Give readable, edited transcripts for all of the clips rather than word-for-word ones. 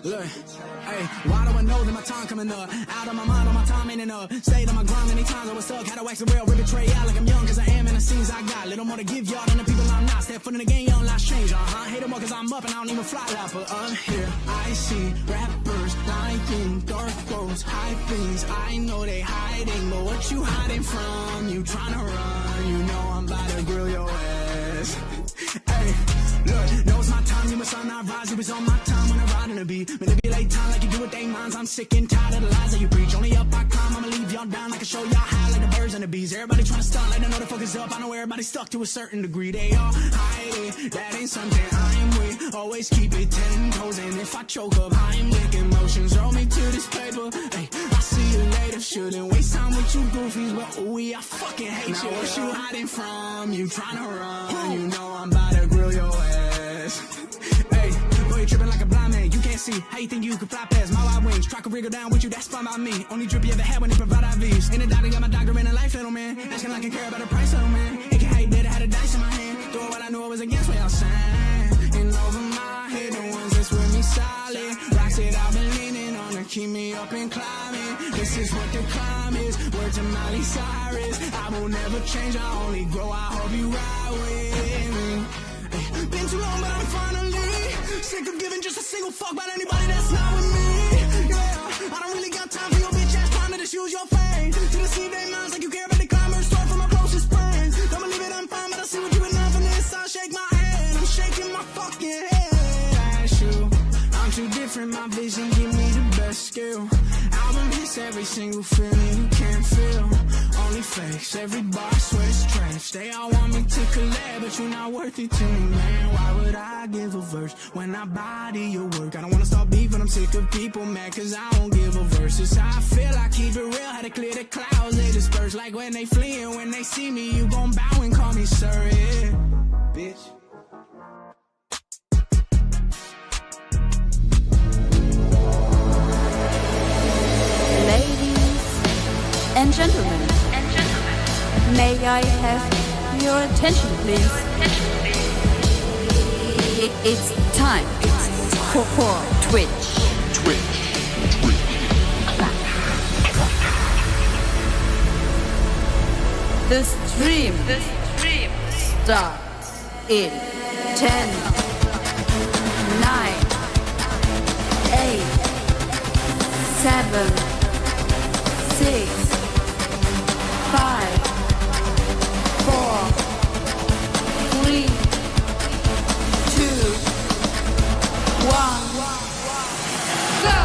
Look, hey, why do I know that my time coming up? Out of my mind, all my time ain't enough. Stayed on my grind many times, I was stuck. Had to wax the rail, rip betray out like I'm young, cause I am in the scenes I got. Little more to give y'all than the people I'm not. Step foot in the game, young lives change, Hate them more cause I'm up and I don't even fly out. But up here, I see rappers lying, dark roads, high things. I know they hiding, but what you hiding from? You tryna run, you know I'm about to grill your ass. Hey, look, knows my time, you must not rise. It was on my time when I ride in the beat. Manipulate time like you do with they minds. I'm sick and tired of the lies that you preach. Only up I climb, I'ma leave y'all down. I can show y'all high like the birds and the bees. Everybody tryna stunt like they know the fuck is up. I know everybody's stuck to a certain degree. They all hide it, that ain't something I'm with. Always keep it 10 toes, and if I choke up, I'm licking emotions. Roll me to this paper, hey, I'll see you later. Shouldn't waste time with you goofies, but ooh, I fucking hate you. What you hiding from? You tryna run, you know I'm about to grill your ass. Hey, boy, you tripping like a blind man. You can't see how you think you can fly past my wide wings. Try to wriggle down with you, that's fine by me. Only drip you ever had when they provide IVs. In the doctor, got my doctor in a life, little man. Asking like I care about the price, little man. It can hate that I had a dice in my hand. Doing what I knew I was against what y'all saying. And over my head, the ones that's with me solid. Rocks that I've been leaning on to keep me up and climbing. This is what the climb is. Word to Miley Cyrus. I will never change, I only grow. I hope you ride with me. Been too long, but I'm finally sick of giving just a single fuck about anybody that's not with me. Yeah, I don't really got time for your bitch ass trying to just use your fame to deceive their minds like you care about the climbers. Start from my closest friends. Don't believe it, I'm fine, but I see what you enough in this. I'll shake my head, I'm shaking my fucking head at you. I'm too different, my vision give me the best skill. Album hits every single feeling you can't feel. Only fakes, every bar I swear it's trash. They all want me to collab, but you're not worth it to me, man. Why would I give a verse when I body your work? I don't wanna start beefing, I'm sick of people mad cause I won't give a verse. It's how I feel, I keep it real, had to clear the clouds, they disperse. Like when they flee and when they see me, you gon' bow and call me sir, yeah. Bitch. And gentlemen, may I have your attention, please? It's time for Twitch. The stream starts in 10, 9, 8, 7, 6, 5, 4, 3, 2, 1, go!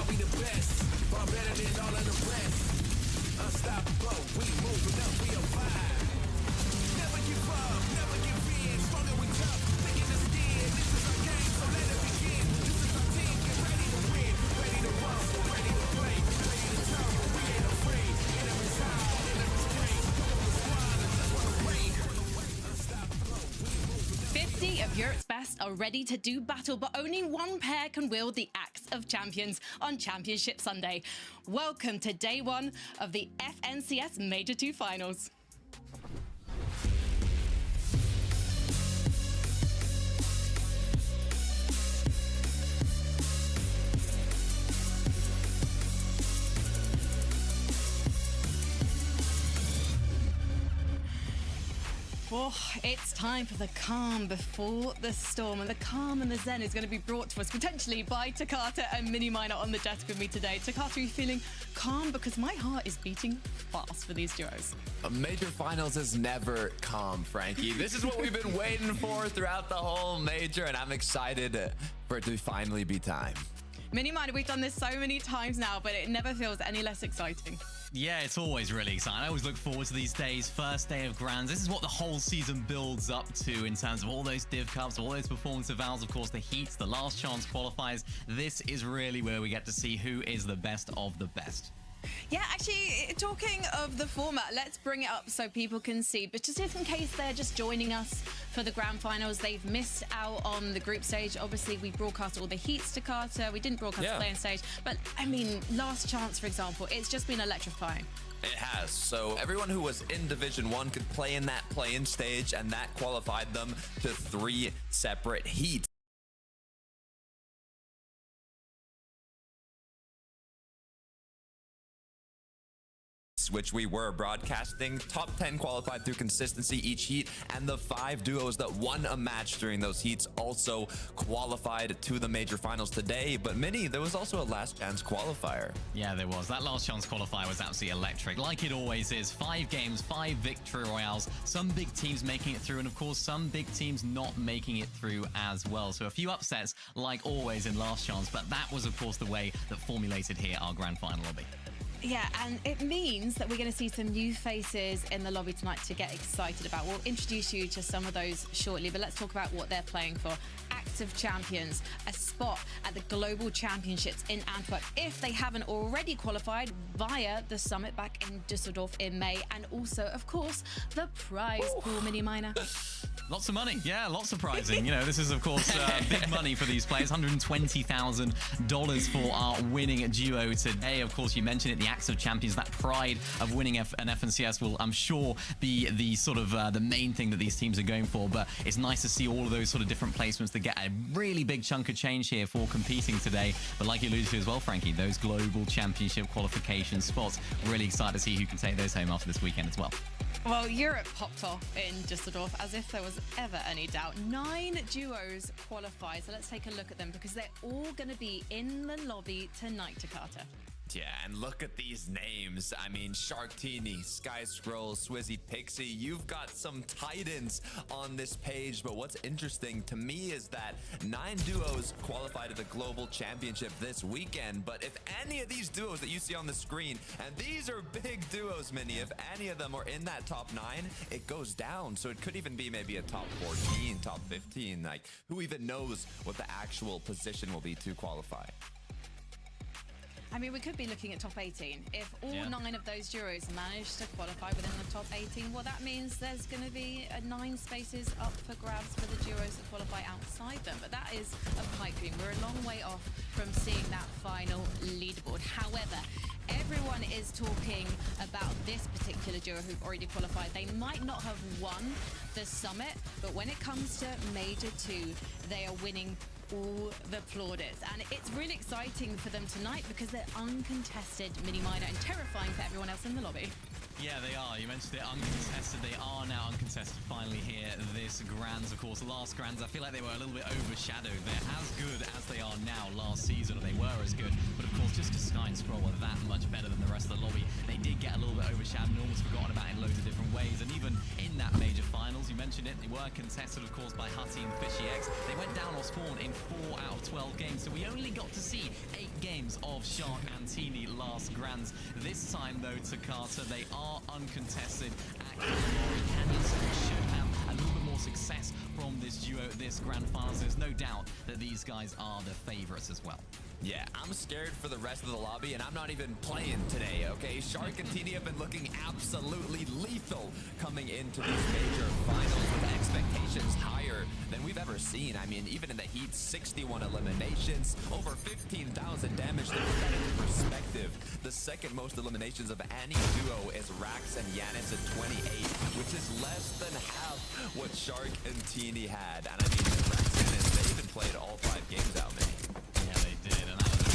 we the best, far better than all of the rest. Unstoppable, we moving up, we a vibe. Never give up, never give in, stronger we tough, taking the skin. This is our game, so let it begin. This is our team, get ready to win, ready to rumble, ready to play, ready to tumble. We ain't afraid, in every time, in every state. The squad is just wanna wait. Unstoppable, we moving up. 50 of Europe's best are ready to do battle, but only one pair can wield the axe of champions on Championship Sunday. Welcome to day one of the FNCS Major 2 Finals. Oh, it's time for the calm before the storm, and the calm and the zen is going to be brought to us potentially by Takata and Mini Minor on the desk with me today. Takata, are you feeling calm? Because my heart is beating fast for these duos. A major finals is never calm, Frankie. This is what we've been waiting for throughout the whole major, and I'm excited for it to finally be time. Mini Minor, we've done this so many times now, but it never feels any less exciting. Yeah, it's always really exciting. I always look forward to these days. First day of Grands. This is what the whole season builds up to in terms of all those Div Cups, all those performance evals, of course, the heats, the last chance qualifiers. This is really where we get to see who is the best of the best. Yeah, actually, talking of the format, let's bring it up so people can see. But just in case they're just joining us for the grand finals, they've missed out on the group stage. Obviously, we broadcast all the heats to Carter. We didn't broadcast the playing stage. But, I mean, last chance, for example, it's just been electrifying. It has. So everyone who was in Division 1 could play in that play-in stage, and that qualified them to 3 separate heats, which we were broadcasting. Top 10 qualified through consistency each heat, and the 5 duos that won a match during those heats also qualified to the major finals today. But Mini, there was also a last chance qualifier. Yeah, there was. That last chance qualifier was absolutely electric, like it always is. 5 games, 5 victory royales, some big teams making it through, and of course some big teams not making it through as well. So a few upsets, like always in last chance, but that was of course the way that formulated here our grand final lobby. Yeah, and it means that we're going to see some new faces in the lobby tonight to get excited about. We'll introduce you to some of those shortly, but let's talk about what they're playing for. Active champions, a spot at the Global Championships in Antwerp if they haven't already qualified via the summit back in Düsseldorf in May, and also, of course, the prize pool, Mini Minor. Lots of money. Yeah, lots of prizing. You know, this is, of course, big money for these players. $120,000 for our winning duo today. Of course, you mentioned it, the Acts of Champions. That pride of winning an FNCS will, I'm sure, be the sort of the main thing that these teams are going for. But it's nice to see all of those sort of different placements to get a really big chunk of change here for competing today. But like you alluded to as well, Frankie, those Global Championship qualification spots. Really excited to see who can take those home after this weekend as well. Well, Europe popped off in Düsseldorf as if there was ever any doubt. 9 duos qualified, so let's take a look at them because they're all going to be in the lobby tonight, Takata. Yeah, and look at these names. I mean, Sharktini, Sky Scroll, Swizzy Pixie. You've got some titans on this page, but what's interesting to me is that 9 duos qualified to the Global Championship this weekend. But if any of these duos that you see on the screen, and these are big duos, Mini, if any of them are in that top 9, it goes down. So it could even be maybe a top 14, top 15. Like, who even knows what the actual position will be to qualify? I mean, we could be looking at top 18. If all 9 of those duos manage to qualify within the top 18, well, that means there's going to be 9 spaces up for grabs for the duos that qualify outside them. But that is a pipe dream. We're a long way off from seeing that final leaderboard. However, everyone is talking about this particular duo who've already qualified. They might not have won the summit, but when it comes to Major 2, they are winning all the plaudits, and it's really exciting for them tonight because they're uncontested, Mini Minor, and terrifying for everyone else in the lobby. Yeah, they are. You mentioned it, uncontested. They are now uncontested finally here. This Grands, of course, last Grands, I feel like they were a little bit overshadowed. They're as good as they are now last season, or they were as good. But of course, just because Sky and Scroll were that much better than the rest of the lobby, they did get a little bit overshadowed and almost forgotten about in loads of different ways. And even in that major finals, you mentioned it, they were contested, of course, by Hutty and Fishy X. They went down or spawn in 4 out of 12 games. So we only got to see 8 games of Shark and Teeny last Grands. This time, though, Takata, they are uncontested at camaraderie. Can you say they should have a little bit more success from this duo, this Grand Finals? There's no doubt that these guys are the favorites as well. Yeah, I'm scared for the rest of the lobby, and I'm not even playing today, okay? Shark and Teeny have been looking absolutely lethal coming into these major finals with expectations higher than we've ever seen. I mean, even in the heat, 61 eliminations, over 15,000 damage. To put that into perspective, the second most eliminations of any duo is Rax and Yanis at 28, which is less than half what Shark and Teeny had. And I mean, Rax and Yanis, they even played all 5 games out, man. Yeah, they did, and that was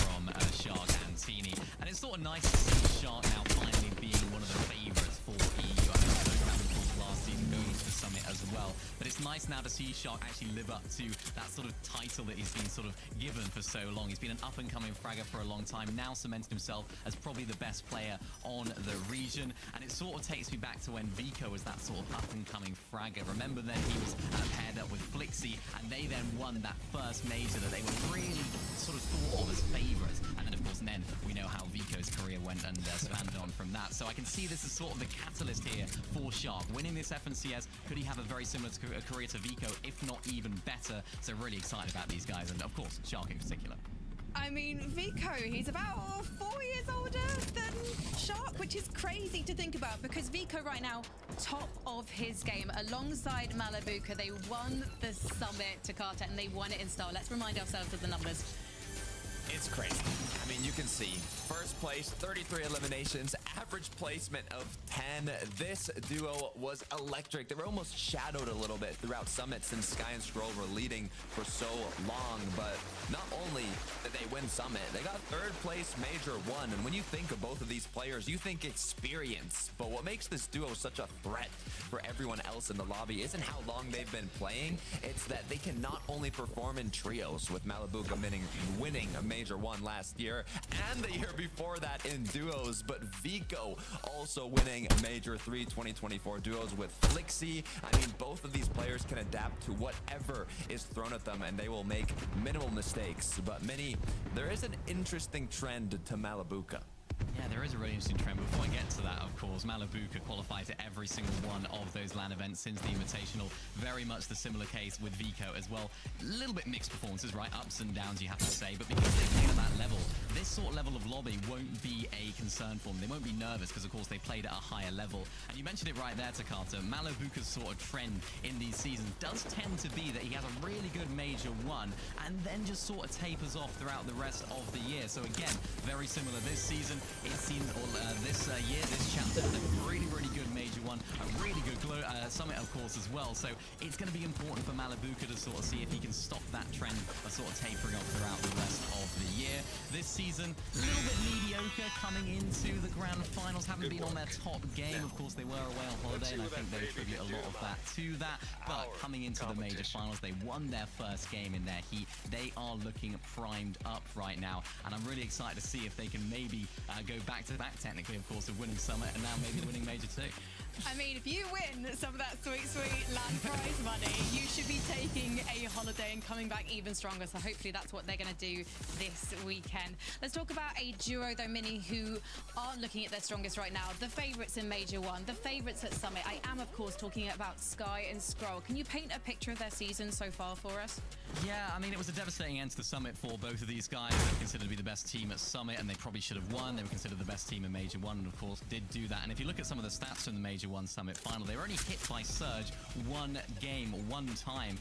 from Shark and Teeny. And it's sort of nice to see Shark now finally being one of the favorites for EU. I know they spoke about them last season going into the summit as well, but it's nice now to see Shark actually live up to that sort of title that he's been sort of given for so long. He's been an up-and-coming fragger for a long time, now cemented himself as probably the best player on the region. And it sort of takes me back to when Vico was that sort of up-and-coming fragger. Remember then he was paired up with Flixie, and they then won that first major that they were really sort of thought of as favourites. And then, of course, then we know how Vico's career went and expanded on from that. So I can see this as sort of the catalyst here for Shark. Winning this FNCS, could he have a very similar career to Vico, if not even better? So really excited about these guys, and of course, Shark in particular. I mean, Vico, he's about 4 years older than Shark, which is crazy to think about because Vico right now, top of his game. Alongside Malabuka, they won the summit Takata and they won it in style. Let's remind ourselves of the numbers. It's crazy. I mean, you can see first place, 33 eliminations, average placement of 10. This duo was electric. They were almost shadowed a little bit throughout Summit since Sky and Scroll were leading for so long. But not only did they win Summit, they got 3rd place Major 1. And when you think of both of these players, you think experience. But what makes this duo such a threat for everyone else in the lobby isn't how long they've been playing. It's that they can not only perform in trios, with Malabuka winning a Major 1 last year and the year before that in duos, but Vico also winning Major 3 2024 duos with Flixie. I mean, both of these players can adapt to whatever is thrown at them and they will make minimal mistakes, but there is an interesting trend to Malabuka. Yeah, there is a really interesting trend. Before I get to that, of course, Malabuka qualified to every single one of those LAN events since the Invitational. Very much the similar case with Vico as well. A little bit mixed performances, right? Ups and downs, you have to say. But because they played at that level, this sort of level of lobby won't be a concern for them. They won't be nervous because, of course, they played at a higher level. And you mentioned it right there, Takata. Malabuka's sort of trend in these seasons does tend to be that he has a really good Major 1 and then just sort of tapers off throughout the rest of the year. So again, very similar this season. It seems this year, this chapter, had a really, really good Major 1, a really good Summit, of course, as well. So it's going to be important for Malabuka to sort of see if he can stop that trend of sort of tapering off throughout the rest of the year. This season, a little bit mediocre coming into the Grand Finals. Haven't been on their top game. Of course, they were away on holiday, and I think they attribute a lot of that to that. But coming into the Major Finals, they won their first game in their heat. They are looking primed up right now, and I'm really excited to see if they can maybe go back-to-back, technically, of course, of winning Summit and now maybe winning Major 2. I mean, if you win some of that sweet, sweet land prize money, you should be taking a holiday and coming back even stronger. So hopefully that's what they're going to do this weekend. Let's talk about a duo, though, Mini, who are looking at their strongest right now. The favourites in Major 1, the favourites at Summit. I am, of course, talking about Sky and Scroll. Can you paint a picture of their season so far for us? Yeah, I mean, it was a devastating end to the Summit for both of these guys. They're considered to be the best team at Summit, and they probably should have won. They were considered the best team in Major 1, and of course, did do that. And if you look at some of the stats from the Major Major 1 Summit final. They were only hit by Surge one time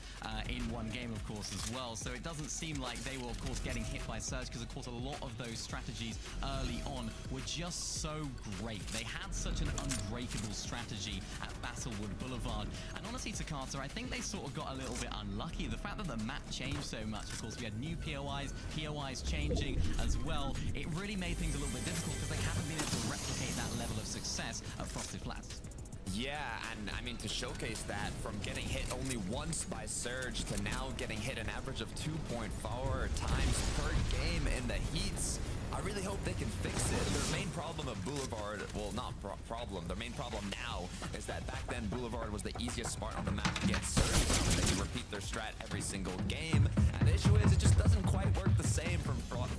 in one game, of course, as well. So it doesn't seem like they were, of course, getting hit by Surge because, of course, a lot of those strategies early on were just so great. They had such an unbreakable strategy at Battlewood Boulevard. And honestly, Takata, I think they sort of got a little bit unlucky. The fact that the map changed so much, of course, we had new POIs changing as well. It really made things a little bit difficult because they haven't been able to replicate that level of success at Frosted Flats. Yeah, and I mean, to showcase that, from getting hit only once by Surge to now getting hit an average of 2.4 times per game in the heats, I really hope they can fix it. Their main problem of Boulevard, well, not problem, their main problem now is that back then Boulevard was the easiest spot on the map to get Surge from. They can repeat their strat every single game, and the issue is it just doesn't quite work the same from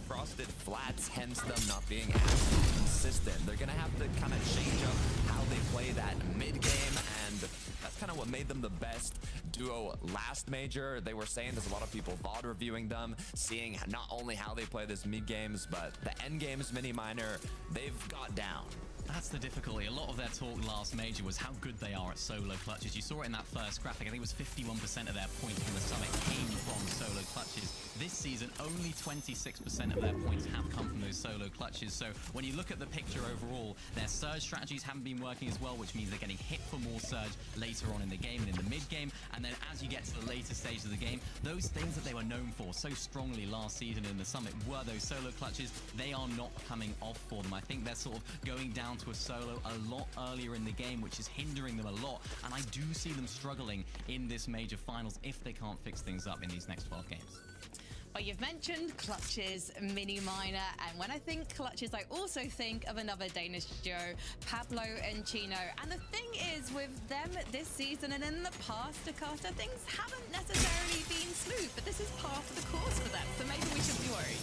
Frosted Flats, hence them not being as consistent. They're gonna have to kind of change up how they play that mid-game, and that's kind of what made them the best duo last major. They were saying there's a lot of people VOD reviewing them, seeing not only how they play this mid-games, but the end games, mini-minor, they've got down. That's the difficulty. A lot of their talk last major was how good they are at solo clutches. You saw it in that first graphic. I think it was 51% of their points from the summit came from solo clutches. This season, only 26% of their points have come from those solo clutches. So when you look at the picture overall, their surge strategies haven't been working as well, which means they're getting hit for more surge later on in the game and in the mid-game. And then as you get to the later stage of the game, those things that they were known for so strongly last season in the summit were those solo clutches. They are not coming off for them. I think they're sort of going down to a solo a lot earlier in the game, which is hindering them a lot. And I do see them struggling in this major finals if they can't fix things up in these next 12 games. Well, you've mentioned clutches, mini minor, and when I think clutches, I also think of another Danish duo, Pablo and Chino. And the thing is, with them this season and in the past, Takata, things haven't necessarily been smooth, but this is part of the course for them, so maybe we should be worried.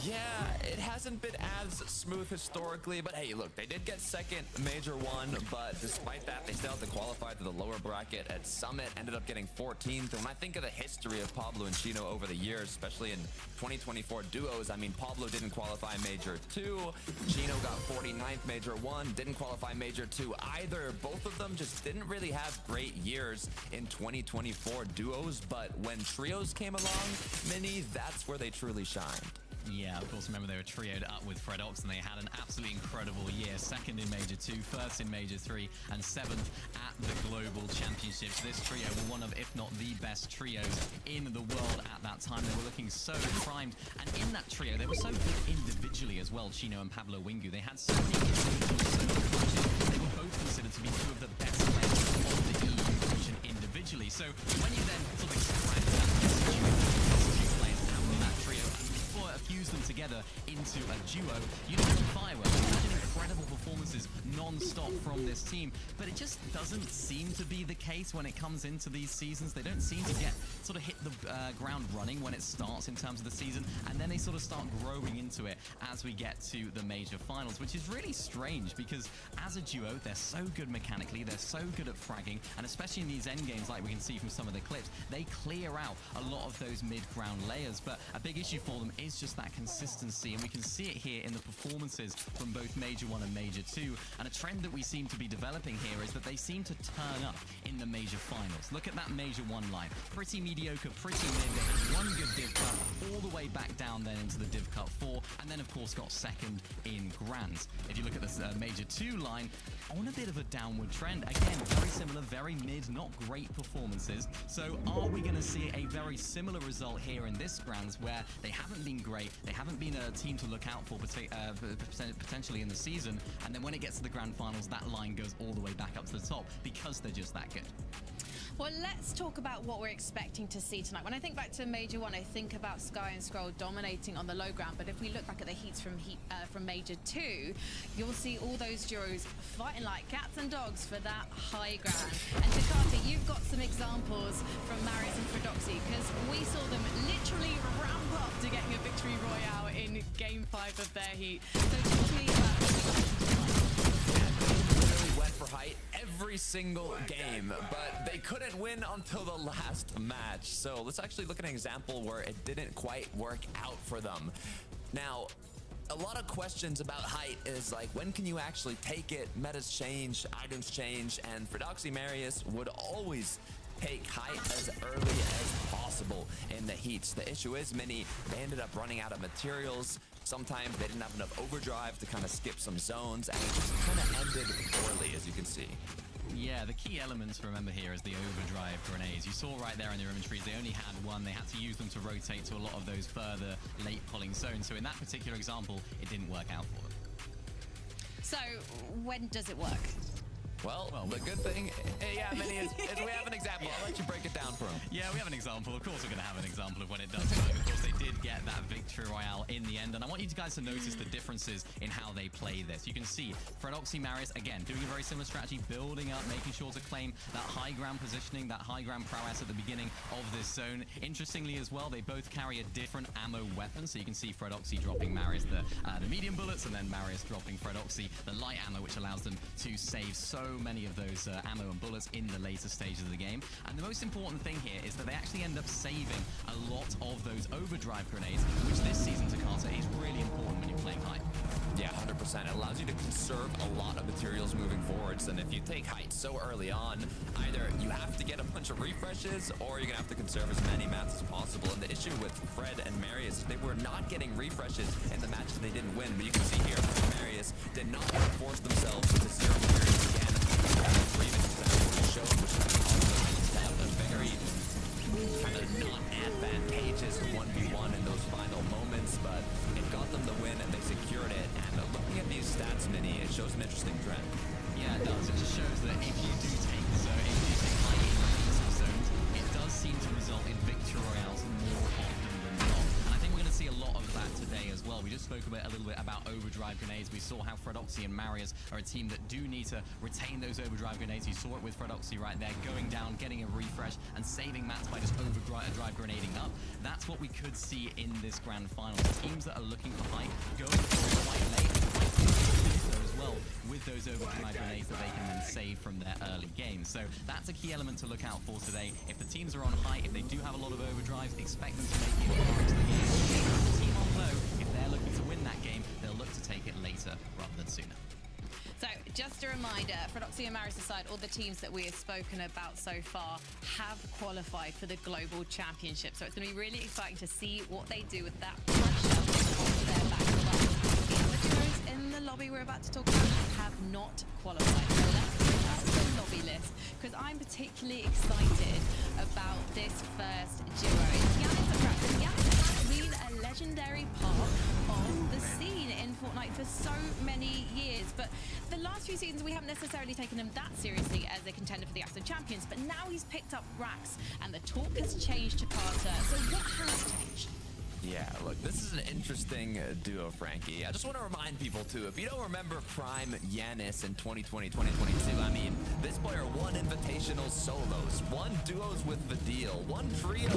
Yeah, it hasn't been as smooth historically, but hey, look, they did get second Major 1, but despite that, they still have to qualify to the lower bracket at Summit, ended up getting 14th. And when I think of the history of Pablo and Chino over the years, especially in 2024 duos, I mean, Pablo didn't qualify Major 2, Chino got 49th Major 1, didn't qualify Major 2 either. Both of them just didn't really have great years in 2024 duos, but when trios came along, Mini, that's where they truly shined. Yeah, of course, remember they were trioed up with Fredox and they had an absolutely incredible year. Second in Major 2, first in Major 3, and 7th at the Global Championships. This trio were one of, if not the best trios in the world at that time. They were looking so primed. And in that trio, they were so good individually as well, Chino and Pablo Wingu. They had so many individual solo clutches. They were both considered to be two of the best players of the EU division individually. So when you then sort of extract that two players out of that trio, fuse them together into a duo, you'd imagine fireworks, imagine incredible performances non-stop from this team, but it just doesn't seem to be the case when it comes into these seasons. They don't seem to get sort of hit the ground running when it starts in terms of the season, and then they sort of start growing into it as we get to the major finals, which is really strange because as a duo, they're so good mechanically, they're so good at fragging, and especially in these end games, like we can see from some of the clips, they clear out a lot of those mid-ground layers, but a big issue for them is just that consistency, and we can see it here in the performances from both Major 1 and Major 2, and a trend that we seem to be developing here is that they seem to turn up in the major finals. Look at that Major 1 line. Pretty mediocre, pretty mid, they had one good Div Cup, all the way back down then into the Div Cup 4, and then of course got second in Grands. If you look at this Major 2 line, on a bit of a downward trend. Again, very similar, very mid, not great performances. So are we going to see a very similar result here in this Grands where they haven't been great, they haven't been a team to look out for potentially in the season, and then when it gets to the grand finals, that line goes all the way back up to the top because they're just that good? Well, let's talk about what we're expecting to see tonight. When I think back to Major 1, I think about Sky and Scroll dominating on the low ground, but if we look back at the heats from Major 2, you'll see all those duos fighting like cats and dogs for that high ground. And Takata, you've got some examples from Marius and Fredoxy, because we saw them literally ramp up to getting a victory royale in Game 5 of their heat. So talk to me about went for height every single game, but they couldn't win until the last match. So let's actually look at an example where it didn't quite work out for them. Now, a lot of questions about height is like, when can you actually take it? Metas change, items change, and Fredoxy Marius would always take height as early as possible in the heats. The issue is, they ended up running out of materials. Sometimes they didn't have enough overdrive to kind of skip some zones, and it just kind of ended poorly, as you can see. Yeah, the key elements to remember here is the overdrive grenades. You saw right there in their inventories, they only had one. They had to use them to rotate to a lot of those further late pulling zones. So in that particular example, it didn't work out for them. So when does it work? Well, the good thing, yeah, Minnie, is we have an example. I'll let you break it down for him. Yeah, we have an example. Of course, we're going to have an example of when it does work. Of course, they did get that victory royale in the end. And I want you guys to notice the differences in how they play this. You can see Fredoxy Marius, again, doing a very similar strategy, building up, making sure to claim that high ground positioning, that high ground prowess at the beginning of this zone. Interestingly as well, they both carry a different ammo weapon. So you can see Fredoxy dropping Marius the medium bullets, and then Marius dropping Fredoxy the light ammo, which allows them to save so many of those ammo and bullets in the later stages of the game. And the most important thing here is that they actually end up saving a lot of those overdrive grenades, which this season to Carter is really important when you're playing high. Yeah, 100%. It allows you to conserve a lot of materials moving forwards. And if you take height so early on, either you have to get a bunch of refreshes, or you're going to have to conserve as many maps as possible. And the issue with Fred and Marius is they were not getting refreshes in the matches they didn't win. But you can see here, Marius did not force themselves into zero periods again. Showed, which have a very kind of non-advantageous 1v1 in those final moments, but it got them the win and they secured it. And looking at these stats, Minnie, it shows an interesting trend. Yeah, it does. It just shows that if you do take the zone, if you take high in zones, it does seem to result in victory royales more often than not. And I think we're going to see a lot of that today as well. We just spoke a little bit about overdrive grenades. We saw how Fredoxy and Marius are a team that do need to retain those overdrive grenades. You saw it with Fredoxy right there, going down, getting a refresh, and saving mats by just overdrive grenading up. That's what we could see in this grand final. Teams that are looking for height, going quite late, as well, with those overdrive grenades that they can then save from their early games. So that's a key element to look out for today. If the teams are on height, if they do have a lot of overdrives, expect them to make it far into the game. If the team on low, if they're looking to win that game, they'll look to take it later rather than sooner. So just a reminder, Fredoxy and Marius aside, all the teams that we have spoken about so far have qualified for the Global Championship. So it's going to be really exciting to see what they do with that pressure on their back. The other duos in the lobby we're about to talk about have not qualified. So let's bring up the lobby list, because I'm particularly excited about this first duo. It's Giannis and Rax. And Giannis has been a legendary part of the scene in Fortnite for so many years, but the last few seasons we haven't necessarily taken him that seriously as a contender for the Aston Champions, but now he's picked up Rax and the talk has changed to Carter. So what has changed? Yeah, look, this is an interesting duo, Frankie. I just want to remind people, too, if you don't remember prime Giannis in 2020, 2022, I mean, this player won invitational solos, won duos with Vidil, won trios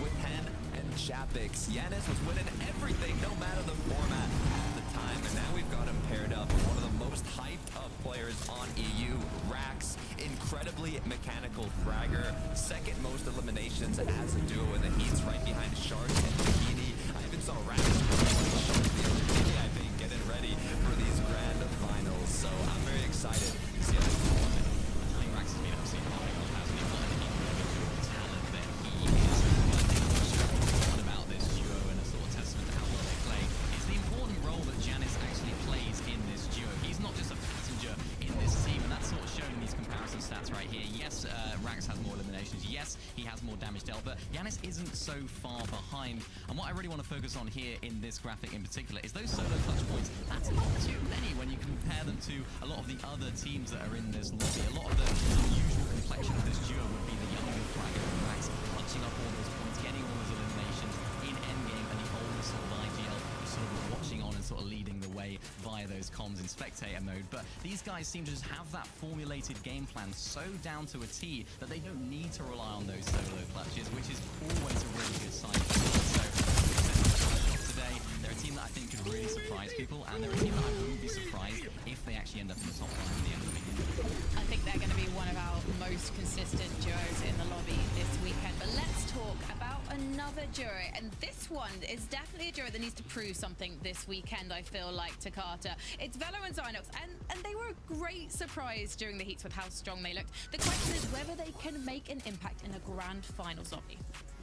with Hen and Chapix. Giannis was winning everything, no matter the format at the time, and now we've got him paired up with one of the most hyped up players on EU, Rax, incredibly mechanical fragger, second most eliminations as a duo in the heats, right behind Shark and Bikini. I even saw Rax Shark the other day, I think, getting ready for these grand finals, so I'm very excited to see how this performs. I think Rax has been absolutely phenomenal, hasn't he? What an individual talent that he is. One thing about this duo, and a sort of testament to how well they play, is the important role that Giannis actually plays in this duo. He's not just a passenger in this team, and that's sort of shown in these comparison stats right here. Yes, Rax has more eliminations. Yes, he has more damage dealt, but Giannis isn't so far behind. And what I really want to focus on here in this graphic in particular is those solo clutch points. That's not too many when you compare them to a lot of the other teams that are in this lobby. A lot of the usual complexion of this duo would be the younger Fragger and Rax clutching up all those points, getting all those eliminations in endgame, and the older sort of IGL sort of watching on and sort of leading the way via those comms in spectator mode. But these guys seem to just have that formulated game plan so down to a T that they don't need to rely on those solo clutches, which is always a really good sign for them. So today, they're a team that I think could really surprise people, and they're a team that I wouldn't be surprised if they actually end up in the top 5 at the end of the weekend. I think they're going to be one of our most consistent duos in the lobby this weekend. But let's talk about another duo. And this one is definitely a duo that needs to prove something this weekend, I feel like, to Carter. It's Velo and Zynox, and they were a great surprise during the heats with how strong they looked. The question is whether they can make an impact in a grand finals lobby.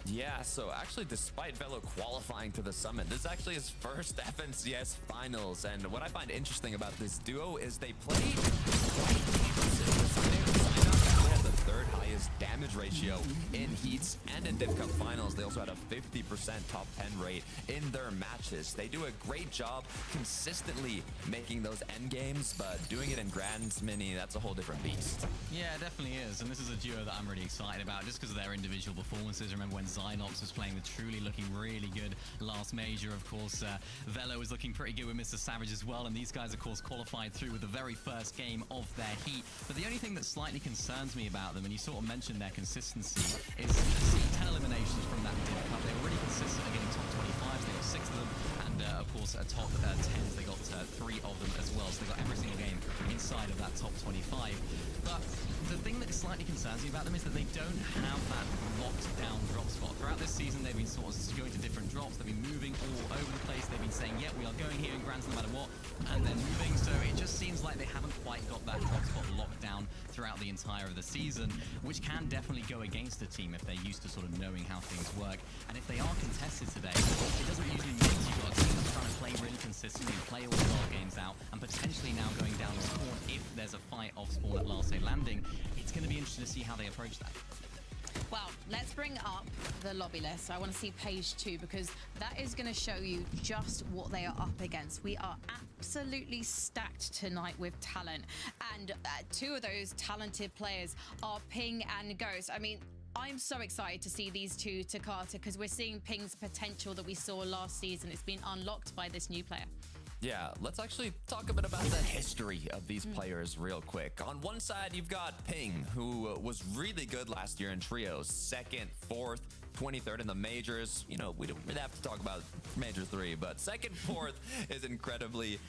Yeah, so actually, despite Velo qualifying to the summit, this is actually his first FNCS finals. And what I find interesting about this duo is they played quite they had the third highest damage ratio in heats and in Div Cup finals. They also had a 50% top 10 rate in their matches. They do a great job consistently making those end games, but doing it in grands mini, that's a whole different beast. Yeah, it definitely is. And this is a duo that I'm really excited about just because of their individual performances. Remember when Zynox was playing with Truly, looking really good last major. Of course, Velo is looking pretty good with Mr. Savage as well. And these guys, of course, qualified through with the very first game of their heat. But the only thing that slightly concerns me about them, and you sort of mentioned their consistency, is seeing 10 eliminations from that Div Cup. They were really consistent at getting top 25s. They got 6 of them. And, of course, top 10s, they got 3 of them as well. So they got every single game inside of that top 25. But the thing that slightly concerns me about them is that they don't have that locked down drop spot. Throughout this season, they've been sort of going to different drops. They've been moving all over the place. They've been saying, yeah, we are going here in grands no matter what, and then moving. So it just seems like they haven't quite got that drop spot locked down throughout the entire of the season, which can definitely go against a team if they're used to sort of knowing how things work. And if they are contested today, it doesn't usually mean you've got a team that's trying to play really consistently, play all the ball games out, and potentially now going down the spawn if there's a fight off spawn at last day landing. It's going to be interesting to see how they approach that. Well, let's bring up the lobby list. I want to see page 2 because that is going to show you just what they are up against. We are absolutely stacked tonight with talent. And 2 of those talented players are Ping and Ghost. I mean, I'm so excited to see these 2 to Carter because we're seeing Ping's potential that we saw last season. It's been unlocked by this new player. Yeah, let's actually talk a bit about the history of these players real quick. On one side, you've got Ping, who was really good last year in trios. 2nd, 4th, 23rd in the majors. You know, we don't really have to talk about major 3, but 2nd, 4th is incredibly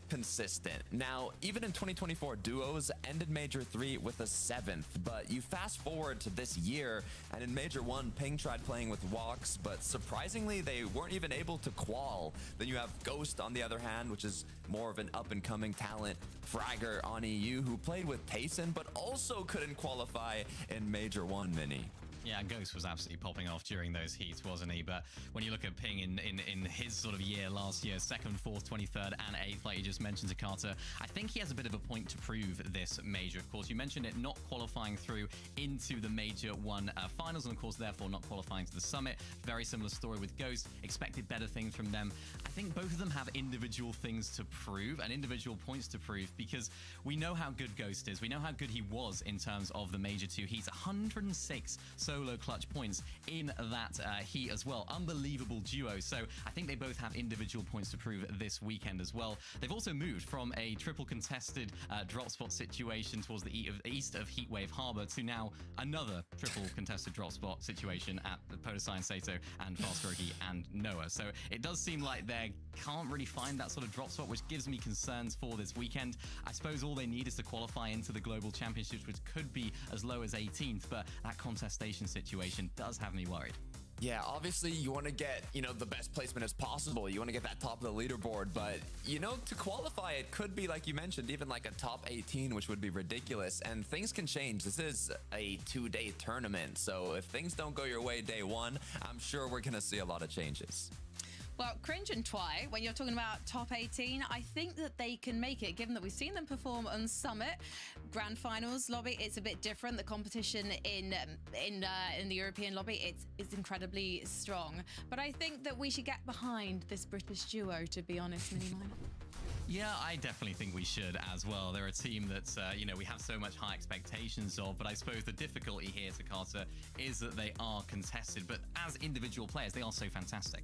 consistent. Now, even in 2024, duos ended Major 3 with a 7th, but you fast forward to this year, and in Major 1, Ping tried playing with Walks, but surprisingly, they weren't even able to qual. Then you have Ghost, on the other hand, which is more of an up-and-coming talent. Fragger on EU, who played with Tayson, but also couldn't qualify in Major 1 mini. Yeah, Ghost was absolutely popping off during those heats, wasn't he? But when you look at Ping in his sort of year last year, 2nd, 4th, 23rd, and 8th, like you just mentioned to Carter, I think he has a bit of a point to prove this major. Of course, you mentioned it not qualifying through into the Major 1 finals, and of course, therefore, not qualifying to the summit. Very similar story with Ghost. Expected better things from them. I think both of them have individual things to prove and individual points to prove because we know how good Ghost is. We know how good he was in terms of the Major 2 heats. 106 solo clutch points in that heat as well. Unbelievable duo. So I think they both have individual points to prove this weekend as well. They've also moved from a triple contested drop spot situation towards the east of Heatwave Harbor to now another triple contested drop spot situation at Podosai, Sato, and Farstroki and Noah. So it does seem like they can't really find that sort of drop spot, which gives me concerns for this weekend. I suppose all they need is to qualify into the Global Championships, which could be as low as 18th, but that contestation situation does have me worried. Yeah, obviously you want to get, the best placement as possible. You want to get that top of the leaderboard, but, to qualify, it could be, like you mentioned, even like a top 18, which would be ridiculous. And things can change. This is a 2-day tournament. So if things don't go your way day 1, I'm sure we're going to see a lot of changes. Well, Cringe and Twy, when you're talking about top 18, I think that they can make it, given that we've seen them perform on Summit. Grand Finals lobby, it's a bit different. The competition in the European lobby, it's incredibly strong. But I think that we should get behind this British duo, to be honest, Minimine. Yeah, I definitely think we should as well. They're a team that, we have so much high expectations of, but I suppose the difficulty here to Carter is that they are contested. But as individual players, they are so fantastic.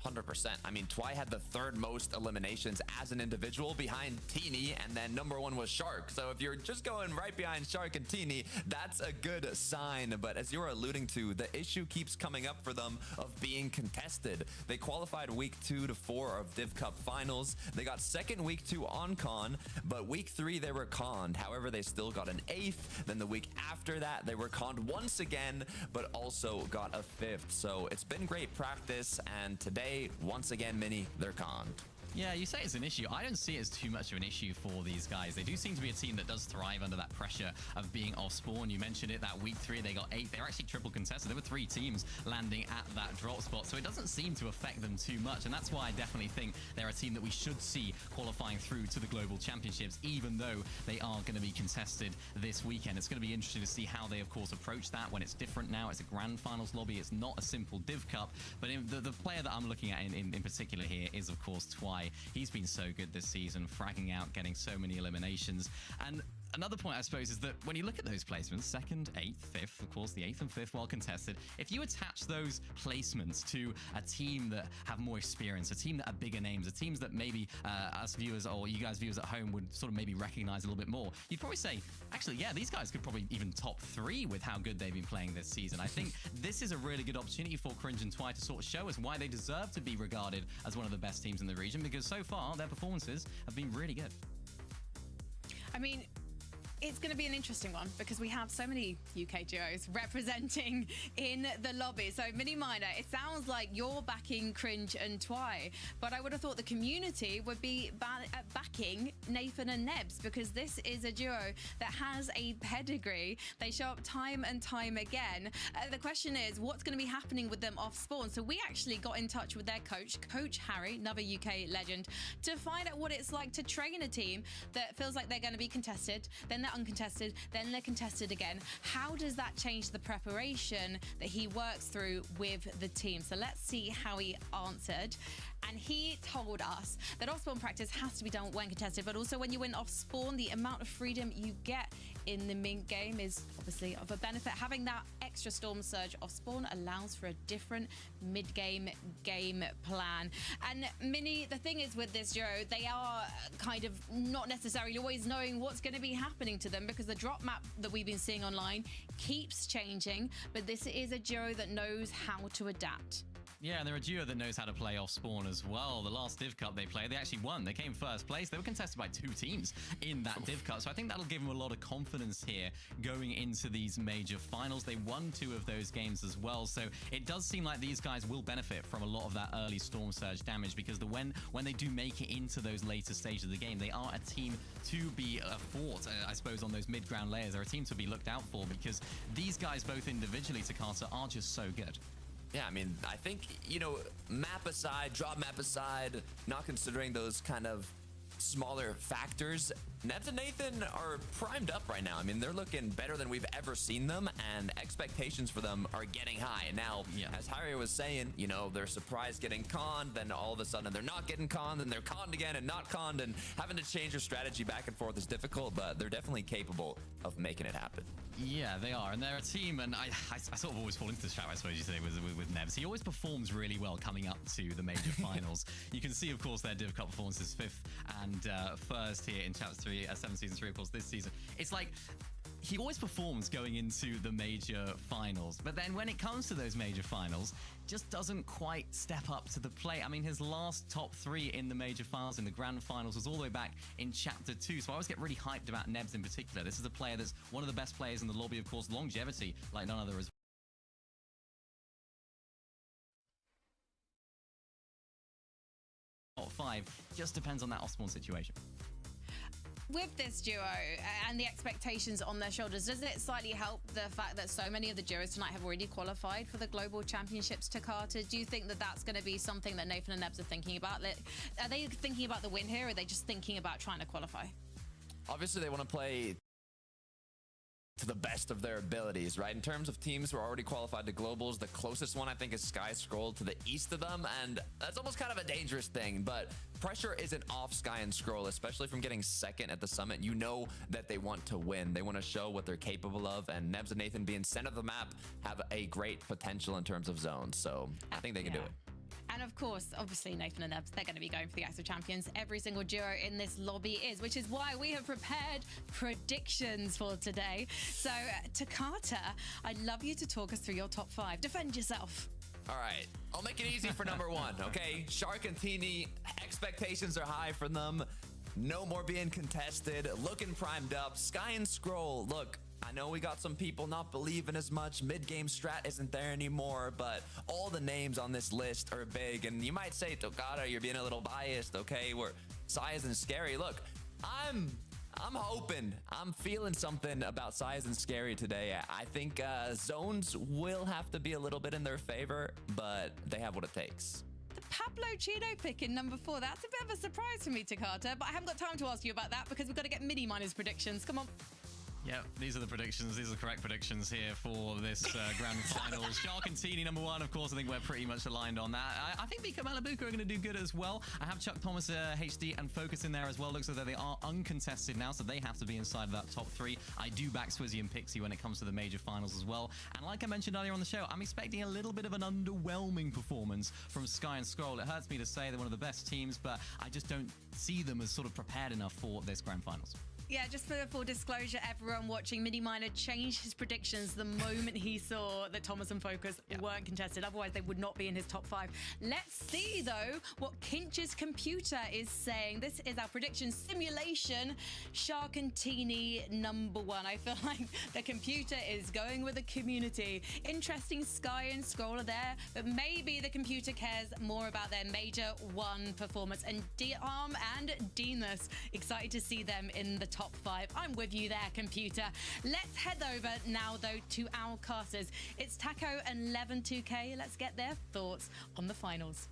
100%. I mean, Twy had the third most eliminations as an individual behind Teeny, and then number one was Shark. So if you're just going right behind Shark and Teeny, that's a good sign. But as you're alluding to, the issue keeps coming up for them of being contested. They qualified week 2 to 4 of Div Cup finals. They got second week 2 on con, but week 3 they were conned. However, they still got an 8th. Then the week after that, they were conned once again, but also got a 5th. So it's been great practice, and today, once again, Mini, they're conned. Yeah, you say it's an issue. I don't see it as too much of an issue for these guys. They do seem to be a team that does thrive under that pressure of being off spawn. You mentioned it, that week 3, they got 8. They're actually triple contested. There were 3 teams landing at that drop spot, so it doesn't seem to affect them too much. And that's why I definitely think they're a team that we should see qualifying through to the Global Championships, even though they are going to be contested this weekend. It's going to be interesting to see how they, of course, approach that when it's different now. It's a Grand Finals lobby. It's not a simple Div Cup. But the player that I'm looking at in particular here is, of course, Twy. He's been so good this season, fragging out, getting so many eliminations. And another point, I suppose, is that when you look at those placements, 2nd, 8th, 5th, of course, the 8th and 5th well contested, if you attach those placements to a team that have more experience, a team that are bigger names, a teams that maybe us viewers or you guys viewers at home would sort of maybe recognize a little bit more, you'd probably say, actually, yeah, these guys could probably even top 3 with how good they've been playing this season. I think this is a really good opportunity for Cringe and Twy to sort of show us why they deserve to be regarded as one of the best teams in the region, because so far their performances have been really good. I mean, it's going to be an interesting one because we have so many UK duos representing in the lobby. So, Mini Miner, it sounds like you're backing Cringe and Twy, but I would have thought the community would be backing Nathan and Nebs, because this is a duo that has a pedigree. They show up time and time again. The question is, what's going to be happening with them off spawn? So we actually got in touch with their coach, Coach Harry, another UK legend, to find out what it's like to train a team that feels like they're going to be contested, then they're uncontested, then they're contested again. How does that change the preparation that he works through with the team? So let's see how he answered. And he told us that off-spawn practice has to be done when contested, but also when you win off-spawn, the amount of freedom you get in the mid game is obviously of a benefit. Having that extra storm surge off-spawn allows for a different mid-game game plan. And Mini, the thing is with this duo, they are kind of not necessarily always knowing what's going to be happening to them, because the drop map that we've been seeing online keeps changing, but this is a duo that knows how to adapt. Yeah, and they're a duo that knows how to play off spawn as well. The last Div Cup they played, they actually won. They came first place. They were contested by 2 teams in that Div Cup. So I think that'll give them a lot of confidence here going into these major finals. They won 2 of those games as well. So it does seem like these guys will benefit from a lot of that early storm surge damage, because when they do make it into those later stages of the game, they are a team to be fought, I suppose, on those mid-ground layers. They're a team to be looked out for, because these guys, both individually, Takata, are just so good. Yeah, I mean, I think, you know, map aside, drop map aside, not considering those kind of smaller factors, Nebs and Nathan are primed up right now. I mean, they're looking better than we've ever seen them, and expectations for them are getting high. Now, as Harry was saying, you know, they're surprised getting conned, then all of a sudden they're not getting conned, and they're conned again and not conned, and having to change their strategy back and forth is difficult, but they're definitely capable of making it happen. Yeah, they are, and they're a team, and I sort of always fall into this trap, I suppose you say, with Nebs. He always performs really well coming up to the major finals. You can see, of course, their Div Cup performances 5th and 1st here in Chapter 3, 7 Season 3, of course, this season. It's like, he always performs going into the major finals, but then when it comes to those major finals, just doesn't quite step up to the plate. I mean, his last top 3 in the major finals, in the grand finals, was all the way back in Chapter 2, so I always get really hyped about Nebs in particular. This is a player that's one of the best players in the lobby, of course, longevity like none other as well. Top 5 just depends on that off-spawn situation. With this duo and the expectations on their shoulders, does it slightly help the fact that so many of the duos tonight have already qualified for the Global Championships, Takata? Do you think that that's going to be something that Nathan and Nebs are thinking about? Are they thinking about the win here, or are they just thinking about trying to qualify? Obviously, they want to play to the best of their abilities, right? In terms of teams who are already qualified to globals, the closest one I think is Sky Scroll to the east of them, and that's almost kind of a dangerous thing, but pressure isn't off Sky and Scroll, especially from getting second at the summit. You know that they want to win. They want to show what they're capable of, and Nebs and Nathan being center of the map have a great potential in terms of zones, so I think they can do it. And of course, obviously, Nathan and Nebs, they're going to be going for the Acts of Champions. Every single duo in this lobby is, which is why we have prepared predictions for today. So, Takata, I'd love you to talk us through your top 5. Defend yourself. All right, I'll make it easy for number 1, okay? Shark and Teeny, expectations are high for them. No more being contested, looking primed up. Sky and Scroll, look, I know we got some people not believing as much. Mid-game strat isn't there anymore, but all the names on this list are big. And you might say, Tokata, you're being a little biased, okay? Where Size and Scary. Look, I'm hoping, I'm feeling something about Size and Scary today. I think zones will have to be a little bit in their favor, but they have what it takes. The Pablo Chino pick in number 4. That's a bit of a surprise for me, Takata, but I haven't got time to ask you about that because we've got to get Mini Miner's predictions. Come on. Yeah, these are the predictions. These are the correct predictions here for this grand finals. Shark and Teeny, number 1. Of course, I think we're pretty much aligned on that. I think Bika Malibuka are going to do good as well. I have Chuck Thomas, HD, and Focus in there as well. Looks as though they are uncontested now, so they have to be inside of that top 3. I do back Swizzy and Pixie when it comes to the major finals as well. And like I mentioned earlier on the show, I'm expecting a little bit of an underwhelming performance from Sky and Scroll. It hurts me to say they're one of the best teams, but I just don't see them as sort of prepared enough for this grand finals. Yeah, just for full disclosure, everyone watching, Mini Miner changed his predictions the moment he saw that Thomas and Focus weren't contested. Otherwise, they would not be in his top 5. Let's see, though, what Kinch's computer is saying. This is our prediction simulation. Shark and Teeny, number 1. I feel like the computer is going with the community. Interesting Sky and Scroll are there, but maybe the computer cares more about their Major 1 performance. And D-Arm and Demus, excited to see them in the top 5. I'm with you there, computer. Let's head over now, though, to our casters. It's Taco and Levin2K. Let's get their thoughts on the finals.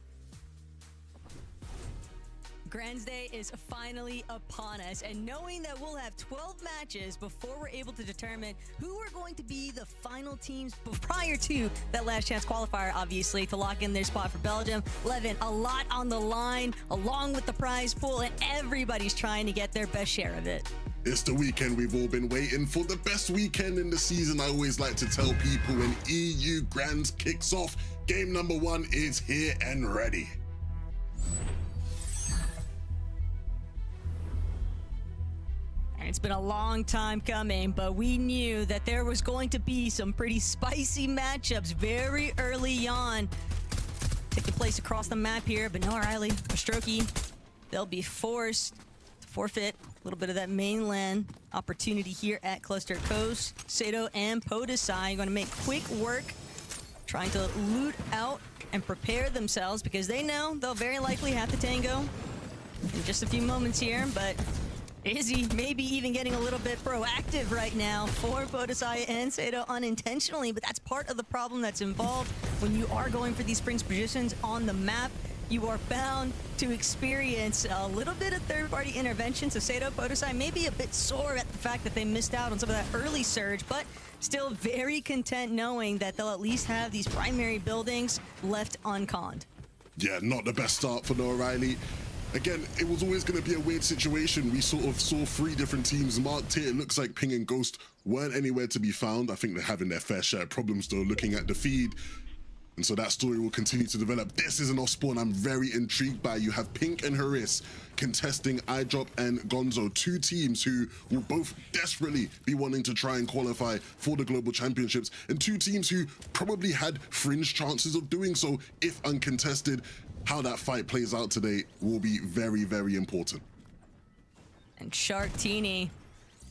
Grands Day is finally upon us, and knowing that we'll have 12 matches before we're able to determine who are going to be the final teams prior to that last chance qualifier, obviously, to lock in their spot for Belgium. Levin, a lot on the line, along with the prize pool, and everybody's trying to get their best share of it. It's the weekend we've all been waiting for, the best weekend in the season. I always like to tell people when EU Grands kicks off, game number 1 is here and ready. It's been a long time coming, but we knew that there was going to be some pretty spicy matchups very early on. Taking place across the map here, but no Riley or Strokey, they'll be forced to forfeit a little bit of that mainland opportunity here at Cluster Coast. Sato and Podesai going to make quick work, trying to loot out and prepare themselves because they know they'll very likely have to tango in just a few moments here, but Izzy maybe even getting a little bit proactive right now for Podesai and Sato unintentionally, but that's part of the problem that's involved when you are going for these Springs positions on the map. You are bound to experience a little bit of third-party intervention. So Sato, Podesai may be a bit sore at the fact that they missed out on some of that early surge, but still very content knowing that they'll at least have these primary buildings left unconned. Yeah, not the best start for Noah Riley. Again, it was always going to be a weird situation. We sort of saw 3 different teams marked here. It looks like Ping and Ghost weren't anywhere to be found. I think they're having their fair share of problems though, looking at the feed. And so that story will continue to develop. This is an off-spawn I'm very intrigued by. You have Pink and Haris contesting iDrop and Gonzo, 2 teams who will both desperately be wanting to try and qualify for the Global Championships, and 2 teams who probably had fringe chances of doing so if uncontested. How that fight plays out today will be very, very important. And Shark Teeny,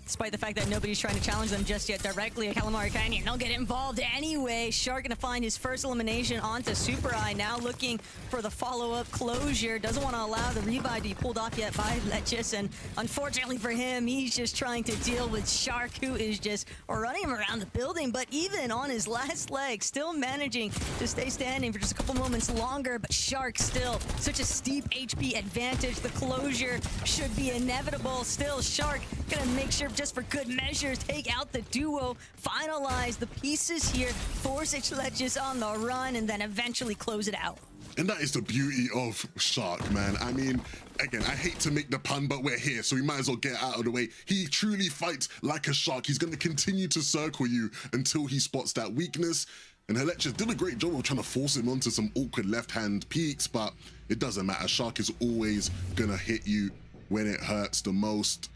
despite the fact that nobody's trying to challenge them just yet directly at Calamari Canyon, they'll get involved anyway. Shark gonna find his first elimination onto Super Eye, now looking for the follow-up closure. Doesn't want to allow the revive to be pulled off yet by Letchis, and unfortunately for him, he's just trying to deal with Shark, who is just running him around the building, but even on his last leg, still managing to stay standing for just a couple moments longer, but Shark still such a steep HP advantage. The closure should be inevitable. Still, Shark gonna make sure just for good measures, take out the duo, finalize the pieces here, force Letchis on the run, and then eventually close it out. And that is the beauty of Shark, man. I mean, again, I hate to make the pun, but we're here, so we might as well get out of the way. He truly fights like a shark. He's going to continue to circle you until he spots that weakness. And Helechis did a great job of trying to force him onto some awkward left-hand peeks, but it doesn't matter. Shark is always gonna hit you when it hurts the most.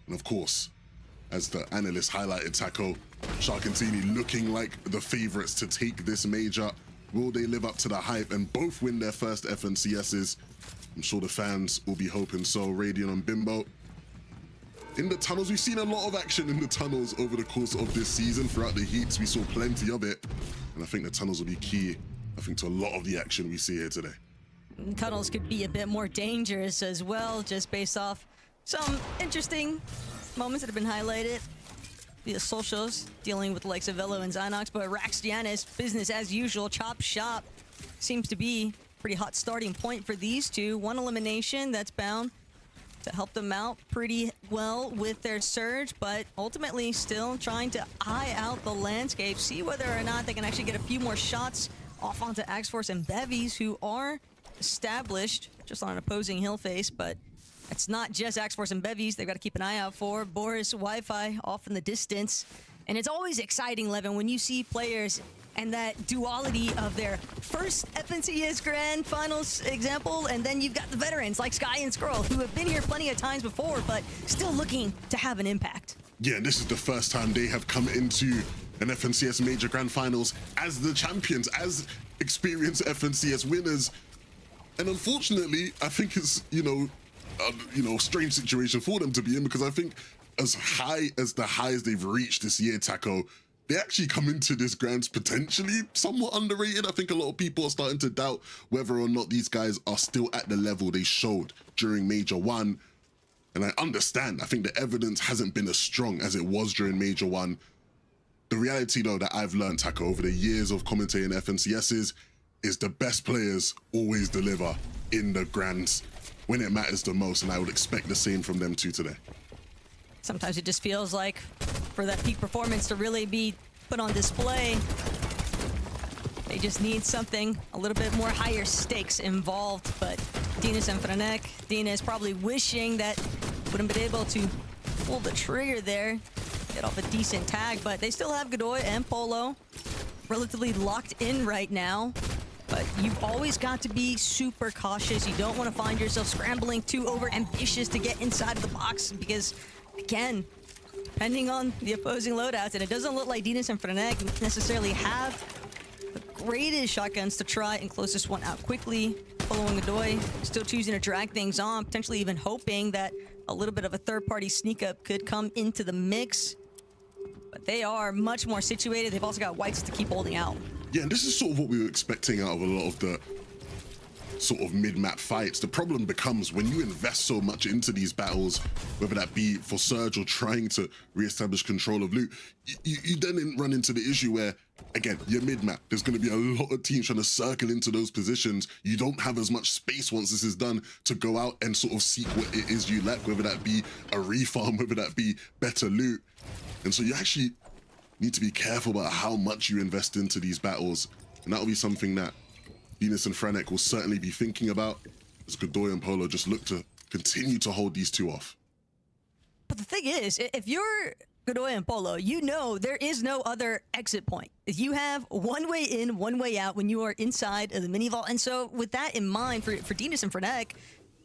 And of course, as the analyst highlighted, Taco, Shark and Teeny looking like the favorites to take this major. Will they live up to the hype and both win their first FNCSs? I'm sure the fans will be hoping so. Radiant and Bimbo. In the tunnels, we've seen a lot of action in the tunnels over the course of this season. Throughout the heats, we saw plenty of it. And I think the tunnels will be key, I think, to a lot of the action we see here today. Tunnels could be a bit more dangerous as well, just based off some interesting moments that have been highlighted via socials, dealing with the likes of Velo and Zynox. But Rax Giannis, business as usual, chop shop, seems to be a pretty hot starting point for these two. One elimination that's bound to help them out pretty well with their surge, but ultimately still trying to eye out the landscape, see whether or not they can actually get a few more shots off onto Axforce and Bevies, who are established just on an opposing hill face. But it's not just Axforce and Bevies they've got to keep an eye out for. Boris, Wi-Fi off in the distance. And it's always exciting, Levin, when you see players and that duality of their first FNCS Grand Finals example, and then you've got the veterans like Sky and Skrull, who have been here plenty of times before, but still looking to have an impact. Yeah, and this is the first time they have come into an FNCS Major Grand Finals as the champions, as experienced FNCS winners. And unfortunately, I think it's, strange situation for them to be in, because I think as high as the highs they've reached this year, Taco, they actually come into this Grands potentially somewhat underrated. I think a lot of people are starting to doubt whether or not these guys are still at the level they showed during Major 1. And I understand. I think the evidence hasn't been as strong as it was during Major 1. The reality, though, that I've learned, Taco, over the years of commentating FNCSs is the best players always deliver in the Grands when it matters the most, and I would expect the same from them too today. Sometimes it just feels like for that peak performance to really be put on display, they just need something a little bit more higher stakes involved. But Dinas and Franek, Dina is probably wishing that would have been able to pull the trigger there, get off a decent tag, but they still have Godoy and Polo relatively locked in right now. But you've always got to be super cautious. You don't want to find yourself scrambling too over ambitious to get inside of the box, because again, depending on the opposing loadouts, and it doesn't look like Dinas and Franek necessarily have the greatest shotguns to try and close this one out quickly. Following Godoy, still choosing to drag things on, potentially even hoping that a little bit of a third-party sneak-up could come into the mix. But they are much more situated. They've also got whites to keep holding out. Yeah, and this is sort of what we were expecting out of a lot of the sort of mid-map fights. The problem becomes when you invest so much into these battles, whether that be for Surge or trying to re-establish control of loot, you then run into the issue where, again, you're mid-map. There's going to be a lot of teams trying to circle into those positions. You don't have as much space once this is done to go out and sort of seek what it is you lack, whether that be a refarm, whether that be better loot. And so you actually need to be careful about how much you invest into these battles. And that'll be something that Dinas and Franek will certainly be thinking about as Godoy and Polo just look to continue to hold these two off. But the thing is, if you're Godoy and Polo, you know there is no other exit point. You have one way in, one way out when you are inside of the mini vault. And so with that in mind, for Dinas and Franek,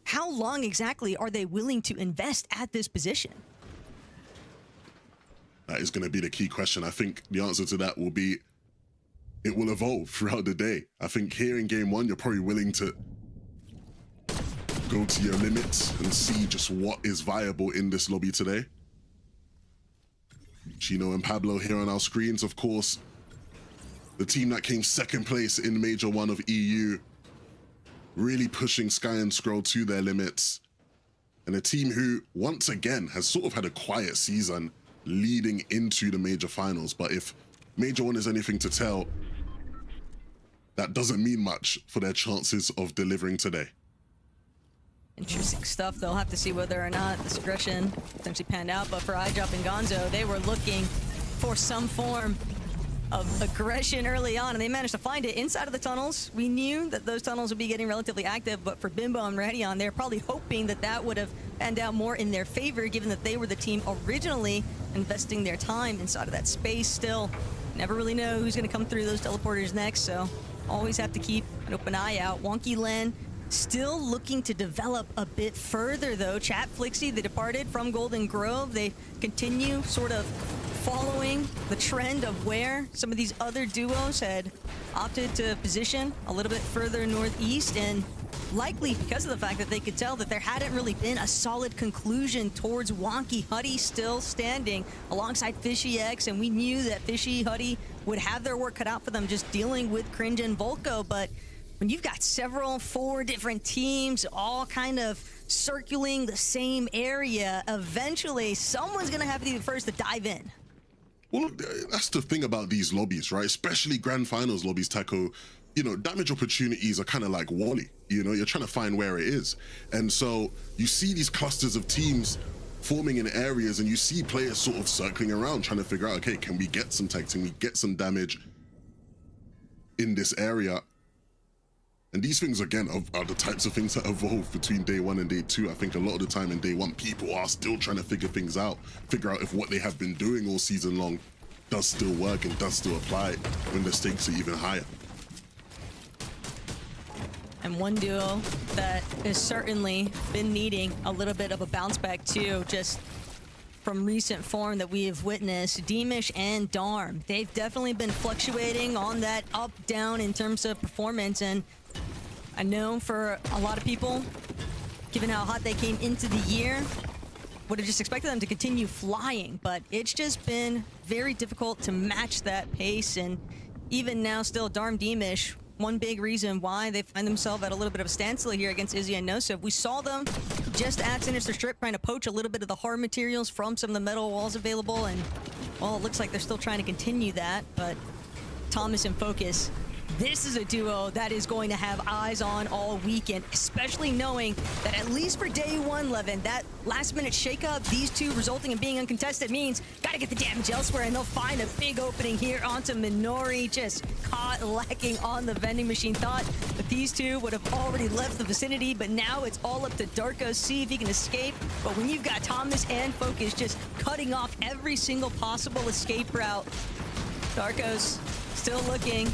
how long exactly are they willing to invest at this position? That is going to be the key question. I think the answer to that will be, it will evolve throughout the day. I think here in game one, you're probably willing to go to your limits and see just what is viable in this lobby today. Chino and Pablo here on our screens, of course. The team that came second place in Major 1 of EU, really pushing Sky and Skrull to their limits. And a team who, once again, has sort of had a quiet season leading into the major finals. But if Major 1 is anything to tell, that doesn't mean much for their chances of delivering today. Interesting stuff. They'll have to see whether or not this aggression potentially panned out. But for iDrop and Gonzo, they were looking for some form of aggression early on, and they managed to find it inside of the tunnels. We knew that those tunnels would be getting relatively active, but for Bimbo and Radion, they're probably hoping that that would have panned out more in their favor, given that they were the team originally investing their time inside of that space. Still, Never really know who's going to come through those teleporters next, so always have to keep an open eye out. Wonky Land still looking to develop a bit further, though. Chat Flixie, they departed from Golden Grove. They continue sort of following the trend of where some of these other duos had opted to position a little bit further northeast, and likely because of the fact that they could tell that there hadn't really been a solid conclusion towards Wonky. Huddy still standing alongside Fishy X, and we knew that Fishy, Huddy would have their work cut out for them just dealing with Cringe and Volko, but when you've got four different teams all kind of circling the same area, eventually someone's gonna have to be the first to dive in. Well, that's the thing about these lobbies, right? Especially grand finals lobbies, Taco. You know, damage opportunities are kind of like Wally. You know, you're trying to find where it is. And so you see these clusters of teams forming in areas, and you see players sort of circling around trying to figure out, okay, can we get some tags? Can we get some damage in this area? And these things, again, are the types of things that evolve between day 1 and day 2. I think a lot of the time in day 1, people are still trying to figure things out, figure out if what they have been doing all season long does still work and does still apply when the stakes are even higher. And one duo that has certainly been needing a little bit of a bounce back too, just from recent form that we have witnessed, Deemish and Darm. They've definitely been fluctuating on that up-down in terms of performance, and I know for a lot of people, given how hot they came into the year, would have just expected them to continue flying, but it's just been very difficult to match that pace, and even now still Darm Deemish, one big reason why they find themselves at a little bit of a standstill here against Izzy and Nosov. We saw them just at Sinister Strip trying to poach a little bit of the hard materials from some of the metal walls available, and well, it looks like they're still trying to continue that, but Thomas and Focus, this is a duo that is going to have eyes on all weekend, especially knowing that at least for day 1, Levin, that last-minute shakeup, these two resulting in being uncontested means gotta get the damage elsewhere, and they'll find a big opening here onto Minori, just caught lacking on the vending machine. Thought that these two would have already left the vicinity, but now it's all up to Darko, see if he can escape. But when you've got Thomas and Focus just cutting off every single possible escape route, Darko's still looking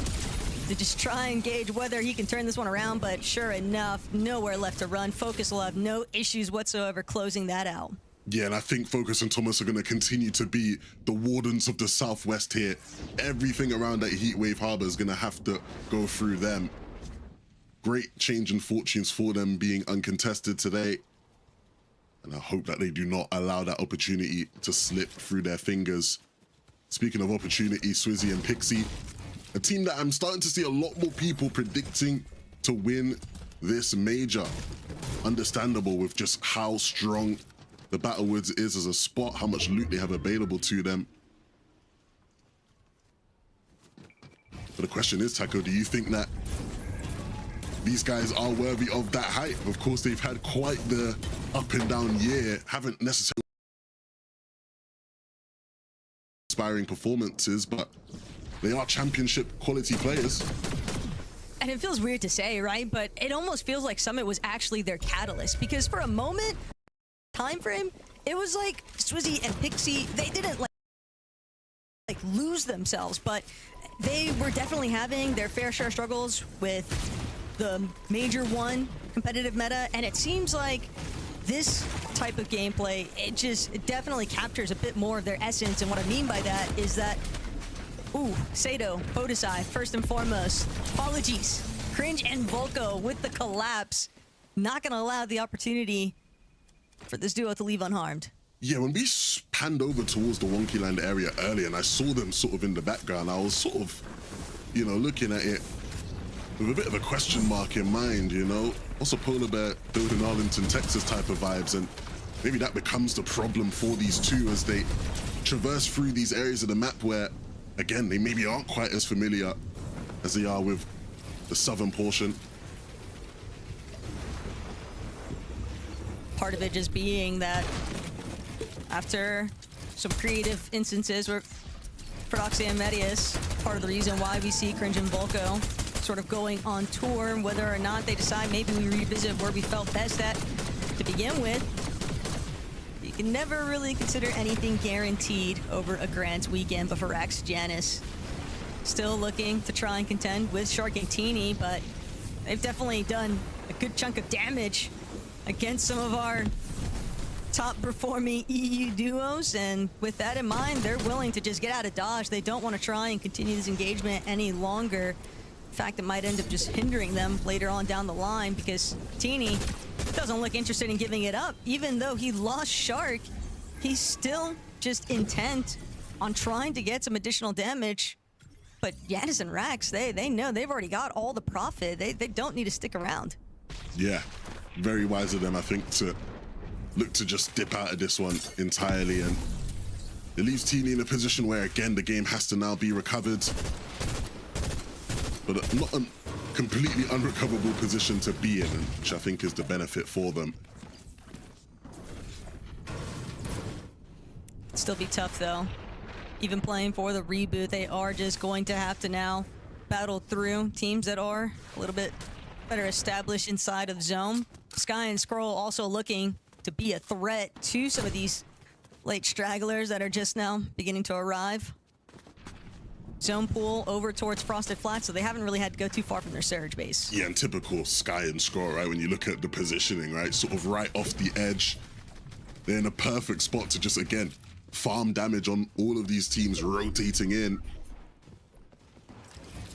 to just try and gauge whether he can turn this one around, but sure enough, nowhere left to run. Focus will have no issues whatsoever closing that out. Yeah, and I think Focus and Thomas are going to continue to be the wardens of the Southwest here. Everything around that Heatwave Harbor is going to have to go through them. Great change in fortunes for them being uncontested today. And I hope that they do not allow that opportunity to slip through their fingers. Speaking of opportunity, Swizzy and Pixie, a team that I'm starting to see a lot more people predicting to win this major. Understandable with just how strong the Battlewoods is as a spot, how much loot they have available to them. But the question is, Taco, do you think that these guys are worthy of that hype? Of course, they've had quite the up and down year, haven't necessarily inspiring performances, but they are championship quality players. And it feels weird to say, right? But it almost feels like Summit was actually their catalyst, because for a moment, time frame, it was like Swizzy and Pixie, they didn't like lose themselves, but they were definitely having their fair share of struggles with the Major 1 competitive meta, and it seems like this type of gameplay, it definitely captures a bit more of their essence. And what I mean by that is that, ooh, Sato, Podesai, first and foremost, apologies. Cringe and Volko with the collapse, not gonna allow the opportunity for this duo to leave unharmed. Yeah, when we panned over towards the Wonky Land area earlier and I saw them sort of in the background, I was sort of, you know, looking at it with a bit of a question mark in mind, you know? Also Polar Bear building Arlington, Texas type of vibes, and maybe that becomes the problem for these two as they traverse through these areas of the map where, again, they maybe aren't quite as familiar as they are with the southern portion. Part of it just being that after some creative instances where Prodoxia and Medius, part of the reason why we see Cringe and Volko sort of going on tour, whether or not they decide maybe we revisit where we felt best at to begin with. You can never really consider anything guaranteed over a Grants weekend, but for Rax Janus, still looking to try and contend with Sharkatini, but they've definitely done a good chunk of damage against some of our top-performing EU duos, and with that in mind, they're willing to just get out of Dodge. They don't want to try and continue this engagement any longer. In fact, it might end up just hindering them later on down the line, because Teeny doesn't look interested in giving it up. Even though he lost Shark, he's still just intent on trying to get some additional damage. But Yanis and Rax, they know they've already got all the profit. They don't need to stick around. Yeah, very wise of them, I think, to look to just dip out of this one entirely. And it leaves Teeny in a position where, again, the game has to now be recovered. But not a completely unrecoverable position to be in, which I think is the benefit for them. Still be tough, though. Even playing for the reboot, they are just going to have to now battle through teams that are a little bit better established inside of zone. Sky and Scroll also looking to be a threat to some of these late stragglers that are just now beginning to arrive. Zone pool over towards Frosted Flats, so they haven't really had to go too far from their Surge base. Yeah, and typical Sky and Scroll, right? When you look at the positioning, right? Sort of right off the edge. They're in a perfect spot to just, again, farm damage on all of these teams rotating in.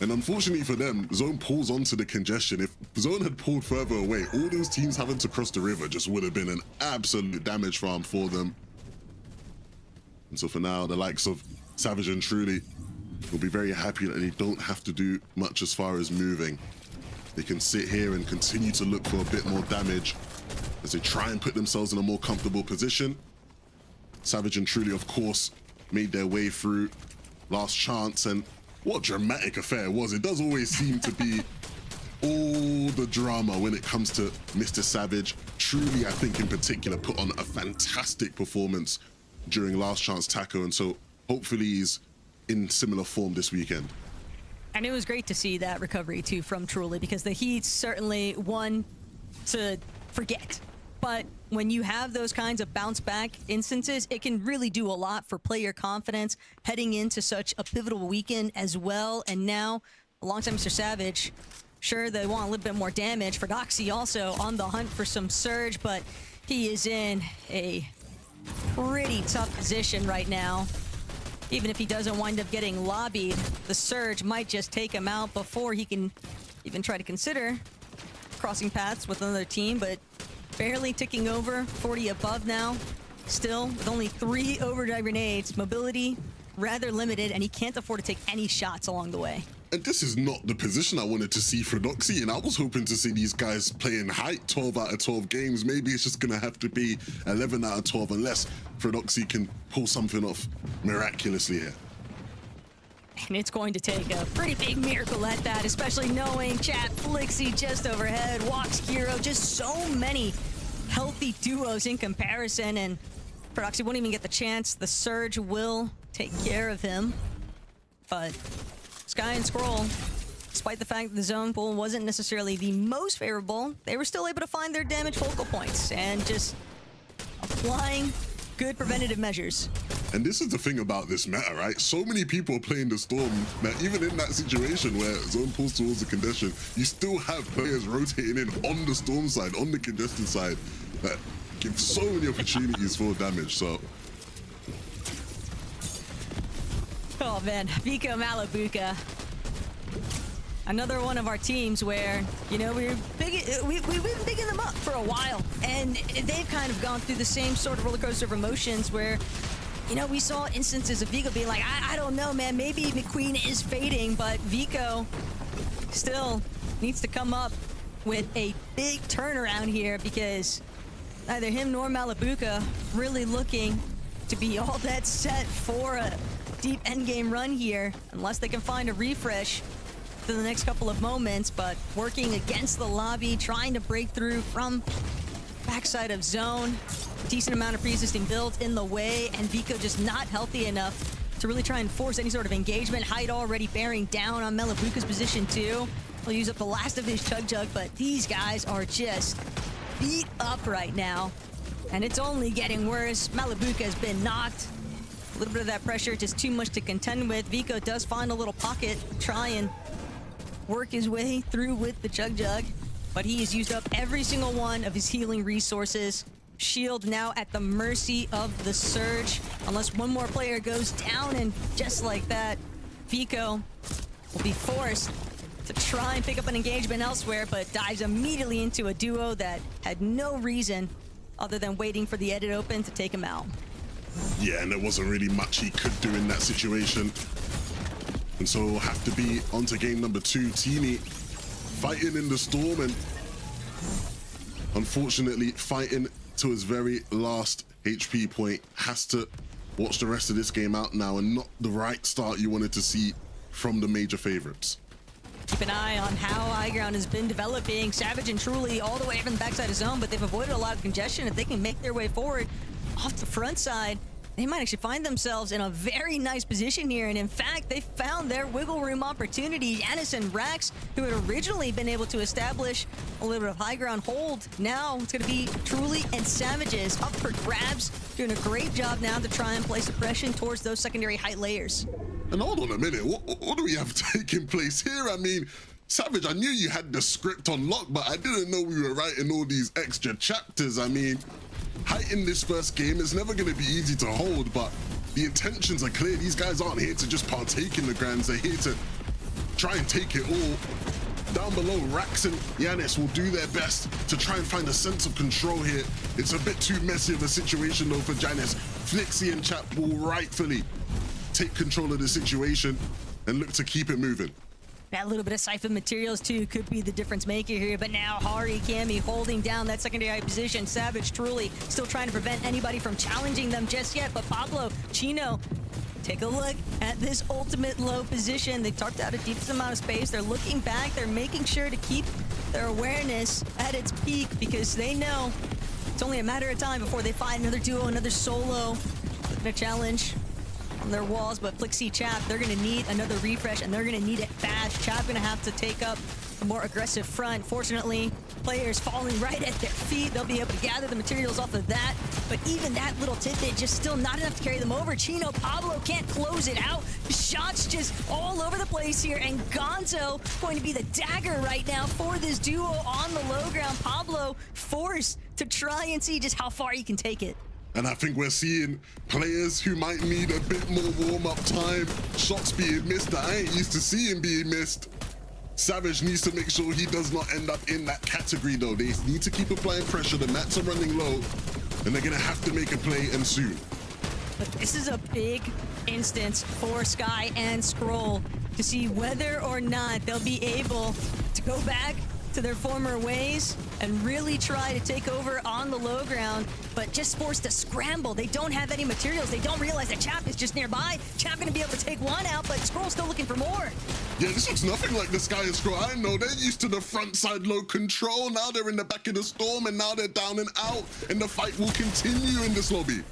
And unfortunately for them, Zone pulls onto the congestion. If Zone had pulled further away, all those teams having to cross the river just would have been an absolute damage farm for them. And so for now, the likes of Savage and Truly will be very happy that they don't have to do much as far as moving. They can sit here and continue to look for a bit more damage as they try and put themselves in a more comfortable position. Savage and Truly, of course, made their way through last chance, and what dramatic affair it was. It does always seem to be all the drama when it comes to Mr. Savage. Truly, I think in particular, put on a fantastic performance during last chance Taco, and so hopefully he's in similar form this weekend. And it was great to see that recovery too from Truly, because the Heat's certainly one to forget. But when you have those kinds of bounce back instances, it can really do a lot for player confidence heading into such a pivotal weekend as well. And now, alongside Mr. Savage, sure, they want a little bit more damage. For Doxy also on the hunt for some Surge, but he is in a pretty tough position right now. Even if he doesn't wind up getting lobbied, the Surge might just take him out before he can even try to consider crossing paths with another team, but barely ticking over, 40 above now. Still, with only 3 overdrive grenades, mobility rather limited, and he can't afford to take any shots along the way. And this is not the position I wanted to see for Doxy, and I was hoping to see these guys playing height 12 out of 12 games. Maybe it's just gonna have to be 11 out of 12 unless Doxy can pull something off miraculously here. And it's going to take a pretty big miracle at that, especially knowing Chat Flixie just overhead, Walks Hero, just so many healthy duos in comparison, and Prodoxy won't even get the chance. The Surge will take care of him, but Sky and Scroll, despite the fact that the zone pool wasn't necessarily the most favorable, they were still able to find their damage focal points and just applying good preventative measures. And this is the thing about this meta, right? So many people are playing the Storm that even in that situation where zone pulls towards the congestion, you still have players rotating in on the Storm side, on the congested side, that give so many opportunities for damage, so. Oh man, Vico Malabuka. Another one of our teams where, you know, we've been bigging them up for a while, and they've kind of gone through the same sort of roller coaster of emotions where, you know, we saw instances of Vico being like, I don't know, man, maybe McQueen is fading, but Vico still needs to come up with a big turnaround here, because neither him nor Malabuka really looking to be all that set for a deep endgame run here, unless they can find a refresh in the next couple of moments. But working against the lobby, trying to break through from backside of zone. Decent amount of pre-existing build in the way, and Vico just not healthy enough to really try and force any sort of engagement. Hyde already bearing down on Malabuka's position too. He'll use up the last of his Chug, but these guys are just beat up right now, and it's only getting worse. Malabuka has been knocked A little bit of that pressure, just too much to contend with. Vico does find a little pocket, try and work his way through with the Jug, but he has used up every single one of his healing resources. Shield now at the mercy of the Surge, unless one more player goes down, and just like that, Vico will be forced to try and pick up an engagement elsewhere, but dives immediately into a duo that had no reason other than waiting for the edit open to take him out. Yeah, and there wasn't really much he could do in that situation. And so we'll have to be on to game number 2. Teeny fighting in the storm and unfortunately fighting to his very last HP point. Has to watch the rest of this game out now, and not the right start you wanted to see from the major favorites. Keep an eye on how high ground has been developing. Savage and Truly all the way from the backside of zone, but they've avoided a lot of congestion. If they can make their way forward off the front side, they might actually find themselves in a very nice position here. And in fact, they found their wiggle room opportunity. Yanis and Rax, who had originally been able to establish a little bit of high ground hold, now it's going to be Truly and Savages up for grabs, doing a great job now to try and play suppression towards those secondary height layers. And hold on a minute, what do we have taking place here? I mean, Savage, I knew you had the script on lock, but I didn't know we were writing all these extra chapters. I mean, height in this first game is never going to be easy to hold, but the intentions are clear. These guys aren't here to just partake in the grands. They're here to try and take it all. Down below, Rax and Yanis will do their best to try and find a sense of control here. It's a bit too messy of a situation, though, for Janis. Flixie and Chap will rightfully take control of the situation and look to keep it moving. That little bit of siphon materials too could be the difference maker here, but now Hari, Cammy holding down that secondary high position. Savage, Truly still trying to prevent anybody from challenging them just yet, but Pablo, Chino, take a look at this ultimate low position. They've tarped out a decent amount of space. They're looking back. They're making sure to keep their awareness at its peak because they know it's only a matter of time before they find another duo, another solo. Looking to challenge on their walls, but Flixie, Chap, they're going to need another refresh, and they're going to need it fast. Chap going to have to take up a more aggressive front. Fortunately, players falling right at their feet. They'll be able to gather the materials off of that, but even that little tidbit just still not enough to carry them over. Chino, Pablo can't close it out. Shots just all over the place here, and Gonzo going to be the dagger right now for this duo on the low ground. Pablo forced to try and see just how far he can take it. And I think we're seeing players who might need a bit more warm-up time. Shots being missed that I ain't used to seeing being missed. Savage needs to make sure he does not end up in that category, though. They need to keep applying pressure. The mats are running low, and they're going to have to make a play, and soon. But this is a big instance for Sky and Scroll to see whether or not they'll be able to go back to their former ways and really try to take over on the low ground, but just forced to scramble. They don't have any materials. They don't realize that Chap is just nearby. Chap gonna be able to take one out, but Scroll's still looking for more. Yeah, this looks nothing like the Sky and Scroll. I know they're used to the front side low control. Now they're in the back of the storm, and now they're down and out, and the fight will continue in this lobby.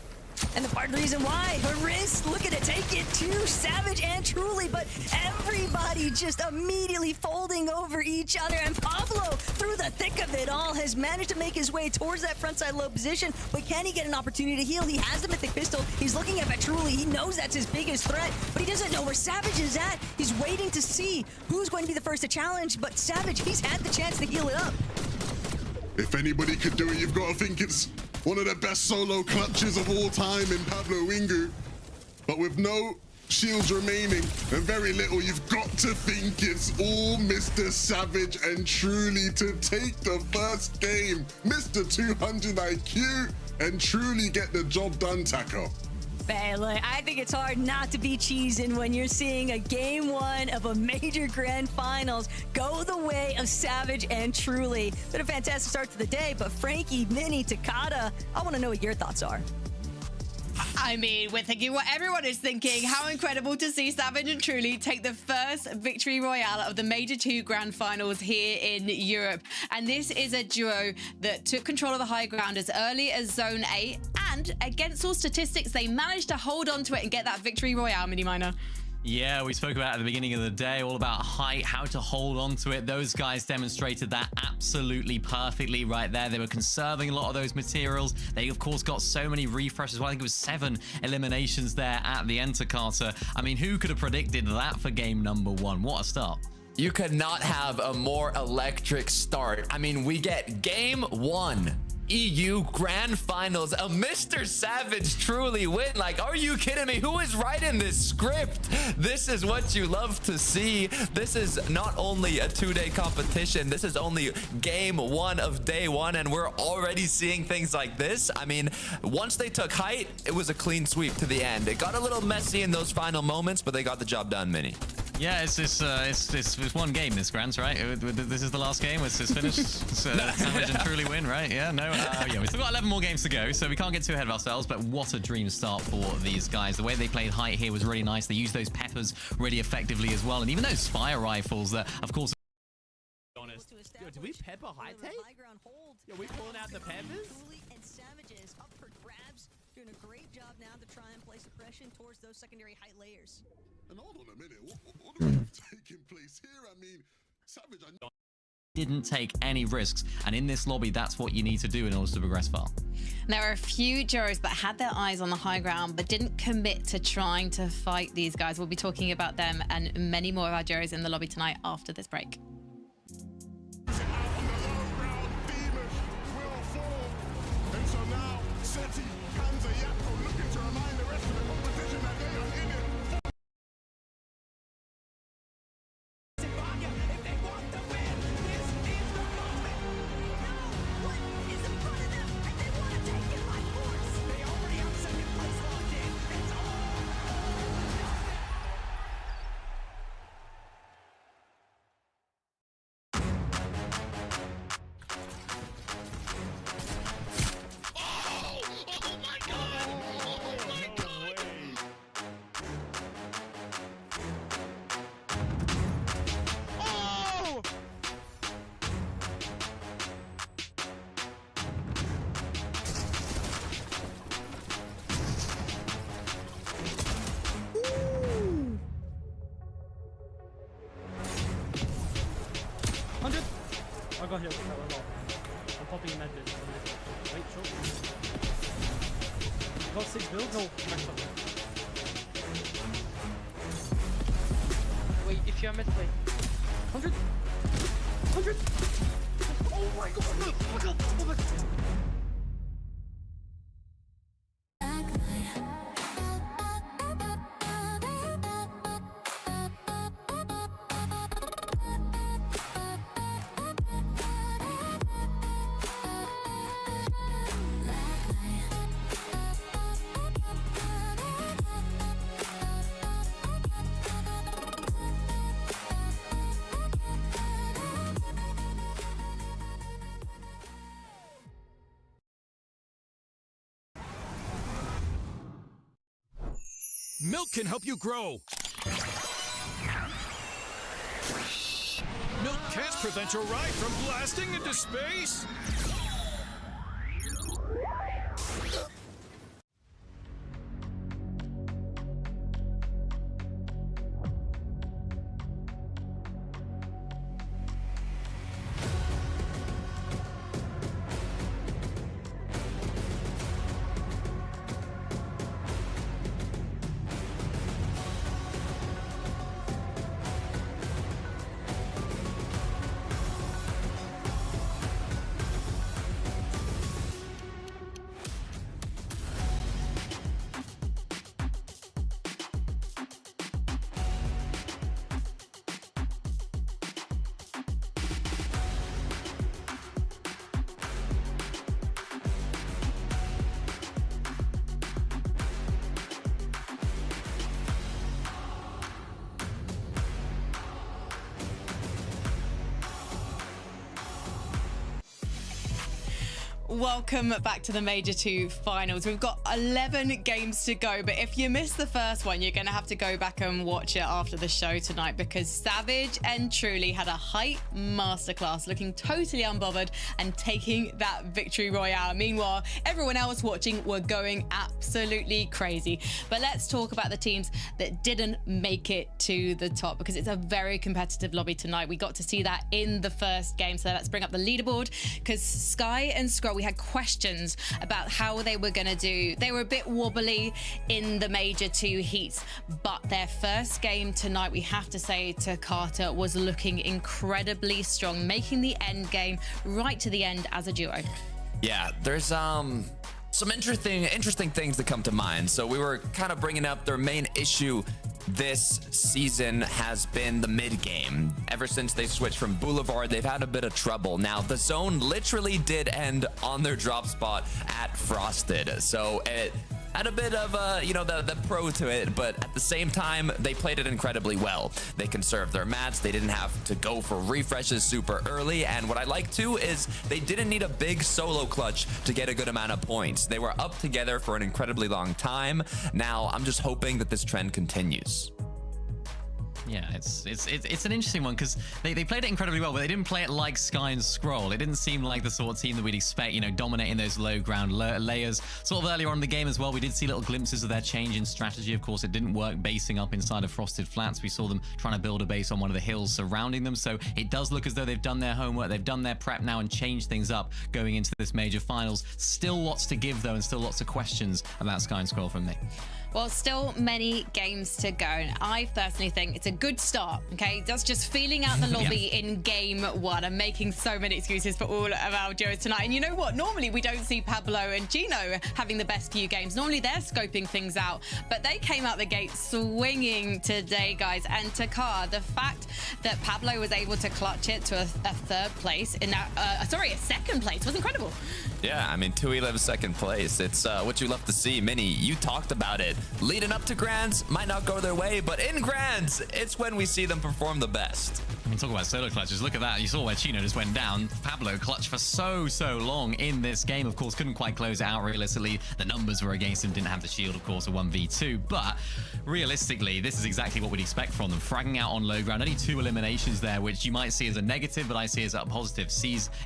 And the part of the reason why, Haris looking to take it to Savage and Truly, but everybody just immediately folding over each other. And Pablo, through the thick of it all, has managed to make his way towards that frontside low position. But can he get an opportunity to heal? He has the Mythic Pistol. He's looking at Truly. He knows that's his biggest threat, but he doesn't know where Savage is at. He's waiting to see who's going to be the first to challenge, but Savage, he's had the chance to heal it up. If anybody could do it, you've got to think it's one of the best solo clutches of all time in Pablo Wingu. But with no shields remaining and very little, you've got to think it's all Mr. Savage and Truly to take the first game. Mr. 200 IQ and Truly get the job done, Taco. Man, look, I think it's hard not to be cheesing when you're seeing a game one of a major grand finals go the way of Savage and Truly. Been a fantastic start to the day, but Frankie, Minnie, Takada, I want to know what your thoughts are. I mean, we're thinking what everyone is thinking. How incredible to see Savage and Truly take the first victory royale of the Major 2 Grand Finals here in Europe. And this is a duo that took control of the high ground as early as Zone 8. And against all statistics, they managed to hold on to it and get that victory royale, Mini Miner. Yeah, we spoke about at the beginning of the day, all about height, how to hold on to it. Those guys demonstrated that absolutely perfectly right there. They were conserving a lot of those materials. They, of course, got so many refreshes. Well, I think it was 7 eliminations there at the Enter Carter. I mean, who could have predicted that for game number 1? What a start. You could not have a more electric start. I mean, we get game 1. EU Grand Finals, a Mr. Savage truly win. Like, are you kidding me? Who is writing this script? This is what you love to see. This is not only a 2-day competition, this is only game 1 of day 1, and we're already seeing things like this. I mean, once they took height, it was a clean sweep to the end. It got a little messy in those final moments, but they got the job done, Mini. Yeah, it's one game, this Grants, right? This is the last game. It's finished. Savage and truly win, right? Yeah, no. Yeah, we've still got 11 more games to go, so we can't get too ahead of ourselves. But what a dream start for these guys. The way they played height here was really nice. They used those peppers really effectively as well, and even those fire rifles that, of course. Honest. Yo, did we pepper high take? Yo, we pulling out the peppers? And Savages up for grabs, doing a great job now to try and place aggression towards those secondary height layers. And hold on a minute, what is taking place here? I mean, Savage, Didn't take any risks, and in this lobby, that's what you need to do in order to progress far. There are a few jurors that had their eyes on the high ground but didn't commit to trying to fight these guys. We'll be talking about them and many more of our jurors in the lobby tonight after this break. I got hit. I'm popping in that bit. Wait, short. Got 6 builds? No, max up. Wait, if you're mid, wait. 100! 100! Oh my god! Oh my god! Oh my god! Milk can help you grow. Milk can't prevent your ride from blasting into space. Welcome back to the Major 2 finals. We've got 11 games to go, but if you missed the first one, you're going to have to go back and watch it after the show tonight, because Savage and Truly had a height masterclass, looking totally unbothered and taking that victory royale. Meanwhile, everyone else watching were going absolutely crazy. But let's talk about the teams that didn't make it to the top, because it's a very competitive lobby tonight. We got to see that in the first game. So let's bring up the leaderboard, because Sky and Scroll, we had questions about how they were going to do. They were a bit wobbly in the Major 2 heats, but their first game tonight, we have to say, to Carter, was looking incredibly strong, making the end game right to the end as a duo. Yeah, there's some interesting things that come to mind. So we were kind of bringing up their main issue this season has been the mid game. Ever since they switched from Boulevard, they've had a bit of trouble. Now, the zone literally did end on their drop spot at Frosted. So it had a bit of the pro to it, but at the same time, they played it incredibly well. They conserved their mats. They didn't have to go for refreshes super early. And what I like too is they didn't need a big solo clutch to get a good amount of points. They were up together for an incredibly long time. Now, I'm just hoping that this trend continues. Yeah, it's an interesting one, because they played it incredibly well, but they didn't play it like Sky and Scroll. It didn't seem like the sort of team that we'd expect, you know, dominating those low ground layers. Sort of earlier on in the game as well, we did see little glimpses of their change in strategy. Of course, it didn't work basing up inside of Frosted Flats. We saw them trying to build a base on one of the hills surrounding them. So it does look as though they've done their homework, they've done their prep now and changed things up going into this major finals. Still lots to give though, and still lots of questions about Sky and Scroll from me. Well, still many games to go. And I personally think it's a good start, okay? That's just feeling out the lobby in game one. I'm making so many excuses for all of our duos tonight. And you know what? Normally, we don't see Pablo and Gino having the best few games. Normally, they're scoping things out. But they came out the gate swinging today, guys. And Takar, the fact that Pablo was able to clutch it to a third place in that, a second place was incredible. Yeah, I mean, 2-11 second place. It's what you love to see. Minnie, you talked about it. Leading up to Grands might not go their way, but in Grands, it's when we see them perform the best. I mean, talk about solo clutches. Look at that. You saw where Chino just went down. Pablo clutched for so long in this game. Of course, couldn't quite close it out realistically. The numbers were against him. Didn't have the shield, of course, a 1v2. But realistically, this is exactly what we'd expect from them. Fragging out on low ground. Only 2 eliminations there, which you might see as a negative, but I see as a positive.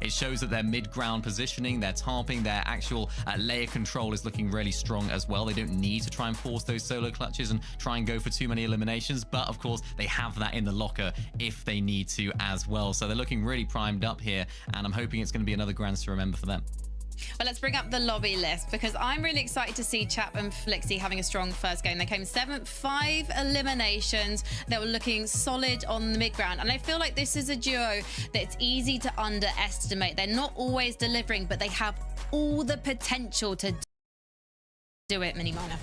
It shows that their mid-ground positioning, their tarping, their actual layer control is looking really strong as well. They don't need to try and force those solo clutches and try and go for too many eliminations. But of course, they have that in the locker if they need to as well. So they're looking really primed up here, and I'm hoping it's going to be another Grands to remember for them. Well, let's bring up the lobby list, because I'm really excited to see Chap and Flixie having a strong first game. They came 7th, 5 eliminations. They were looking solid on the mid-ground. And I feel like this is a duo that's easy to underestimate. They're not always delivering, but they have all the potential to do it, Mini Miner.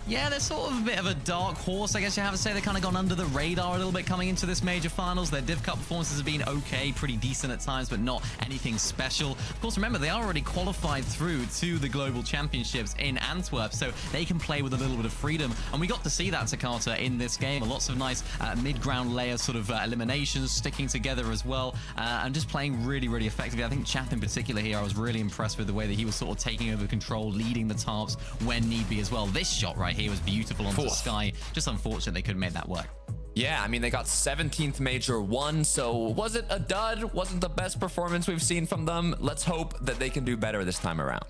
Yeah, they're sort of a bit of a dark horse, I guess you have to say. They've kind of gone under the radar a little bit coming into this major finals. Their Div Cup performances have been okay, pretty decent at times, but not anything special. Of course, remember, they are already qualified through to the Global Championships in Antwerp, so they can play with a little bit of freedom. And we got to see that to Carter in this game. Lots of nice mid-ground layer sort of eliminations, sticking together as well, and just playing really effectively. I think Chap in particular here, I was really impressed with the way that he was sort of taking over control, leading the tarps when need be as well. This shot right here was beautiful onto Sky. Just unfortunate they couldn't make that work. Yeah, I mean, they got 17th Major 1, so was it a dud? Wasn't the best performance we've seen from them. Let's hope that they can do better this time around.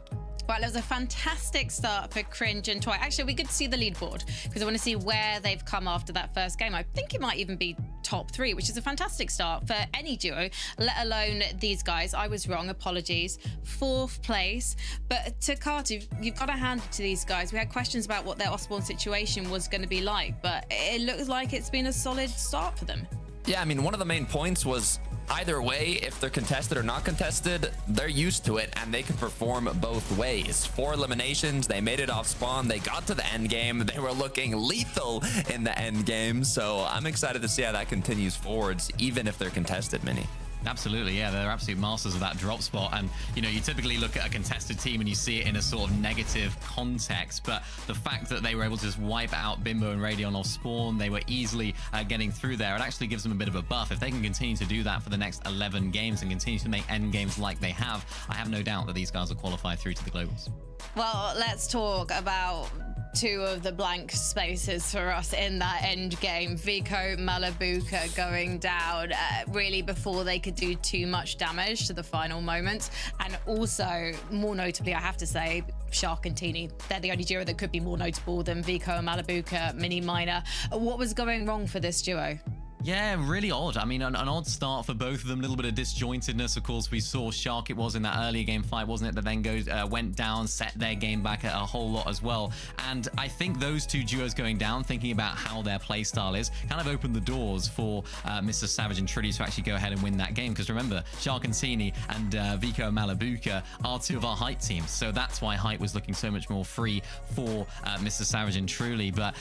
Well, it was a fantastic start for Cringe and Toy. Actually, we could see the leaderboard, because I want to see where they've come after that first game. I think it might even be top 3, which is a fantastic start for any duo, let alone these guys. I was wrong, apologies. 4th place. But to Carter, you've got to hand it to these guys. We had questions about what their Osborne situation was going to be like, but it looks like it's been a solid start for them. Yeah, I mean, one of the main points was either way, if they're contested or not contested, they're used to it and they can perform both ways. 4 eliminations, they made it off spawn, they got to the end game, they were looking lethal in the end game. So I'm excited to see how that continues forwards, even if they're contested, Minnie. Absolutely, yeah, they're absolute masters of that drop spot. And, you know, you typically look at a contested team and you see it in a sort of negative context, but the fact that they were able to just wipe out Bimbo and Radeon off spawn, they were easily getting through there. It actually gives them a bit of a buff. If they can continue to do that for the next 11 games and continue to make end games like they have, I have no doubt that these guys will qualify through to the Globals. Well, let's talk about two of the blank spaces for us in that end game. Vico, Malabuka going down really before they could do too much damage to the final moments. And also, more notably, I have to say, Shark and Teeny. They're the only duo that could be more notable than Vico and Malabuka, Mini Miner. What was going wrong for this duo? Yeah, really odd. I mean, an odd start for both of them. A little bit of disjointedness. Of course, we saw Shark, it was in that earlier game fight, wasn't it? That then went down, set their game back a whole lot as well. And I think those two duos going down, thinking about how their playstyle is, kind of opened the doors for Mr. Savage and Trilly to actually go ahead and win that game. Because remember, Shark and Teeny and Vico and Malabuka are two of our height teams. So that's why height was looking so much more free for Mr. Savage and Trilly. But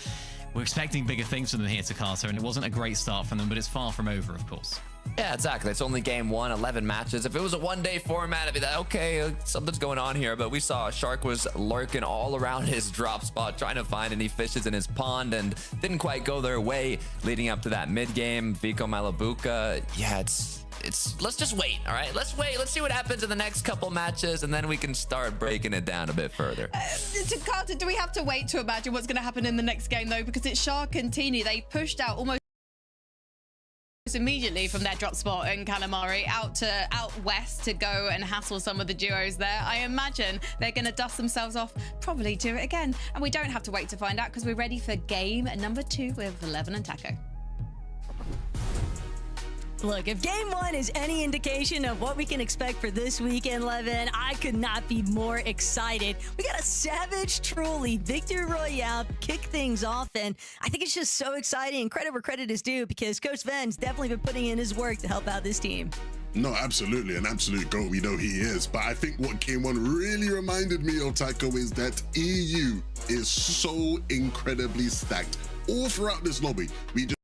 we're expecting bigger things from them here, Takata, and it wasn't a great start from them, but it's far from over, of course. Yeah, exactly. It's only game one, 11 matches. If it was a one-day format, I'd be like, okay, something's going on here. But we saw Shark was lurking all around his drop spot, trying to find any fishes in his pond, and didn't quite go their way leading up to that mid-game. Vico, Malabuka, yeah, let's just wait, all right? Let's wait. Let's see what happens in the next couple matches, and then we can start breaking it down a bit further. Carter, do we have to wait to imagine what's going to happen in the next game, though? Because it's Shark and Teeny. They pushed out almost immediately from their drop spot in Calamari out west to go and hassle some of the duos there. I imagine they're going to dust themselves off, probably do it again. And we don't have to wait to find out because we're ready for game number 2 with Eleven and Taco. Look, if game 1 is any indication of what we can expect for this weekend, Levin, I could not be more excited. We got a Savage Trolley Victory Royale kick things off, and I think it's just so exciting. Credit where credit is due, because Coach Ven's definitely been putting in his work to help out this team. No, absolutely, an absolute GOAT, we know he is. But I think what game 1 really reminded me of, Taco, is that EU is so incredibly stacked. All throughout this lobby, we just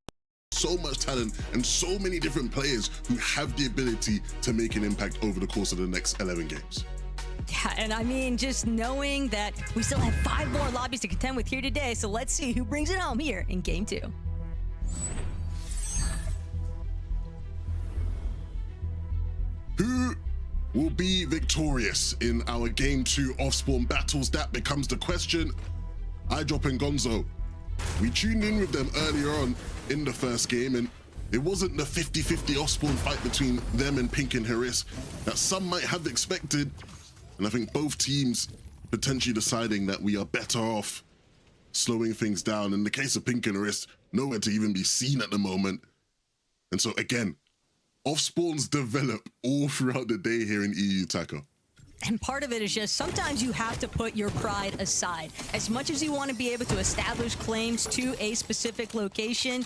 so much talent and so many different players who have the ability to make an impact over the course of the next 11 games. Yeah, and I mean, just knowing that we still have 5 more lobbies to contend with here today, so let's see who brings it home here in game 2. Who will be victorious in our game 2 off-spawn battles? That becomes the question. iDrop and Gonzo, we tuned in with them earlier on in the first game, and it wasn't the 50-50 off-spawn fight between them and Pink and Haris that some might have expected. And I think both teams potentially deciding that we are better off slowing things down. In the case of Pink and Haris, nowhere to even be seen at the moment. And so again, off-spawns develop all throughout the day here in EU, Taco. And part of it is just sometimes you have to put your pride aside. As much as you want to be able to establish claims to a specific location,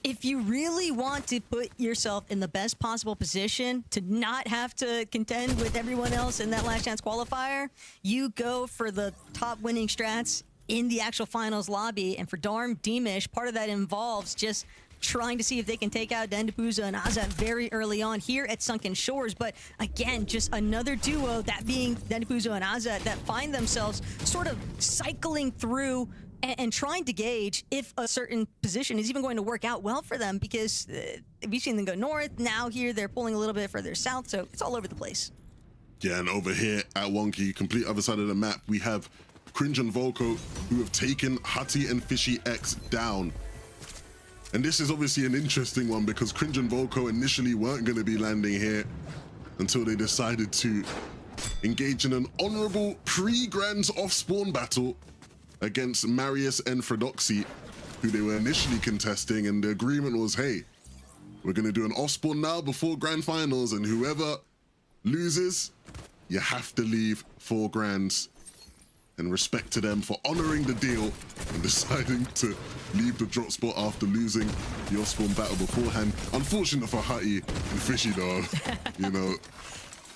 if you really want to put yourself in the best possible position to not have to contend with everyone else in that last chance qualifier, you go for the top winning strats in the actual finals lobby. And for Darm, Demish, part of that involves just trying to see if they can take out Dendapuza and Azat very early on here at Sunken Shores. But again, just another duo, that being Dendapuza and Azat, that find themselves sort of cycling through and trying to gauge if a certain position is even going to work out well for them, because we've seen them go north. Now here they're pulling a little bit further south, so it's all over the place. Yeah, and over here at Wonky, complete other side of the map, we have Cringe and Volko, who have taken Hutty and Fishy X down. And this is obviously an interesting one, because Cringe and Volko initially weren't going to be landing here until they decided to engage in an honorable pre-Grands off-spawn battle against Marius and Fredoxy, who they were initially contesting, and the agreement was, hey, we're going to do an off-spawn now before Grand Finals, and whoever loses, you have to leave for Grands. And respect to them for honoring the deal and deciding to leave the drop spot after losing the off-spawn battle beforehand. Unfortunate for Hutty and Fishy though, you know,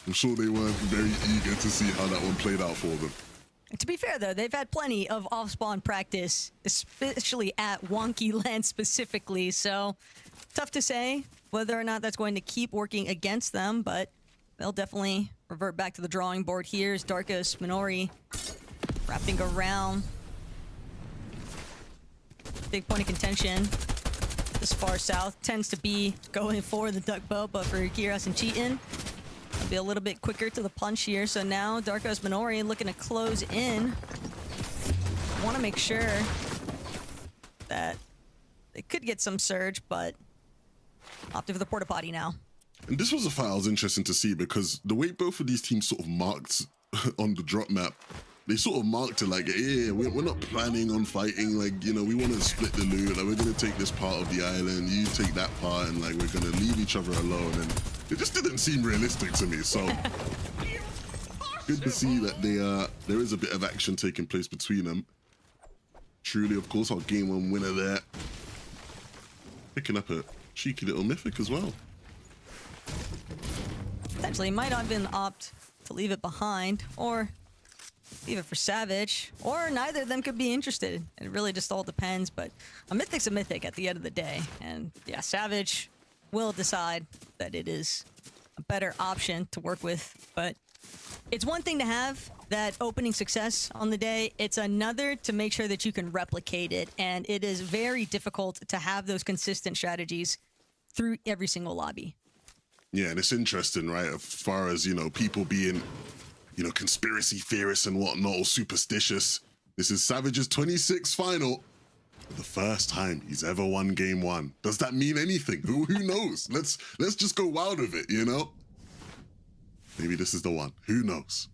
I'm sure they weren't very eager to see how that one played out for them. To be fair, though, they've had plenty of off-spawn practice, especially at Wonky Land specifically, so tough to say whether or not that's going to keep working against them, but they'll definitely revert back to the drawing board here as Darkos Minori wrapping around. Big point of contention this far south tends to be going for the duck bow, but for Kiras and Cheatin', it'll be a little bit quicker to the punch here. So now Darkos Minori looking to close in. Want to make sure that they could get some surge, but opted for the porta potty now. And this was a fight I was interesting to see because the way both of these teams sort of marked on the drop map, they sort of marked it like, yeah, we're not planning on fighting. Like, you know, we want to split the loot. Like, we're going to take this part of the island. You take that part, and like, we're going to leave each other alone. And it just didn't seem realistic to me. So good to see that there is a bit of action taking place between them. Truly, of course, our game 1 winner there. Picking up a cheeky little mythic as well. Potentially might have been opt to leave it behind or leave it for Savage, or neither of them could be interested. It really just all depends, but a mythic's a mythic at the end of the day. And yeah, Savage will decide that it is a better option to work with, but it's one thing to have that opening success on the day. It's another to make sure that you can replicate it, and it is very difficult to have those consistent strategies through every single lobby. Yeah, and it's interesting, right? As far as, you know, people being, you know, conspiracy theorists and whatnot, or superstitious. This is Savage's 26th final. For the first time he's ever won game 1. Does that mean anything? Who knows? Let's just go wild with it, you know? Maybe this is the one. Who knows?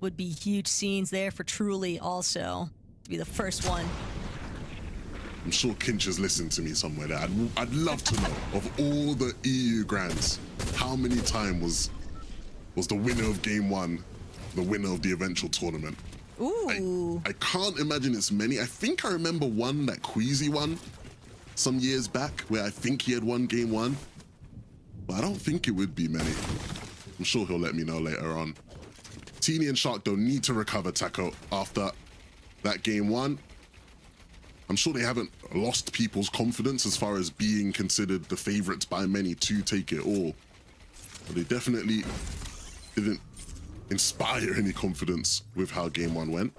Would be huge scenes there for Truly also to be the first one. I'm sure Kinch has listened to me somewhere there. I'd love to know, of all the EU grands, how many times was the winner of game 1 the winner of the eventual tournament? Ooh. I can't imagine it's many. I think I remember one that Queasy won some years back, where I think he had won game 1. But I don't think it would be many. I'm sure he'll let me know later on. Teeny and Shark don't need to recover Taco after that game 1. I'm sure they haven't lost people's confidence as far as being considered the favorites by many to take it all. But they definitely didn't inspire any confidence with how game 1 went.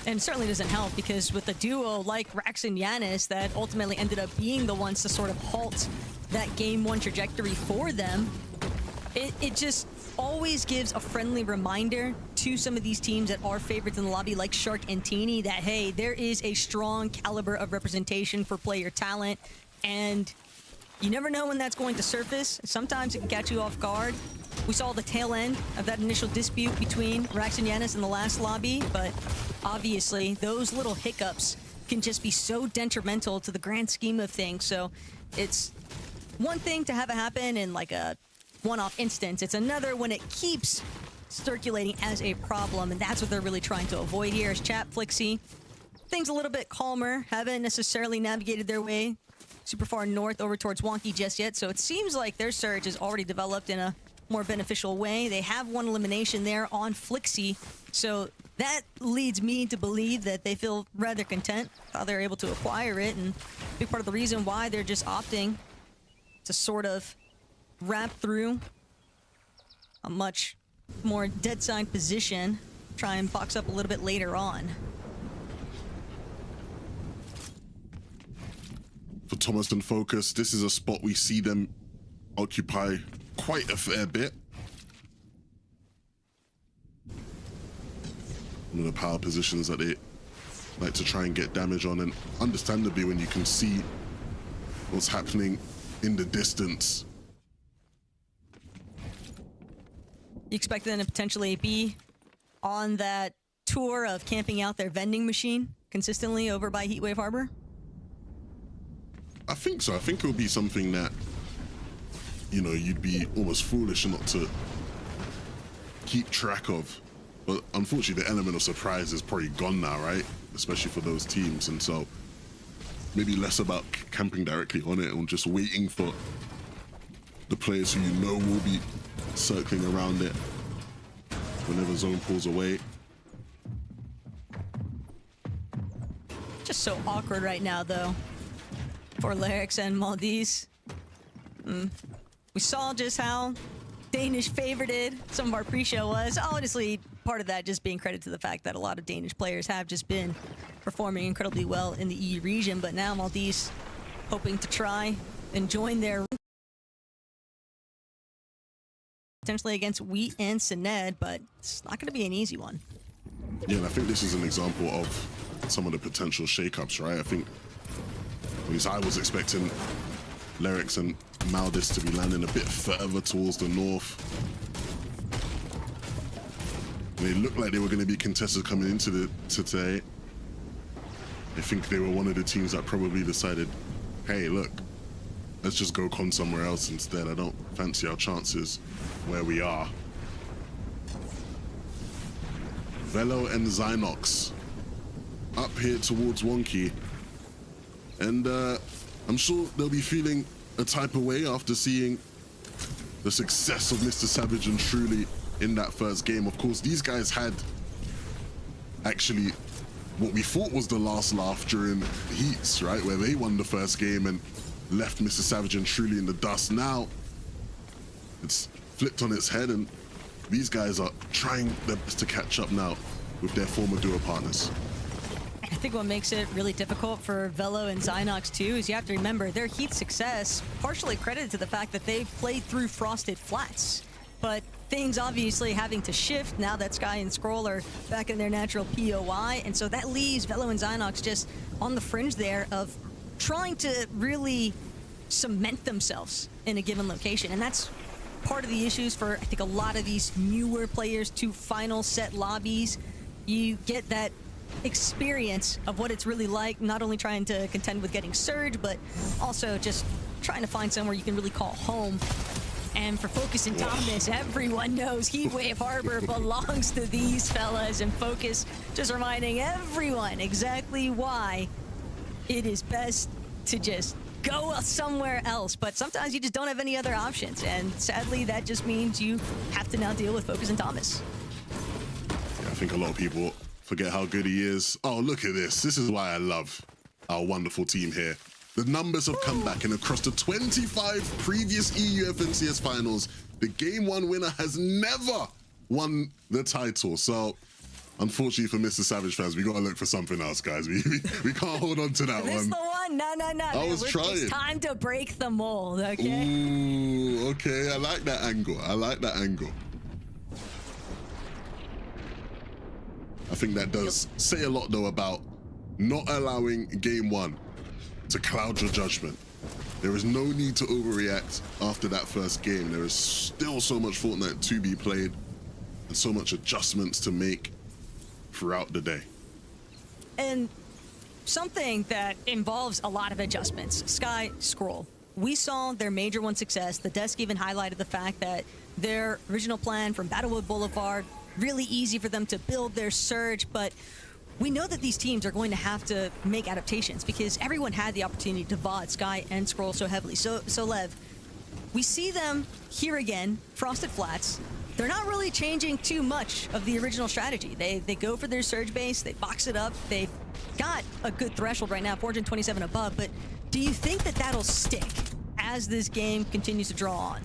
And it certainly doesn't help because with a duo like Rax and Yanis that ultimately ended up being the ones to sort of halt that game 1 trajectory for them, it just always gives a friendly reminder to some of these teams that are favorites in the lobby like Shark and Teeny that, hey, there is a strong caliber of representation for player talent, and you never know when that's going to surface. Sometimes it can catch you off guard. We saw the tail end of that initial dispute between Rax and Yanis in the last lobby, but obviously those little hiccups can just be so detrimental to the grand scheme of things. So it's one thing to have it happen in like a one-off instance. It's another when it keeps circulating as a problem, and that's what they're really trying to avoid here. As Chat Flixie, things a little bit calmer, haven't necessarily navigated their way super far north over towards Wonky just yet, so it seems like their surge is already developed in a more beneficial way. They have one elimination there on Flixie, so that leads me to believe that they feel rather content how they're able to acquire it, and a big part of the reason why they're just opting to sort of wrap through a much more dead side position, try and box up a little bit later on. For Thomas and Focus, this is a spot we see them occupy quite a fair bit. One of the power positions that they like to try and get damage on, and understandably when you can see what's happening in the distance. You expect them to potentially be on that tour of camping out their vending machine consistently over by Heatwave Harbor? I think so. I think it'll be something that, you know, you'd be almost foolish not to keep track of. But unfortunately, the element of surprise is probably gone now, right? Especially for those teams. And so maybe less about camping directly on it and just waiting for the players who you know will be circling around it. whenever zone pulls away. Just so awkward right now, though, for Larix and Maldives. We saw just how Danish favorited some of our pre-show was. Honestly, part of that just being credit to the fact that a lot of Danish players have just been performing incredibly well in the EU region, but now Maldives hoping to try and join their potentially against Wheat and Sined, but it's not going to be an easy one. Yeah, and I think this is an example of some of the potential shakeups, right? I think, at least I was expecting Larix and Maldives to be landing a bit further towards the north. They looked like they were going to be contestants coming into today. I think they were one of the teams that probably decided, hey, look, let's just go con somewhere else instead. I don't fancy our chances where we are. Velo and Zynox up here towards Wonky. And I'm sure they'll be feeling a type of way after seeing the success of Mr. Savage and Truly in that first game. Of course, these guys had actually what we thought was the last laugh during the heats, right? Where they won the first game and left Mr. Savage and Truly in the dust. Now it's flipped on its head, and these guys are trying their best to catch up now with their former duo partners. I think what makes it really difficult for Velo and Zynox too is you have to remember their heat success partially credited to the fact that they've played through Frosted Flats. But things obviously having to shift now that Sky and Scroll are back in their natural POI, and so that leaves Velo and Zynox just on the fringe there of trying to really cement themselves in a given location. And that's part of the issues for, I think, a lot of these newer players to final set lobbies. You get that experience of what it's really like, not only trying to contend with getting Surge, but also just trying to find somewhere you can really call home. And for Focus and Thomas, everyone knows Heatwave Harbor belongs to these fellas, and Focus just reminding everyone exactly why it is best to just go somewhere else. But sometimes you just don't have any other options, and sadly that just means you have to now deal with Focus and Thomas. Yeah, I think a lot of people forget how good he is. Oh, look at this. This is why I love our wonderful team here. The numbers have come back, and across the 25 previous EU FNCS finals, the Game 1 winner has never won the title. So, unfortunately for Mr. Savage fans, we got to look for something else, guys. We can't hold on to that Is this one. the one? No. I was trying. It's time to break the mold, okay? Ooh, okay. I like that angle. I think that does say a lot, though, about not allowing Game 1 to cloud your judgment. There is no need to overreact after that first game. There is still so much Fortnite to be played and so much adjustments to make throughout the day. And something that involves a lot of adjustments. Sky, Scroll. We saw their Major 1 success. The desk even highlighted the fact that their original plan from Battlewood Boulevard, really easy for them to build their Surge, but we know that these teams are going to have to make adaptations because everyone had the opportunity to VOD Sky and Scroll so heavily. So Lev, we see them here again, Frosted Flats. They're not really changing too much of the original strategy. They go for their Surge base, they box it up, they've got a good threshold right now, 427 above, but do you think that that'll stick as this game continues to draw on?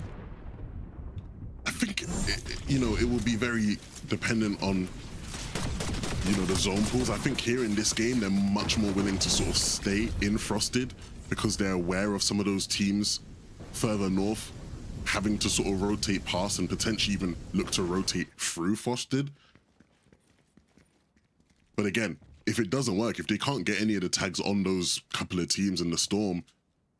I think, it will be very dependent on the zone pools. I think here in this game, they're much more willing to sort of stay in Frosted because they're aware of some of those teams further north having to sort of rotate past and potentially even look to rotate through Frosted. But again, if it doesn't work, if they can't get any of the tags on those couple of teams in the Storm,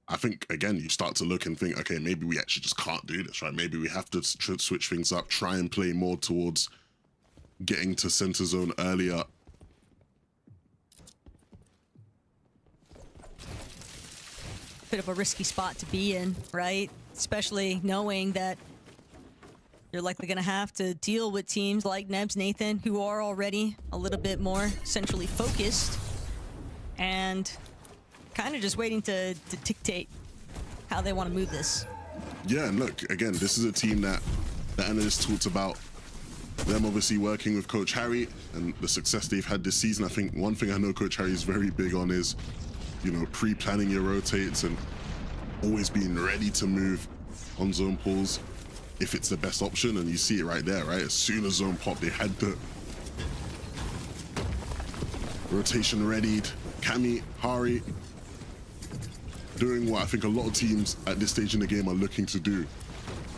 I think, again, you start to look and think, okay, maybe we actually just can't do this, right? Maybe we have to switch things up, try and play more towards getting to center zone earlier. Bit of a risky spot to be in, right? Especially knowing that you're likely going to have to deal with teams like Nebs, Nathan, who are already a little bit more centrally focused and kind of just waiting to dictate how they want to move this. Yeah, and look, again, this is a team that the analysts talked about them obviously working with Coach Harry and the success they've had this season. I think one thing I know Coach Harry is very big on is, you know, pre-planning your rotates and always being ready to move on zone pulls if it's the best option. And you see it right there, right? As soon as zone pop, they had the rotation readied. Cammy, Hari, doing what I think a lot of teams at this stage in the game are looking to do.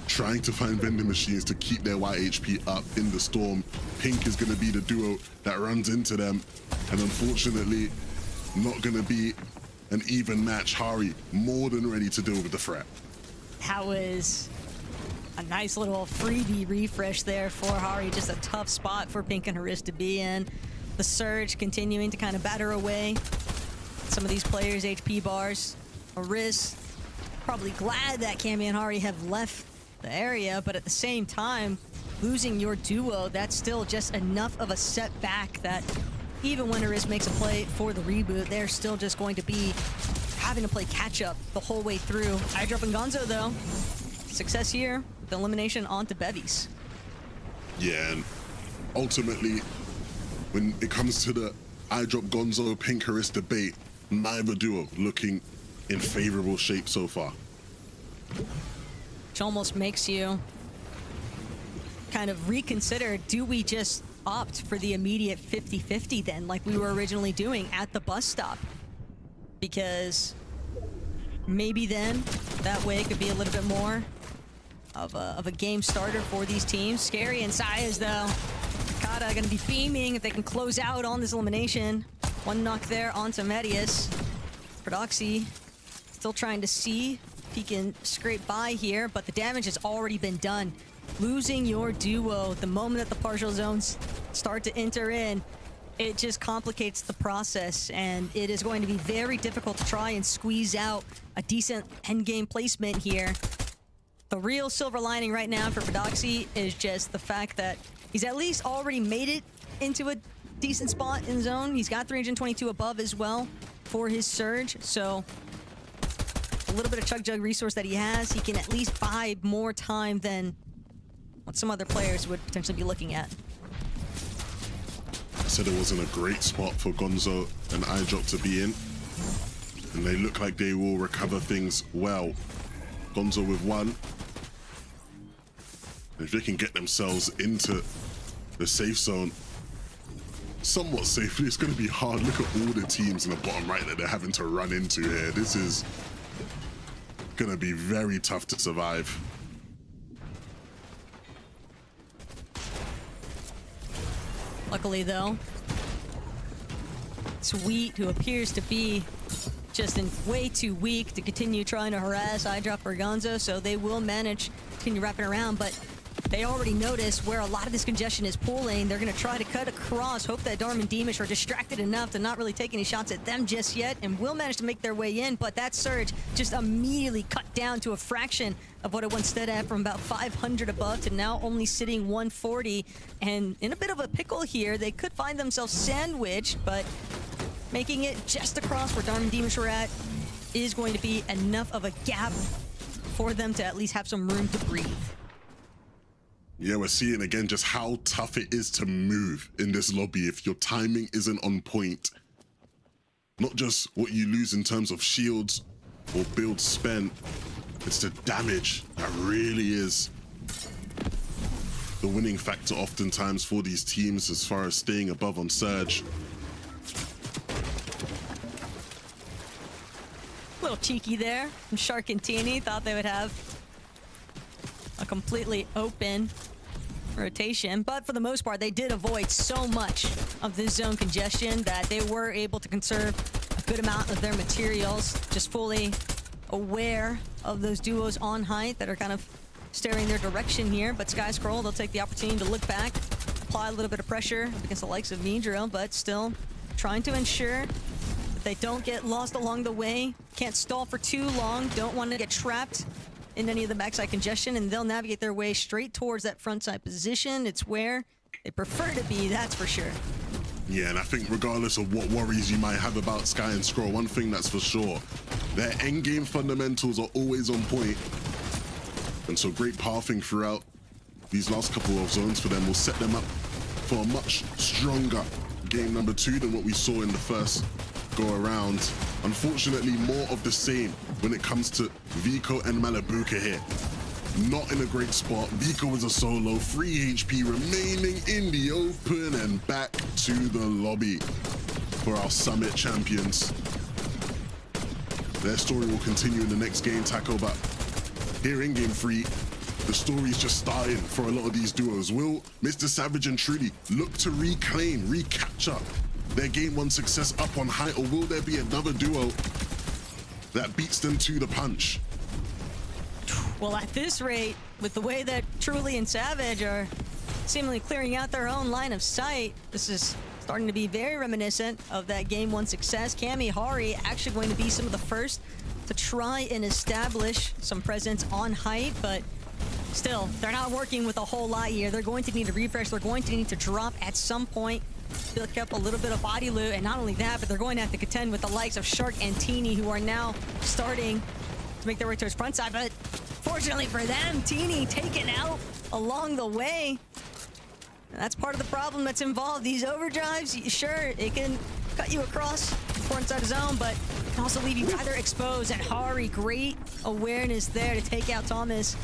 Trying to find vending machines to keep their white HP up in the storm. Pink is going to be the duo that runs into them. And unfortunately, not going to be an even match. Hari more than ready to deal with the threat. That was a nice little freebie refresh there for Hari. Just a tough spot for Pink and Haris to be in. The Surge continuing to kind of batter away some of these players' HP bars. Haris probably glad that Cammy and Hari have left the area, but at the same time, losing your duo, that's still just enough of a setback that even when Haris makes a play for the reboot, they're still just going to be having to play catch-up the whole way through. iDrop and Gonzo, though, success here, the elimination onto Bevies. Yeah, and ultimately, when it comes to the iDrop Gonzo Pink Haris debate, neither duo looking in favorable shape so far. Which almost makes you kind of reconsider, do we just opt for the immediate 50-50 then, like we were originally doing at the bus stop? Because maybe then, that way it could be a little bit more of a game starter for these teams. Scary and Sayas, though. Kata gonna be beaming if they can close out on this elimination. One knock there onto Medius. Prodoxy still trying to see if he can scrape by here, but the damage has already been done. Losing your duo the moment that the partial zones start to enter in, it just complicates the process, and it is going to be very difficult to try and squeeze out a decent endgame placement here. The real silver lining right now for Prodoxy is just the fact that he's at least already made it into a decent spot in zone. He's got 322 above as well for his Surge, so a little bit of Chug Jug resource that he has, he can at least buy more time than what some other players would potentially be looking at. I said it wasn't a great spot for Gonzo and iDrop to be in, and they look like they will recover things well. Gonzo with one. If they can get themselves into the safe zone somewhat safely, it's going to be hard. Look at all the teams in the bottom right that they're having to run into here. This is going to be very tough to survive. Luckily, though, Sweet, who appears to be just way too weak to continue trying to harass iDrop or Gonzo, so they will manage to continue wrapping around, but they already noticed where a lot of this congestion is pooling. They're going to try to cut across, hope that Darm and Deemish are distracted enough to not really take any shots at them just yet, and will manage to make their way in, but that Surge just immediately cut down to a fraction of what it once stood at, from about 500 above to now only sitting 140, and in a bit of a pickle here. They could find themselves sandwiched, but making it just across where Darm and Deemish were at is going to be enough of a gap for them to at least have some room to breathe. Yeah, we're seeing again just how tough it is to move in this lobby if your timing isn't on point. Not just what you lose in terms of shields or builds spent, it's the damage that really is the winning factor oftentimes for these teams as far as staying above on Surge. A little cheeky there from Shark and Teeny. Thought they would have a completely open rotation, but for the most part, they did avoid so much of this zone congestion that they were able to conserve a good amount of their materials, just fully aware of those duos on height that are kind of staring their direction here. But Sky Scroll, they'll take the opportunity to look back, apply a little bit of pressure against the likes of Meandrill, but still trying to ensure that they don't get lost along the way, can't stall for too long, don't want to get trapped in any of the backside congestion, and they'll navigate their way straight towards that front side position. It's where they prefer to be, that's for sure. Yeah, and I think regardless of what worries you might have about Sky and Scroll, one thing that's for sure, their endgame fundamentals are always on point. And so great pathing throughout these last couple of zones for them will set them up for a much stronger game number 2 than what we saw in the first go around. Unfortunately, more of the same when it comes to Vico and Malabuka here. Not in a great spot. Vico is a solo, 3 HP remaining in the open, and back to the lobby for our Summit champions. Their story will continue in the next game, Taco, but here in game 3, the story's just starting for a lot of these duos. Will Mr. Savage and Trudy look to recapture their game 1 success up on height, or will there be another duo that beats them to the punch? Well, at this rate, with the way that Truly and Savage are seemingly clearing out their own line of sight, this is starting to be very reminiscent of that game 1 success. Cami Hari actually going to be some of the first to try and establish some presence on height, but still, they're not working with a whole lot here. They're going to need to refresh. They're going to need to drop at some point, pick up a little bit of body loot, and not only that, but they're going to have to contend with the likes of Shark and Teeny, who are now starting to make their way towards front side, but fortunately for them, Teeny taken out along the way. And that's part of the problem that's involved. These overdrives, sure, it can cut you across the front side of zone, but it can also leave you rather exposed. And Hari, great awareness there to take out Thomas,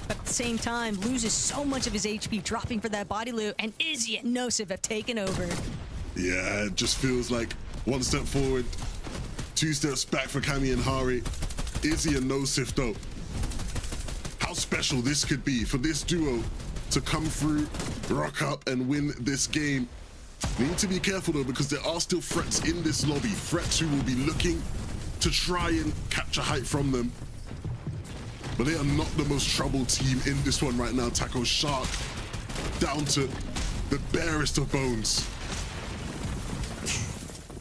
but at the same time, loses so much of his HP, dropping for that body loot, and Izzy and Nosif have taken over. Yeah, it just feels like 1 step forward, 2 steps back for Cami and Hari. Izzy and Nosif, though. How special this could be for this duo to come through, rock up, and win this game. Need to be careful, though, because there are still threats in this lobby. Threats who will be looking to try and capture height from them. But they are not the most troubled team in this one right now. Taco Shark down to the barest of bones.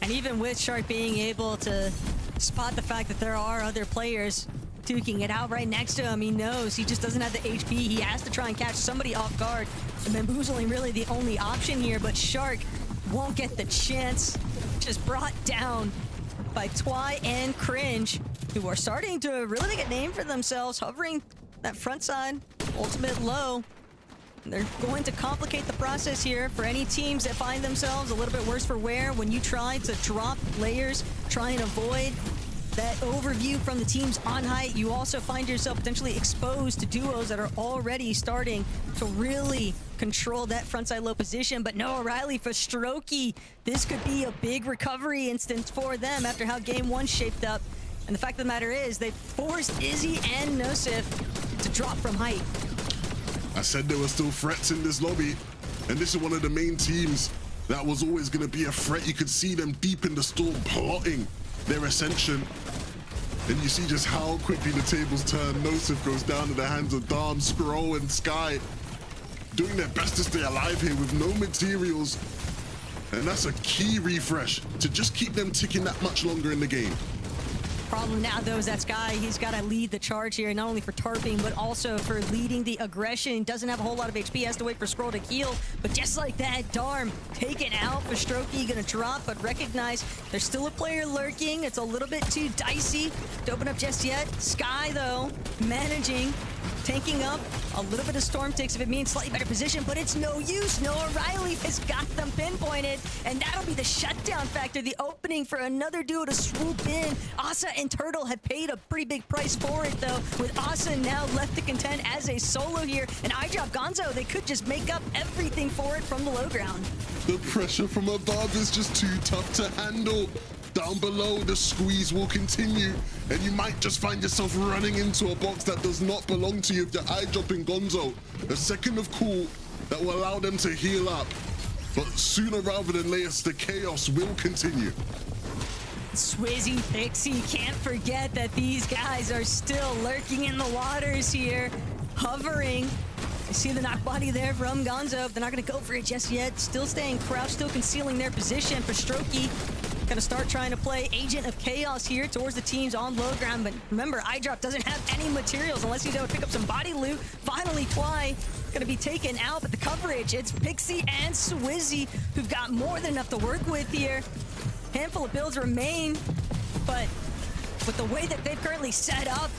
And even with Shark being able to spot the fact that there are other players duking it out right next to him, he knows he just doesn't have the HP. He has to try and catch somebody off guard. And bamboozling really the only option here, but Shark won't get the chance. Just brought down by Twy and Cringe, who are starting to really make a name for themselves, hovering that front side, ultimate low. They're going to complicate the process here for any teams that find themselves a little bit worse for wear when you try to drop layers, try and avoid that overview from the teams on height. You also find yourself potentially exposed to duos that are already starting to really control that frontside low position. But no, O'Reilly for Strokey, this could be a big recovery instance for them after how game 1 shaped up. And the fact of the matter is, they forced Izzy and Nosif to drop from height. I said there were still threats in this lobby, and this is one of the main teams that was always going to be a threat. You could see them deep in the storm plotting their ascension, and you see just how quickly the tables turn. Nosif goes down to the hands of Dom, Scroll, and Sky, doing their best to stay alive here with no materials, and that's a key refresh to just keep them ticking that much longer in the game. Problem now, though, is that Sky, he's got to lead the charge here, not only for tarping, but also for leading the aggression. He doesn't have a whole lot of HP, has to wait for Scroll to heal, but just like that, Darm taken out. For Strokey, gonna drop, but recognize there's still a player lurking. It's a little bit too dicey to open up just yet. Sky, though, managing, tanking up a little bit of Storm Ticks if it means slightly better position, but it's no use. Noah Riley has got them pinpointed, and that'll be the shutdown factor, the opening for another duo to swoop in. Asa and Turtle have paid a pretty big price for it, though, with Asa now left to contend as a solo here, and iDrop Gonzo, they could just make up everything for it from the low ground. The pressure from above is just too tough to handle. Down below, the squeeze will continue, and you might just find yourself running into a box that does not belong to you if you're eye-dropping Gonzo. A second of cool that will allow them to heal up, but sooner rather than later, the chaos will continue. Swizzy, Pixie, can't forget that these guys are still lurking in the waters here, hovering. I see the knock body there from Gonzo. They're not going to go for it just yet. Still staying crouched, still concealing their position. For Strokey, going to start trying to play Agent of Chaos here towards the teams on low ground. But remember, iDrop doesn't have any materials unless he's able to pick up some body loot. Finally, Twy going to be taken out, but the coverage, it's Pixie and Swizzy who've got more than enough to work with here. Handful of builds remain, but with the way that they've currently set up,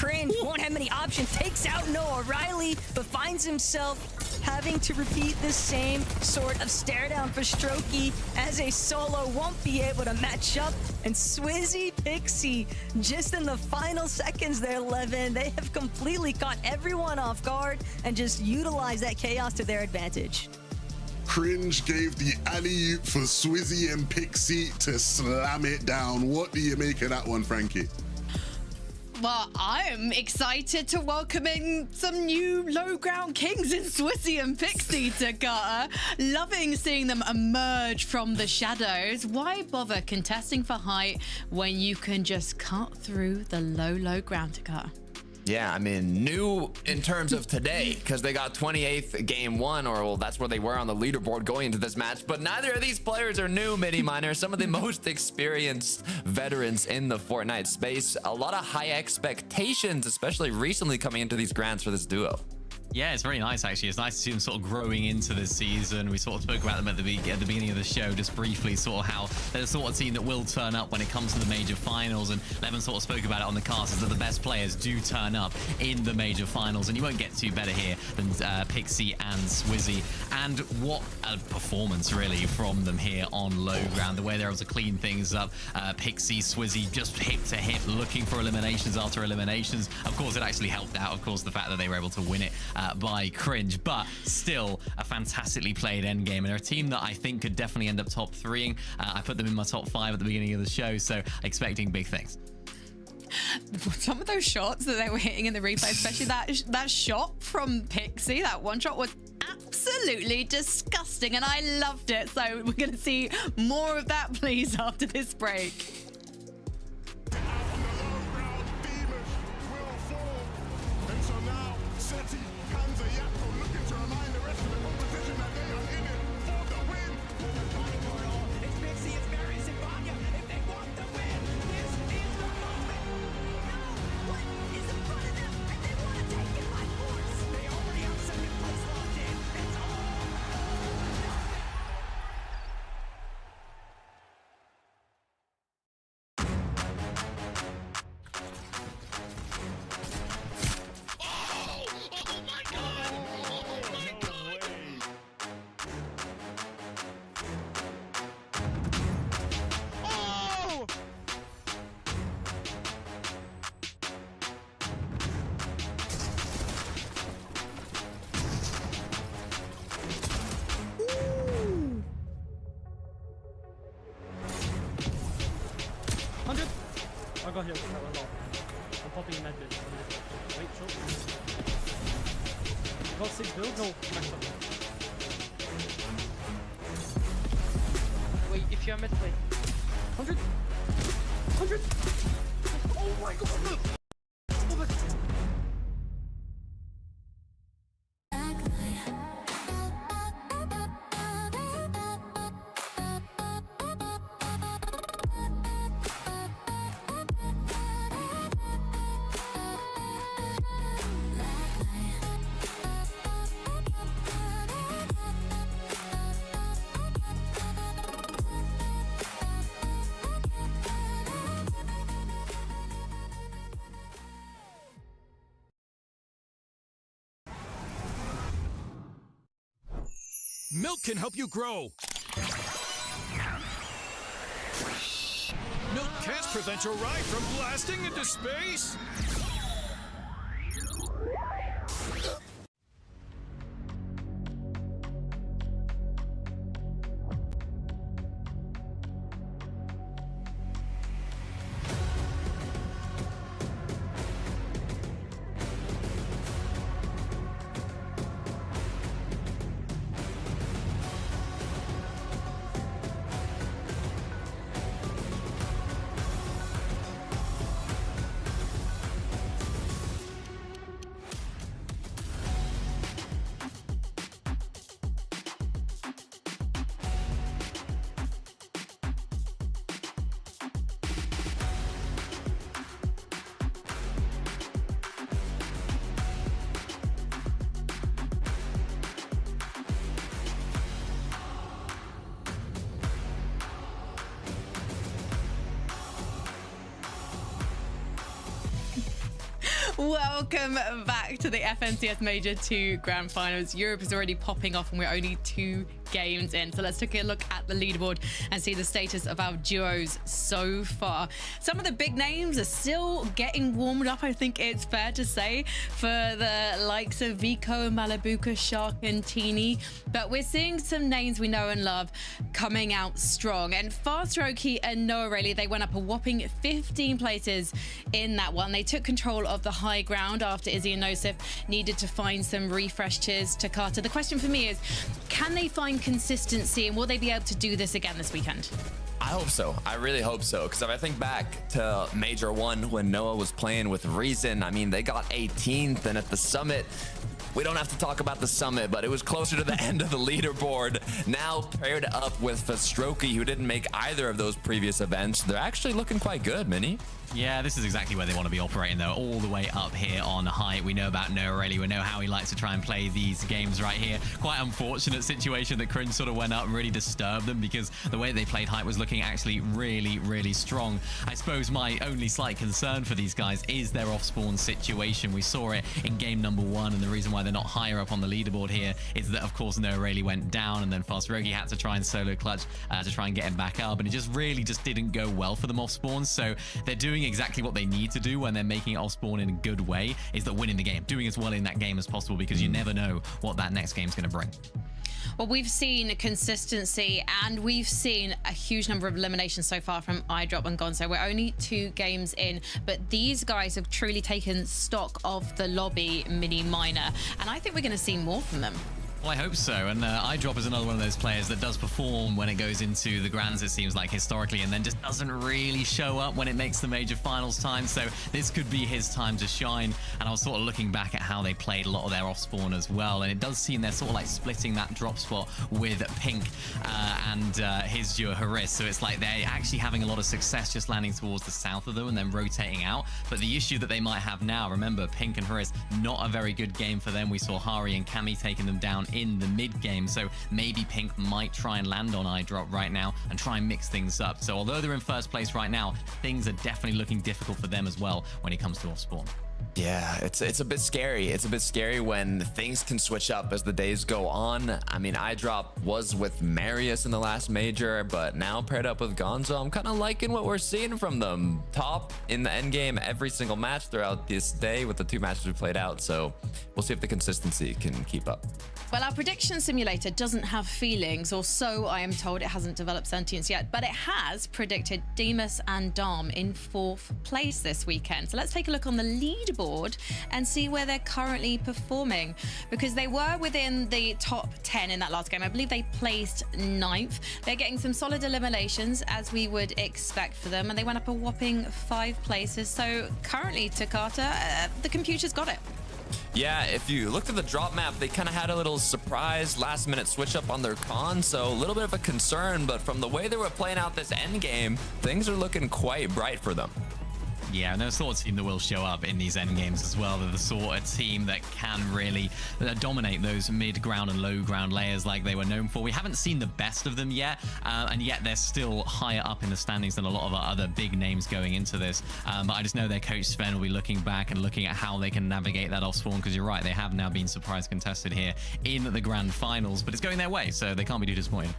Cringe won't have many options. Takes out Noah Riley, but finds himself having to repeat the same sort of stare down for Strokey as a solo won't be able to match up. And Swizzy Pixie, just in the final seconds there, Levin, they have completely caught everyone off guard and just utilized that chaos to their advantage. Cringe gave the alley-oop for Swizzy and Pixie to slam it down. What do you make of that one, Frankie? Well, I'm excited to welcome in some new low ground kings in Swizzy and Pixie to Qatar. Loving seeing them emerge from the shadows. Why bother contesting for height when you can just cut through the low ground to Qatar? Yeah, I mean, new in terms of today, because they got 28th game one, or well, that's where they were on the leaderboard going into this match. But neither of these players are new, Mini Miner. Some of the most experienced veterans in the Fortnite space. A lot of high expectations, especially recently coming into these grands for this duo. Yeah, it's very nice, actually. It's nice to see them sort of growing into this season. We sort of spoke about them at the beginning of the show, just briefly, sort of how they're the sort of team that will turn up when it comes to the major finals. And Levin sort of spoke about it on the cast, is that the best players do turn up in the major finals. And you won't get too better here than Pixie and Swizzy. And what a performance, really, from them here on low ground. The way they're able to clean things up. Pixie, Swizzy, just hip to hip, looking for eliminations after eliminations. Of course, it actually helped out, of course, the fact that they were able to win it by Cringe, but still a fantastically played endgame, and they're a team that I think could definitely end up top 3ing. I put them in my top 5 at the beginning of the show, so expecting big things. Some of those shots that they were hitting in the replay, especially that shot from Pixie, that one shot was absolutely disgusting, and I loved it. So we're going to see more of that, please, after this break. I got hit with that one. I'm popping in that bit. Wait, short. I got 6 builds. No, max up. Wait, if you're mid, wait. 100! 100! Oh my god, look! Oh my god. Milk can help you grow. Milk can't prevent your ride from blasting into space. Welcome back to the FNCS Major 2 Grand Finals. Europe is already popping off and we're only 2 games in. So let's take a look at the leaderboard and see the status of our duos so far. Some of the big names are still getting warmed up, I think it's fair to say, for the likes of Vico, Malabuka, Shark and Teeny. But we're seeing some names we know and love coming out strong. And Fast Roki and Noah Rayleigh, they went up a whopping 15 places in that one. They took control of the high ground after Izzy and Nosif needed to find some refreshes to Carter. The question for me is, can they find consistency and will they be able to do this again this weekend? I hope so. I really hope so. Because if I think back to Major 1 when Noah was playing with Reason, I mean, they got 18th, and at the summit, we don't have to talk about the summit, but it was closer to the end of the leaderboard. Now paired up with Fastroki, who didn't make either of those previous events. They're actually looking quite good, Minnie. Yeah, this is exactly where they want to be operating, though, all the way up here on high. We know about Noah Rayleigh. We know how he likes to try and play these games right here. Quite unfortunate situation that Cringe sort of went up and really disturbed them, because the way they played height was looking actually really, really strong. I suppose my only slight concern for these guys is their off-spawn situation. We saw it in game number 1, and the reason why they're not higher up on the leaderboard here is that, of course, Noah Rayleigh went down, and then Fast Rogi had to try and solo clutch to try and get him back up, and it just really didn't go well for them off-spawn. So they're doing exactly what they need to do when they're making it off-spawn in a good way, is that winning the game, doing as well in that game as possible, because you never know what that next game's going to bring. Well, we've seen consistency and we've seen a huge number of eliminations so far from iDrop and Gonzo. We're only 2 games in, but these guys have truly taken stock of the lobby mini minor, and I think we're going to see more from them. Well, I hope so. And iDrop is another one of those players that does perform when it goes into the grands, it seems like, historically, and then just doesn't really show up when it makes the major finals time. So this could be his time to shine. And I was sort of looking back at how they played a lot of their off-spawn as well. And it does seem they're sort of like splitting that drop spot with Pink and his duo Haris. So it's like they're actually having a lot of success just landing towards the south of them and then rotating out. But the issue that they might have now, remember, Pink and Haris, not a very good game for them. We saw Hari and Cammy taking them down in the mid game, so maybe Pink might try and land on iDrop right now and try and mix things up. So although they're in first place right now, things are definitely looking difficult for them as well when it comes to off-spawn. Yeah, it's a bit scary. It's a bit scary when things can switch up as the days go on. I mean, iDrop was with Marius in the last major, but now paired up with Gonzo, I'm kind of liking what we're seeing from them. Top in the end game every single match throughout this day with the 2 matches we played out. So we'll see if the consistency can keep up. Well, our prediction simulator doesn't have feelings, or so I am told. It hasn't developed sentience yet, but it has predicted Demas and Dom in 4th place this weekend. So let's take a look on the leaderboard and see where they're currently performing, because they were within the top 10 in that last game. I believe they placed 9th. They're getting some solid eliminations, as we would expect for them, and they went up a whopping 5 places. So currently, Takata, the computer's got it. Yeah, if you looked at the drop map, they kind of had a little surprise last minute switch up on their con, so a little bit of a concern, but from the way they were playing out this end game, things are looking quite bright for them. Yeah, and they're the sort of team that will show up in these end games as well. They're the sort of team that can really dominate those mid-ground and low-ground layers like they were known for. We haven't seen the best of them yet, and yet they're still higher up in the standings than a lot of our other big names going into this. But I just know their coach Sven will be looking back and looking at how they can navigate that off-spawn, because you're right, they have now been surprise contested here in the grand finals, but it's going their way, so they can't be too disappointed.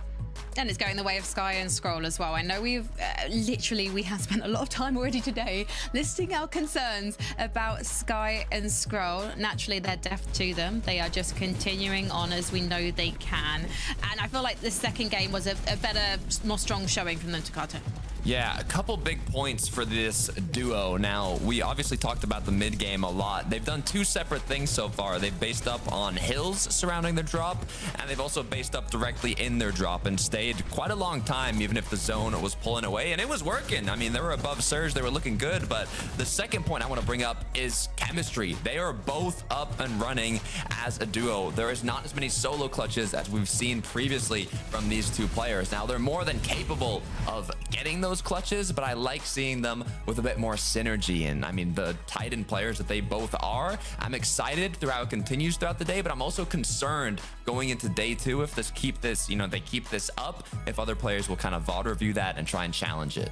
And it's going the way of Sky and Scroll as well. I know we've we have spent a lot of time already today listing our concerns about Sky and Scroll. Naturally, they're deaf to them. They are just continuing on as we know they can. And I feel like the second game was a better, more strong showing from them, Takata. Yeah, a couple big points for this duo. Now, we obviously talked about the mid game a lot. They've done 2 separate things so far. They've based up on hills surrounding their drop, and they've also based up directly in their drop and stayed quite a long time, even if the zone was pulling away, and it was working. I mean, they were above Surge, they were looking good, but the second point I want to bring up is chemistry. They are both up and running as a duo. There is not as many solo clutches as we've seen previously from these 2 players. Now, they're more than capable of getting those clutches, but I like seeing them with a bit more synergy. And I mean, the Titan players that they both are, I'm excited through how it continues throughout the day, but I'm also concerned going into day 2 if they keep this up, if other players will kind of VOD review that and try and challenge it.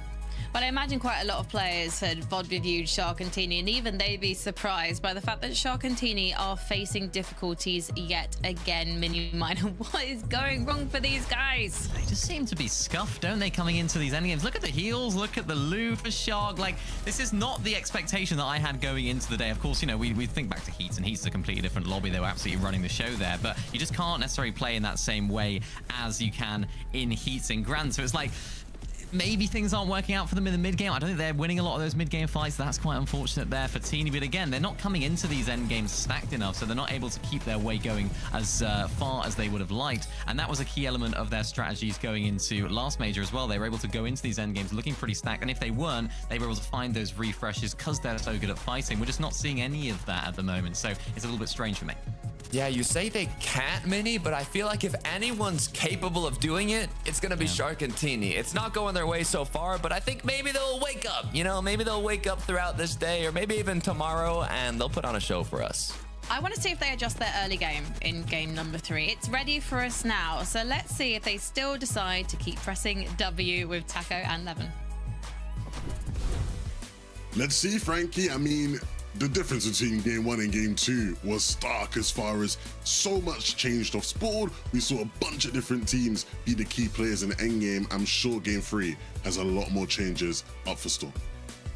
But I imagine quite a lot of players had VOD reviewed Shark and Teeny, and even they'd be surprised by the fact that Shark and Teeny are facing difficulties yet again. Mini-Miner, what is going wrong for these guys? They just seem to be scuffed, don't they, coming into these endgames? Look at the heals, look at the loot for Shark. Like, this is not the expectation that I had going into the day. Of course, you know, we think back to Heats, and Heats is a completely different lobby. They were absolutely running the show there, but you just can't necessarily play in that same way as you can in Heats and Grand. So it's like, maybe things aren't working out for them in the mid-game. I don't think they're winning a lot of those mid-game fights. That's quite unfortunate there for Teeny. But again, they're not coming into these end games stacked enough, so they're not able to keep their way going as far as they would have liked. And that was a key element of their strategies going into last major as well. They were able to go into these end games looking pretty stacked. And if they weren't, they were able to find those refreshes because they're so good at fighting. We're just not seeing any of that at the moment. So it's a little bit strange for me. Yeah, you say they can't, Mini, but I feel like if anyone's capable of doing it, it's going to be Shark and Teeny. It's not going their way so far, but I think maybe they'll wake up. You know, maybe they'll wake up throughout this day or maybe even tomorrow, and they'll put on a show for us. I want to see if they adjust their early game in game number 3. It's ready for us now, so let's see if they still decide to keep pressing W with Taco and Levin. Let's see, Frankie. I mean, the difference between game 1 and game 2 was stark as far as so much changed off board. We saw a bunch of different teams be the key players in the end game. I'm sure game 3 has a lot more changes up for Storm.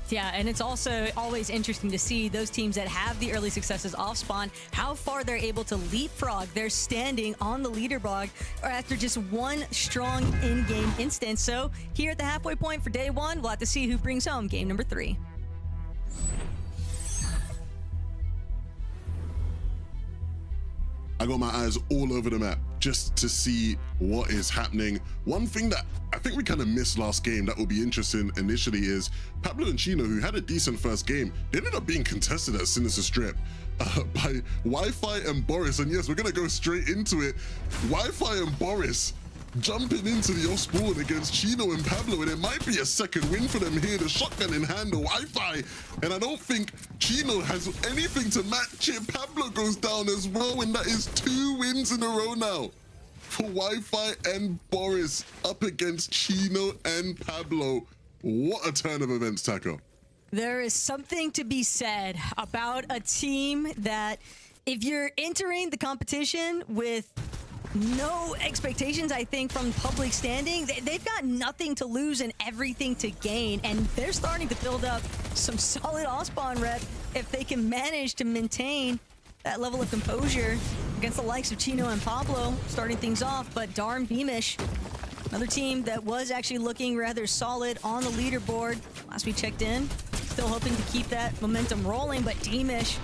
Yeah, and it's also always interesting to see those teams that have the early successes off spawn, how far they're able to leapfrog their standing on the leaderboard or after just one strong in-game instance. So here at the halfway point for day 1, we'll have to see who brings home game number 3. I got my eyes all over the map just to see what is happening. One thing that I think we kind of missed last game that will be interesting initially is Pablo and Chino, who had a decent first game, they ended up being contested at Sinister Strip by Wi-Fi and Boris. And yes, we're going to go straight into it. Wi-Fi and Boris jumping into the off spawn against Chino and Pablo, and it might be a second win for them here. The shotgun in hand, the Wi-Fi, and I don't think Chino has anything to match it. Pablo goes down as well, and that is 2 wins in a row now for Wi-Fi and Boris up against Chino and Pablo. What a turn of events, Taco. There is something to be said about a team that if you're entering the competition with no expectations, I think, from public standing, they've got nothing to lose and everything to gain, and they're starting to build up some solid off-spawn rep if they can manage to maintain that level of composure against the likes of Chino and Pablo, starting things off. But Darm Beamish, another team that was actually looking rather solid on the leaderboard last we checked in, still hoping to keep that momentum rolling, but Beamish,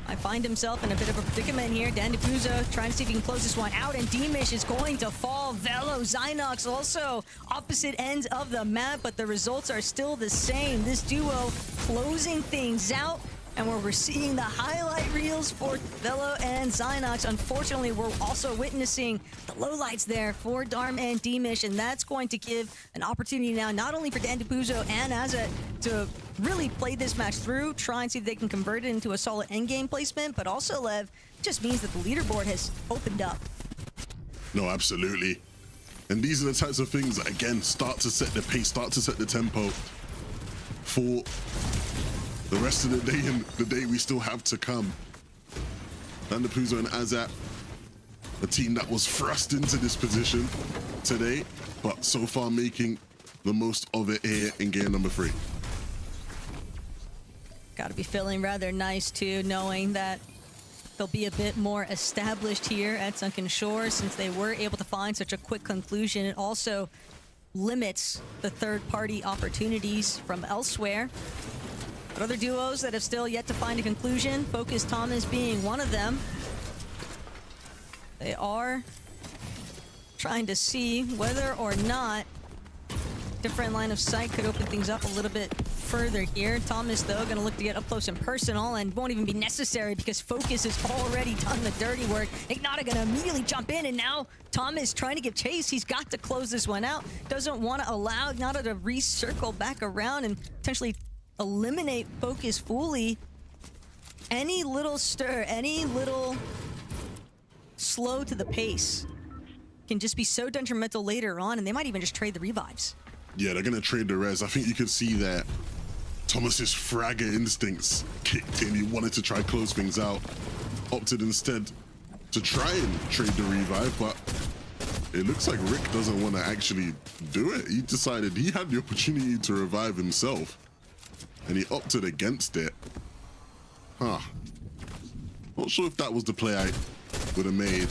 I find himself in a bit of a predicament here. Dan DePuzo trying to see if he can close this one out, and Demish is going to fall. Velo, Zynox also opposite ends of the map, but the results are still the same. This duo closing things out, and where we're seeing the highlight reels for Velo and Zynox. Unfortunately, we're also witnessing the lowlights there for Darm and Demish, and that's going to give an opportunity now not only for Dan DePuzo and Azet to really play this match through, try and see if they can convert it into a solid endgame placement, but also, Lev, just means that the leaderboard has opened up. No, absolutely. And these are the types of things that, again, start to set the pace, start to set the tempo for the rest of the day and the day we still have to come. Dan DePuzo and Azat, a team that was thrust into this position today, but so far making the most of it here in game number 3. Got to be feeling rather nice too, knowing that they'll be a bit more established here at Sunken Shore since they were able to find such a quick conclusion. It also limits the third-party opportunities from elsewhere. But other duos that have still yet to find a conclusion, Focus Thomas being one of them. They are trying to see whether or not different line of sight could open things up a little bit further here. Thomas, though, going to look to get up close and personal, and won't even be necessary because Focus has already done the dirty work. Ignata going to immediately jump in, and now Thomas trying to give chase. He's got to close this one out. Doesn't want to allow Ignata to recircle back around and potentially eliminate Focus fully. Any little stir, any little slow to the pace can just be so detrimental later on, and they might even just trade the revives. Yeah, they're gonna trade the res. I think you could see that Thomas's fragger instincts kicked in. He wanted to try close things out. Opted instead to try and trade the revive, but it looks like Rick doesn't want to actually do it. He decided he had the opportunity to revive himself, and he opted against it. Huh. Not sure if that was the play I would have made.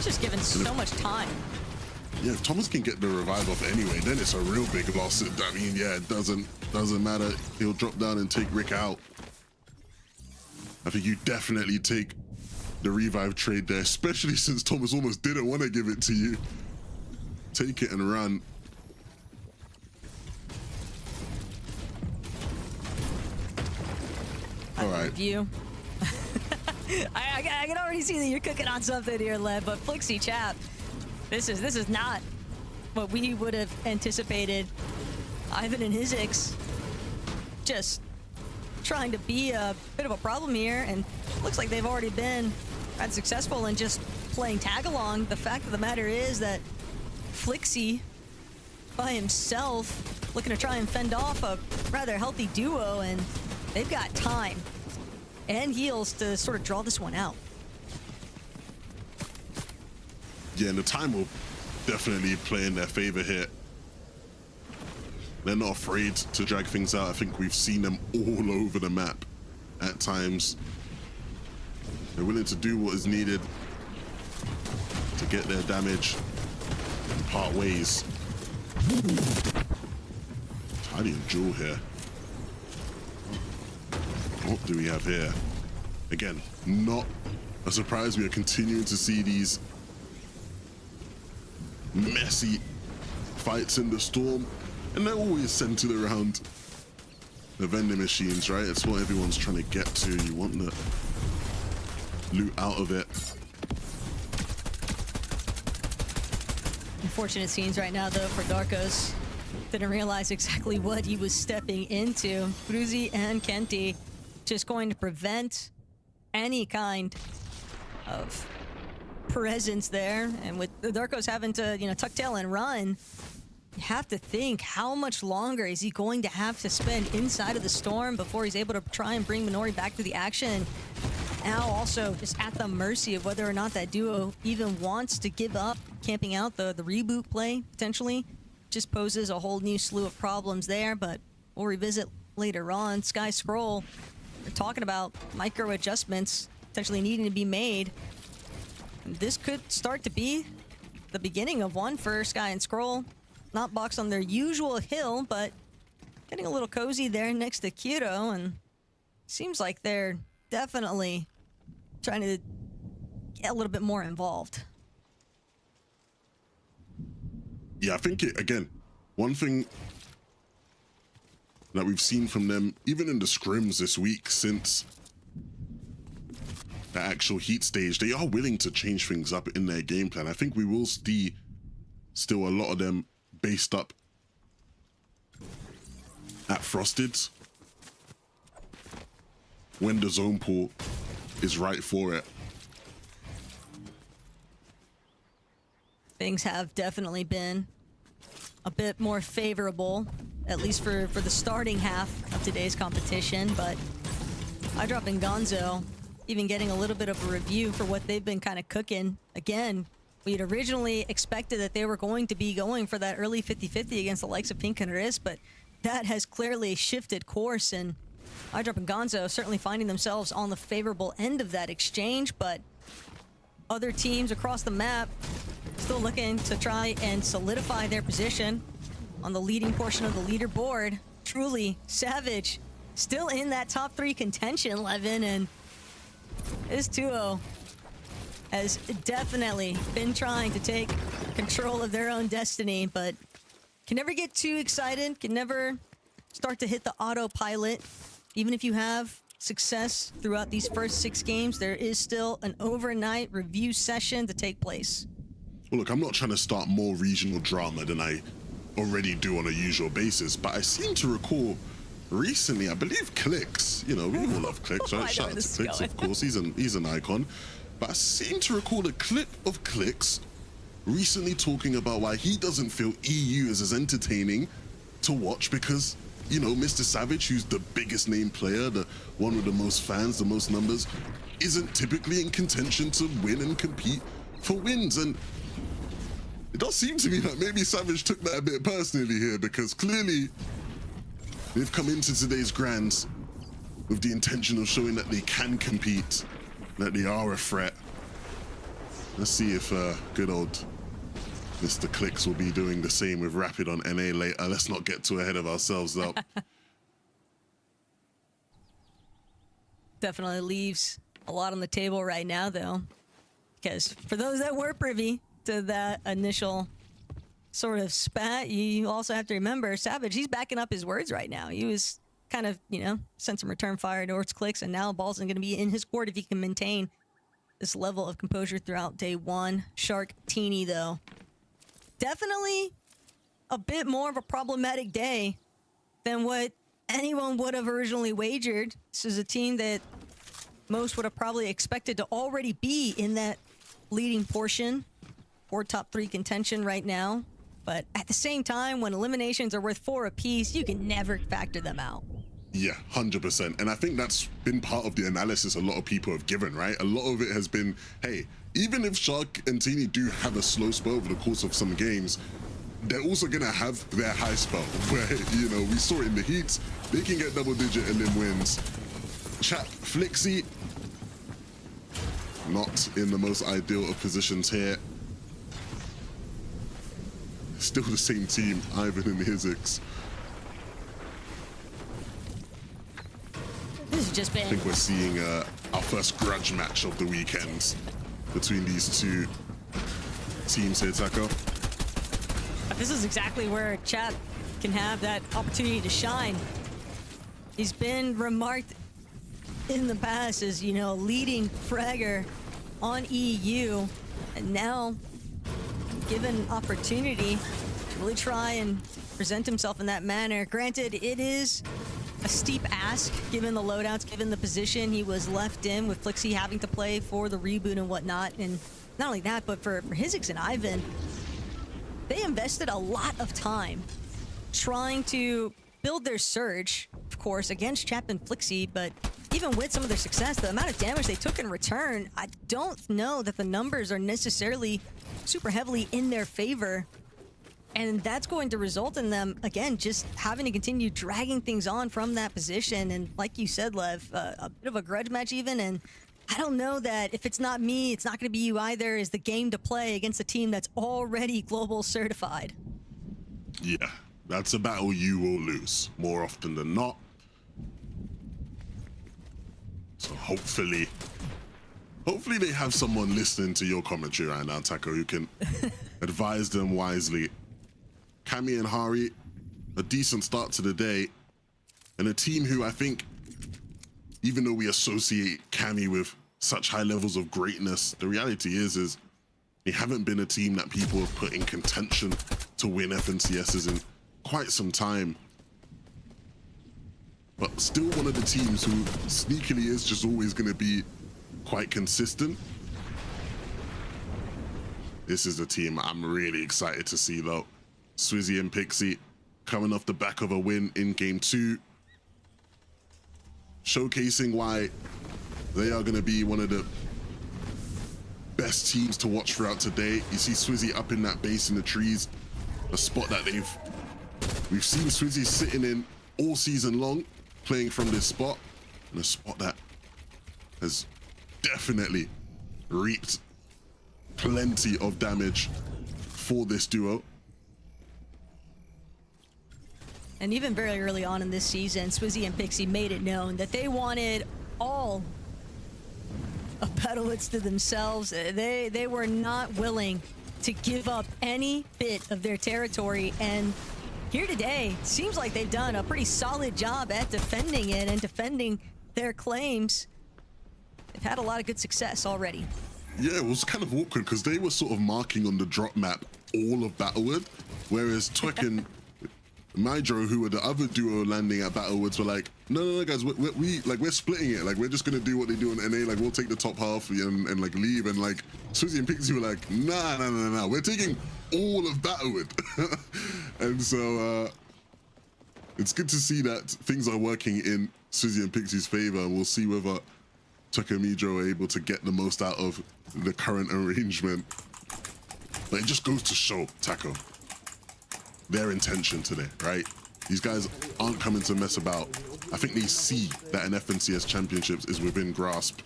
Just given so much time. Yeah, if Thomas can get the revive off anyway, then it's a real big loss. I mean, yeah, it doesn't matter. He'll drop down and take Rick out. I think you definitely take the revive trade there, especially since Thomas almost didn't want to give it to you. Take it and run. All right. View. I can already see that you're cooking on something here, Lev, but Flixie Chap, this is not what we would have anticipated. Ivan and Hizix just trying to be a bit of a problem here, and looks like they've already been successful in just playing tag along. The fact of the matter is that Flixie by himself looking to try and fend off a rather healthy duo, and they've got time and heals to sort of draw this one out. Yeah, and the time will definitely play in their favor here. They're not afraid to drag things out. I think we've seen them all over the map at times. They're willing to do what is needed to get their damage and part ways. Tidy and Jewel here. What do we have here? Again, not a surprise. We are continuing to see these messy fights in the storm, and they're always centered around the vending machines, right? It's what everyone's trying to get to. You want the loot out of it. Unfortunate scenes right now, though, for Darkos. Didn't realize exactly what he was stepping into. Bruzy and Kenti just going to prevent any kind of presence there. And with the Darkos having to, tuck tail and run, you have to think, how much longer is he going to have to spend inside of the storm before he's able to try and bring Minori back to the action? Now also just at the mercy of whether or not that duo even wants to give up camping out the reboot play, potentially. Just poses a whole new slew of problems there, but we'll revisit later on. Sky Scroll, we're talking about micro adjustments potentially needing to be made. This could start to be the beginning of one for Sky and Scroll. Not boxed on their usual hill, but getting a little cozy there next to Kiro, and seems like they're definitely trying to get a little bit more involved. Yeah, I think again, one thing that we've seen from them, even in the scrims this week since the actual heat stage, they are willing to change things up in their game plan. I think we will see still a lot of them based up at Frosted when the zone pool is right for it. Things have definitely been a bit more favorable, at least for the starting half of today's competition, but iDrop and Gonzo even getting a little bit of a review for what they've been kind of cooking. Again, we had originally expected that they were going to be going for that early 50-50 against the likes of Pink and Riz, but that has clearly shifted course, and iDrop and Gonzo certainly finding themselves on the favorable end of that exchange, but other teams across the map still looking to try and solidify their position on the leading portion of the leaderboard. Truly, Savage still in that top 3 contention, Levin, and this duo has definitely been trying to take control of their own destiny, but can never get too excited, can never start to hit the autopilot. Even if you have success throughout these first 6 games, there is still an overnight review session to take place. Well, look, I'm not trying to start more regional drama than I already do on a usual basis, but I seem to recall recently, I believe Clicks, we all love Clicks, right? Shout out to Clicks, of course, he's an icon. But I seem to recall a clip of Clicks recently talking about why he doesn't feel EU is as entertaining to watch because, you know, Mr. Savage, who's the biggest name player, the one with the most fans, the most numbers, isn't typically in contention to win and compete for wins. And it does seem to me that maybe Savage took that a bit personally here, because clearly they've come into today's Grands with the intention of showing that they can compete, that they are a threat. Let's see if good old Mr. Clicks will be doing the same with Rapid on NA later. Let's not get too ahead of ourselves, though. Definitely leaves a lot on the table right now, though. Because for those that were privy to that initial sort of spat, you also have to remember Savage, he's backing up his words right now. He was kind of, you know, sent some return fire towards Clicks, and now the ball's going to be in his court if he can maintain this level of composure throughout day one. Shark Teeny, though, definitely a bit more of a problematic day than what anyone would have originally wagered. This is a team that most would have probably expected to already be in that leading portion or top 3 contention right now. But at the same time, when eliminations are worth 4 apiece, you can never factor them out. Yeah, 100%. And I think that's been part of the analysis a lot of people have given, right? A lot of it has been, hey, even if Shark and Teeny do have a slow spell over the course of some games, they're also going to have their high spell where, you know, we saw it in the heats, they can get double-digit elim wins. Chat, Flixie, not in the most ideal of positions here. Still the same team, Ivan and Hizix. This has just been... I think we're seeing our first grudge match of the weekend between these two teams here, Taco. This is exactly where Chat can have that opportunity to shine. He's been remarked in the past as, you know, leading fragger on EU, and now given an opportunity to really try and present himself in that manner. Granted, it is a steep ask given the loadouts, given the position he was left in, with Flixie having to play for the reboot and whatnot. And not only that, but for Hizix and Ivan, they invested a lot of time trying to build their surge, of course, against Chap and Flixie, but even with some of their success, the amount of damage they took in return, I don't know that the numbers are necessarily super heavily in their favor. And that's going to result in them, again, just having to continue dragging things on from that position. And like you said, Lev, a bit of a grudge match even. And I don't know that if it's not me, it's not going to be you either, is the game to play against a team that's already global certified. Yeah, that's a battle you will lose more often than not. So hopefully they have someone listening to your commentary right now, Taco, who can advise them wisely. Cammy and Hari, a decent start to the day, and a team who I think, even though we associate Cammy with such high levels of greatness, the reality is they haven't been a team that people have put in contention to win FNCSs in quite some time. But still one of the teams who sneakily is just always going to be quite consistent. This is a team I'm really excited to see, though. Swizzy and Pixie coming off the back of a win in Game 2. Showcasing why they are going to be one of the best teams to watch throughout today. You see Swizzy up in that base in the trees, a spot that we've seen Swizzy sitting in all season long, playing from this spot, and a spot that has definitely reaped plenty of damage for this duo. And even very early on in this season, Swizzy and Pixie made it known that they wanted all of Battlewoods to themselves. They were not willing to give up any bit of their territory, and here today, seems like they've done a pretty solid job at defending it and defending their claims. They've had a lot of good success already. Yeah, it was kind of awkward because they were sort of marking on the drop map all of Battlewood, whereas Twicken Mydro, who were the other duo landing at Battlewoods, were like, no, guys, we're splitting it. Like, we're just gonna do what they do in NA. Like, we'll take the top half and like leave. And like Swizzy and Pixie were like, nah, we're taking all of Battlewood. And so it's good to see that things are working in Swizzy and Pixie's favor. And we'll see whether Tucker and Midro are able to get the most out of the current arrangement. But it just goes to show, Taco, their intention today, right? These guys aren't coming to mess about. I think they see that an FNCS Championships is within grasp.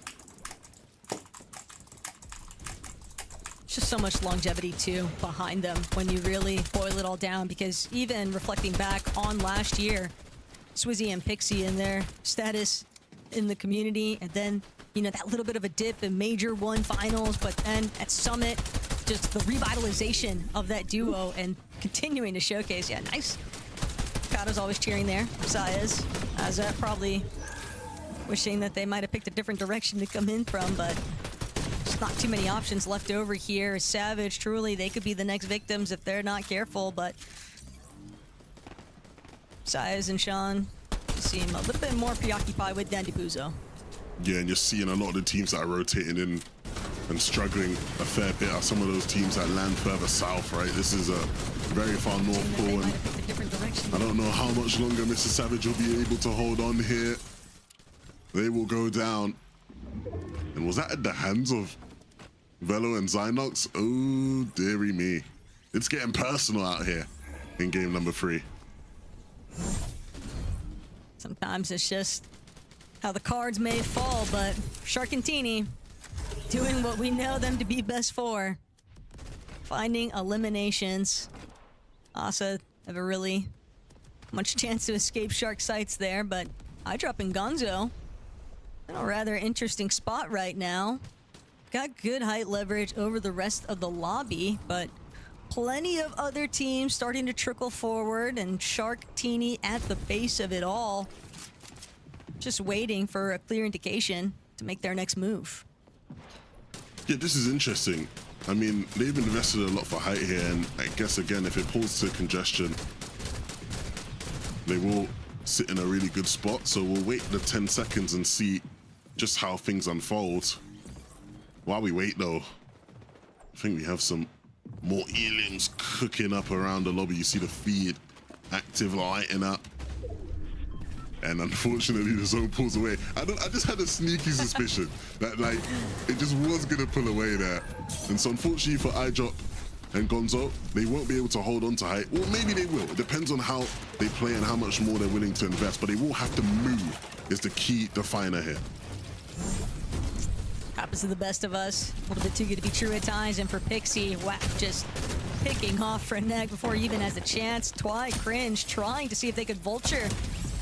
Just so much longevity too behind them when you really boil it all down, because even reflecting back on last year, Swizzy and Pixie and their status in the community, and then, you know, that little bit of a dip in Major 1 finals, but then at Summit, just the revitalization of that duo and continuing to showcase. Yeah, nice. Kato's always cheering there. Saez, Azat probably wishing that they might have picked a different direction to come in from, but there's not too many options left over here. Savage, truly, they could be the next victims if they're not careful, but Saez and Sean seem a little bit more preoccupied with Dandipuzo. Yeah, and you're seeing a lot of the teams that are rotating in and struggling a fair bit are some of those teams that land further south, right? This is a very far north pull, and I don't know how much longer Mr. Savage will be able to hold on here. They will go down. And was that at the hands of Velo and Zynox? Oh, dearie me. It's getting personal out here in game number 3. Sometimes it's just how the cards may fall, but Sharkantini doing what we know them to be best for. Finding eliminations. Asa have a really much chance to escape Shark sights there, but iDrop and Gonzo in a rather interesting spot right now. Got good height leverage over the rest of the lobby, but plenty of other teams starting to trickle forward, and Sharkantini at the base of it all, just waiting for a clear indication to make their next move. Yeah, this is interesting. I mean, they've invested a lot for height here, and I guess, again, if it pulls to congestion, they will sit in a really good spot. So we'll wait the 10 seconds and see just how things unfold. While we wait, though, I think we have some more elims cooking up around the lobby. You see the feed active, lighting up. And unfortunately, the zone pulls away. I just had a sneaky suspicion that, like, it just was gonna pull away there. And so unfortunately for iDrop and Gonzo, they won't be able to hold on to height. Well, maybe they will. It depends on how they play and how much more they're willing to invest. But they will have to move is the key definer here. Happens to the best of us. A little bit too good to be true at times. And for Pixie, wow, just picking off for Neg before he even has a chance. Twy, cringe, trying to see if they could vulture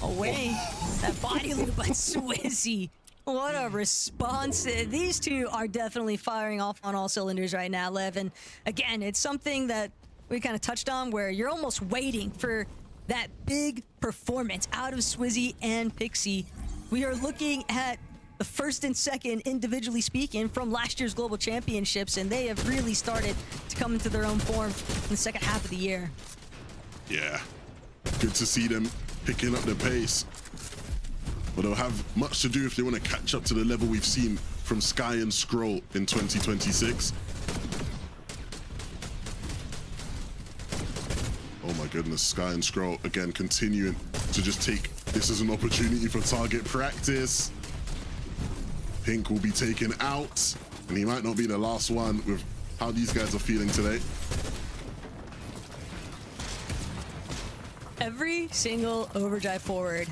away that body loop by Swizzy. What a response. These two are definitely firing off on all cylinders right now, Lev. And again, it's something that we kind of touched on where you're almost waiting for that big performance out of Swizzy and Pixie. We are looking at the first and second, individually speaking, from last year's Global Championships, and they have really started to come into their own form in the second half of the year. Yeah, good to see them picking up the pace. But they'll have much to do if they want to catch up to the level we've seen from Sky and Scroll in 2026. Oh my goodness, Sky and Scroll, again, continuing to just take this as an opportunity for target practice. Pink will be taken out, and he might not be the last one with how these guys are feeling today. Every single overdrive forward,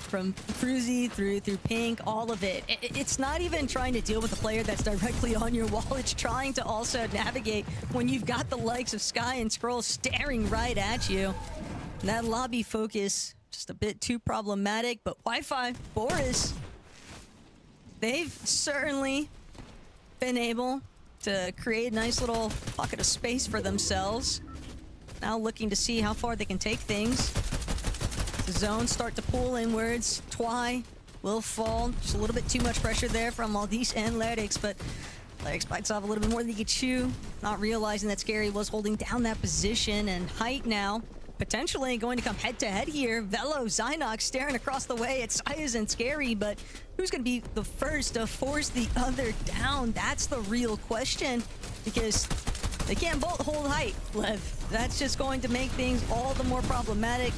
from Fruzy through Pink, all of it. It's not even trying to deal with a player that's directly on your wall. It's trying to also navigate when you've got the likes of Sky and Scroll staring right at you. And that lobby focus, just a bit too problematic, but Wi-Fi, Boris, they've certainly been able to create a nice little pocket of space for themselves. Now looking to see how far they can take things. The zones start to pull inwards. Twy will fall. Just a little bit too much pressure there from Maldice and Lerix, but Lerix bites off a little bit more than he could chew, not realizing that Scary was holding down that position. And height now potentially going to come head-to-head here. Velo, Zynox staring across the way at Sias and Scary, but who's going to be the first to force the other down? That's the real question, because they can't both hold height, Lev. That's just going to make things all the more problematic.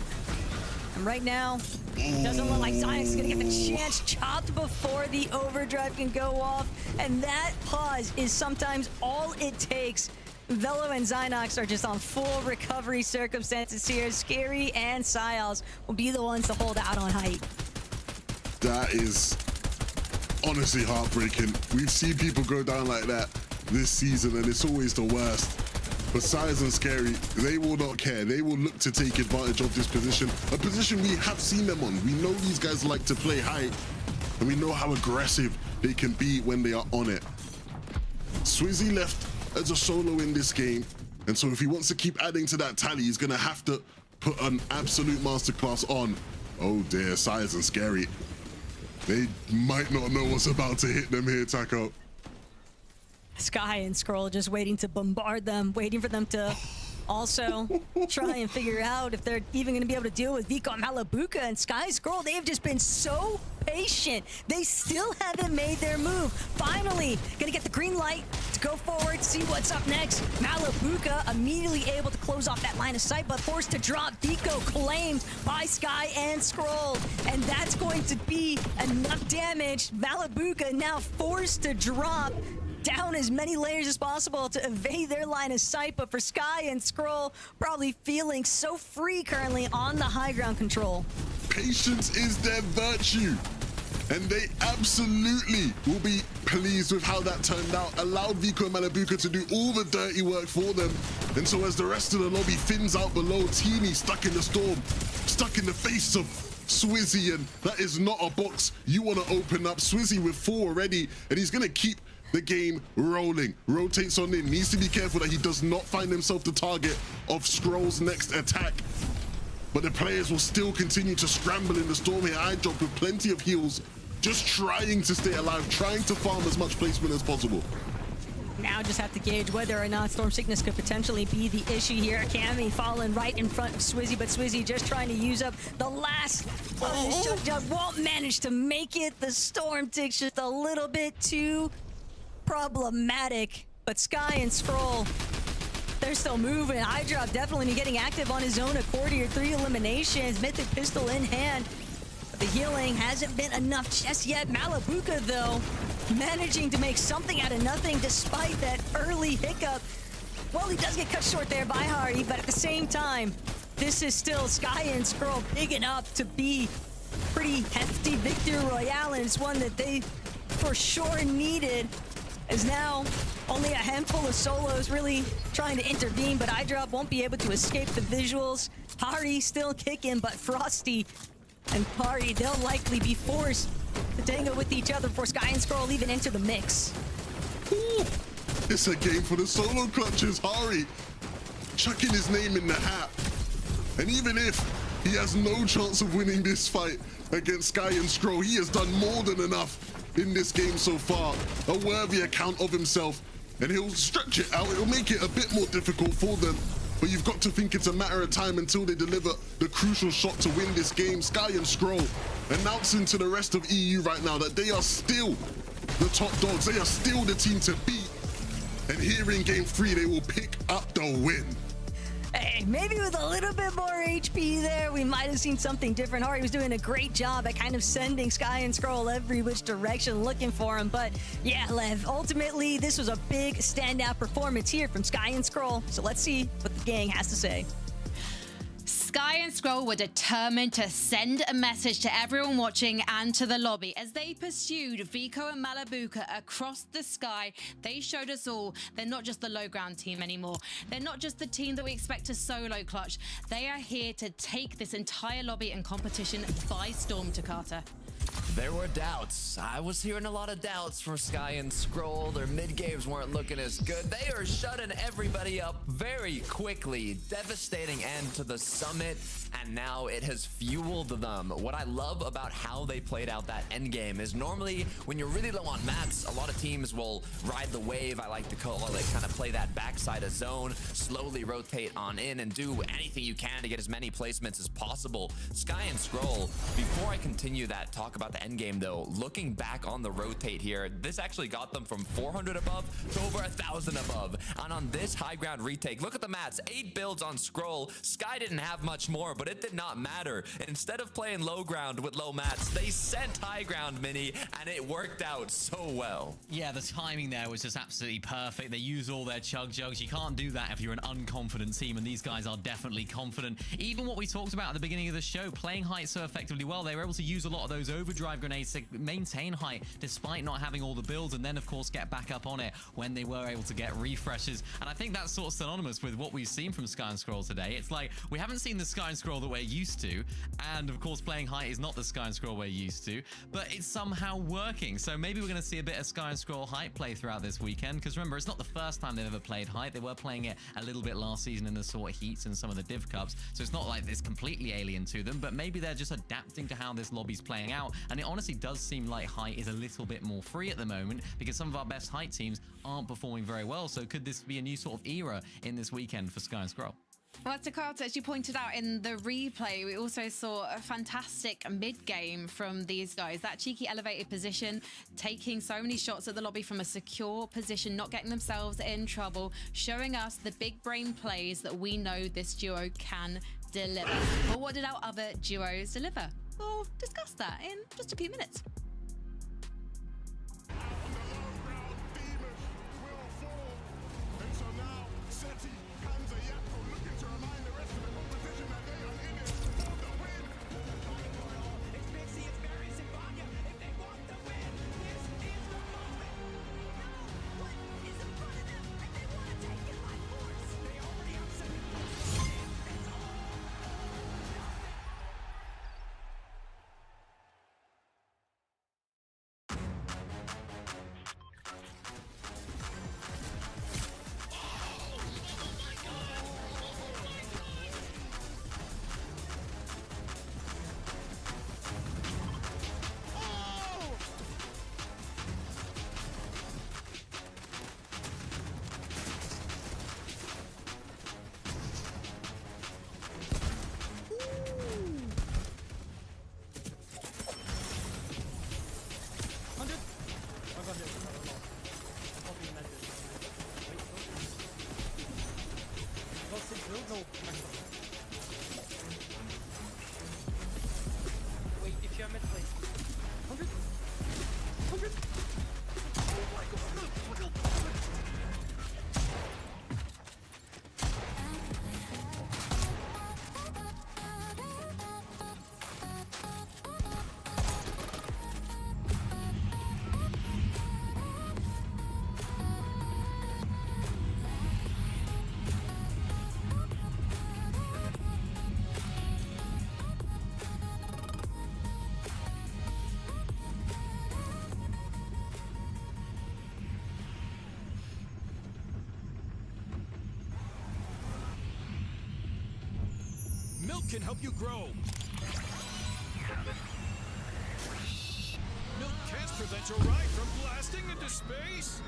And right now, it doesn't look like Zynox is going to get the chance. Chopped before the overdrive can go off, and that pause is sometimes all it takes. Velo and Zynox are just on full recovery circumstances here. Scary and Sials will be the ones to hold out on height. That is honestly heartbreaking. We've seen people go down like that this season, and it's always the worst. But Sias and Scary, they will not care. They will look to take advantage of this position, a position we have seen them on. We know these guys like to play high, and we know how aggressive they can be when they are on it. Swizzy left as a solo in this game, and so if he wants to keep adding to that tally, he's gonna have to put an absolute masterclass on. Oh dear, Sias and Scary. They might not know what's about to hit them here, Taco. Sky and Scroll just waiting to bombard them, waiting for them to also try and figure out if they're even going to be able to deal with Vico and Malabuka. And Sky and Scroll, they have just been so patient. They still haven't made their move. Finally, gonna get the green light to go forward, see what's up next. Malabuka immediately able to close off that line of sight, but forced to drop. Vico claimed by Sky and Scroll, and that's going to be enough damage. Malabuka now forced to drop down as many layers as possible to evade their line of sight, but for Sky and Scroll, probably feeling so free currently on the high ground control. Patience is their virtue, and they absolutely will be pleased with how that turned out. Allowed Vico and Malabuka to do all the dirty work for them, and so as the rest of the lobby thins out below, Teeny stuck in the storm, stuck in the face of Swizzy, and that is not a box you want to open up. Swizzy with 4 already, and he's going to keep the game rolling. Rotates on in, needs to be careful that he does not find himself the target of Scroll's next attack. But the players will still continue to scramble in the storm here. iDrop with plenty of heals, just trying to stay alive, trying to farm as much placement as possible. Now just have to gauge whether or not Storm Sickness could potentially be the issue here. Cammy falling right in front of Swizzy, but Swizzy just trying to use up the last of his Chug Jug. Won't manage to make it. The Storm Tick's just a little bit too problematic, but Sky and Scroll, they're still moving. iDrop definitely getting active on his own accord here. 3 eliminations, Mythic Pistol in hand. But the healing hasn't been enough just yet. Malabuka, though, managing to make something out of nothing despite that early hiccup. Well, he does get cut short there by Hari, but at the same time, this is still Sky and Scroll big enough to be pretty hefty victory royale, and it's one that they for sure needed. Is now only a handful of solos really trying to intervene, but iDrop won't be able to escape the visuals. Hari still kicking, but Frosty and Hari, they'll likely be forced to tango with each other before Sky and Scroll even enter the mix. Ooh, it's a game for the solo clutches. Hari chucking his name in the hat. And even if he has no chance of winning this fight against Sky and Scroll, he has done more than enough in this game so far. A worthy account of himself, and he'll stretch it out. It'll make it a bit more difficult for them, but you've got to think it's a matter of time until they deliver the crucial shot to win this game. Sky and Scroll announcing to the rest of EU right now that they are still the top dogs. They are still the team to beat, and here in game 3 they will pick up the win. Hey, maybe with a little bit more HP there, we might have seen something different. Hari was doing a great job at kind of sending Sky and Scroll every which direction looking for him. But yeah, Lev, ultimately, this was a big standout performance here from Sky and Scroll. So let's see what the gang has to say. Sky and Scroll were determined to send a message to everyone watching and to the lobby. As they pursued Vico and Malabuka across the sky, they showed us all they're not just the low ground team anymore. They're not just the team that we expect to solo clutch. They are here to take this entire lobby and competition by storm, Takata. There were doubts. I was hearing a lot of doubts from Sky and Scroll. Their mid games weren't looking as good. They are shutting everybody up very quickly. Devastating end to the summit, and now it has fueled them. What I love about how they played out that end game is normally when you're really low on mats, a lot of teams will ride the wave. I like to call it, kind of play that backside of zone, slowly rotate on in and do anything you can to get as many placements as possible. Sky and Scroll, before I continue that talk about the end game though, looking back on the rotate here, this actually got them from 400 above to over 1,000 above. And on this high ground retake, look at the mats, 8 builds on Scroll. Sky didn't have much more, but it did not matter. Instead of playing low ground with low mats, they sent high ground mini, and it worked out so well. Yeah, the timing there was just absolutely perfect. They used all their chug jugs. You can't do that if you're an unconfident team, and these guys are definitely confident. Even what we talked about at the beginning of the show, playing height so effectively well, they were able to use a lot of those overdrive grenades to maintain height despite not having all the builds, and then of course get back up on it when they were able to get refreshes. And I think that's sort of synonymous with what we've seen from Sky and Scroll today. It's like we haven't seen the Sky and Scroll that we're used to, and of course playing height is not the Sky and Scroll we're used to, but it's somehow working. So maybe we're going to see a bit of Sky and Scroll height play throughout this weekend, because remember, it's not the first time they've ever played height. They were playing it a little bit last season in the sort of heats and some of the div cups, so it's not like it's completely alien to them, but maybe they're just adapting to how this lobby's playing out. And it honestly does seem like height is a little bit more free at the moment, because some of our best height teams aren't performing very well. So could this be a new sort of era in this weekend for Sky and Scroll? Well, Takata, as you pointed out in the replay, we also saw a fantastic mid-game from these guys. That cheeky elevated position, taking so many shots at the lobby from a secure position, not getting themselves in trouble, showing us the big brain plays that we know this duo can deliver. But what did our other duos deliver? We'll discuss that in just a few minutes. Wait, if you're mid, please. 100? 100? Oh my god! Milk can help you grow. Milk can't prevent your ride from blasting into space.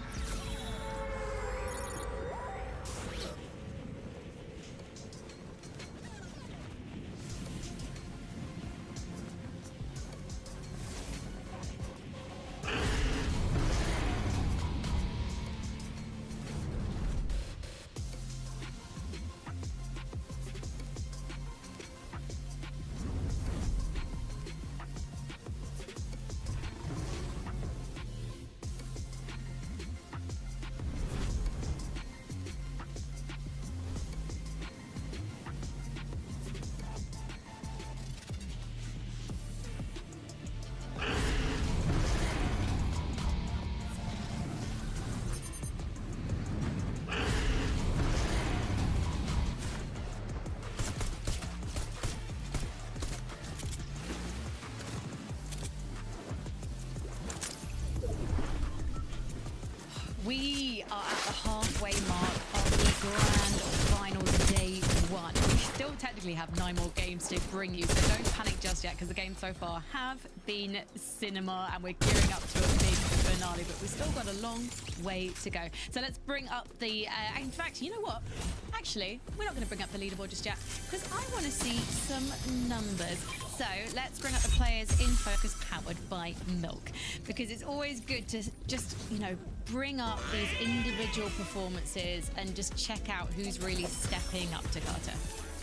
We are at the halfway mark of the grand finals day 1. We still technically have 9 more games to bring you, so don't panic just yet because the games so far have been cinema and we're gearing up to a big finale, but we've still got a long way to go. So let's bring up the, in fact, you know what? Actually, we're not going to bring up the leaderboard just yet because I want to see some numbers. So let's bring up the players in focus powered by Milk, because it's always good to just, you know, bring up these individual performances and just check out who's really stepping up to Carter.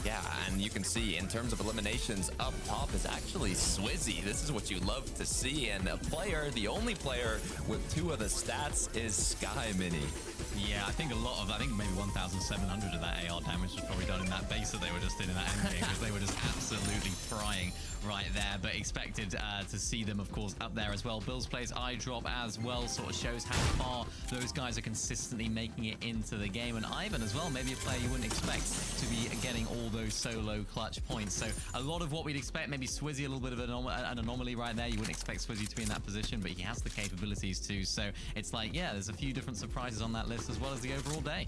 Yeah, and you can see in terms of eliminations, up top is actually Swizzy. This is what you love to see. And a player, the only player with 2 of the stats is Sky Mini. Yeah, I think maybe 1,700 of that AR damage was probably done in that base that they were just in that end game, because they were just absolutely frying right there. But expected to see them, of course, up there as well. Bills plays eye drop as well, sort of shows how far those guys are consistently making it into the game. And Ivan as well, maybe a player you wouldn't expect to be getting all those solo clutch points. So a lot of what we'd expect, maybe Swizzy a little bit of an anomaly right there. You wouldn't expect Swizzy to be in that position, but he has the capabilities too. So it's like, yeah, there's a few different surprises on that list as well as the overall day.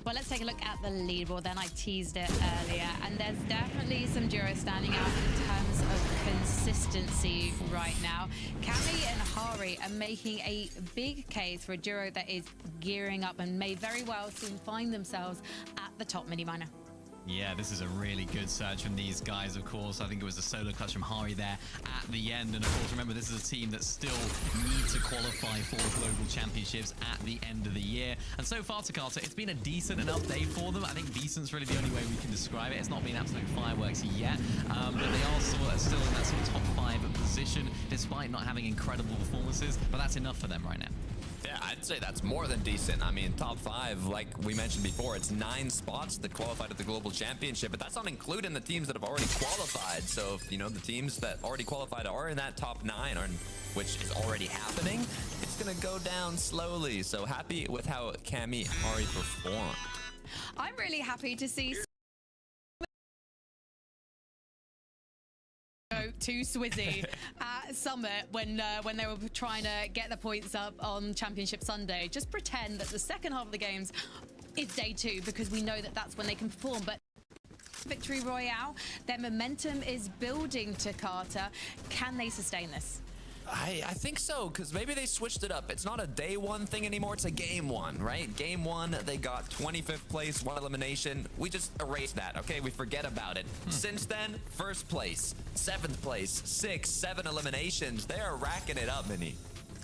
Well, let's take a look at the leaderboard. Then I teased it earlier, and there's definitely some duos standing out in terms of consistency right now. Cami and Hari are making a big case for a duo that is gearing up and may very well soon find themselves at the top mini minor. Yeah, this is a really good surge from these guys, of course. I think it was a solo clutch from Hari there at the end. And of course, remember, this is a team that still need to qualify for the Global Championships at the end of the year. And so far, Takata, it's been a decent enough day for them. I think decent's really the only way we can describe it. It's not been absolute fireworks yet, but they are still in that sort of top 5 position, despite not having incredible performances. But that's enough for them right now. Yeah, I'd say that's more than decent. I mean, top 5, like we mentioned before, it's 9 spots that qualified at the Global Championship, but that's not including the teams that have already qualified. So, if, you know, the teams that already qualified are in that top 9, which is already happening, it's going to go down slowly. So, happy with how Cami Hari performed. I'm really happy to see to Swizzy at Summit when they were trying to get the points up on Championship Sunday. Just pretend that the second half of the games is day 2, because we know that that's when they can perform. But Victory Royale, their momentum is building to Carter. Can they sustain this? I think so, because maybe they switched it up. It's not a day 1 thing anymore. It's a game 1, right? Game 1, they got 25th place, 1 elimination. We just erased that, okay? We forget about it. Since then, 1st place, 7th place, 6, 7 eliminations. They are racking it up, Mini.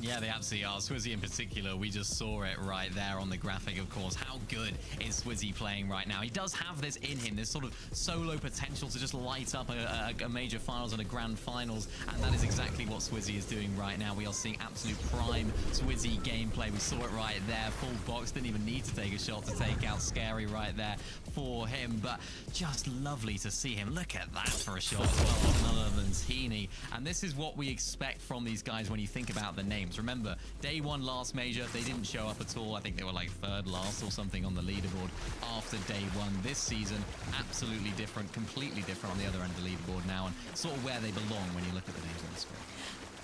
Yeah, they absolutely are. Swizzy in particular, we just saw it right there on the graphic, of course. How good is Swizzy playing right now? He does have this in him, this sort of solo potential to just light up a major finals and a grand finals, and that is exactly what Swizzy is doing right now. We are seeing absolute prime Swizzy gameplay. We saw it right there. Full box, didn't even need to take a shot to take out Scary right there for him, but just lovely to see him. Look at that for a shot as well, none other than Teeny. And this is what we expect from these guys when you think about the names. Remember, day 1 last major, they didn't show up at all. I think they were like 3rd last or something on the leaderboard after day 1. This season, absolutely different, completely different on the other end of the leaderboard now, and sort of where they belong when you look at the names on the screen.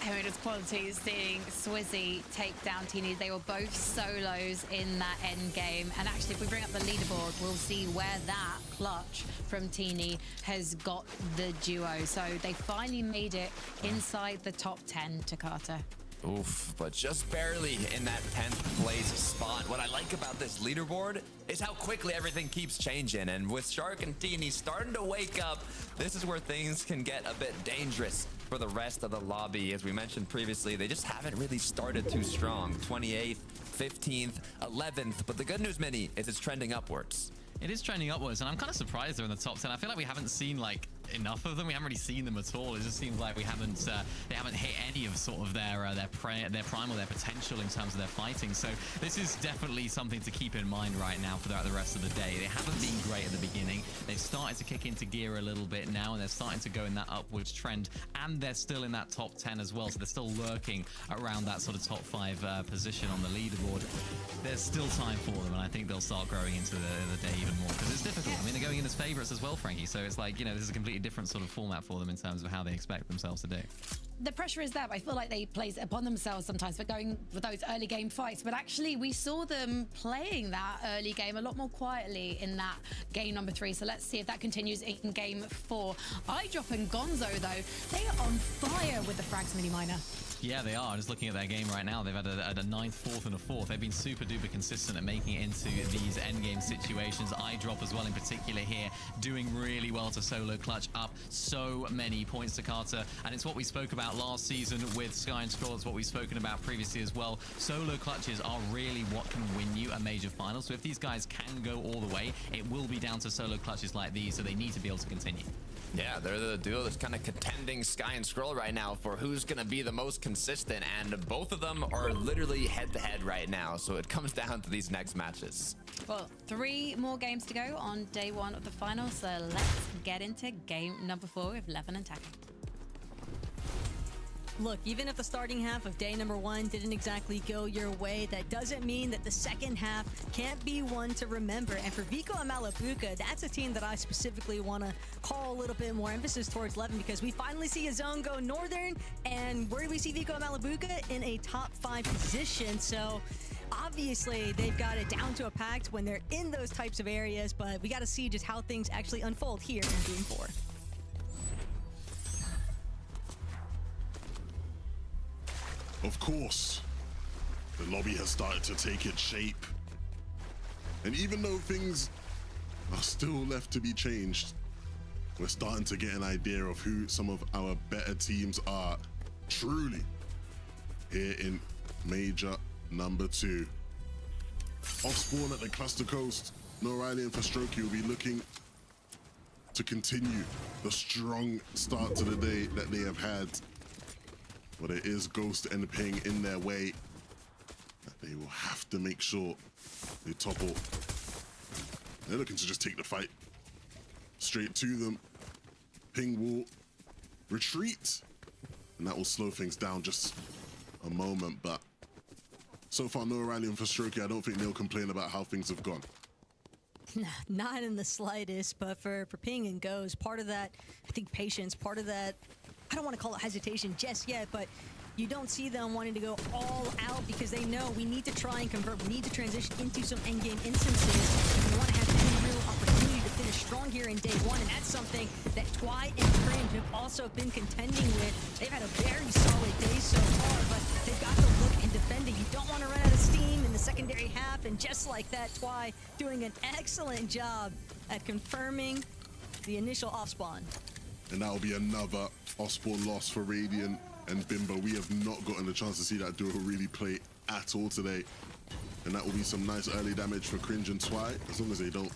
I mean, it's quality seeing Swizzy take down Teeny. They were both solos in that end game. And actually, if we bring up the leaderboard, we'll see where that clutch from Teeny has got the duo. So they finally made it inside the top 10 to Carter. Oof, but just barely in that 10th place spot. What I like about this leaderboard is how quickly everything keeps changing. And with Shark and Teeny starting to wake up, this is where things can get a bit dangerous for the rest of the lobby. As we mentioned previously, they just haven't really started too strong. 28th, 15th, 11th. But the good news, Mini, is it's trending upwards. It is trending upwards, and I'm kind of surprised they're in the top 10. I feel like we haven't seen like enough of them. We haven't really seen them at all. It just seems like we haven't they haven't hit any of sort of their prime or their potential in terms of their fighting. So this is definitely something to keep in mind right now throughout the rest of the day. They haven't been great at the beginning. They've started to kick into gear a little bit now, and they're starting to go in that upwards trend, and they're still in that top 10 as well. So they're still lurking around that sort of top 5 position on the leaderboard. There's still time for them, and I think they'll start growing into the day even more, because it's difficult. I mean, they're going in as favorites as well, Frankie. So it's like, you know, this is a completely different sort of format for them in terms of how they expect themselves to do. The pressure is there, but I feel like they place it upon themselves sometimes for going for those early game fights. But actually, we saw them playing that early game a lot more quietly in that game number 3. So let's see if that continues in game 4. iDrop and Gonzo, though, they are on fire with the frags mini miner. Yeah, they are. Just looking at their game right now, they've had a 9th, 4th, and a 4th. They've been super duper consistent at making it into these endgame situations. iDrop as well in particular here, doing really well to solo clutch up so many points to Carter. And it's what we spoke about last season with Sky and Scroll. It's what we've spoken about previously as well. Solo clutches are really what can win you a major final. So if these guys can go all the way, it will be down to solo clutches like these. So they need to be able to continue. Yeah, they're the duo that's kind of contending Sky and Scroll right now for who's going to be the most consistent, and both of them are literally head-to-head right now, so it comes down to these next matches. Well, 3 more games to go on day 1 of the final, so let's get into game number 4 with Levin and Taki. Look, even if the starting half of day number 1 didn't exactly go your way, that doesn't mean that the second half can't be one to remember. And for Vico and Malabuka, that's a team that I specifically want to call a little bit more emphasis towards Levin, because we finally see a zone go northern, and where do we see Vico and Malabuka? In a top 5 position. So obviously they've got it down to a pact when they're in those types of areas, but we got to see just how things actually unfold here in game 4. Of course, the lobby has started to take its shape. And even though things are still left to be changed, we're starting to get an idea of who some of our better teams are truly here in Major number 2. Off spawn at the Cluster Coast, O'Reilly and Fastroki will be looking to continue the strong start to the day that they have had. But it is Ghost and Ping in their way that they will have to make sure they topple. They're looking to just take the fight straight to them. Ping will retreat, and that will slow things down just a moment. But so far, no O'Reilly and Fastroki, I don't think they'll complain about how things have gone. Not in the slightest, but for Ping and Goes, part of that, I think patience, part of that, I don't want to call it hesitation just yet, but you don't see them wanting to go all out because they know we need to try and convert. We need to transition into some endgame instances. And we want to have any real opportunity to finish strong here in day 1, and that's something that Twy and Cringe have also been contending with. They've had a very solid day so far, but they've got the look in defending. You don't want to run out of steam in the secondary half, and just like that, Twy doing an excellent job at confirming the initial off-spawn. And that will be another off-spawn loss for Radiant and Bimbo. We have not gotten the chance to see that duo really play at all today. And that will be some nice early damage for Cringe and Twy, as long as they don't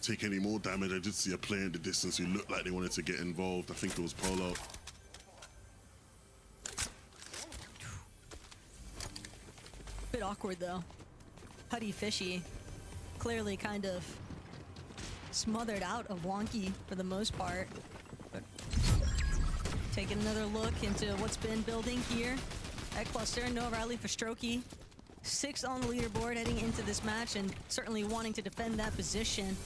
take any more damage. I did see a player in the distance who looked like they wanted to get involved. I think it was Polo. Bit awkward though. Putty Fishy clearly kind of smothered out of Wonky for the most part. But taking another look into what's been building here at Cluster. No Riley for Strokey. 6th on the leaderboard heading into this match, and certainly wanting to defend that position.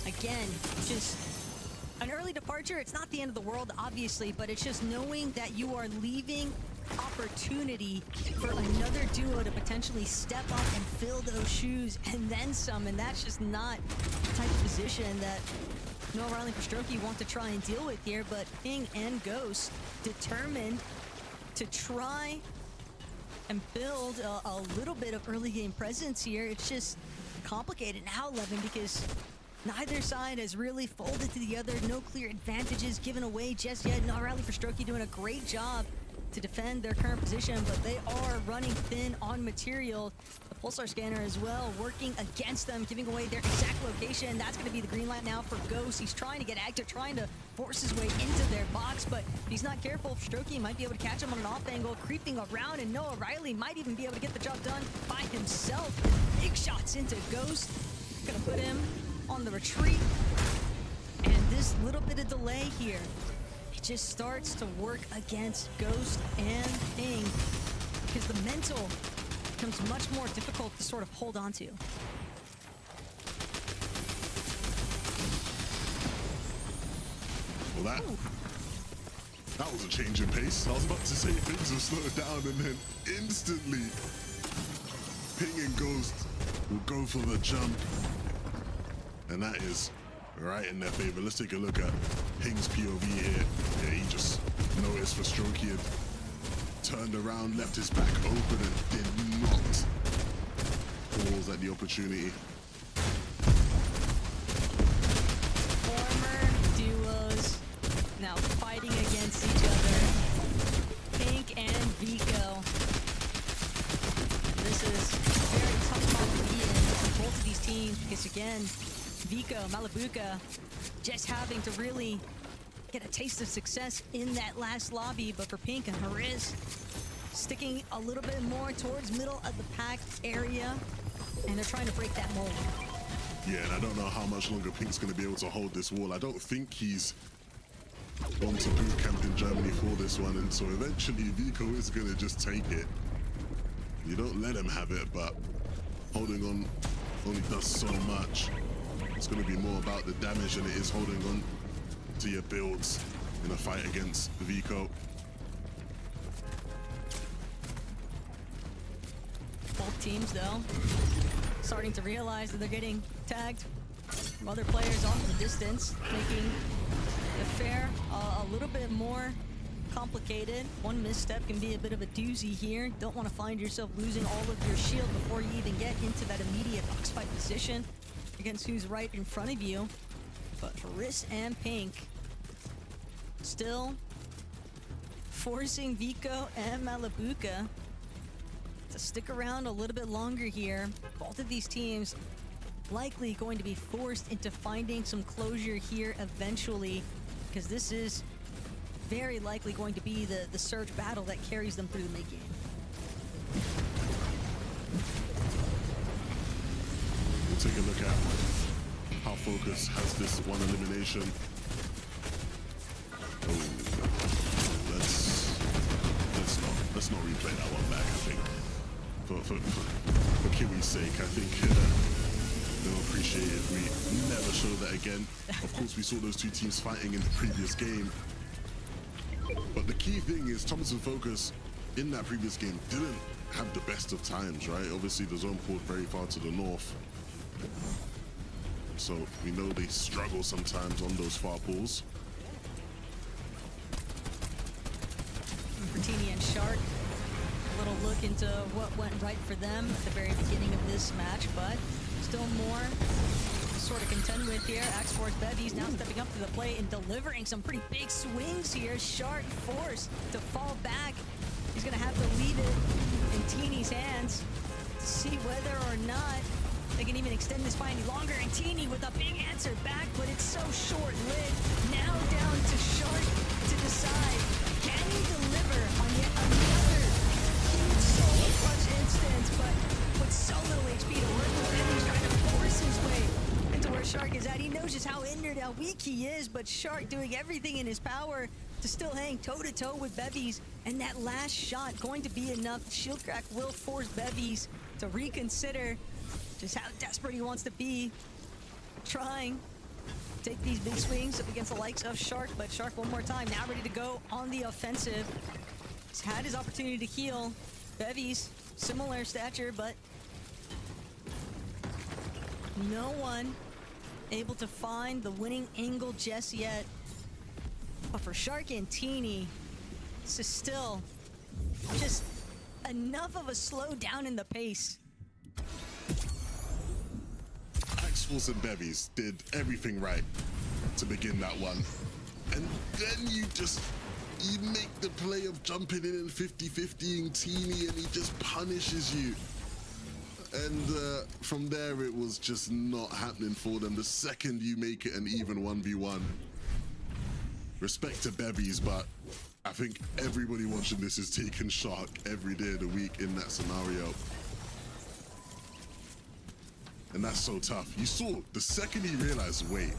Again, just an early departure. It's not the end of the world, obviously, but it's just knowing that you are leaving opportunity for another duo to potentially step up and fill those shoes and then some, and that's just not the type of position that Noah Riley for Strokey want to try and deal with here. But Ping and Ghost determined to try and build a little bit of early game presence here. It's just complicated now, Levin, because neither side has really folded to the other. No clear advantages given away just yet. Noah Riley for Strokey doing a great job to defend their current position, but they are running thin on material. The Pulsar scanner as well working against them, giving away their exact location. That's going to be the green light now for Ghost. He's trying to get active, trying to force his way into their box, but if he's not careful, Strokey might be able to catch him on an off angle, creeping around, and Noah Riley might even be able to get the job done by himself. Big shots into Ghost. Gonna put him on the retreat. And this little bit of delay here, just starts to work against Ghost and Ping, because the mental becomes much more difficult to sort of hold on to. Well, that was a change in pace. I was about to say things have slowed down, and then instantly, Ping and Ghost will go for the jump. And that is right in their favor. Let's take a look at Ping's POV here. Yeah, he just noticed for Stroke. He had turned around, left his back open, and did not pause at the opportunity. Former duos now fighting against each other. Pink and Vico. This is a very tough spot to be in for both of these teams because, again, Vico, Malabuka, just having to really get a taste of success in that last lobby, but for Pink and Hariz, sticking a little bit more towards middle of the pack area, and they're trying to break that mold. Yeah, and I don't know how much longer Pink's going to be able to hold this wall. I don't think he's gone to boot camp in Germany for this one, and so eventually Vico is going to just take it. You don't let him have it, but holding on only does so much. It's going to be more about the damage than it is holding on to your builds in a fight against Vico. Both teams, though, starting to realize that they're getting tagged from other players off in the distance, making the fair a little bit more complicated. One misstep can be a bit of a doozy here. Don't want to find yourself losing all of your shield before you even get into that immediate box fight position against who's right in front of you. But Hariz and Pink still forcing Vico and Malabuka to stick around a little bit longer here. Both of these teams likely going to be forced into finding some closure here eventually, because this is very likely going to be the surge battle that carries them through the mid game. We'll take a look at how Focus has this one elimination. Oh, let's not replay that one back. I think for Kiwi's sake, I think they'll appreciate it if we never show that again. Of course, we saw those two teams fighting in the previous game. But the key thing is Thomas and Focus in that previous game didn't have the best of times, right? Obviously, the zone pulled very far to the north. So we know they struggle sometimes on those far pulls. Bertini and Shark, a little look into what went right for them at the very beginning of this match, but still more to sort of contend with here. X-Force Bevies now stepping up to the plate and delivering some pretty big swings here. Shark forced to fall back. He's going to have to leave it in Teeny's hands to see whether or not they can even extend this fight any longer. And Teeny with a big answer back, but it's so short-lived. Now down to Shark to decide, can he deliver on yet another huge solo clutch instance, but with so little HP to work with, and he's trying to force his way into where Shark is at. He knows just how injured, how weak he is, but Shark doing everything in his power to still hang toe-to-toe with Bevies, and that last shot going to be enough. Shield crack will force Bevies to reconsider just how desperate he wants to be, trying to take these big swings up against the likes of Shark, but Shark one more time, now ready to go on the offensive. He's had his opportunity to heal. Bevies, similar stature, but no one able to find the winning angle just yet. But for Shark and Teeny, this is still just enough of a slowdown in the pace. X-Force and Bevies did everything right to begin that one. And then you make the play of jumping in and 50-50ing Teeny, and he just punishes you. And from there, it was just not happening for them. The second you make it an even 1v1. Respect to Bevies, but I think everybody watching this is taking Shark every day of the week in that scenario. And that's so tough. You saw the second he realized, wait,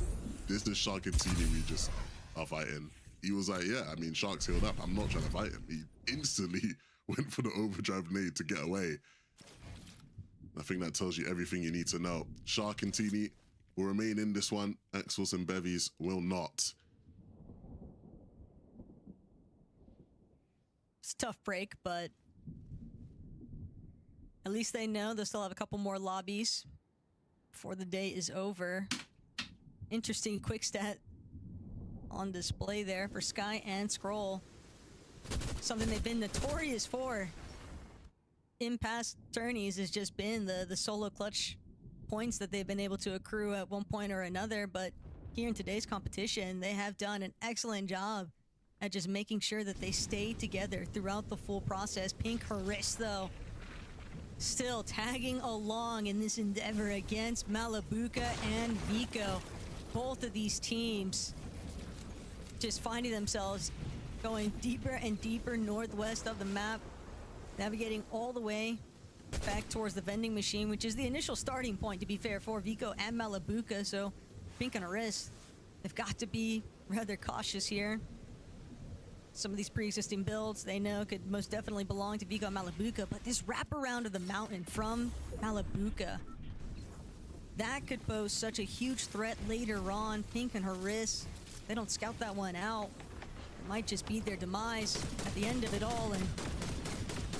this is Shark and Teeny we just are fighting. He was like, yeah, I mean, Shark's healed up. I'm not trying to fight him. He instantly went for the overdrive nade to get away. I think that tells you everything you need to know. Shark and Teeny will remain in this one. X-Force and Bevies will not. It's a tough break, but at least they know they'll still have a couple more lobbies before the day is over. Interesting quick stat on display there for Sky and Scroll. Something they've been notorious for in past tourneys has just been the solo clutch points that they've been able to accrue at one point or another. But here in today's competition, they have done an excellent job at just making sure that they stay together throughout the full process. Pink Haris, though, still tagging along in this endeavor against Malabuka and Vico. Both of these teams just finding themselves going deeper and deeper northwest of the map, navigating all the way back towards the vending machine, which is the initial starting point, to be fair, for Vico and Malabuka. So Pink and Aris, they've got to be rather cautious here. Some of these pre-existing builds they know could most definitely belong to Vico and Malabuka, but this wraparound of the mountain from Malabuka, that could pose such a huge threat later on. Pink and Haris, they don't scout that one out. It might just be their demise at the end of it all, and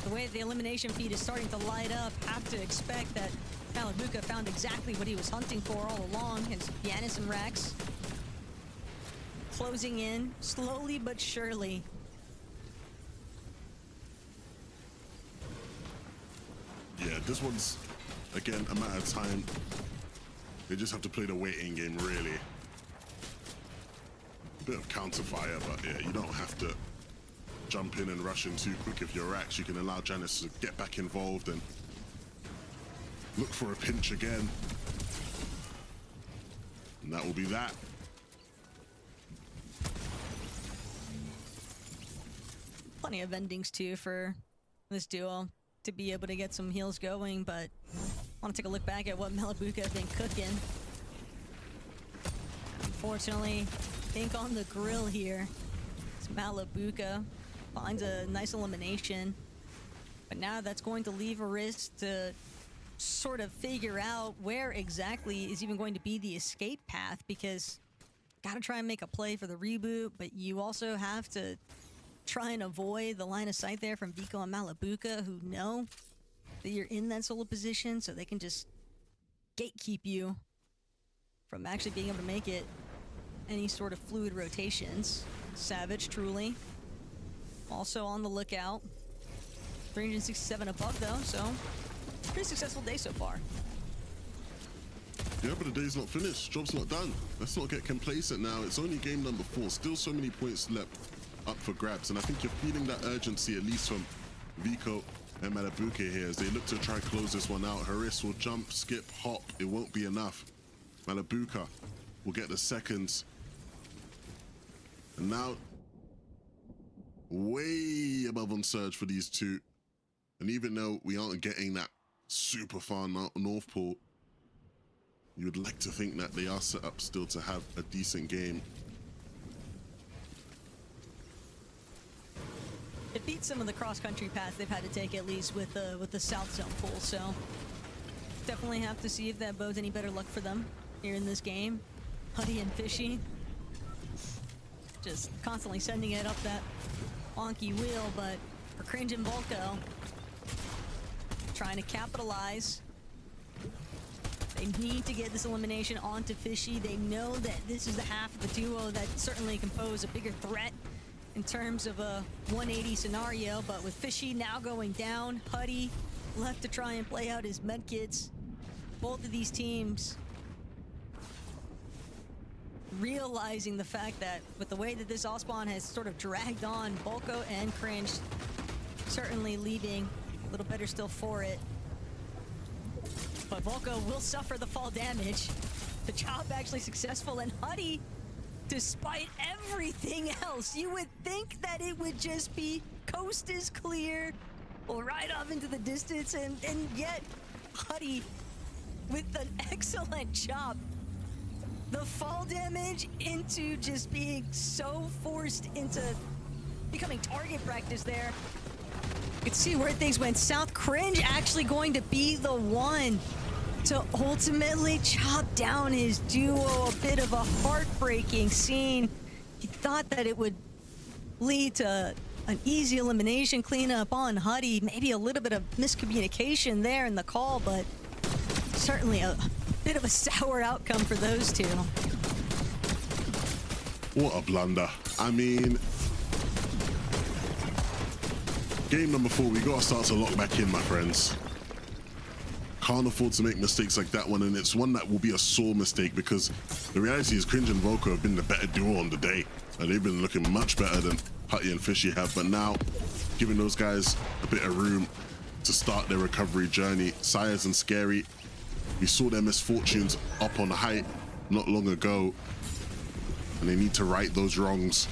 the way the elimination feed is starting to light up, have to expect that Malabuka found exactly what he was hunting for all along. His Yanis and Rax closing in slowly but surely. Yeah, this one's, again, a matter of time. They just have to play the waiting game, really. A bit of counter fire, but yeah, you don't have to jump in and rush in too quick. If you're Rax, you can allow Janice to get back involved and look for a pinch again. And that will be that. Plenty of endings too for this duo to be able to get some heals going, but I want to take a look back at what Malabuka has been cooking. Unfortunately, Pink on the grill here. It's Malabuka finds a nice elimination, but now that's going to leave Aris to sort of figure out where exactly is even going to be the escape path, because gotta try and make a play for the reboot, but you also have to try and avoid the line of sight there from Vico and Malabuka, who know that you're in that solo position, so they can just gatekeep you from actually being able to make it any sort of fluid rotations. Savage, truly, also on the lookout. 367 above, though, so pretty successful day so far. Yeah, but the day's not finished. Job's not done. Let's not get complacent now. It's only game number 4. Still so many points left up for grabs, and I think you're feeling that urgency, at least from Vico and Malabuka here, as they look to try close this one out. Haris will jump, skip, hop. It won't be enough. Malabuka will get the seconds. And now, way above on surge for these two. And even though we aren't getting that super far North Pole, you would like to think that they are set up still to have a decent game. It beats some of the cross-country paths they've had to take, at least with the South Zone pool, so definitely have to see if that bodes any better luck for them here in this game. Huddy and Fishy just constantly sending it up that wonky wheel, but for Cringe and Volko trying to capitalize. They need to get this elimination onto Fishy. They know that this is the half of the duo that certainly can pose a bigger threat in terms of a 180 scenario, but with Fishy now going down, Huddy left to try and play out his medkits. Both of these teams realizing the fact that with the way that this Ospawn has sort of dragged on, Volko and Cringe certainly leaving a little better still for it. But Volko will suffer the fall damage. The job actually successful, and Huddy, despite everything else, you would think that it would just be coast is clear, or right off into the distance, and yet Huddy with an excellent job. The fall damage into just being so forced into becoming target practice there. You can see where things went south. Cringe actually going to be the one to ultimately chop down his duo. A bit of a heartbreaking scene. He thought that it would lead to an easy elimination cleanup on Huddy. Maybe a little bit of miscommunication there in the call, but certainly a bit of a sour outcome for those two. What a blunder. I mean, game number 4, we gotta start to lock back in, my friends. Can't afford to make mistakes like that one, and it's one that will be a sore mistake because the reality is Cringe and Volko have been the better duo on the day, and they've been looking much better than Hutty and Fishy have, but now giving those guys a bit of room to start their recovery journey. Sires and Scary, we saw their misfortunes up on height not long ago, and they need to right those wrongs.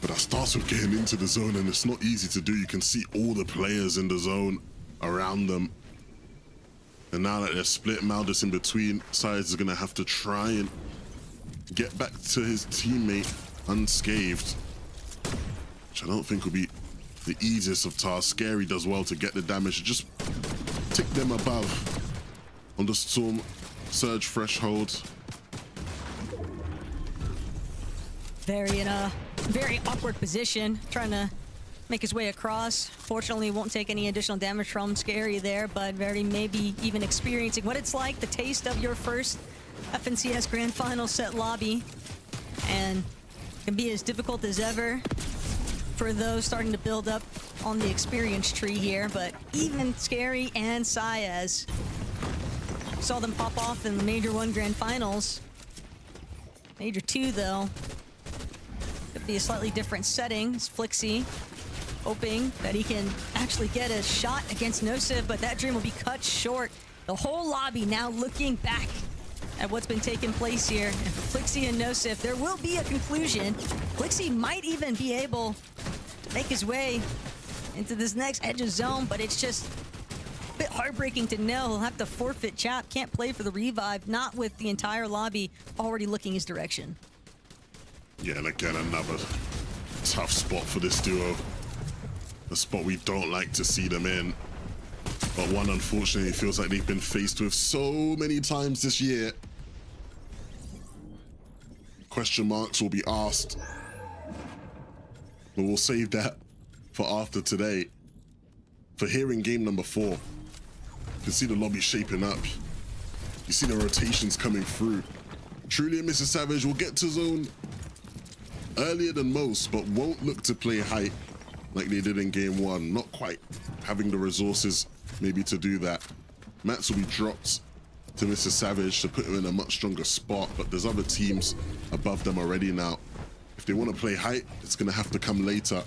But that starts with getting into the zone, and it's not easy to do. You can see all the players in the zone around them. And now that they're split, Maldus in between, Sires is gonna have to try and get back to his teammate unscathed, which I don't think will be the easiest of tasks. Scary does well to get the damage, just tick them above on the Storm Surge threshold. Very in a very awkward position, trying to make his way across. Fortunately, won't take any additional damage from Scary there, but Very maybe even experiencing what it's like, the taste of your first FNCS Grand Final set lobby, and can be as difficult as ever for those starting to build up on the experience tree here. But even Scary and Saez, saw them pop off in the Major 1 Grand Finals. Major 2, though, could be a slightly different setting. It's Flixie hoping that he can actually get a shot against Nosif, but that dream will be cut short. The whole lobby now looking back at what's been taking place here. And for Flixie and Nosif, there will be a conclusion. Flixie might even be able to make his way into this next edge of zone, but it's just a bit heartbreaking to know he'll have to forfeit Chap. Can't play for the revive, not with the entire lobby already looking his direction. Yeah, and again, another tough spot for this duo. A spot we don't like to see them in, but one unfortunately feels like they've been faced with so many times this year. Question marks will be asked, but we'll save that for after today. For here in game number 4, you can see the lobby shaping up. You see the rotations coming through. Truly and Mrs. Savage will get to zone earlier than most, but won't look to play height like they did in game 1. Not quite having the resources maybe to do that. Mats will be dropped to Mr. Savage to put him in a much stronger spot, but there's other teams above them already now. If they want to play height, it's going to have to come later.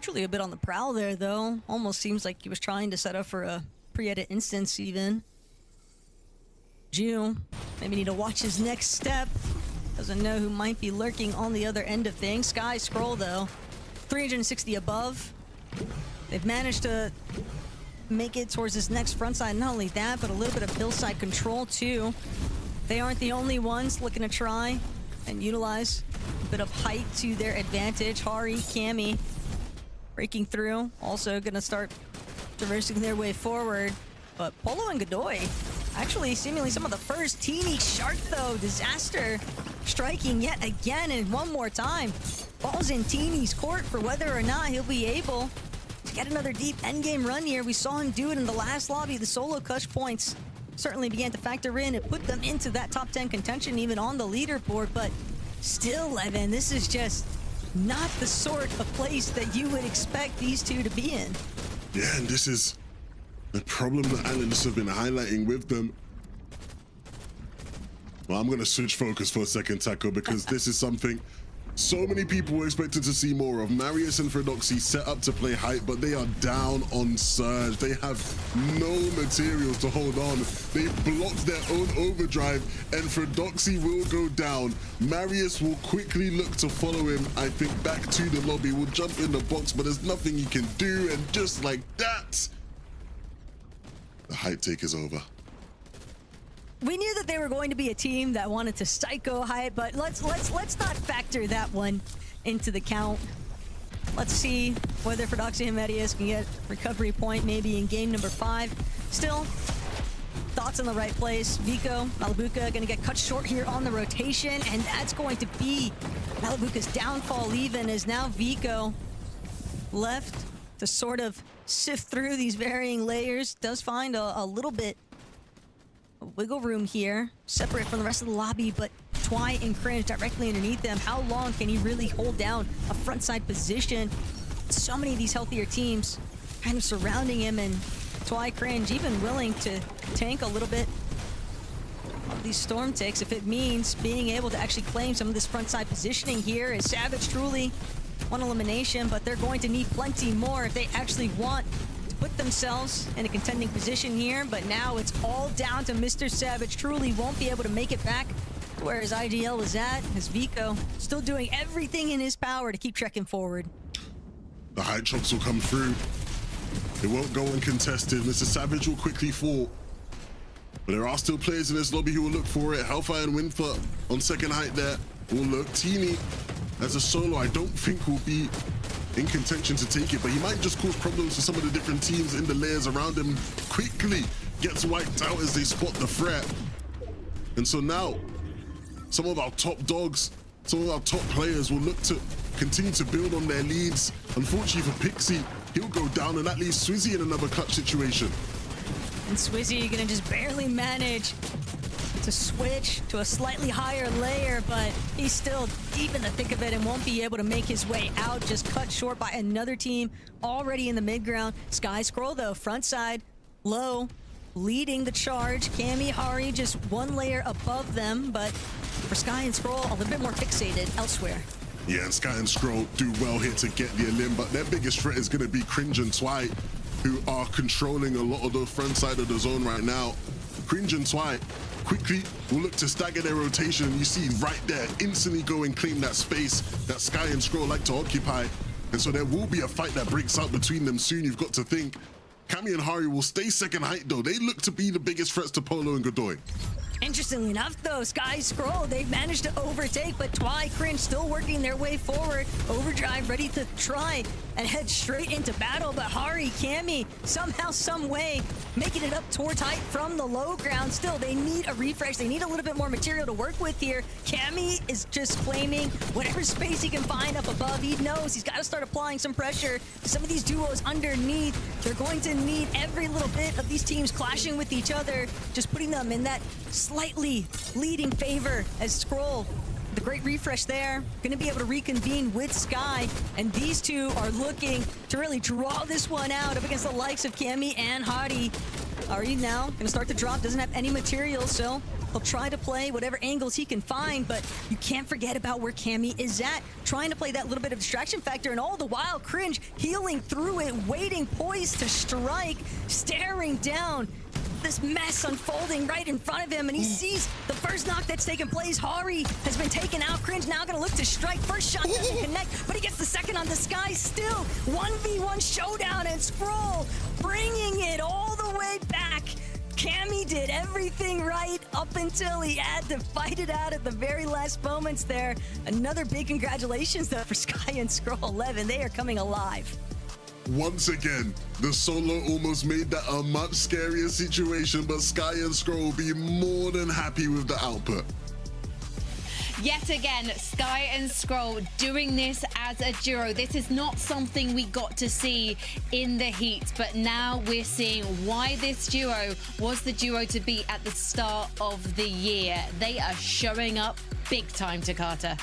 Truly a bit on the prowl there, though. Almost seems like he was trying to set up for a pre-edit instance even. Ju maybe need to watch his next step. Doesn't know who might be lurking on the other end of things. Sky Scroll, though, 360 above. They've managed to make it towards this next front side. Not only that, but a little bit of hillside control, too. They aren't the only ones looking to try and utilize a bit of height to their advantage. Hari, Cammy breaking through. Also going to start traversing their way forward. But Polo and Godoy, actually seemingly some of the first. Teeny Shark, though, disaster striking yet again and one more time. Ball's in Teeny's court for whether or not he'll be able to get another deep endgame run here. We saw him do it in the last lobby. The solo clutch points certainly began to factor in. It put them into that top 10 contention even on the leaderboard, but still, Evan, this is just not the sort of place that you would expect these two to be in. Yeah, and this is the problem that analysts have been highlighting with them. Well, I'm going to switch focus for a second, Taco, because this is something so many people were expected to see more of. Marius and Fredoxy set up to play height, but they are down on Surge. They have no materials to hold on. They've blocked their own overdrive, and Fredoxy will go down. Marius will quickly look to follow him, I think, back to the lobby. Will jump in the box, but there's nothing he can do, and just like that, the height take is over. We knew that they were going to be a team that wanted to psycho height, but let's not factor that one into the count. Let's see whether Fredoxy and Medius can get recovery point maybe in game number 5. Still, thoughts in the right place. Vico, Malabuka gonna get cut short here on the rotation, and that's going to be Malabuka's downfall even, as now Vico left to sort of sift through these varying layers. Does find a little bit of wiggle room here, separate from the rest of the lobby, but Twy and Cringe directly underneath them. How long can he really hold down a frontside position? So many of these healthier teams kind of surrounding him, and Twy, Cringe even willing to tank a little bit of these storm ticks if it means being able to actually claim some of this frontside positioning here. As Savage truly one elimination, but they're going to need plenty more if they actually want to put themselves in a contending position here. But now it's all down to Mr. Savage. Truly won't be able to make it back to where his IGL was at, as Vico still doing everything in his power to keep trekking forward. The high chops will come through. It won't go uncontested. Mr. Savage will quickly fall. But there are still players in this lobby who will look for it. Hellfire and Winfer on second height there will look. Teeny as a solo, I don't think will be in contention to take it, but he might just cause problems for some of the different teams in the layers around him. Quickly gets wiped out as they spot the threat. And so now, some of our top dogs, some of our top players will look to continue to build on their leads. Unfortunately for Pixie, he'll go down, and that leaves Swizzy in another clutch situation. And Swizzy gonna just barely manage to switch to a slightly higher layer, but he's still deep in the thick of it and won't be able to make his way out. Just cut short by another team already in the mid ground. Sky Scroll though, front side, low, leading the charge. Cammy, Hari just one layer above them, but for Sky and Scroll, a little bit more fixated elsewhere. Yeah, and Sky and Scroll do well here to get the elim, but their biggest threat is going to be Cringe and Twy, who are controlling a lot of the front side of the zone right now. Cringe and Twy quickly will look to stagger their rotation, and you see right there, instantly go and claim that space that Sky and Scroll like to occupy. And so there will be a fight that breaks out between them soon. You've got to think. Cammy and Hari will stay second height though. They look to be the biggest threats to Polo and Godoy. Interestingly enough, though, Sky Scroll, they've managed to overtake, but Twy, Cringe still working their way forward. Overdrive ready to try and head straight into battle, but Hari, Cammy, somehow, some way, making it up towards height from the low ground. Still, they need a refresh. They need a little bit more material to work with here. Cammy is just claiming whatever space he can find up above. He knows he's got to start applying some pressure to some of these duos underneath. They're going to need every little bit of these teams clashing with each other, just putting them in that slightly leading favor as Scroll, the great refresh there, going to be able to reconvene with Sky, and these two are looking to really draw this one out up against the likes of Cammy and Hari. Hari now going to start to drop, doesn't have any material, so he'll try to play whatever angles he can find, but you can't forget about where Cammy is at, trying to play that little bit of distraction factor, and all the while Cringe healing through it, waiting, poised to strike, staring down this mess unfolding right in front of him, and he sees the first knock that's taken place. Hari has been taken out. Cringe now gonna look to strike. First shot doesn't connect, but he gets the second on the Sky. Still 1v1 showdown, and Scroll bringing it all the way back. Cammy did everything right up until he had to fight it out at the very last moments there. Another big congratulations though for Sky and Scroll 11. They are coming alive. Once again, the solo almost made that a much scarier situation, but Sky and Scroll will be more than happy with the output. Yet again, Sky and Scroll doing this as a duo. This is not something we got to see in the heat, but now we're seeing why this duo was the duo to beat at the start of the year. They are showing up big time, Takata.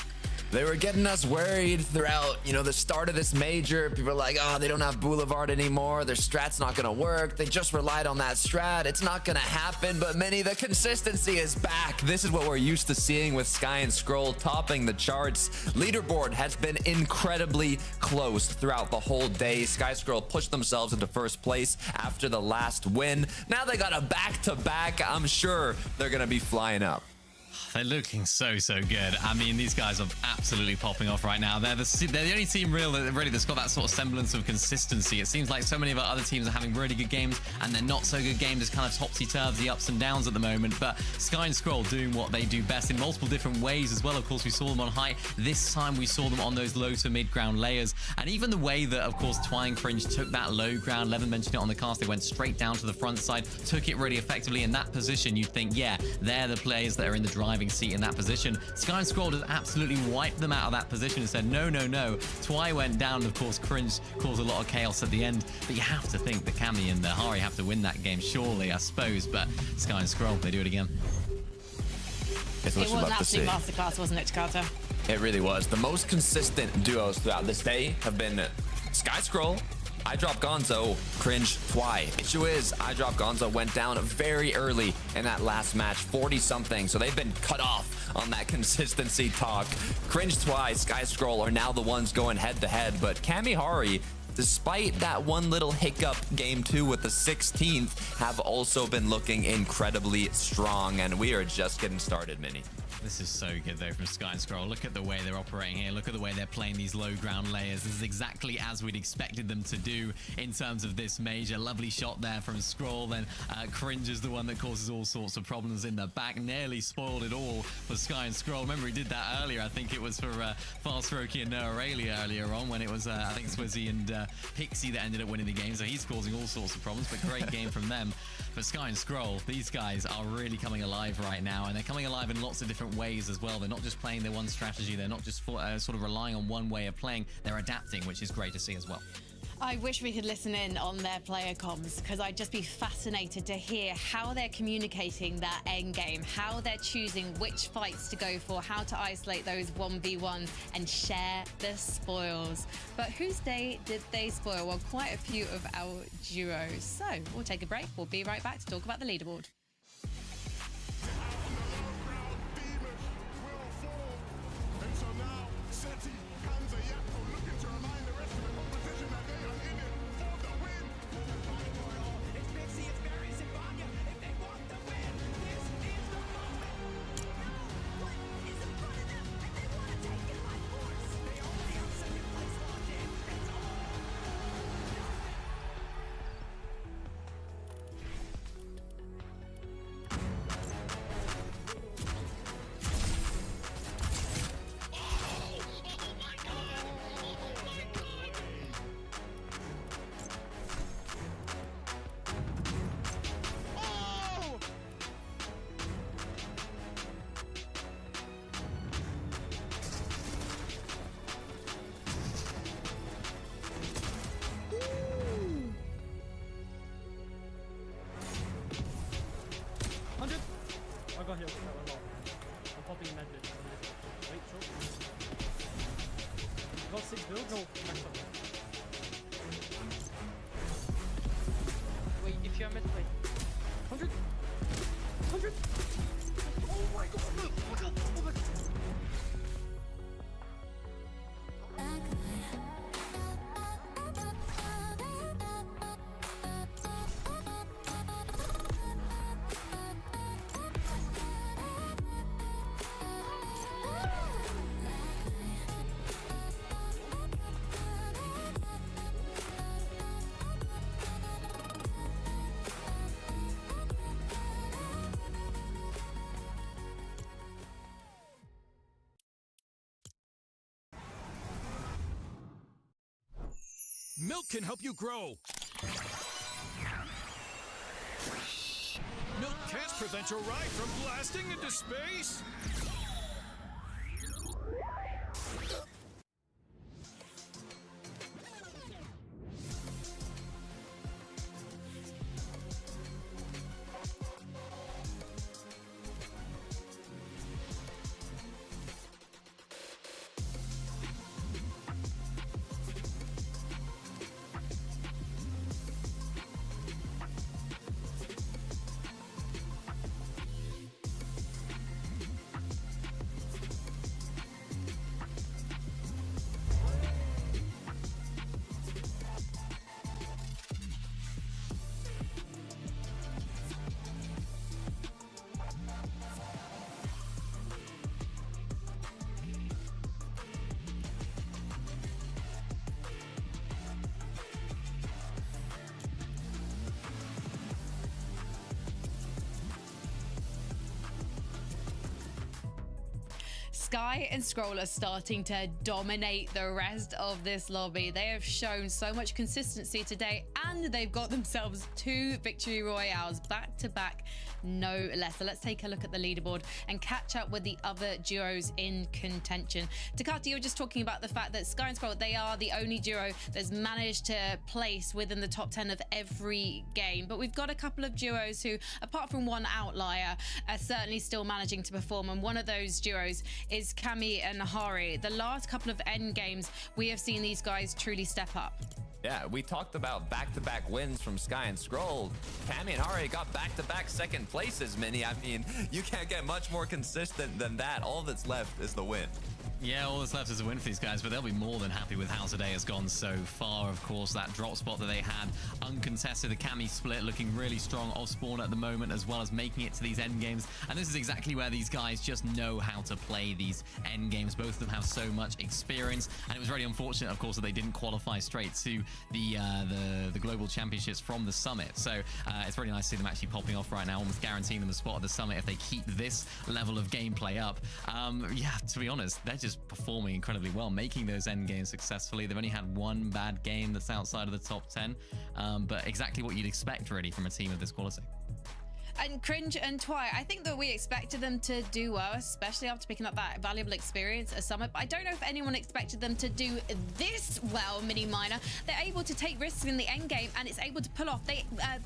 They were getting us worried throughout, the start of this major. People are like, oh, they don't have Boulevard anymore. Their strat's not going to work. They just relied on that strat. It's not going to happen. But Minnie, the consistency is back. This is what we're used to seeing with Sky and Scroll topping the charts. Leaderboard has been incredibly close throughout the whole day. Sky Scroll pushed themselves into first place after the last win. Now they got a back-to-back. I'm sure they're going to be flying up. They're looking so good. I mean, these guys are absolutely popping off right now. They're the only team really that's got that sort of semblance of consistency. It seems like so many of our other teams are having really good games, and they're not so good games. It's kind of topsy-turvy, ups and downs at the moment. But Sky and Scroll doing what they do best in multiple different ways as well. Of course, we saw them on height. This time we saw them on those low to mid-ground layers. And even the way that, of course, Twy and Cringe took that low ground. Levin mentioned it on the cast. They went straight down to the front side, took it really effectively. In that position, you'd think, yeah, they're the players that are in the driving seat in that position. Sky and Scroll just absolutely wiped them out of that position and said, no. Twy went down. Of course, Cringe caused a lot of chaos at the end. But you have to think the Cammy and the Hari have to win that game, surely, I suppose. But Sky and Scroll, they do it again. It's what It you was an love to see. absolute masterclass, wasn't it, Takata? It really was. The most consistent duos throughout this day have been Sky Scroll, I Drop Gonzo, Cringe, Twy. Issue is, I Drop Gonzo went down very early in that last match, 40-something, so they've been cut off on that consistency talk. Cringe, Twy, Sky Scroll are now the ones going head-to-head, but Cammy Hari, despite that one little hiccup game 2 with the 16th, have also been looking incredibly strong, and we are just getting started, Minnie. This is so good, though, from Sky and Scroll. Look at the way they're operating here. Look at the way they're playing these low ground layers. This is exactly as we'd expected them to do in terms of this major. Lovely shot there from Scroll. Then Cringe is the one that causes all sorts of problems in the back. Nearly spoiled it all for Sky and Scroll. Remember, he did that earlier. I think it was for Fast Roki and Noah Rayleigh earlier on when it was, I think, Swizzy and Pixie that ended up winning the game. So he's causing all sorts of problems, but great game from them. But Sky and Scroll, these guys are really coming alive right now, and they're coming alive in lots of different ways as well. They're not just playing their one strategy. They're not just sort of relying on one way of playing. They're adapting, which is great to see as well. I wish we could listen in on their player comms, because I'd just be fascinated to hear how they're communicating that end game, how they're choosing which fights to go for, how to isolate those 1v1s and share the spoils. But whose day did they spoil? Well, quite a few of our duos. So we'll take a break. We'll be right back to talk about the leaderboard. I got hit with that one more. I'm popping in that bit. Wait, short. Got 6 builds? No, max up. Wait, if you're mid, wait. 100? 100? Oh my god! No! Oh my god! Oh my god! Milk can help you grow. Milk can't prevent your ride from blasting into space. Sky and Scroll are starting to dominate the rest of this lobby. They have shown so much consistency today, and they've got themselves 2 victory royales back to back, no less. So let's take a look at the leaderboard and catch up with the other duos in contention. Takati, you were just talking about the fact that Sky and Scroll, they are the only duo that's managed to place within the top 10 of every game. But we've got a couple of duos who, apart from one outlier, are certainly still managing to perform. And one of those duos is Cami and Hari. The last couple of end games, we have seen these guys truly step up. Yeah, we talked about back-to-back wins from Sky and Scroll. Cami and Hari got back-to-back second places, Minnie. I mean, you can't get much more consistent than that. All that's left is the win. Yeah, all that's left is a win for these guys, but they'll be more than happy with how today has gone so far. Of course, that drop spot that they had uncontested, the Cammy split looking really strong off spawn at the moment, as well as making it to these end games. And this is exactly where these guys just know how to play these end games. Both of them have so much experience, and it was really unfortunate, of course, that they didn't qualify straight to the global championships from the summit. So it's really nice to see them actually popping off right now, almost guaranteeing them a spot at the summit if they keep this level of gameplay up. Yeah, to be honest, they're just performing incredibly well, making those end games successfully. They've only had one bad game that's outside of the top 10, but exactly what you'd expect really from a team of this quality. And Cringe and Twy, I think that we expected them to do well, especially after picking up that valuable experience at Summit. But I don't know if anyone expected them to do this well, Mini Miner. They're able to take risks in the end game, and it's able to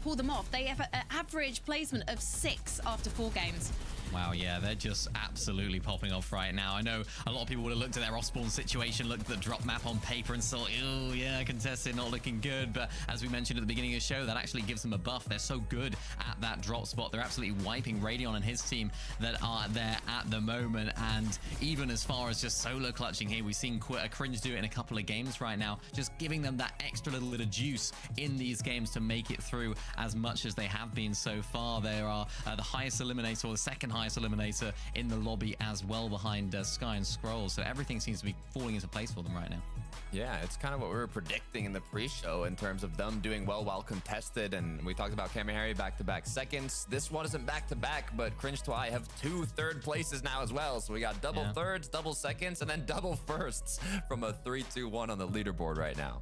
pull them off. They have an average placement of 6 after 4 games. Wow, yeah, they're just absolutely popping off right now. I know a lot of people would have looked at their off-spawn situation, looked at the drop map on paper and thought, oh, yeah, contested, not looking good. But as we mentioned at the beginning of the show, that actually gives them a buff. They're so good at that drop spot. They're absolutely wiping Radeon and his team that are there at the moment. And even as far as just solo clutching here, we've seen Cringe do it in a couple of games right now, just giving them that extra little bit of juice in these games to make it through as much as they have been so far. They are the highest eliminator, or the second highest eliminator in the lobby as well, behind Sky and Scroll. So everything seems to be falling into place for them right now. Yeah, it's kind of what we were predicting in the pre-show in terms of them doing well while contested. And we talked about camaraderie back-to-back seconds. This one isn't back-to-back, but Cringe to I have 2 third places now as well. So we got double thirds, double seconds, and then double firsts from a 3-2-1 on the leaderboard right now.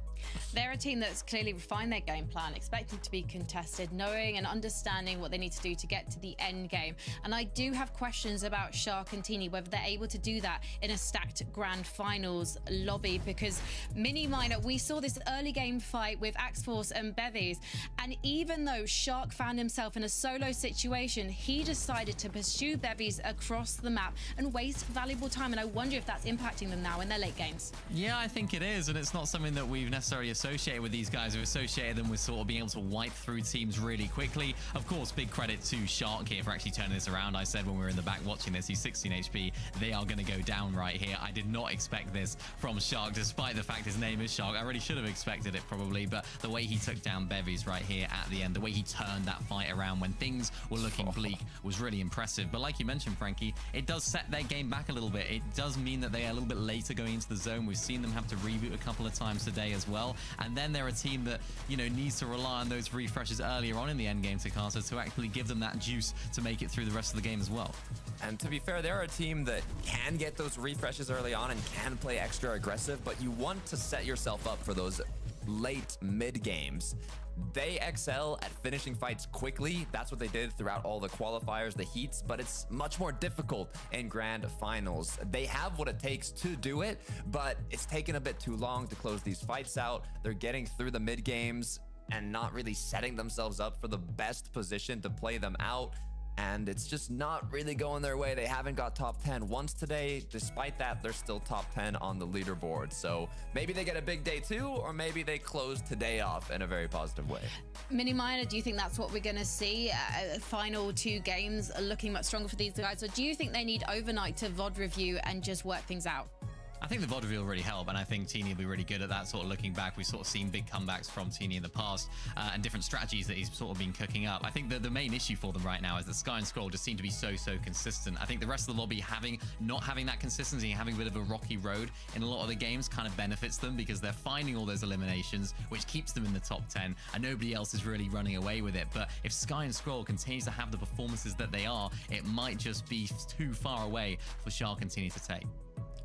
They're a team that's clearly refined their game plan, expecting to be contested, knowing and understanding what they need to do to get to the end game. And I do have questions about Shark and Teeny, whether they're able to do that in a stacked grand finals lobby, because Mini Miner, we saw this early game fight with Axe Force and Bevies, and even though Shark found himself in a solo situation, he decided to pursue Bevies across the map and waste valuable time. And I wonder if that's impacting them now in their late games. Yeah, I think it is, and it's not something that we've necessarily associated with these guys. We've associated them with sort of being able to wipe through teams really quickly. Of course, big credit to Shark here for actually turning this around. I said when we were in the back watching this, he's 16 HP. They are going to go down right here. I did not expect this from Shark, despite the fact his name is Shark. I really should have expected it probably, but the way he took down Bevies right here at the end, the way he turned that fight around when things were looking bleak was really impressive. But like you mentioned, Frankie, it does set their game back a little bit. It does mean that they are a little bit later going into the zone. We've seen them have to reboot a couple of times today as well. And then they're a team that, you know, needs to rely on those refreshes earlier on in the end game to Carter to actually give them that juice to make it through the rest of the game as well. And to be fair, they're a team that can get those refreshes early on and can play extra aggressive, but you want to set yourself up for those late mid games. They excel at finishing fights quickly. That's what they did throughout all the qualifiers, the heats, but it's much more difficult in grand finals. They have what it takes to do it, but it's taken a bit too long to close these fights out. They're getting through the mid games and not really setting themselves up for the best position to play them out. And it's just not really going their way. They haven't got top 10 once today. Despite that, they're still top 10 on the leaderboard. So maybe they get a big day too, or maybe they close today off in a very positive way. Mini Miner, do you think that's what we're going to see? Final 2 games are looking much stronger for these guys, or do you think they need overnight to VOD review and just work things out? I think the vaudeville really helped, and I think Teeny will be really good at that. Sort of looking back, we've sort of seen big comebacks from Teeny in the past, and different strategies that he's sort of been cooking up. I think that the main issue for them right now is that Sky and Scroll just seem to be so consistent. I think the rest of the lobby not having that consistency, having a bit of a rocky road in a lot of the games kind of benefits them, because they're finding all those eliminations, which keeps them in the top 10, and nobody else is really running away with it. But if Sky and Scroll continues to have the performances that they are, it might just be too far away for Shark and Teeny to take.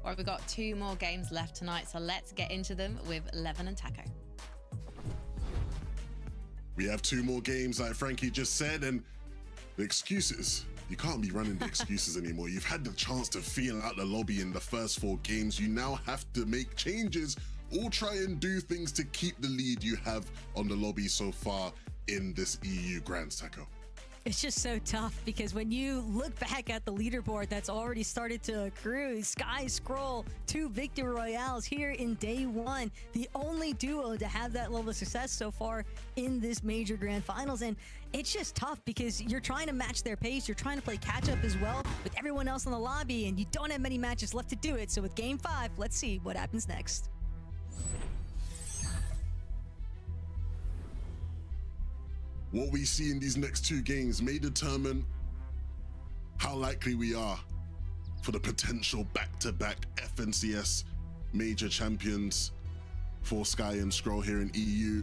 All right, we've got 2 more games left tonight, so let's get into them with Levin and Taco. We have 2 more games, like Frankie just said, and the excuses. You can't be running the excuses anymore. You've had the chance to feel out the lobby in the first 4 games. You now have to make changes or try and do things to keep the lead you have on the lobby so far in this EU Grands, Taco. It's just so tough because when you look back at the leaderboard that's already started to accrue, Sky Scroll, 2 victory royales here in day 1, the only duo to have that level of success so far in this major grand finals. And it's just tough because you're trying to match their pace, you're trying to play catch up as well with everyone else in the lobby, and you don't have many matches left to do it. So with game 5, let's see what happens next. What we see in these next 2 games may determine how likely we are for the potential back-to-back FNCS major champions for Sky and Scroll here in EU,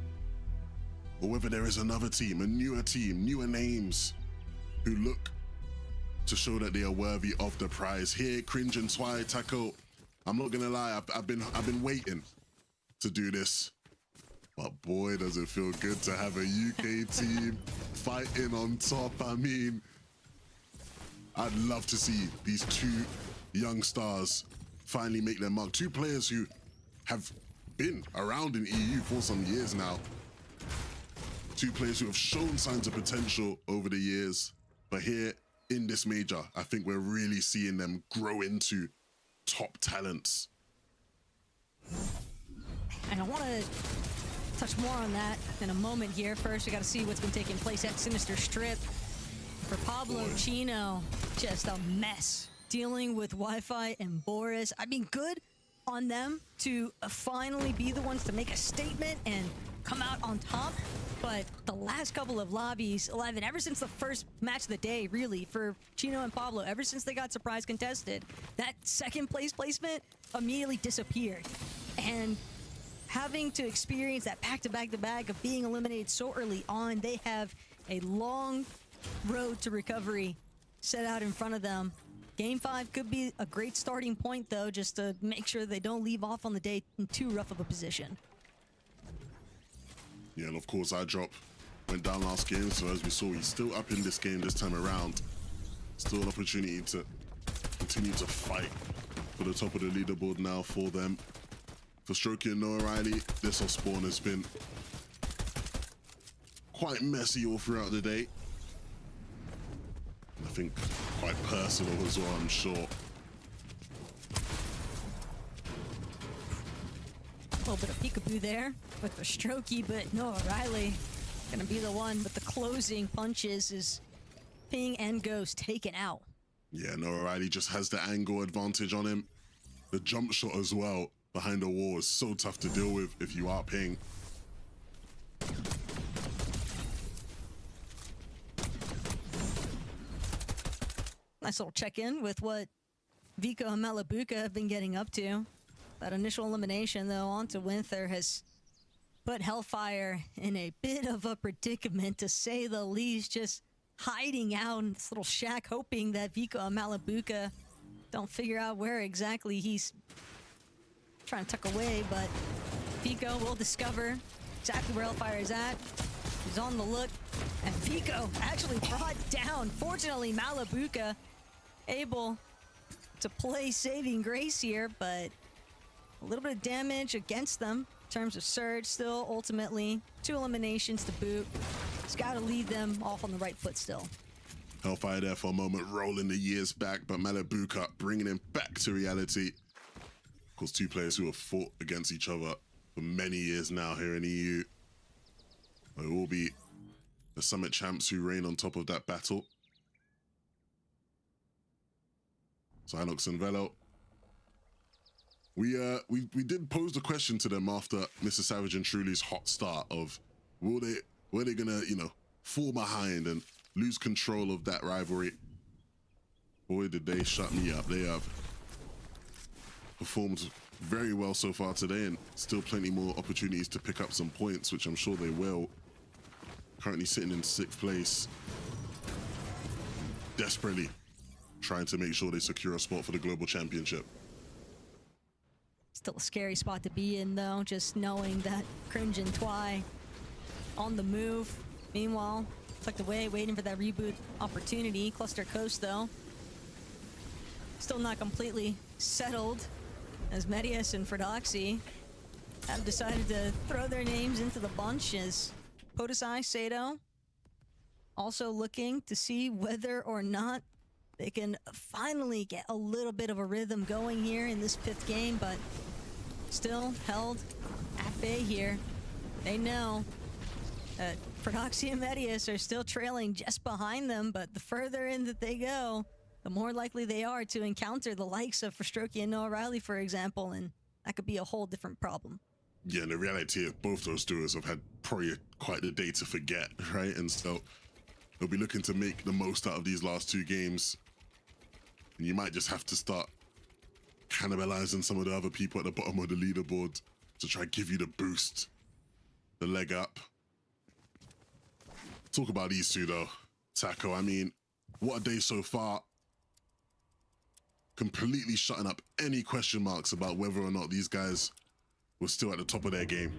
or whether there is another team, newer names who look to show that they are worthy of the prize. Here, Cringe and Twy, Taco, I'm not gonna lie, I've been waiting to do this. But boy, does it feel good to have a UK team fighting on top. I mean, I'd love to see these 2 young stars finally make their mark. 2 players who have been around in EU for some years now. 2 players who have shown signs of potential over the years. But here in this major, I think we're really seeing them grow into top talents. And I want to touch more on that in a moment here. First, we got to see what's been taking place at Sinister Strip. For Pablo Chino, just a mess dealing with Wi-Fi and Boris. I mean, good on them to finally be the ones to make a statement and come out on top. But the last couple of lobbies, 11, ever since the first match of the day, really, for Chino and Pablo, ever since they got surprise contested, that second place placement immediately disappeared. And having to experience that back-to-back-to-back of being eliminated so early on, they have a long road to recovery set out in front of them. Game 5 could be a great starting point, though, just to make sure they don't leave off on the day in too rough of a position. Yeah, and of course, iDrop went down last game, so as we saw, he's still up in this game this time around. Still an opportunity to continue to fight for the top of the leaderboard now for them. For Strokey and Noah Riley, this off spawn has been quite messy all throughout the day. I think quite personal as well, I'm sure. A little bit of peekaboo there with the Strokey, but Noah Riley gonna be the one with the closing punches as Ping and Ghost taken out. Yeah, Noah Riley just has the angle advantage on him. The jump shot as well behind the wall is so tough to deal with if you are Ping. Nice little check-in with what Vico and Malabuka have been getting up to. That initial elimination, though, onto Winther has put Hellfire in a bit of a predicament, to say the least, just hiding out in this little shack, hoping that Vico and Malabuka don't figure out where exactly he's trying to tuck away, but Vico will discover exactly where Hellfire is at. He's on the look, and Vico actually brought down. Fortunately, Malabuka able to play saving grace here, but a little bit of damage against them in terms of Surge. Still, ultimately, 2 eliminations to boot. It's got to lead them off on the right foot still. Hellfire there for a moment, rolling the years back, but Malabuka bringing him back to reality. Of course, 2 players who have fought against each other for many years now here in EU. They will be the Summit champs who reign on top of that battle. Zynox and Velo We did pose the question to them after Mr. Savage and Truly's hot start of were they gonna, you know, fall behind and lose control of that rivalry. Boy, did they shut me up. They have performed very well so far today, and still plenty more opportunities to pick up some points, which I'm sure they will. Currently sitting in 6th place, desperately trying to make sure they secure a spot for the global championship. Still a scary spot to be in, though, just knowing that Cringe and Twy on the move. Meanwhile, tucked away, waiting for that reboot opportunity. Cluster Coast, though, still not completely settled, as Medius and Fredoxy have decided to throw their names into the bunch, as Podesai, Sato also looking to see whether or not they can finally get a little bit of a rhythm going here in this 5th game, but still held at bay here. They know that Fredoxy and Medius are still trailing just behind them, but the further in that they go, the more likely they are to encounter the likes of Frostroki and Noah Riley, for example, and that could be a whole different problem. Yeah, and the reality is both those duos have had probably quite a day to forget, right? And so they'll be looking to make the most out of these last 2 games. And you might just have to start cannibalizing some of the other people at the bottom of the leaderboard to try and give you the boost, the leg up. Talk about these two, though. Taco, I mean, what a day so far. Completely shutting up any question marks about whether or not these guys were still at the top of their game.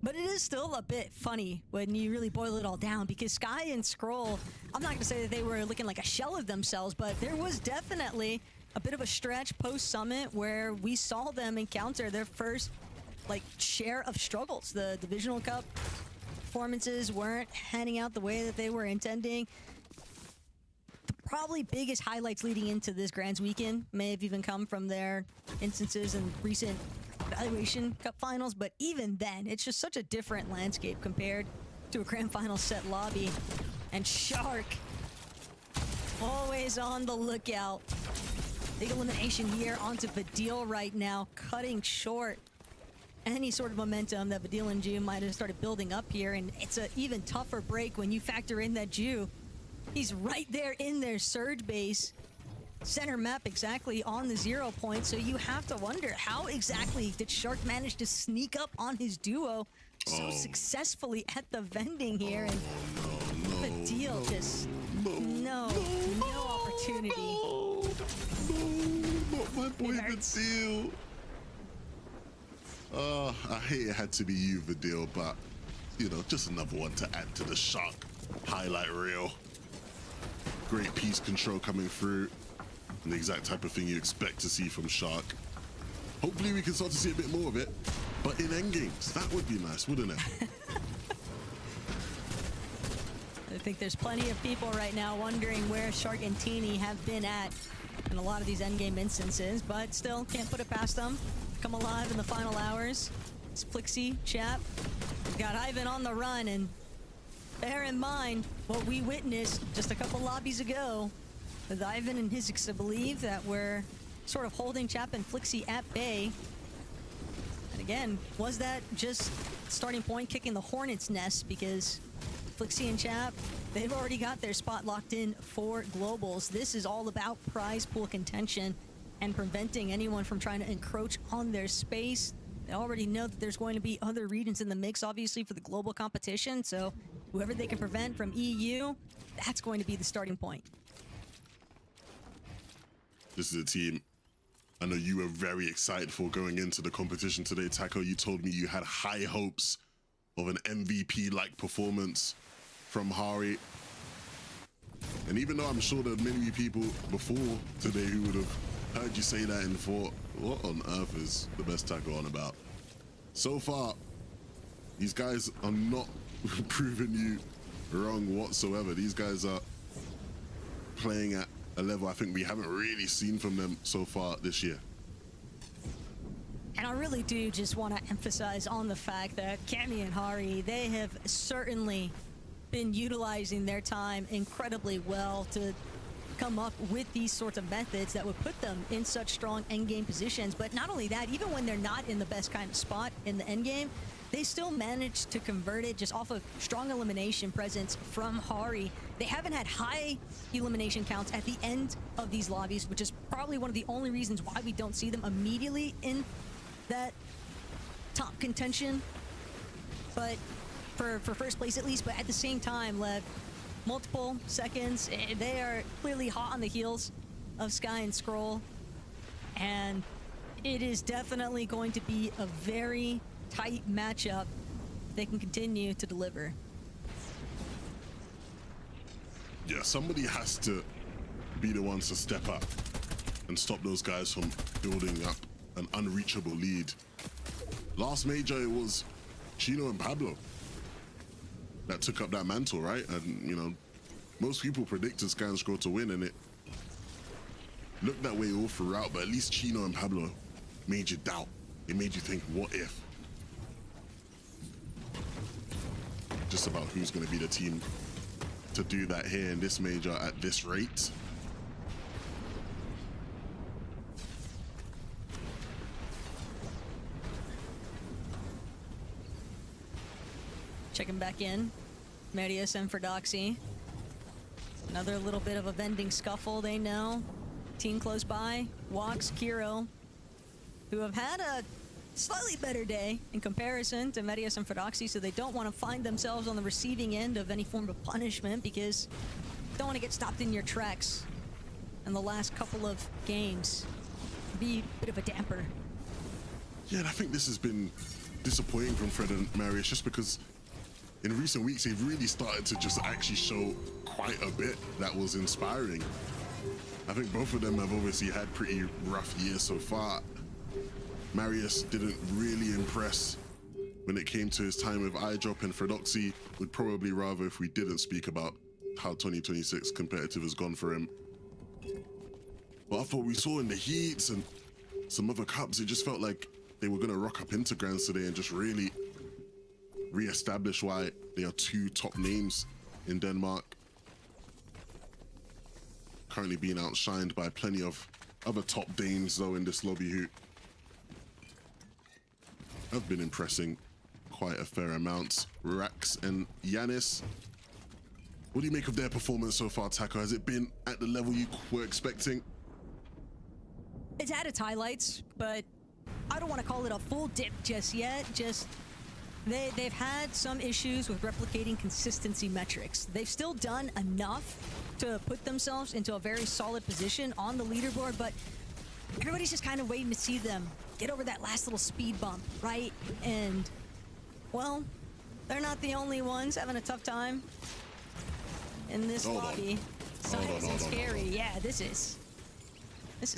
But it is still a bit funny when you really boil it all down, because Sky and Scroll, I'm not going to say that they were looking like a shell of themselves, but there was definitely a bit of a stretch post-Summit where we saw them encounter their first, like, share of struggles. The Divisional Cup performances weren't handing out the way that they were intending. The probably biggest highlights leading into this Grands weekend may have even come from their instances in recent Evaluation Cup finals, but even then, it's just such a different landscape compared to a Grand Final set lobby. And Shark, always on the lookout. Big elimination here onto Vadil right now, cutting short any sort of momentum that Vadil and Ju might have started building up here, and it's an even tougher break when you factor in that Ju, he's right there in their surge base. Center map exactly on the 0 point, so you have to wonder how exactly did Shark manage to sneak up on his duo so successfully at the vending here, and Vadil just no opportunity. Not my boy Vadil. I hate it had to be you, Vadil, but you know, just another one to add to the Shark highlight reel. Great piece control coming through. The exact type of thing you expect to see from Shark. Hopefully we can start to see a bit more of it, but in endgames, that would be nice, wouldn't it? I think there's plenty of people right now wondering where Shark and Teeny have been at in a lot of these endgame instances, but still can't put it past them. Come alive in the final hours. It's Flixie, Chap. We've got Ivan on the run, and bear in mind what we witnessed just a couple lobbies ago with Ivan and Hizix, I believe, that we're sort of holding Chap and Flixie at bay. And again, was that just starting point kicking the hornet's nest, because Flixie and Chap, they've already got their spot locked in for globals. This is all about prize pool contention and preventing anyone from trying to encroach on their space. They already know that there's going to be other regions in the mix, obviously, for the global competition, so whoever they can prevent from EU, that's going to be the starting point. This is a team I know you were very excited for going into the competition today. Taco, you told me you had high hopes of an MVP-like performance from Hari. And even though I'm sure there are many people before today who would have heard you say that and thought, what on earth is the best Taco on about? So far, these guys are not proving you wrong whatsoever. These guys are playing at a level I think we haven't really seen from them so far this year. And I really do just want to emphasize on the fact that Cammy and Hari, they have certainly been utilizing their time incredibly well to come up with these sorts of methods that would put them in such strong endgame positions. But not only that, even when they're not in the best kind of spot in the endgame, they still manage to convert it just off of strong elimination presence from Hari. They haven't had high elimination counts at the end of these lobbies, which is probably one of the only reasons why we don't see them immediately in that top contention. But for first place at least, but at the same time, Lev, multiple seconds, they are clearly hot on the heels of Sky and Scroll. And it is definitely going to be a very tight matchup if they can continue to deliver. Yeah, somebody has to be the ones to step up and stop those guys from building up an unreachable lead. Last major, it was Chino and Pablo that took up that mantle, right? And, you know, most people predicted Sky and Scroll to win, and it looked that way all throughout, but at least Chino and Pablo made you doubt. It made you think, what if? Just about who's going to be the team to do that here in this major at this rate. Checking back in, Marius and Ferdoxy. Another little bit of a vending scuffle, they know. Team close by, Walks, Kiro, who have had a slightly better day in comparison to Marius and Ferdoxy, so they don't want to find themselves on the receiving end of any form of punishment because you don't want to get stopped in your tracks in the last couple of games. Be a bit of a damper. Yeah, and I think this has been disappointing from Fred and Marius just because in recent weeks they've really started to just actually show quite a bit that was inspiring. I think both of them have obviously had pretty rough years so far. Marius didn't really impress when it came to his time with iDrop, and Fredoxy would probably rather if we didn't speak about how 2026 competitive has gone for him. But I thought we saw in the heats and some other cups, it just felt like they were going to rock up into Grands today and just really re-establish why they are two top names in Denmark. Currently being outshined by plenty of other top dames though in this lobby who have been impressing quite a fair amount. Rax and Yanis, what do you make of their performance so far, Taco? Has it been at the level you were expecting? It's had its highlights, but I don't want to call it a full dip just yet. Just they've had some issues with replicating consistency metrics. They've still done enough to put themselves into a very solid position on the leaderboard, but everybody's just kind of waiting to see them get over that last little speed bump, right? And, well, they're not the only ones having a tough time in this lobby. So it's scary. Yeah, this is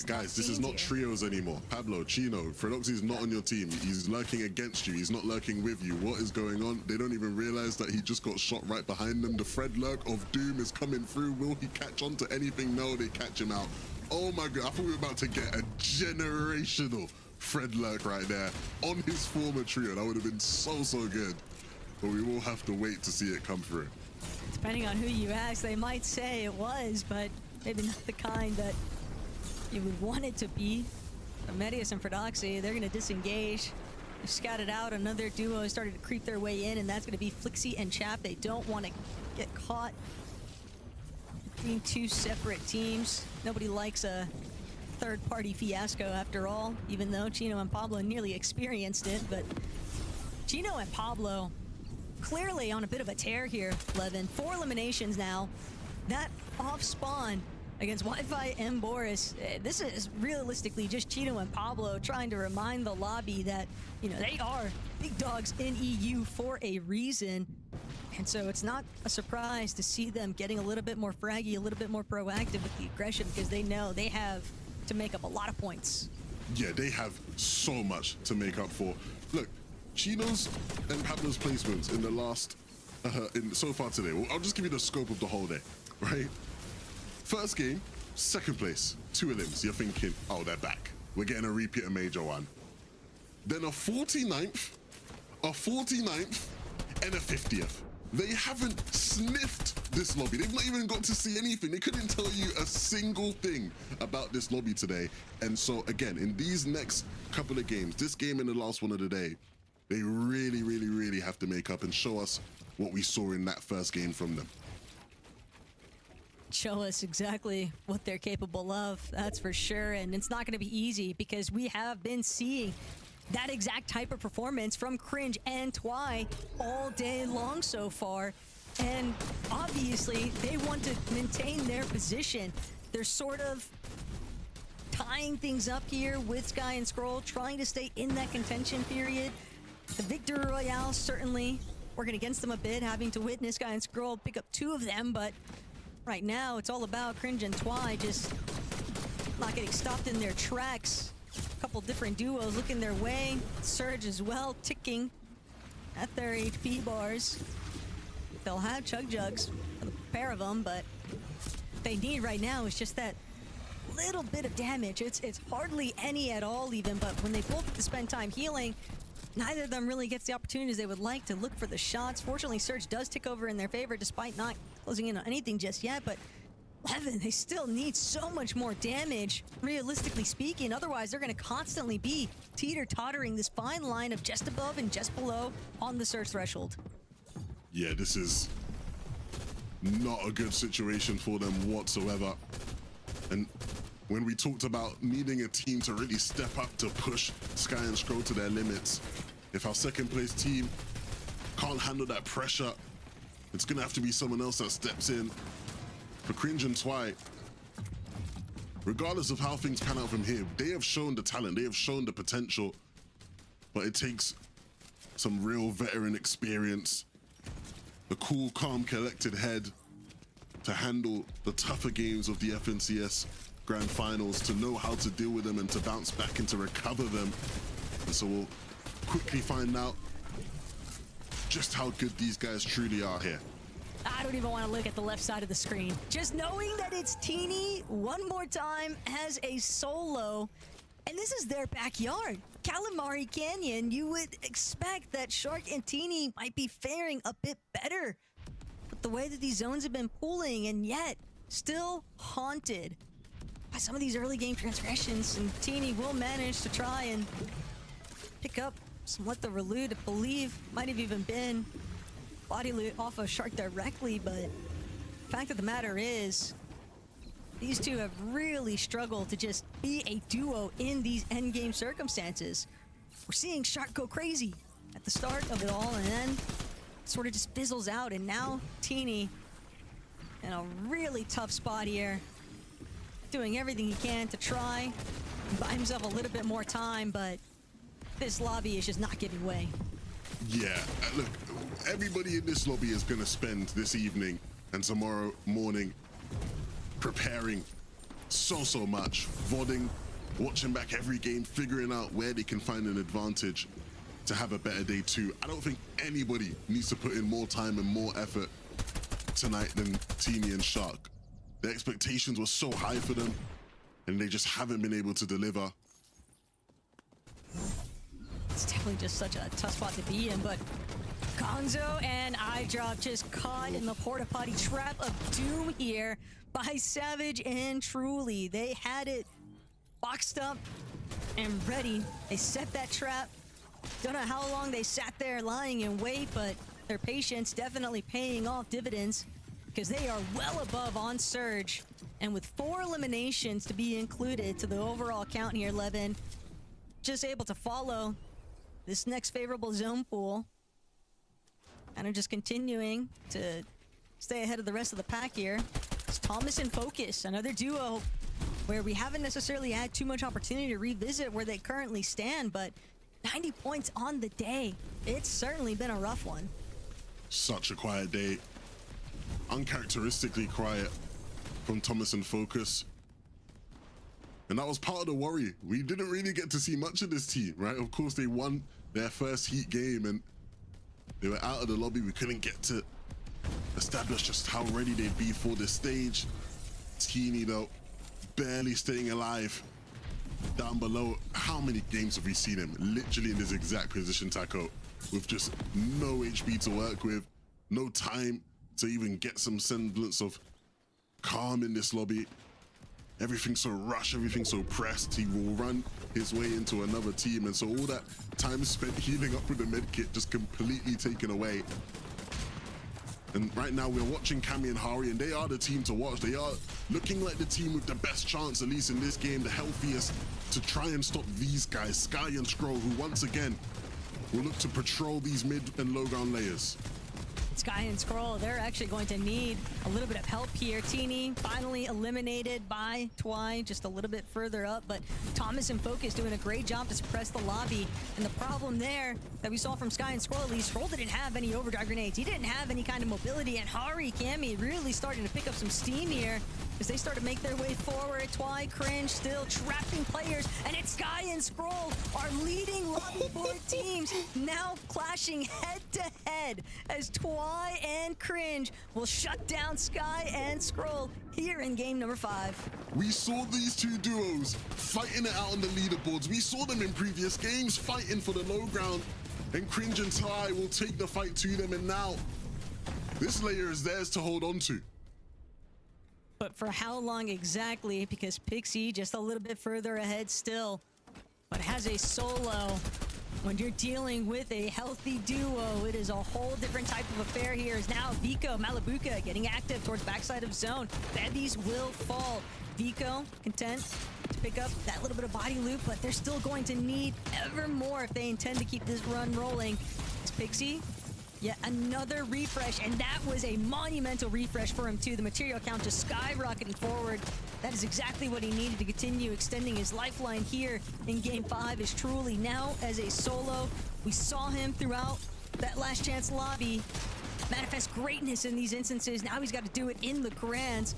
guys, this is not trios anymore. Pablo, Chino, Fredoxy is not on your team. He's lurking against you. He's not lurking with you. What is going on? They don't even realize that he just got shot right behind them. The Fred lurk of doom is coming through. Will he catch on to anything? No, they catch him out. Oh my god, I thought we were about to get a generational Fred lurk right there on his former trio. That would have been so good. But we will have to wait to see it come through. Depending on who you ask, they might say it was, but maybe not the kind that you would want it to be. Medius and Fredoxy, they're going to disengage. They've scouted out. Another duo has started to creep their way in, and that's going to be Flixie and Chap. They don't want to get caught between two separate teams. Nobody likes a third-party fiasco after all, even though Chino and Pablo nearly experienced it. But Chino and Pablo clearly on a bit of a tear here, Levin. 4 eliminations now. That off-spawn against Wi-Fi and Boris. This is realistically just Chino and Pablo trying to remind the lobby that, you know, they are big dogs in EU for a reason. And so it's not a surprise to see them getting a little bit more fraggy, a little bit more proactive with the aggression, because they know they have to make up a lot of points. Yeah, they have so much to make up for. Look, Chino's and Pablo's placements in the last, so far today. Well, I'll just give you the scope of the whole day, right? First game, second place, 2 elims. You're thinking, oh, they're back. We're getting a repeat of Major 1. Then a 49th, and a 50th. They haven't sniffed this lobby. They've not even got to see anything. They couldn't tell you a single thing about this lobby today. And so again, in these next couple of games, this game and the last one of the day, they really, really, really have to make up and show us what we saw in that first game from them. Show us exactly what they're capable of, that's for sure. And it's not going to be easy because we have been seeing that exact type of performance from Cringe and Twy all day long so far. And obviously, they want to maintain their position. They're sort of tying things up here with Sky and Scroll, trying to stay in that contention period. The Victory Royale certainly working against them a bit, having to witness Sky and Scroll pick up 2 of them, but right now it's all about Cringe and Twy just not getting stopped in their tracks. A couple different duos looking their way. Surge as well, ticking at their HP bars. They'll have Chug Jugs for the pair of them, but what they need right now is just that little bit of damage. It's hardly any at all even, but when they both have to spend time healing, neither of them really gets the opportunities they would like to look for the shots. Fortunately, Surge does tick over in their favor despite not closing in on anything just yet, but 11, they still need so much more damage, realistically speaking. Otherwise, they're going to constantly be teeter-tottering this fine line of just above and just below on the Surge threshold. Yeah, this is not a good situation for them whatsoever. And when we talked about needing a team to really step up to push Sky and Scroll to their limits, if our second place team can't handle that pressure, it's gonna have to be someone else that steps in. For Cringe and Twy, regardless of how things pan out from here, they have shown the talent, they have shown the potential, but it takes some real veteran experience, a cool, calm, collected head to handle the tougher games of the FNCS Grand Finals, to know how to deal with them and to bounce back and to recover them. And so we'll quickly find out just how good these guys truly are here. I don't even want to look at the left side of the screen. Just knowing that it's Teeny one more time as a solo, and this is their backyard. Calamari Canyon, you would expect that Shark and Teeny might be faring a bit better. But the way that these zones have been pulling, and yet still haunted by some of these early game transgressions, and Teeny will manage to try and pick up somewhat the Relude, I believe might have even been body loot off of Shark directly, but the fact of the matter is these two have really struggled to just be a duo in these endgame circumstances. We're seeing Shark go crazy at the start of it all, and then it sort of just fizzles out, and now Teeny in a really tough spot here, doing everything he can to try and buy himself a little bit more time, but this lobby is just not giving way. Yeah, look, everybody in this lobby is going to spend this evening and tomorrow morning preparing so much, VODing, watching back every game, figuring out where they can find an advantage to have a better day too. I don't think anybody needs to put in more time and more effort tonight than Teeny and Shark. The expectations were so high for them, and they just haven't been able to deliver. It's definitely just such a tough spot to be in, but Gonzo and iDrop just caught in the porta potty trap of doom here by Savage and Truly. They had it boxed up and ready. They set that trap. Don't know how long they sat there lying in wait, but their patience definitely paying off dividends, because they are well above on Surge. And with 4 eliminations to be included to the overall count here, Levin, just able to follow this next favorable zone pool. And are just continuing to stay ahead of the rest of the pack here. It's Thomas and Focus, another duo where we haven't necessarily had too much opportunity to revisit where they currently stand, but 90 points on the day. It's certainly been a rough one. Such a quiet day. Uncharacteristically quiet from Thomas and Focus. And that was part of the worry. We didn't really get to see much of this team, right? Of course, they won their first heat game and they were out of the lobby. We couldn't get to establish just how ready they'd be for this stage. Teeny, though, barely staying alive down below. How many games have we seen him literally in this exact position, Taco, with just no HP to work with, no time to even get some semblance of calm in this lobby. Everything's so rushed, everything's so pressed. He will run his way into another team, and so all that time spent healing up with the med kit just completely taken away. And right now we're watching Cammy and Hari, and they are the team to watch. They are looking like the team with the best chance, at least in this game, the healthiest, to try and stop these guys, Sky and Scroll, who once again will look to patrol these mid and low ground layers. Sky and Scroll, they're actually going to need a little bit of help here. Teeny finally eliminated by Twy, just a little bit further up, but Thomas and Focus doing a great job to suppress the lobby. And the problem there that we saw from Sky and Scroll, at least, Scroll didn't have any overdrive grenades. He didn't have any kind of mobility, and Hari, Cammy really starting to pick up some steam here as they start to make their way forward. Twy, Cringe still trapping players, and it's Sky and Scroll, our leading lobby board teams, now clashing head to head as Twy and Cringe will shut down Sky and Scroll here in game number 5. We saw these two duos fighting it out on the leaderboards. We saw them in previous games fighting for the low ground, and Cringe and Ty will take the fight to them, and now this layer is theirs to hold on to. But for how long exactly? Because Pixie just a little bit further ahead still, but has a solo. When you're dealing with a healthy duo, it is a whole different type of affair here. Is now Vico, Malabuka getting active towards backside of zone. Bevies will fall. Vico content to pick up that little bit of body loop, but they're still going to need ever more if they intend to keep this run rolling. Is Pixie? Yet another refresh, and that was a monumental refresh for him too. The material count just skyrocketing forward. That is exactly what he needed to continue extending his lifeline here in game 5. Is truly now as a solo. We saw him throughout that last chance lobby manifest greatness in these instances. Now he's got to do it in the grands.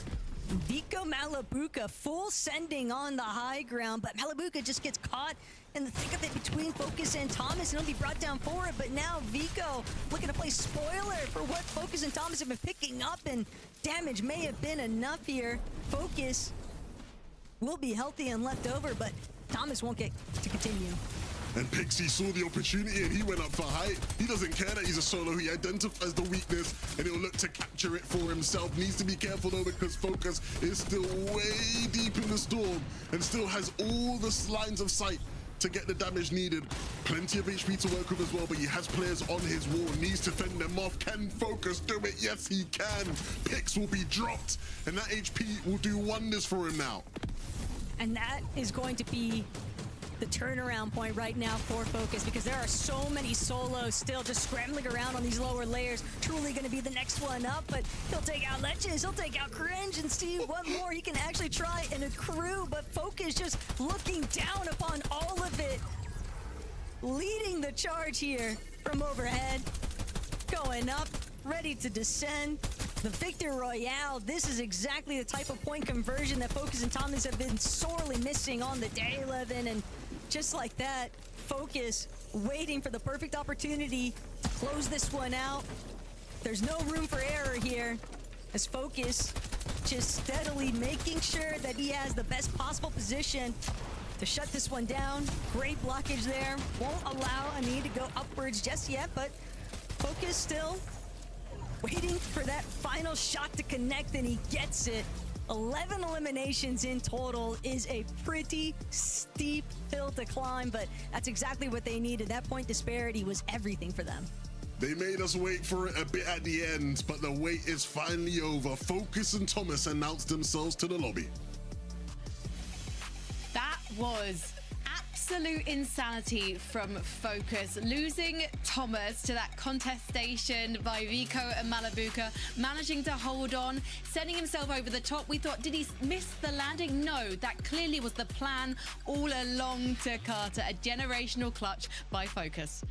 Vico Malabuka full sending on the high ground, but Malabuka just gets caught in the thick of it between Focus and Thomas, and he'll be brought down for it. But now Vico looking to play spoiler for what Focus and Thomas have been picking up, and damage may have been enough here. Focus will be healthy and left over, but Thomas won't get to continue. And Pixie saw the opportunity and he went up for height. He doesn't care that he's a solo. He identifies the weakness and he'll look to capture it for himself. Needs to be careful though, because Focus is still way deep in the storm and still has all the lines of sight to get the damage needed. Plenty of HP to work with as well, but he has players on his wall. Needs to fend them off. Can Focus do it? Yes, he can. Pix will be dropped and that HP will do wonders for him now. And that is going to be the turnaround point right now for Focus, because there are so many solos still just scrambling around on these lower layers. Truly going to be the next one up, but he'll take out Leches, he'll take out Cringe, and see what more he can actually try in a crew. But Focus just looking down upon all of it, leading the charge here from overhead, going up, ready to descend. The Victor Royale, this is exactly the type of point conversion that Focus and Thomas have been sorely missing on the day 11. And just like that, Focus waiting for the perfect opportunity to close this one out. There's no room for error here, as Focus just steadily making sure that he has the best possible position to shut this one down. Great blockage there. Won't allow a need to go upwards just yet, but Focus still waiting for that final shot to connect, and he gets it. 11 eliminations in total is a pretty steep hill to climb, but that's exactly what they needed. That point disparity was everything for them. They made us wait for it a bit at the end, but the wait is finally over. Focus and Thomas announced themselves to the lobby. That was absolute insanity from Focus. Losing Thomas to that contestation by Vico and Malabuka, managing to hold on, sending himself over the top. We thought, did he miss the landing? No, that clearly was the plan all along to Carter. A generational clutch by Focus.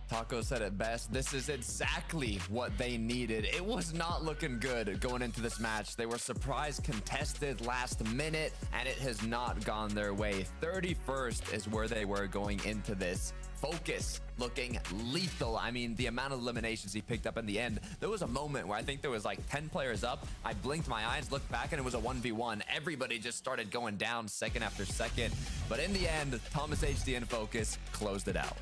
Taco said it best. This is exactly what they needed. It was not looking good going into this match. They were surprise contested last minute, and it has not gone their way. 31st is where they were going into this. Focus looking lethal. I mean, the amount of eliminations he picked up in the end. There was a moment where I think there was like 10 players up. I blinked my eyes, looked back, and it was a 1v1. Everybody just started going down second after second. But in the end, Thomas HD and Focus closed it out.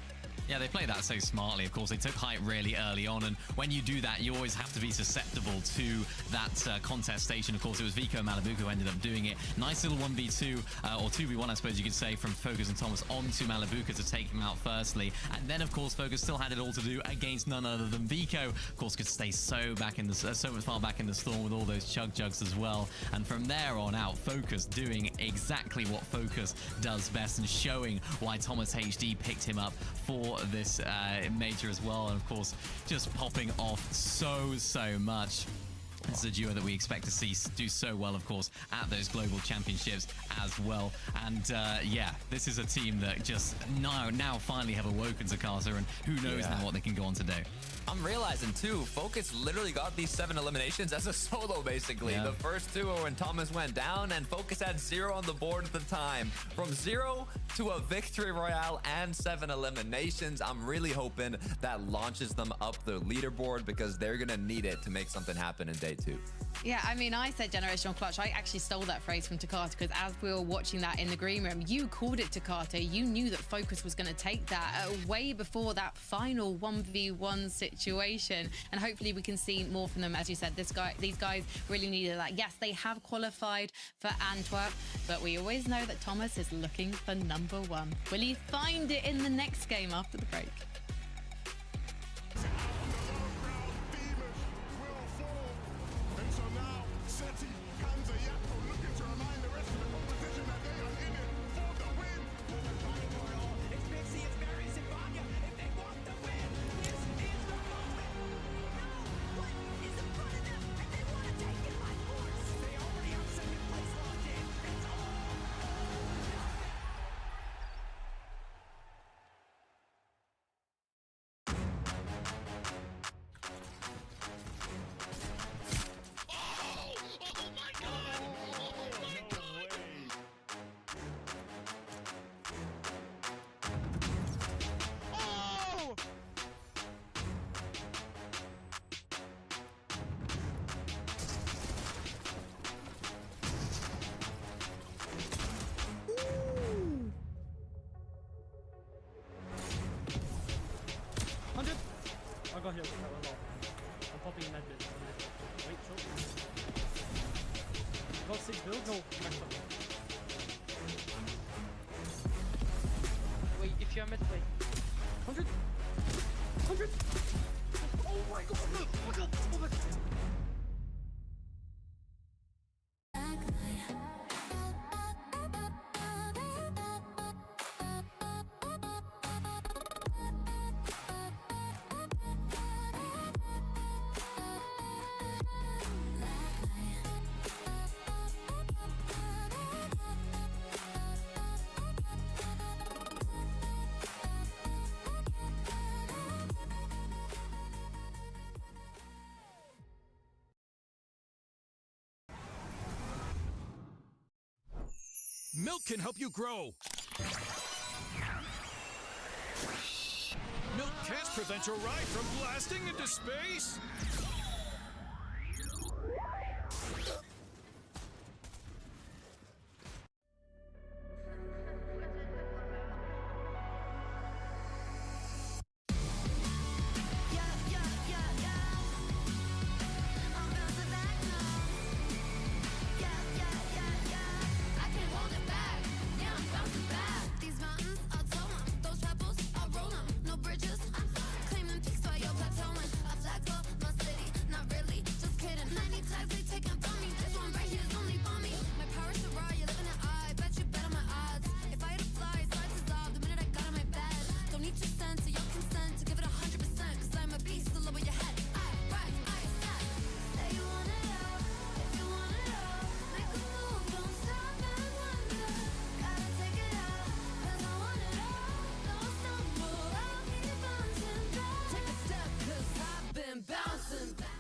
Yeah, they play that so smartly. Of course, they took height really early on, and when you do that, you always have to be susceptible to that contestation. Of course, it was Vico and Malibuca who ended up doing it. Nice little 1v2, or 2v1, I suppose you could say, from Focus and Thomas onto Malibuca to take him out firstly. And then, of course, Focus still had it all to do against none other than Vico. Of course, could stay so far back in the storm with all those chug jugs as well. And from there on out, Focus doing exactly what Focus does best and showing why Thomas HD picked him up for this major as well. And of course, just popping off so much. This is a duo that we expect to see do so well, of course, at those global championships as well. And yeah, this is a team that just now finally have awoken to Carter, and who knows now what they can go on to do. I'm realizing too, Focus literally got these 7 eliminations as a solo, basically. The first 2 were when Thomas went down, and Focus had 0 on the board at the time. From 0 to a victory royale and 7 eliminations. I'm really hoping that launches them up the leaderboard, because they're gonna need it to make something happen in day 2. Yeah, I mean, I said generational clutch. I actually stole that phrase from Takata, because as we were watching that in the green room, you called it, Takata. You knew that Focus was going to take that way before that final 1v1 situation. And hopefully we can see more from them. As you said, these guys really needed that. Yes, they have qualified for Antwerp, but we always know that Thomas is looking for number 1. Will he find it in the next game after the break? I got here. I'm popping in that bit. Wait, short. Got 6 build? No, max up. Wait, if you're mid, wait. 100! 100! Oh my god! Oh my god! Oh my god! Milk can help you grow. Milk can't prevent your ride from blasting into space.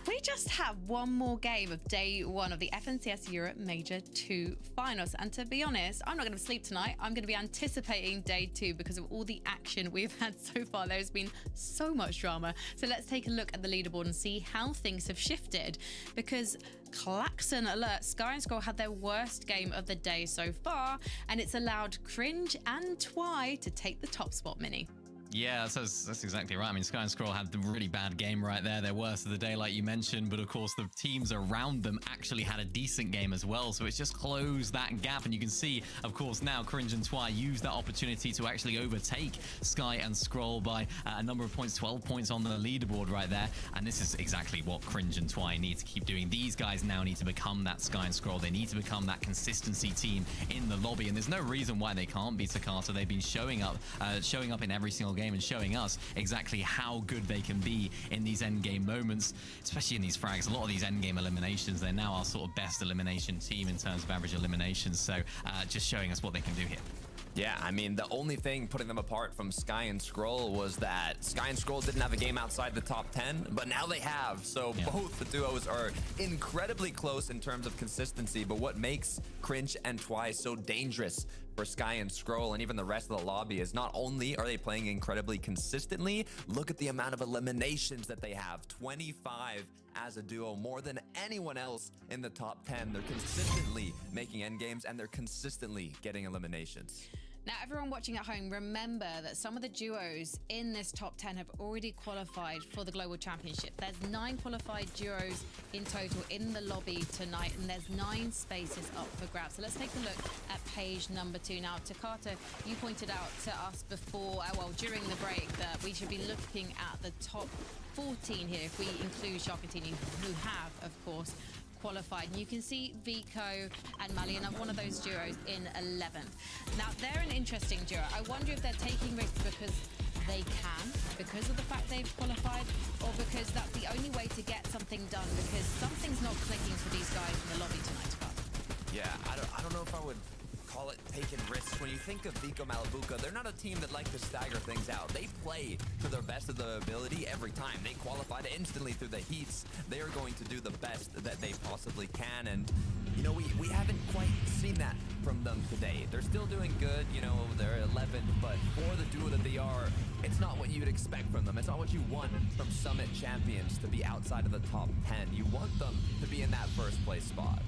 We just have one more game of day 1 of the FNCS Europe Major 2 finals. And to be honest, I'm not going to sleep tonight. I'm going to be anticipating day 2 because of all the action we've had so far. There's been so much drama. So let's take a look at the leaderboard and see how things have shifted. Because Klaxon alert, Sky and Scroll had their worst game of the day so far, and it's allowed Cringe and Twy to take the top spot, Mini. Yeah, that's exactly right. I mean, Sky and Scroll had the really bad game right there. Their worst of the day, like you mentioned. But of course, the teams around them actually had a decent game as well. So it's just closed that gap. And you can see, of course, now Cringe and Twy use that opportunity to actually overtake Sky and Scroll by a number of points, 12 points on the leaderboard right there. And this is exactly what Cringe and Twy need to keep doing. These guys now need to become that Sky and Scroll. They need to become that consistency team in the lobby. And there's no reason why they can't be Takata. They've been showing up in every single game and showing us exactly how good they can be in these end game moments, especially in these frags. A lot of these end game eliminations, they're now our sort of best elimination team in terms of average eliminations. So just showing us what they can do here. Yeah, I mean, the only thing putting them apart from Sky and Scroll was that Sky and Scroll didn't have a game outside the top 10, but now they have. So both the duos are incredibly close in terms of consistency. But what makes Cringe and Twy so dangerous for Sky and Scroll and even the rest of the lobby is not only are they playing incredibly consistently, look at the amount of eliminations that they have. 25 as a duo, more than anyone else in the top 10. They're consistently making end games and they're consistently getting eliminations. Now, everyone watching at home, remember that some of the duos in this top 10 have already qualified for the Global Championship. There's 9 qualified duos in total in the lobby tonight, and there's 9 spaces up for grabs. So let's take a look at page number 2. Now, Takata, you pointed out to us before, during the break, that we should be looking at the top 14 here if we include Sharkatini, who have, of course, qualified. And you can see Vico and Malian are one of those duos in 11th. Now, they're an interesting duo. I wonder if they're taking risks because they can, because of the fact they've qualified, or because that's the only way to get something done, because something's not clicking for these guys in the lobby tonight, Scott. Yeah, I don't know if I would call it taking risks. When you think of Vico Malabuca, they're not a team that like to stagger things out. They play to their best of their ability every time. They qualified instantly through the heats. They are going to do the best that they possibly can. And, you know, we haven't quite seen that from them today. They're still doing good. You know, they're 11th, but for the duo that they are, it's not what you'd expect from them. It's not what you want from Summit champions to be outside of the top 10. You want them to be in that first place spot.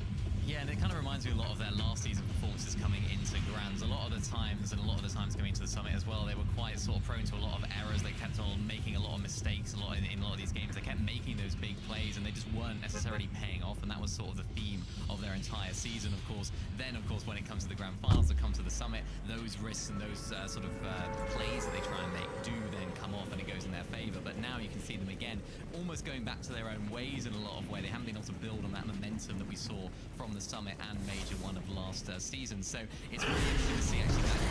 Yeah, and it kind of reminds me a lot of their last season performances coming into Grands. A lot of the times, and a lot of the times coming to the Summit as well, they were quite sort of prone to a lot of errors. They kept on making a lot of mistakes in a lot of these games. They kept making those big plays, and they just weren't necessarily paying off, and that was sort of the theme of their entire season, of course. Then, of course, when it comes to the Grand Finals that come to the Summit, those risks and those plays that they try and make do then come off, and it goes in their favor. But now you can see them again, almost going back to their own ways in a lot of ways. They haven't been able to build on that momentum that we saw from the Summit and Major 1 of last season. So it's really interesting to see actually that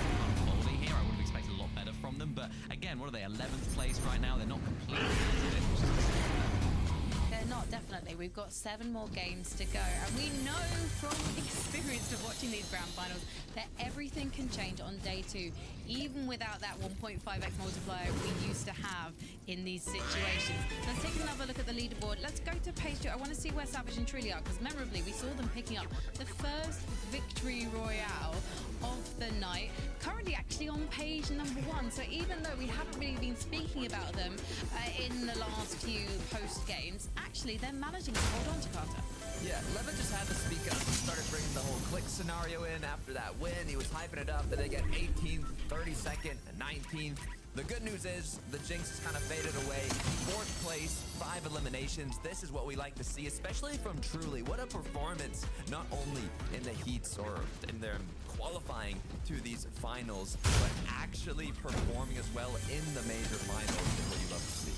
unfolding here. I would have expected a lot better from them. But again, what are they, 11th place right now? They're not completely out of it, which is They're not, definitely. We've got 7 more games to go. And we know from experience of watching these grand finals that everything can change on day 2, even without that 1.5x multiplier we used to have in these situations. Let's take another look at the leaderboard. Let's go to page 2. I want to see where Savage and Truly are, because memorably we saw them picking up the first victory royale of the night, currently actually on page number 1. So even though we haven't really been speaking about them in the last few post games, actually they're managing to hold on to Carter. Yeah, Levin just had to speak up. He started bringing the whole click scenario in after that win. He was hyping it up. Then they get 18th, 32nd, and 19th. The good news is the jinx has kind of faded away. 4th place, 5 eliminations. This is what we like to see, especially from Truly. What a performance, not only in the heats or in their qualifying to these finals, but actually performing as well in the major finals is what you love to see.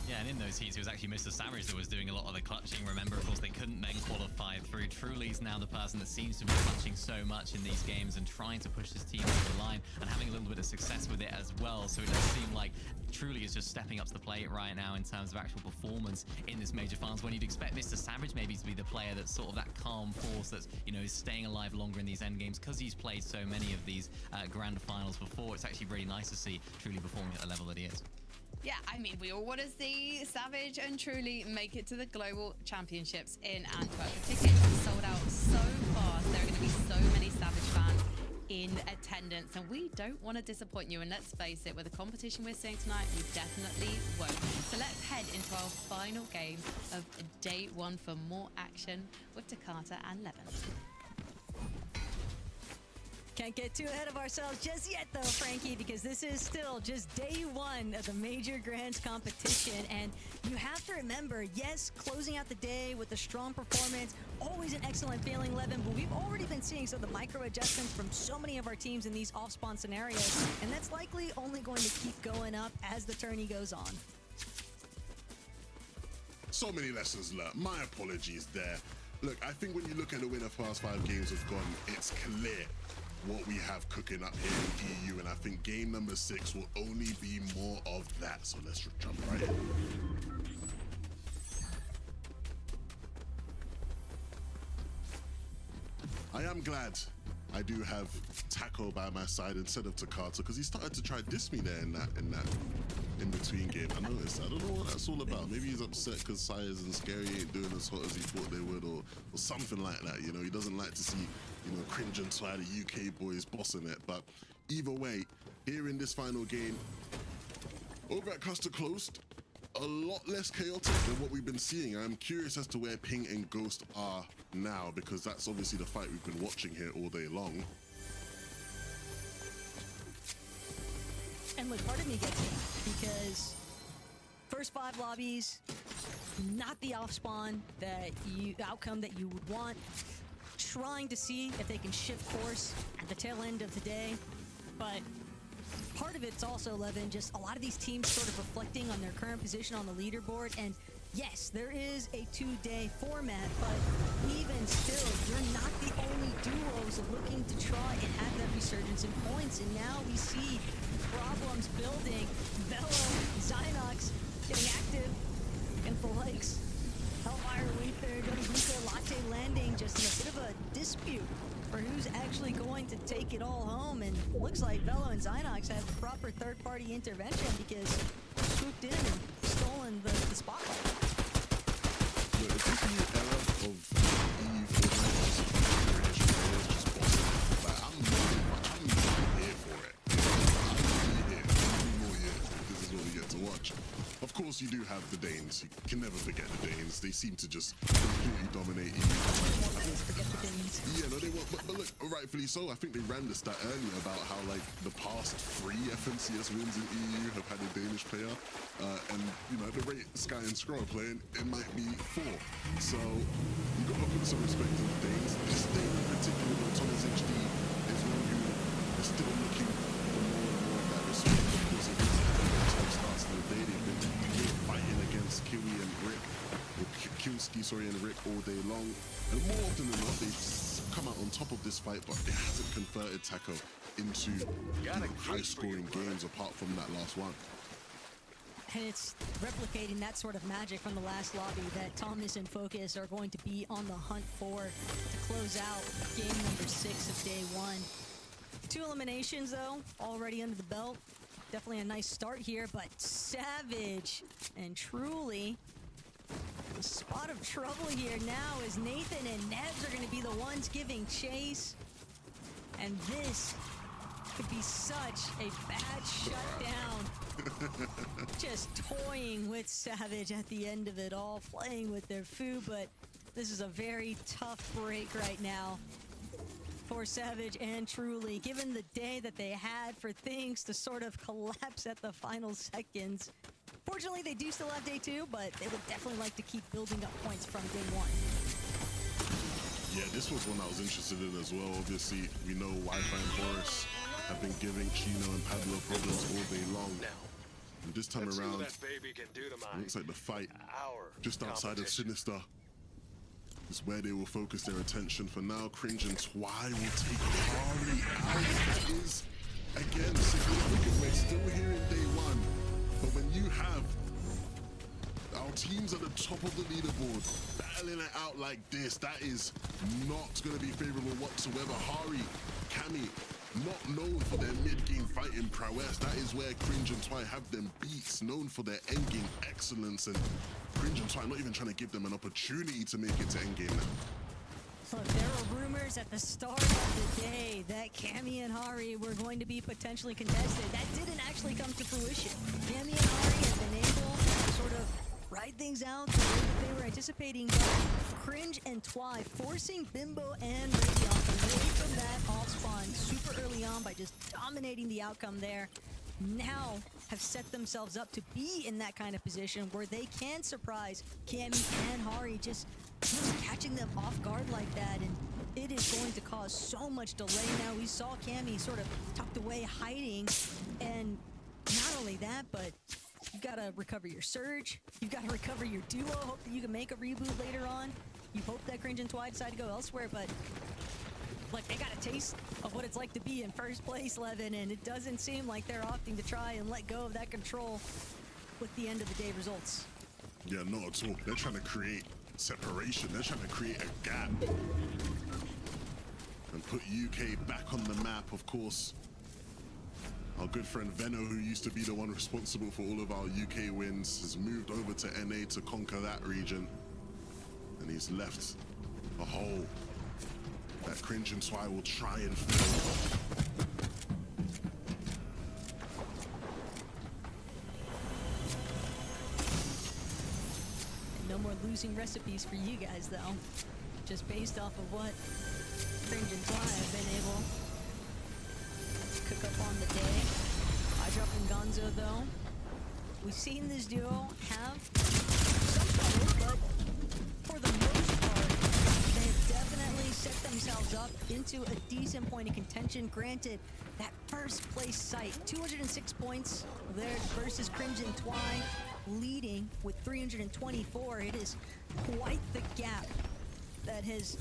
Yeah, and in those heats, it was actually Mr. Savage that was doing a lot of the clutching. Remember, of course, they couldn't then qualify through. Truly's now the person that seems to be clutching so much in these games and trying to push his team over the line and having a little bit of success with it as well. So it does seem like Truly is just stepping up to the plate right now in terms of actual performance in this major finals, when you'd expect Mr. Savage maybe to be the player that's sort of that calm force that's, you know, is staying alive longer in these end games because he's played so many of these grand finals before. It's actually really nice to see Truly performing at the level that he is. Yeah, I mean, we all want to see Savage and Truly make it to the Global Championships in Antwerp. The tickets have sold out so fast. There are going to be so many Savage fans in attendance, and we don't want to disappoint you. And let's face it, with the competition we're seeing tonight, we definitely won't. So let's head into our final game of day 1 for more action with Takata and Levin. Can't get too ahead of ourselves just yet, though, Frankie, because this is still just day one of the Major Grands competition. And you have to remember, yes, closing out the day with a strong performance, always an excellent feeling, Levin, but we've already been seeing some of the micro adjustments from so many of our teams in these off-spawn scenarios, and that's likely only going to keep going up as the tourney goes on. So many lessons learned. My apologies there. Look, I think when you look at the way the past 5 games have gone, it's clear what we have cooking up here in EU, and I think game number 6 will only be more of that. So let's jump right in. I am glad I do have Taco by my side instead of Takata, because he started to try diss me there in that in-between game. I noticed. I don't know what that's all about. Maybe he's upset because Sires and Scary ain't doing as hot as he thought they would, or something like that. You know, he doesn't like to see, you know, Cringe and Twy, the UK boys, bossing it. But either way, here in this final game, over at Custard Closed, a lot less chaotic than what we've been seeing. I'm curious as to where Ping and Ghost are now, because that's obviously the fight we've been watching here all day long. And look, part of me gets it, because first 5 lobbies, not the off-spawn outcome that you would want. Trying to see if they can shift course at the tail end of the day, but part of it's also, Levin, just a lot of these teams sort of reflecting on their current position on the leaderboard. And yes, there is a 2-day format, but even still, you're not the only duos looking to try and have that resurgence in points. And now we see problems building. Velo, Zynox getting active, and the likes. Hellfire, Wayfair, Donabluka, Latte landing just in a bit of a dispute for who's actually going to take it all home. And looks like Velo and Zynox have proper third-party intervention, because swooped in and stolen the spotlight. Look, if this new era of EU Fortnite just bossing, like, I'm here for it. I'm here for 2 more years if this is what we get to watch. Of course, you do have the Danes. You can never forget the Danes. They seem to just completely dominate EU. Forget the Danes. Yeah, no, they won't. But look, rightfully so. I think they ran the stat earlier about how, like, the past 3 FNCS wins in EU have had a Danish player. And, you know, at the rate Sky and Scroll are playing, it might be 4. So, you got to put some respect to the Danes. This Dane in particular, though, Thomas HD, is one who is still looking for more and more of that respect. Of course, it is the top starts of the day. They've been fighting against Kiwi and Rick, or Kiwski, sorry, and Rick all day long. And more often than not, they've come out on top of this fight, but it hasn't converted Taco into high-scoring games apart from that last one. And it's replicating that sort of magic from the last lobby that Thomas and Focus are going to be on the hunt for to close out game number 6 of day 1. 2 eliminations, though, already under the belt. Definitely a nice start here, but Savage and Truly, the spot of trouble here now is Nathan and Nebs are going to be the ones giving chase. And this could be such a bad shutdown. Just toying with Savage at the end of it all, playing with their food, but this is a very tough break right now for Savage and Truly, given the day that they had for things to sort of collapse at the final seconds. Fortunately, they do still have day 2, but they would definitely like to keep building up points from day 1. Yeah, this was one I was interested in as well. Obviously, we know Wi-Fi and Boris have been giving Chino and Pablo problems all day long. And this time around, that baby can do to mine. looks like the fight just outside of Sinister is where they will focus their attention. For now, Cringe and Twy will take Harley out. That is, again, significant. We're still here in day 1. But when you have our teams at the top of the leaderboard battling it out like this, that is not going to be favorable whatsoever. Hari, Cammy, not known for their mid-game fighting prowess. That is where Cringe and Twy have them beats, known for their endgame excellence. And Cringe and Twy not even trying to give them an opportunity to make it to endgame now. Look, there were rumors at the start of the day that Cammy and Hari were going to be potentially contested. That didn't actually come to fruition. Cammy and Hari have been able to sort of ride things out the way that they were anticipating. But Cringe and Twy forcing Bimbo and Radiant away from that off spawn super early on by just dominating the outcome there. Now have set themselves up to be in that kind of position where they can surprise Cammy and Hari, just catching them off guard like that, and it is going to cause so much delay now. We saw Cammy sort of tucked away hiding, and not only that, but you've got to recover your Surge, you've got to recover your duo, hope that you can make a reboot later on. You hope that Cringe and Twy decide to go elsewhere, but like, they got a taste of what it's like to be in first place, Levin, and it doesn't seem like they're opting to try and let go of that control with the end of the day results. Yeah, not at all. They're trying to create separation. They're trying to create a gap and put UK back on the map, of course. Our good friend Venno, who used to be the one responsible for all of our UK wins, has moved over to NA to conquer that region. And he's left a hole that Cringe and Twy will try and fill. And no more losing recipes for you guys, though. Just based off of what Cringe and Twy have been able to cook up on the day. iDrop and Gonzo, though, we've seen this duo have some trouble, but for the most part, they have definitely set themselves up into a decent point of contention. Granted, that first place site, 206 points there versus Cringe and Twy, leading with 324. It is quite the gap that has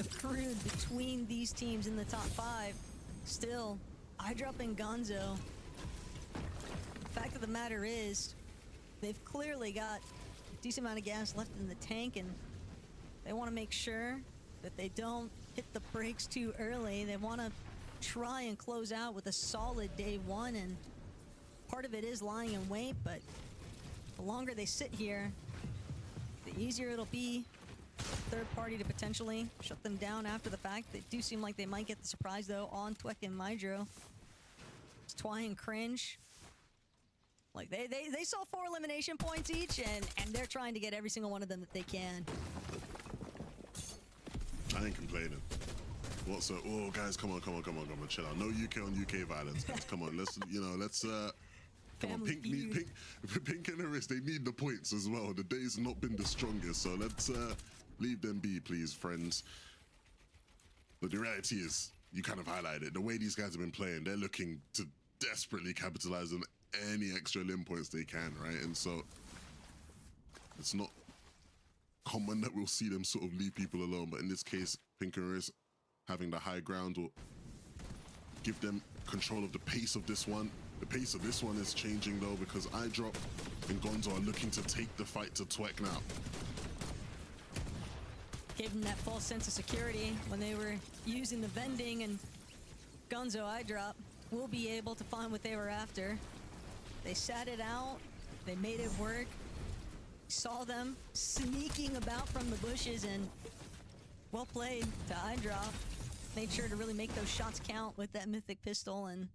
accrued between these teams in the top 5. Still, iDrop and Gonzo, the fact of the matter is, they've clearly got a decent amount of gas left in the tank, and they want to make sure that they don't hit the brakes too early. They want to try and close out with a solid day one, and part of it is lying in wait, but the longer they sit here, the easier it'll be for the third party to potentially shut them down after the fact. They do seem like they might get the surprise, though, on Twek and Mydro. It's Twy and Cringe. Like, they saw 4 elimination points each, and they're trying to get every single one of them that they can. I ain't complaining. What's up? Oh, guys, come on, chill out. No UK on UK violence, guys. Come on, let's come on, Pink and Harris, they need the points as well. The day's not been the strongest, so let's leave them be, please, friends. But the reality is, you kind of highlighted the way these guys have been playing. They're looking to desperately capitalize on any extra limb points they can, right? And so it's not common that we'll see them sort of leave people alone, but in this case, Pink and Harris having the high ground will give them control of the pace of this one. The pace of this one is changing, though, because iDrop and Gonzo are looking to take the fight to Twek now. Gave them that false sense of security when they were using the vending, and Gonzo iDrop will be able to find what they were after. They sat it out, they made it work. Saw them sneaking about from the bushes, and well played to iDrop. Made sure to really make those shots count with that mythic pistol, and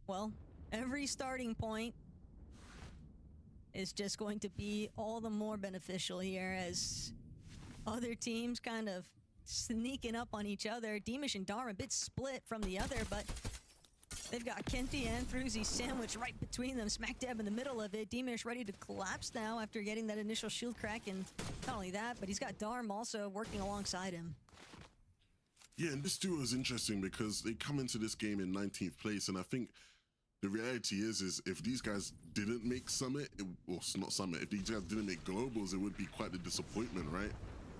well, every starting point is just going to be all the more beneficial here as other teams kind of sneaking up on each other. Deemish and Dar a bit split from the other, but they've got Kenti and Thruzy sandwiched right between them, smack dab in the middle of it. Deemish ready to collapse now after getting that initial shield crack, and not only that, but he's got Darm also working alongside him. Yeah, and this duo is interesting because they come into this game in 19th place, and I think the reality is if these guys didn't make Summit, well, not Summit, if these guys didn't make Globals, it would be quite a disappointment, right?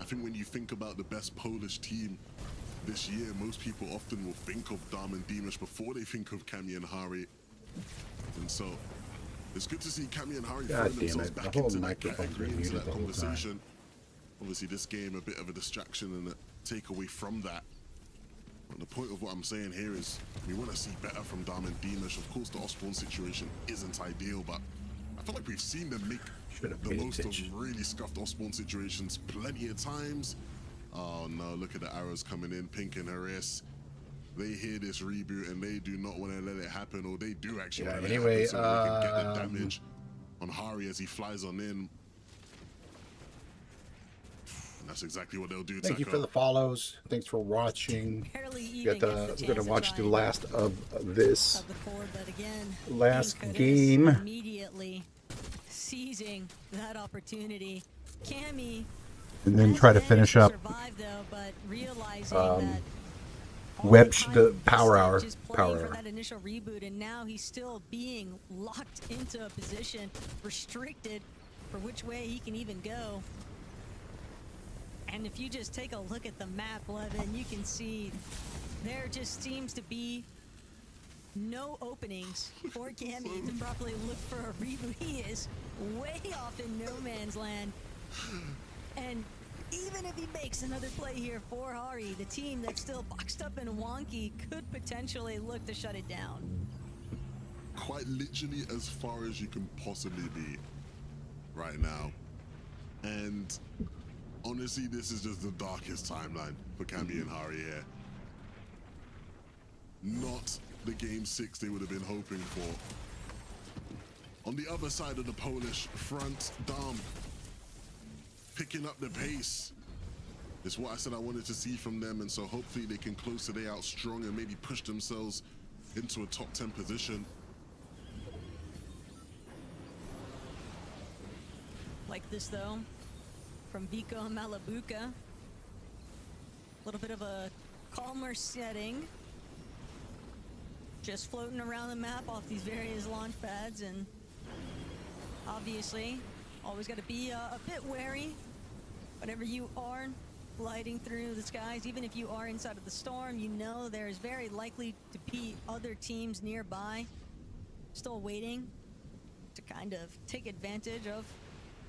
I think when you think about the best Polish team this year, most people often will think of Dam and Deemish before they think of Cammy and Hari. And so it's good to see Cammy and Hari find themselves back into that category, into that conversation. Obviously, this game a bit of a distraction and a takeaway from that. But the point of what I'm saying here is we want to see better from Dam and Deemish. Of course, the Osborne situation isn't ideal, but I feel like we've seen them make the most of really scuffed Osborne situations plenty of times. Oh no, look at the arrows coming in. Pink and Harris, they hear this reboot and they do not want to let it happen, or they do actually want to let it happen so they can get the damage on Hari as he flies on in. That's exactly what they'll do. Thank you for the follows. Thanks for watching. Barely even We're gonna watch the last of this of the core, but again, last Team Curtis game. immediately seizing that opportunity. Cammy And then has try to managed finish up survive, though, but realizing that all Web time the invested Power Hour. just playing Power for Hour. that initial reboot, and now he's still being locked into a position, restricted for which way he can even go. And if you just take a look at the map, Levin, you can see there just seems to be no openings for Cammy to properly look for a reboot. He is way off in no man's land. And even if he makes another play here for Hari, the team that's still boxed up and wonky could potentially look to shut it down. Quite literally as far as you can possibly be right now. And honestly, this is just the darkest timeline for Cammy and Hari here. Not the game 6 they would have been hoping for. On the other side of the Polish front, Dom picking up the pace. It's what I said I wanted to see from them, and so hopefully they can close today out strong and maybe push themselves into a top 10 position. Like this though, from Vico and Malabuka. A little bit of a calmer setting. Just floating around the map off these various launch pads, and obviously always got to be a bit wary whenever you are gliding through the skies. Even if you are inside of the storm, you know there is very likely to be other teams nearby still waiting to kind of take advantage of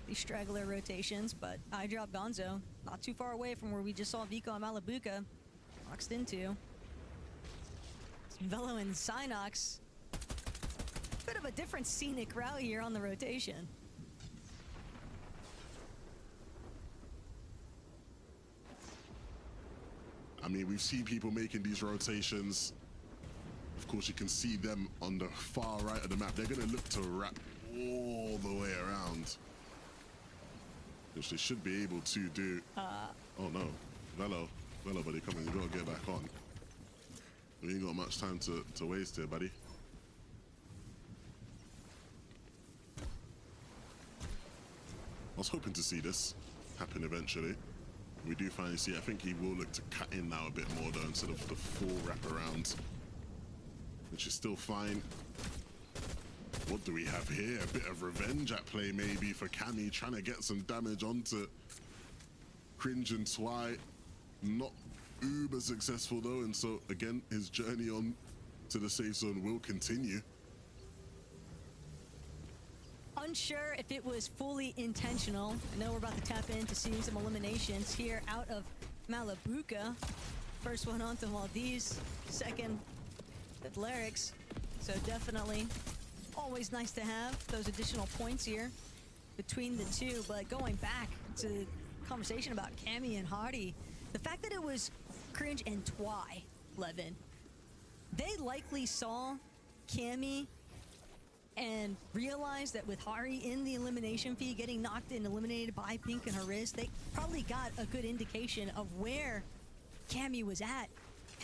these straggler rotations. But I drop Gonzo not too far away from where we just saw Vico and Malabuka boxed into. Velo and Synox, bit of a different scenic route here on the rotation. I mean, we've seen people making these rotations. Of course, you can see them on the far right of the map. They're going to look to wrap all the way around, which they should be able to do. Oh no, Velo, buddy, come on, you got to get back on. We ain't got much time to waste here, buddy. I was hoping to see this happen eventually. We do finally see it. I think he will look to cut in now a bit more though, instead of the full wraparound, which is still fine. What do we have here? A bit of revenge at play maybe for Cammy, trying to get some damage onto Cringe and Twy. Not uber successful though, and so again his journey on to the safe zone will continue. Unsure if it was fully intentional. I know we're about to tap into seeing some eliminations here out of Malabuka. First one onto Maldives, second with Lyrics. So definitely always nice to have those additional points here between the two. But going back to the conversation about Cammy and Hardy, the fact that it was Cringe and Twy, Levin, they likely saw Cammy and realized that with Hari in the elimination feed, getting knocked and eliminated by Pink and Hariz, they probably got a good indication of where Cammy was at.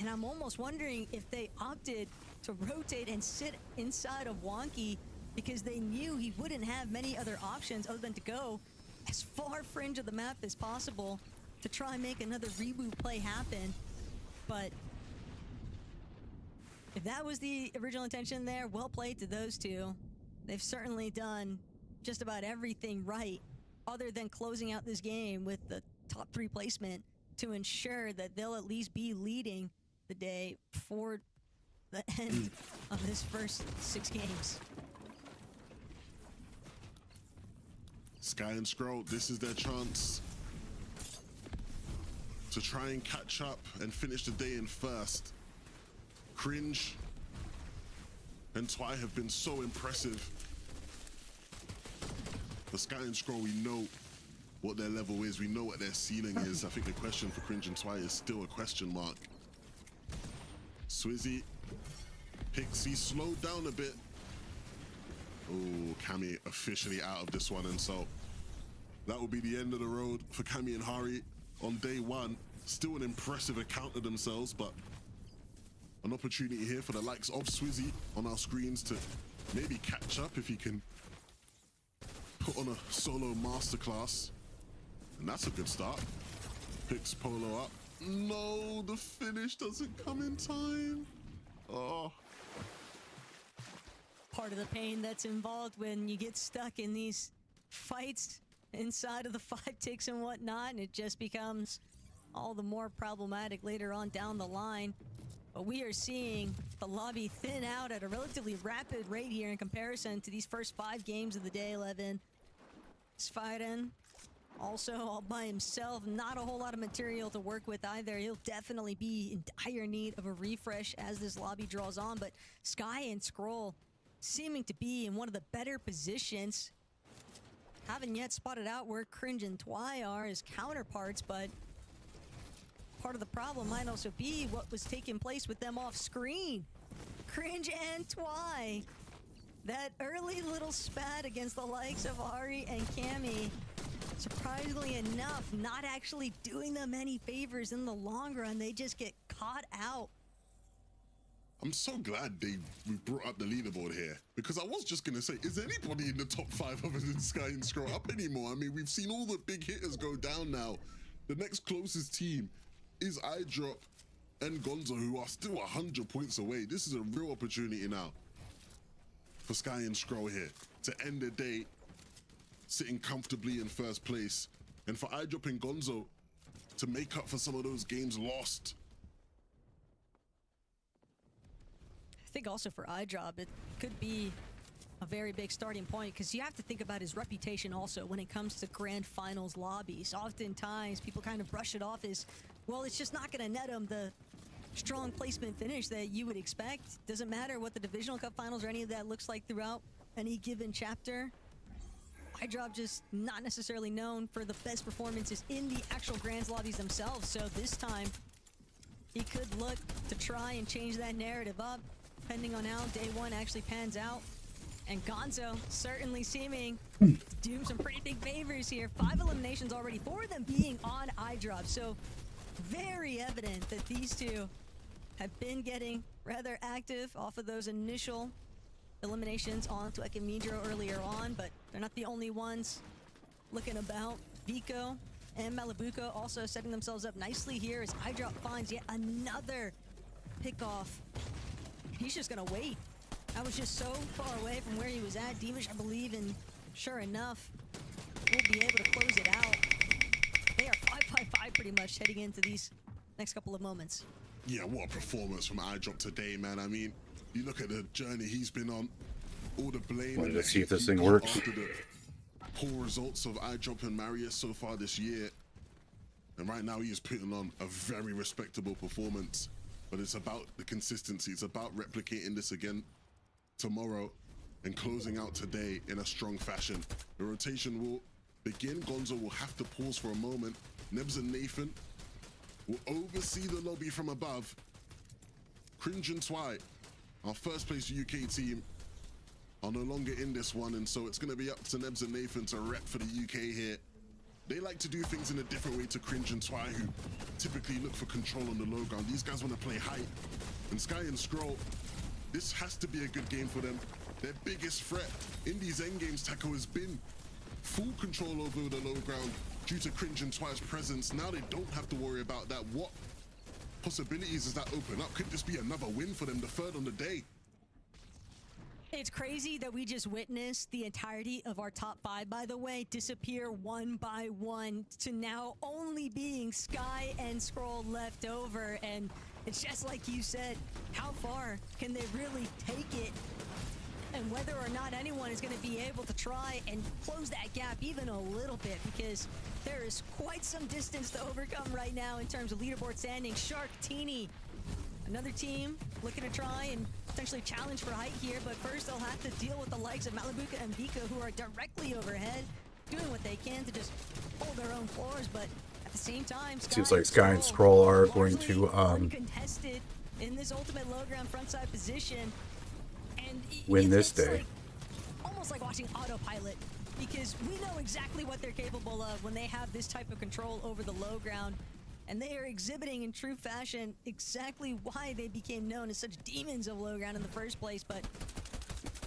And I'm almost wondering if they opted to rotate and sit inside of Wonky because they knew he wouldn't have many other options other than to go as far fringe of the map as possible to try and make another reboot play happen. But if that was the original intention there, well played to those two. They've certainly done just about everything right other than closing out this game with the top 3 placement to ensure that they'll at least be leading the day before the end of this first 6 games. Sky and Scroll, this is their chance to try and catch up and finish the day in first. Cringe and Twy have been so impressive. The Sky and Scroll, we know what their level is, we know what their ceiling is. I think the question for Cringe and Twy is still a question mark. Swizzy, Pixie slowed down a bit. Oh, Cammy officially out of this one, and so that will be the end of the road for Cammy and Hari. on day one. Still an impressive account of themselves, but an opportunity here for the likes of Swizzy on our screens to maybe catch up if he can put on a solo masterclass. And that's a good start. Picks Polo up. No, the finish doesn't come in time. Oh. Part of the pain that's involved when you get stuck in these fights inside of the 5 ticks and whatnot, and it just becomes all the more problematic later on down the line. But we are seeing the lobby thin out at a relatively rapid rate here in comparison to these first 5 games of the day, 11. Sfiden also all by himself, not a whole lot of material to work with either. He'll definitely be in dire need of a refresh as this lobby draws on, but Sky and Scroll seeming to be in one of the better positions. Haven't yet spotted out where Cringe and Twy are as counterparts, but part of the problem might also be what was taking place with them off screen. Cringe and Twy. That early little spat against the likes of Ari and Cammy, surprisingly enough, not actually doing them any favors in the long run. They just get caught out. I'm so glad we brought up the leaderboard here, because I was just going to say, is anybody in the top 5 other than Sky and Scroll up anymore? I mean, we've seen all the big hitters go down now. The next closest team is iDrop and Gonzo, who are still 100 points away. This is a real opportunity now for Sky and Scroll here to end the day sitting comfortably in first place, and for iDrop and Gonzo to make up for some of those games lost. I think also for iDrop, it could be a very big starting point, because you have to think about his reputation also when it comes to grand finals lobbies. Oftentimes people kind of brush it off as, well, it's just not going to net him the strong placement finish that you would expect. Doesn't matter what the Divisional Cup finals or any of that looks like throughout any given chapter. iDrop just not necessarily known for the best performances in the actual grands lobbies themselves, so this time he could look to try and change that narrative up, depending on how day one actually pans out. And Gonzo certainly seeming to do some pretty big favors here. 5 eliminations already, 4 of them being on iDrop, so very evident that these two have been getting rather active off of those initial eliminations on Twek and Midro earlier on, but they're not the only ones looking about. Vico and Malibuco also setting themselves up nicely here as iDrop finds yet another pickoff. He's just gonna wait. I was just so far away from where he was at, Divish, I believe, and sure enough, we'll be able to close it out. They are 5-5-5 pretty much heading into these next couple of moments. Yeah, what a performance from iDrop today, man. I mean, you look at the journey he's been on, all the blame. Wanted to see if this thing works. After the poor results of iDrop and Marius so far this year. And right now he is putting on a very respectable performance. But it's about the consistency. It's about replicating this again tomorrow and closing out today in a strong fashion. The rotation will begin. Gonzo will have to pause for a moment. Nebs and Nathan will oversee the lobby from above. Cringe and Twy, our first place UK team, are no longer in this one, and so it's going to be up to Nebs and Nathan to rep for the UK here. They like to do things in a different way to Cringe and Twy, who typically look for control on the low ground. These guys want to play height. And Sky and Scroll, this has to be a good game for them. Their biggest threat in these endgames, Taco, has been full control over the low ground due to Cringe and Twy's presence. Now they don't have to worry about that. What possibilities does that open up? Could this be another win for them, the 3rd on the day? It's crazy that we just witnessed the entirety of our top 5, by the way, disappear one by one to now only being Sky and Scroll left over. And it's just like you said, how far can they really take it? And whether or not anyone is going to be able to try and close that gap even a little bit, because there is quite some distance to overcome right now in terms of leaderboard standing. Sharktini, another team looking to try and potentially challenge for height here, but first they'll have to deal with the likes of Malibuca and Vico, who are directly overhead, doing what they can to just hold their own floors, but at the same time, Seems like Sky and Scroll are going to uncontested in this ultimate low ground frontside position, and win this it's day. like, almost like watching autopilot because we know exactly what they're capable of when they have this type of control over the low ground. And they are exhibiting in true fashion exactly why they became known as such demons of low ground in the first place, but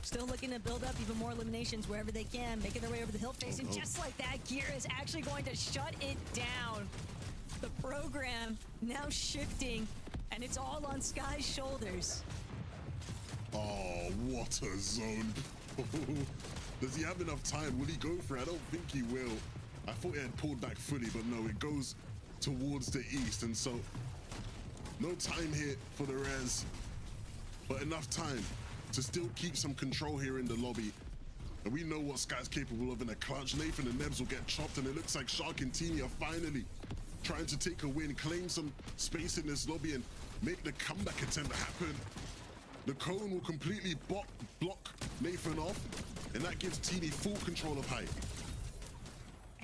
still looking to build up even more eliminations wherever they can, making their way over the hill face, and just like that, Gear is actually going to shut it down. The program now shifting, and it's all on Sky's shoulders. Oh, what a zone. Does he have enough time? Will he go for it? I don't think he will. I thought he had pulled back fully, but no, it goes towards the east, and so no time here for the res, but enough time to still keep some control here in the lobby. And we know what Sky's capable of in a clutch. Nathan and Nebs will get chopped, and it looks like Shark and Teeny are finally trying to take a win, claim some space in this lobby, and make the comeback attempt happen. The cone will completely block Nathan off, and that gives Teeny full control of height.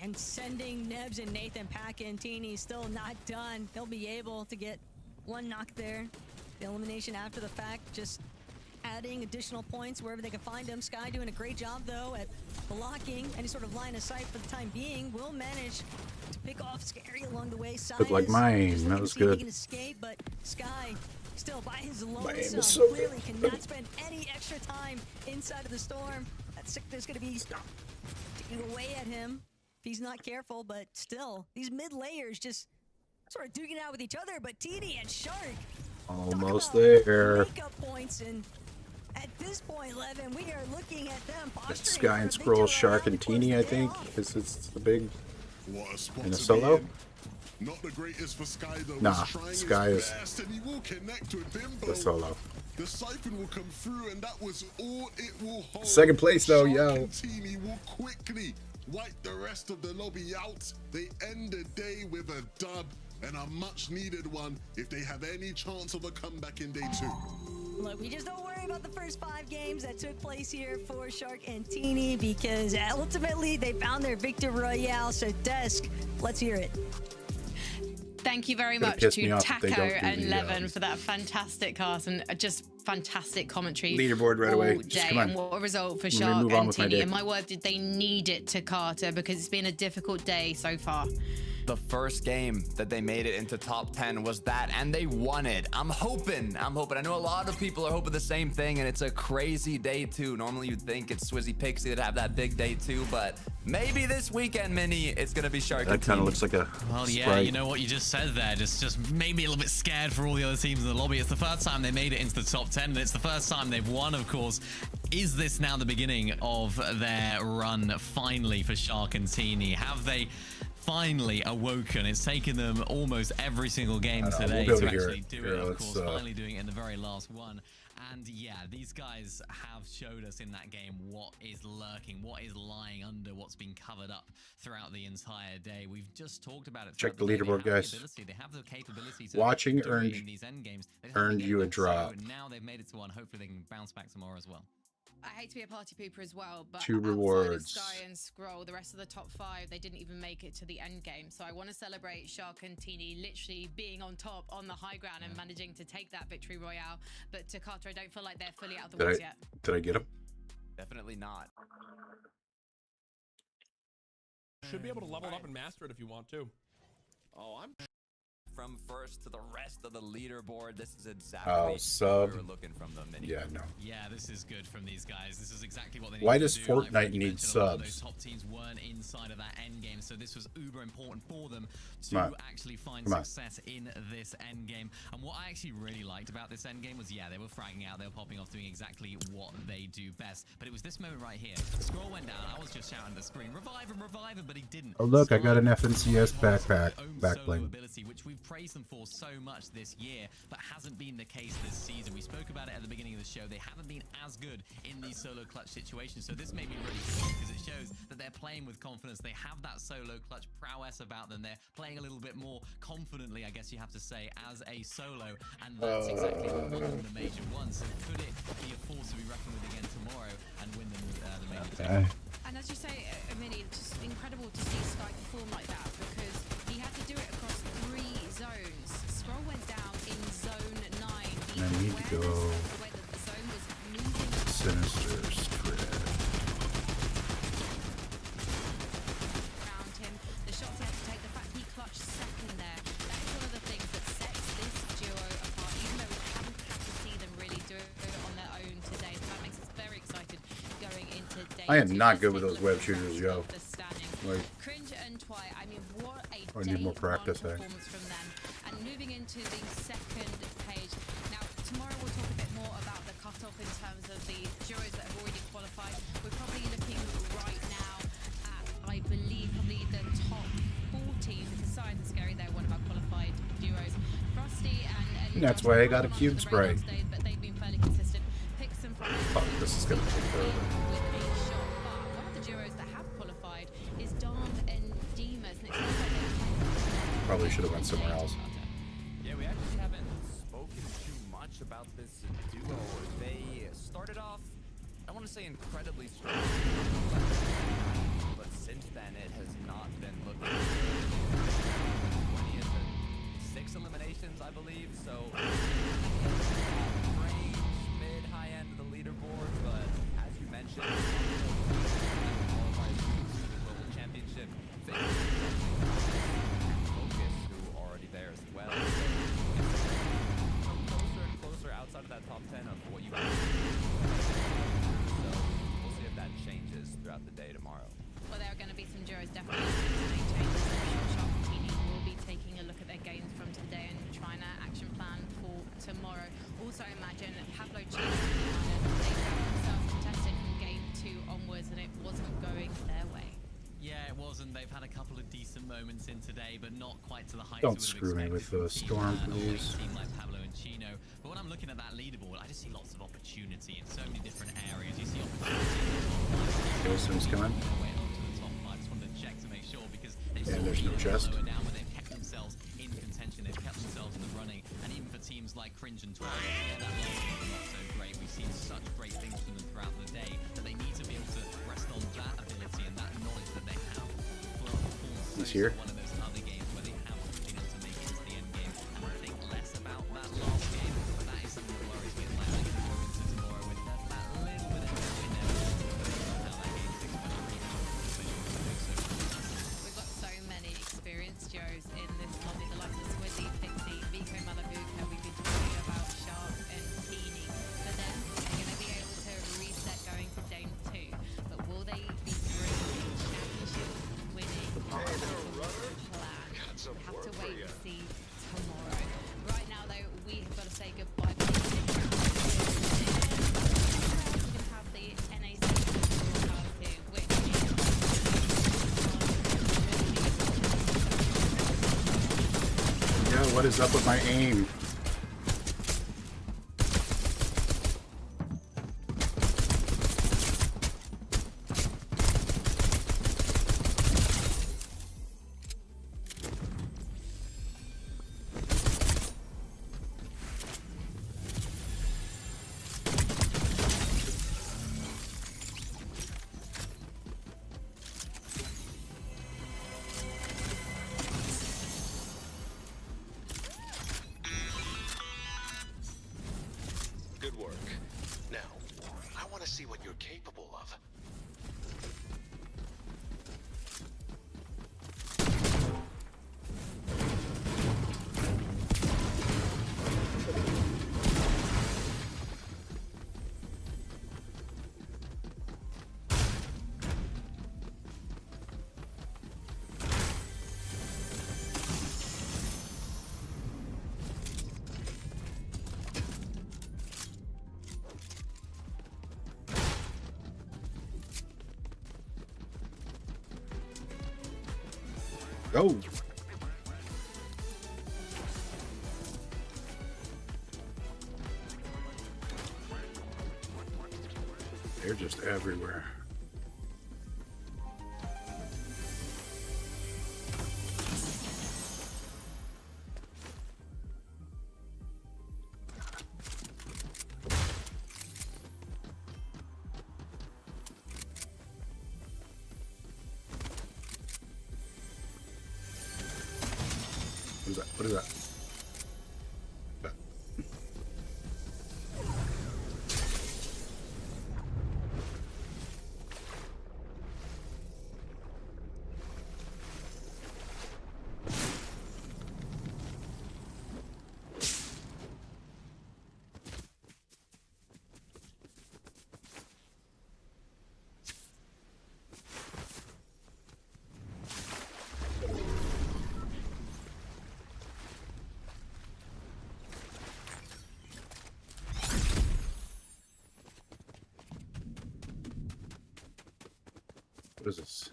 And sending Nebs and Nathan packing. Teeny still not done. They'll be able to get one knock there. The elimination after the fact, just adding additional points wherever they can find them. Sky doing a great job, though, at blocking any sort of line of sight for the time being. Will manage to pick off Scary along the way. Looked like mine. That was good. He can escape, but Sky still by his Mine is lonesome. so Clearly good. cannot spend any extra time inside of the storm. That sickness going to be taking away at him if he's not careful, but still, these mid layers just sort of duking out with each other, but TD and Shark Almost there. makeup points, and at this point, Levin, we are looking at them posturing Sky and for a Scroll, victory Shark, round and before Teeny, I they think. off. It's the big What a spot in a to solo. be in. Not the greatest for Sky though. Nah, He's trying Sky his is best, and he will connect with Bimbo. The solo. The siphon will come through, and that was all it will hold. Second place, though, Shark yo. and Teeny will quickly wipe the rest of the lobby out. They end the day with a dub, and a much needed one if they have any chance of a comeback in day 2. Look, we just don't worry about the first 5 games that took place here for Shark and Teeny, because ultimately they found their victory royale. So Desk, let's hear it. Thank you very Gonna much piss to me off if Taco they don't do and the, Levin for that fantastic cast and just fantastic commentary. Leaderboard right all away. Day. Just come on. And what a result for Let me Shark move on and with my Tinny. day. In my word, did they need it to Carter, because it's been a difficult day so far. The first game that they made it into top 10 was that, and they won it. I'm hoping. I know a lot of people are hoping the same thing, and it's a crazy day 2. Normally you'd think it's Swizzy Pixie that have that big day 2, but maybe this weekend, Mini, it's gonna be Shark. That kind of looks like a Well, yeah, Sprite. you know what you just said there, just made me a little bit scared for all the other teams in the lobby. It's the first time they made it into the top 10, and it's the first time they've won, of course. Is this now the beginning of their run, finally, for Shark and Teeny? Have they finally awoken? It's taken them almost every single game today we'll be to able to hear actually it. do Here, it, of let's, course, finally doing it in the very last one. And yeah, these guys have showed us in that game what is lurking, what is lying under, what's been covered up throughout the entire day. We've just talked about it. Check throughout the day. leaderboard, They have guys. the ability, they have the capability to Watching do it earned- in these end games. They just earned haven't you a yet done drop. so. Now they've made it to one. Hopefully they can bounce back tomorrow as well. I hate to be a party pooper as well, but 2 outside of rewards. Sky and Scroll, the rest of the top 5, they didn't even make it to the end game. So I want to celebrate Shark and Teeny literally being on top, on the high ground, and managing to take that victory royale. But to Carter, I don't feel like they're fully out of the woods yet. Did I get him? Definitely not. Should be able to level it up and master it if you want to. Oh, I'm from first to the rest of the leaderboard. This is exactly sub. what we were looking from them. Yeah, no. Yeah, this is good from these guys. This is exactly what they need Why to does do. Fortnite Like Ricky need mentioned, a lot of subs? those top teams weren't inside of that end game, so this was uber important for them Come on. to actually find Come on. success in this end game. And what I actually really liked about this end game was, yeah, they were fragging out, they were popping off, doing exactly what they do best. But it was this moment right here. Scroll went down. I was just shouting at the screen, revive him, but he didn't. Oh, look, I got an Sky FNCS has backpack. their own Back solo bling. ability, which we've praised them for so much this year, but hasn't been the case this season. We spoke about it at the beginning of the show. They haven't been as good in these solo clutch situations, so this made me really happy because it shows that they're playing with confidence. They have that solo clutch prowess about them. They're playing a little bit more confidently, I guess you have to say, as a solo, and that's exactly what won them the major one. So could it be a force to be reckoned with again tomorrow and win them the major Okay. And as you say, Mini, it's just incredible to see Sky perform like that, because he had to do it across 3 zones. Scroll went down in zone 9. And I need to go The way that the zone was moving. Sinister Spread. I am not good with those web shooters, yo. Like, Cringe and Twy, I mean, what a I need more practice, performance from them. And moving into the second page. Now, tomorrow we'll talk a bit more about the cutoff in terms of the duos that have already qualified. We're probably looking right now at, I believe, probably the top 14, because Science and Scary, they're one of our qualified duos. Frosty and that's why I got a cube spray. But they've been fairly consistent. Pixon from fuck, this is gonna take forever. with a shot. But one of the duos that have qualified is Dom and Demas. And it seems like they're Probably should have went somewhere else. Yeah, we actually haven't spoken too much about this duo. They started off, I want to say, incredibly strong, but since then it has not been looking good. 20th and 6 eliminations, I believe. So range, mid, high end of the leaderboard, but as you mentioned, qualifiers to the global championship. Focus, who are already there as well. So closer and closer outside of that top 10 of what you guys. So we'll see if that changes throughout the day tomorrow. Well, there are going to be some duos definitely to make changes. I'm sure Shark and Teeny will be taking a look at their games from today and trying to action plan for tomorrow. Also, imagine Pablo Chino and they found themselves contested from game 2 onwards, and it wasn't going their way. Yeah, it wasn't. They've had a couple of decent moments in today, but not quite to the heights. Don't screw me with the storm, please. Team like Pablo and Chino. But when I'm looking at that leaderboard, I just see lots of opportunity in so many different areas. You see opportunity. Gilson's coming. Their way up to the top 5. I just wanted to check to make sure because they've Yeah, there's no chest. lower down, but they've kept themselves in contention. They've kept themselves in the running, and even for teams like Cringe and Twelve, yeah, that last game was not so great. We've seen such great things from them throughout the day that they need to be able to rest on that ability and that knowledge that they have. He's here. One of those other games where they haven't been able to make it to the end game and think less about that last game. But that is something that worries me as well. I think we're into tomorrow with that little bit of tension there. How that game 6 going to We've got so many experienced duos in this lobby. The likes of Swizzy, Pixie, Vico, Malabuka. We've been talking about Shark and Teeny. For them, they're going to be able to reset going to game 2. But will they be bringing championship winning plan? We'll have to wait and see tomorrow. Right now, though, we have got to say goodbye. We can have the NAC broadcasting, which Yeah, what is up with my aim? Good work. Now, I want to see what you're capable of. Go. They're just everywhere. What is that? What is that? That. What is this?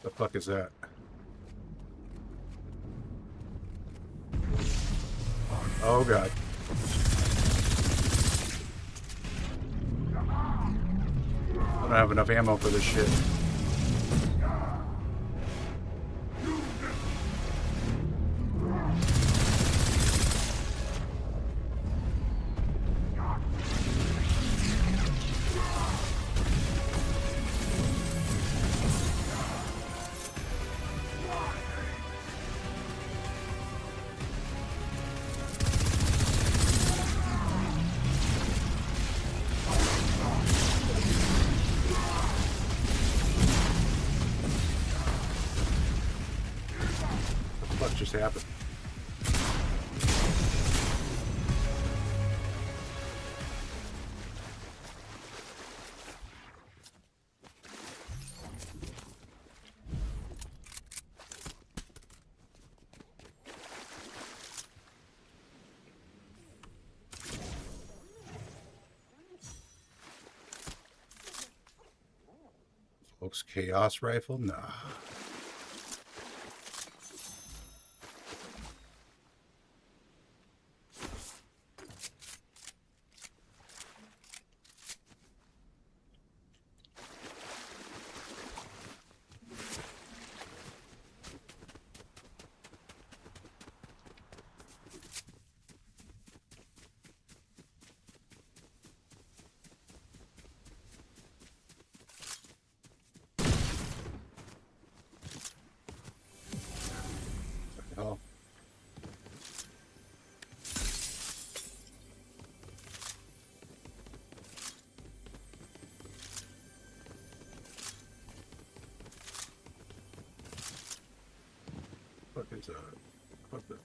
The fuck is that? Oh god. I don't have enough ammo for this shit. What just happened? Folks, chaos rifle? Nah. Oh. What is that? What the?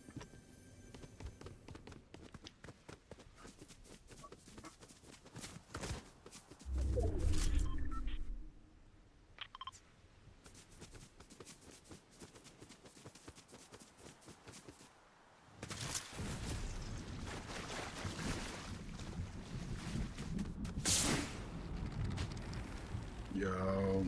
Yo.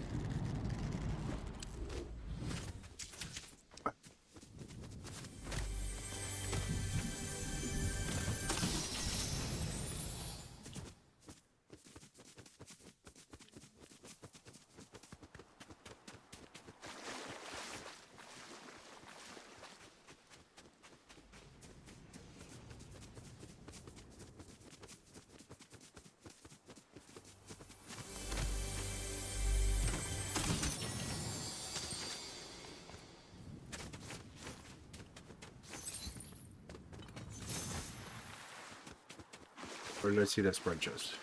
Where did I see that spread chest?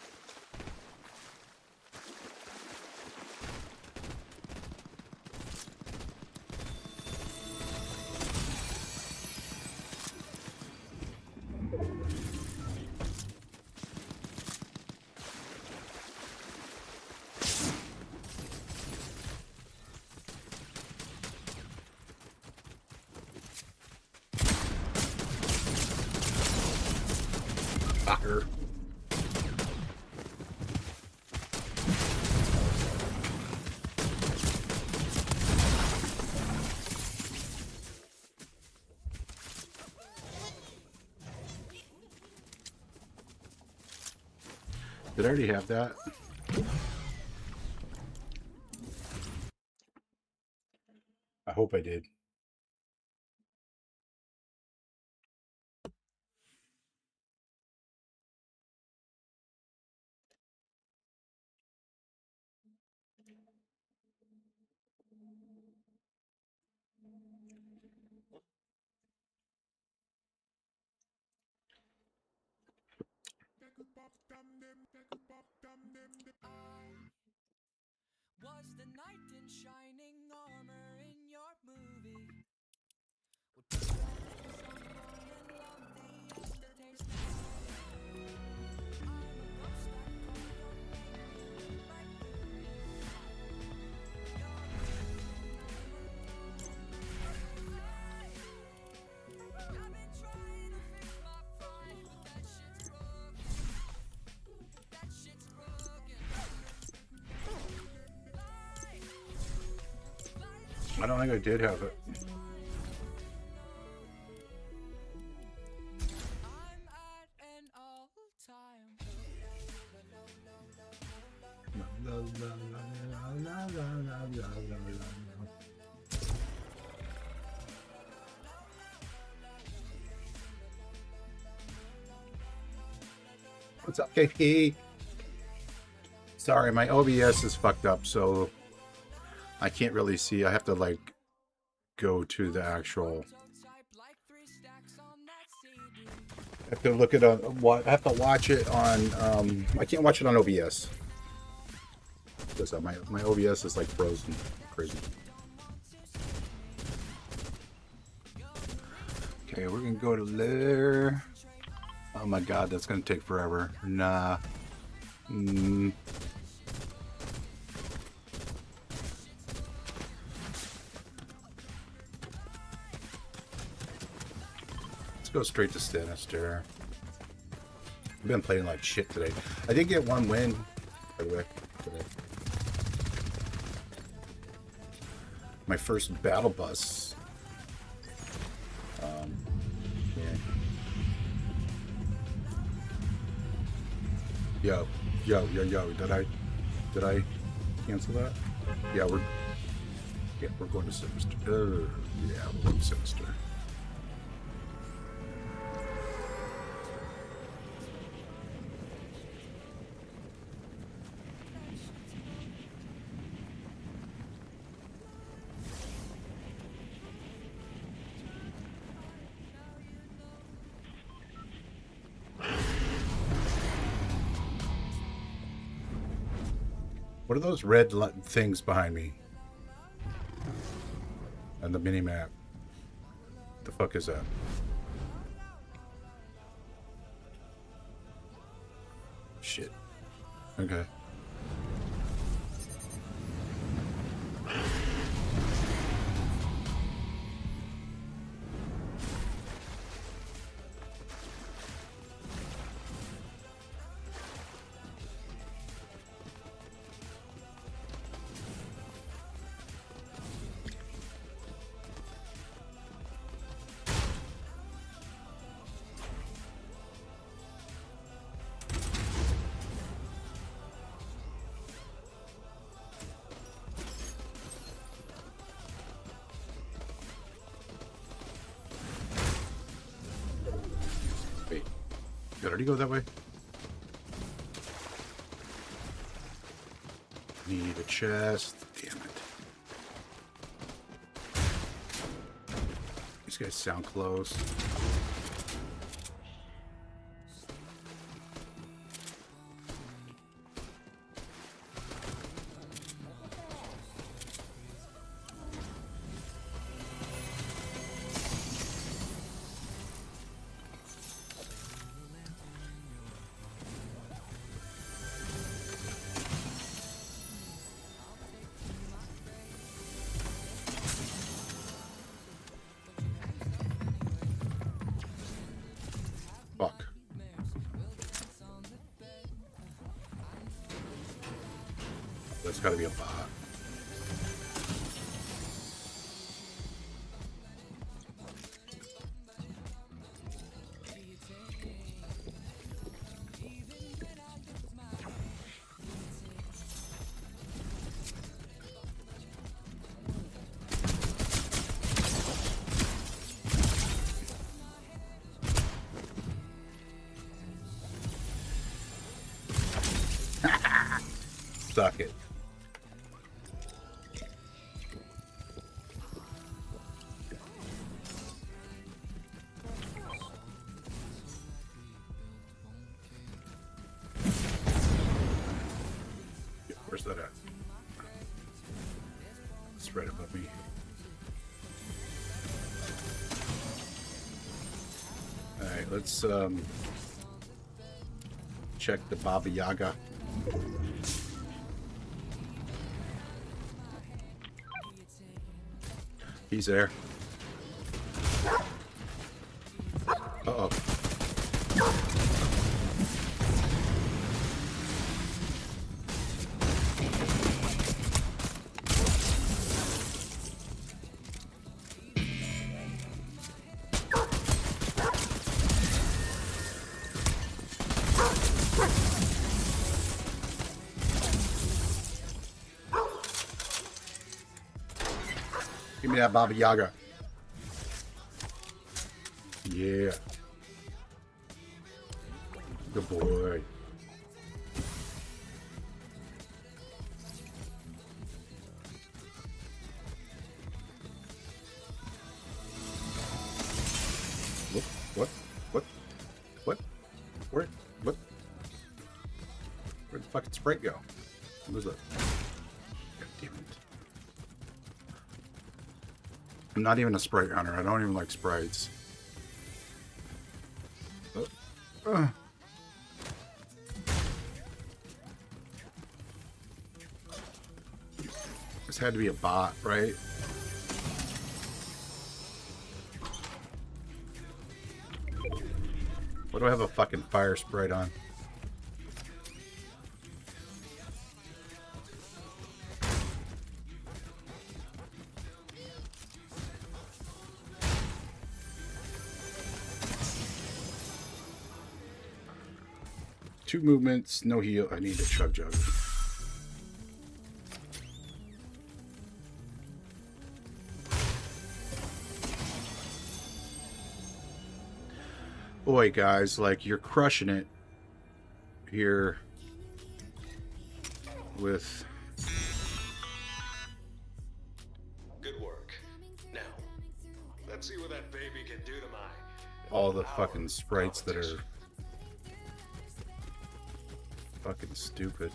Fucker. Did I already have that? I hope I did. Was the knight in shining armor in your movie? Would put on someone and love the aftertaste now. I'm a ghost that called your name right through it. I've been trying to fix my pride, but that shit's broke. I don't think I did have it. What's up, KP? Sorry, my OBS is fucked up, so I can't really see. I have to like go to the actual. I have to look at on what I have to watch it on. I can't watch it on OBS because my OBS is like frozen, crazy. Okay, we're gonna go to there. Oh my god, that's gonna take forever. Nah. Let's go straight to Sinister. I've been playing like shit today. I did get one win, by the way, today. My first battle bus. Yeah. Yo. Did I cancel that? Yeah, we're going to Sinister. Yeah, we're going to Sinister. What are those red things behind me? And the mini map. The fuck is that? Shit. Okay. Did I already go that way? Need a chest. Damn it. These guys sound close. Fuck. That's gotta be a bot. Suck it. Yeah, where's that at? It's right above me. Alright, let's check the Baba Yaga. He's there. Uh-oh. me that Baba Yaga. Yeah. Good boy. What? What? Where'd the fucking Sprite go? What was that? God damn it. I'm not even a Sprite hunter. I don't even like Sprites. This had to be a bot, right? What do I have a fucking fire sprite on? Two movements, no heal. I need a chug jug. Boy, guys, like, you're crushing it here with... Good work. Now, let's see what that baby can do to my... all the fucking sprites that are fucking stupid.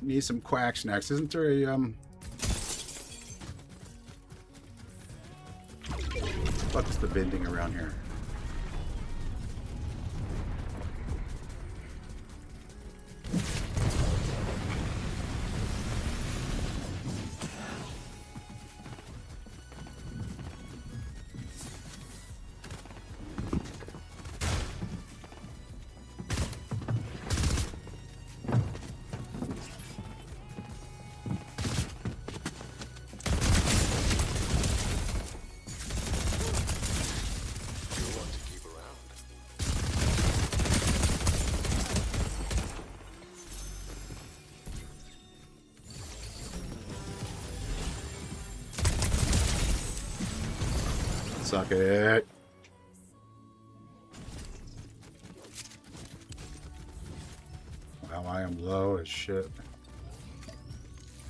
Need some quack snacks. Isn't there a what's the bending around here? Suck it. Wow, I am low as shit.